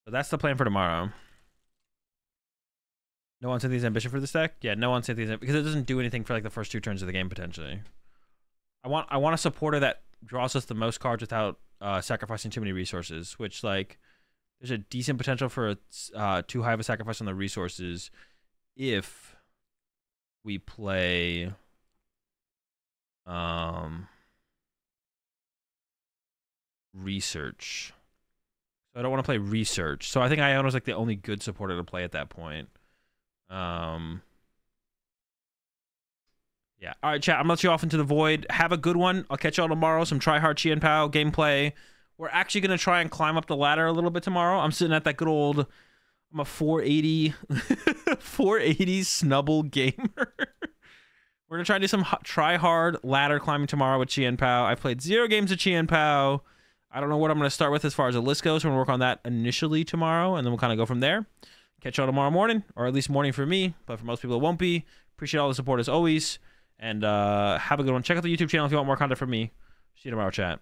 that's the plan for tomorrow. No on Cynthia's ambition for this deck? Yeah, no on Cynthia's because it doesn't do anything for like the first 2 turns of the game potentially. I want a supporter that draws us the most cards without sacrificing too many resources, which like there's a decent potential for too high of a sacrifice on the resources if we play research. So I don't want to play research. So I think Iono's like the only good supporter to play at that point. Yeah. All right, chat. I'm gonna let you off into the void. Have a good one. I'll catch y'all tomorrow. Some try hard Chi and Pao gameplay. We're actually gonna try and climb up the ladder a little bit tomorrow. I'm sitting at that good old. I'm a 480, 480 snubble gamer. We're gonna try and do some try hard ladder climbing tomorrow with Chi and Pao. I've played 0 games of Chi and Pao. I don't know what I'm gonna start with as far as a list goes. We're gonna work on that initially tomorrow, and then we'll kind of go from there. Catch y'all tomorrow morning, or at least morning for me, but for most people it won't be. Appreciate all the support as always, and have a good one. Check out the YouTube channel if you want more content from me. See you tomorrow, chat.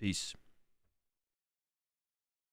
Peace.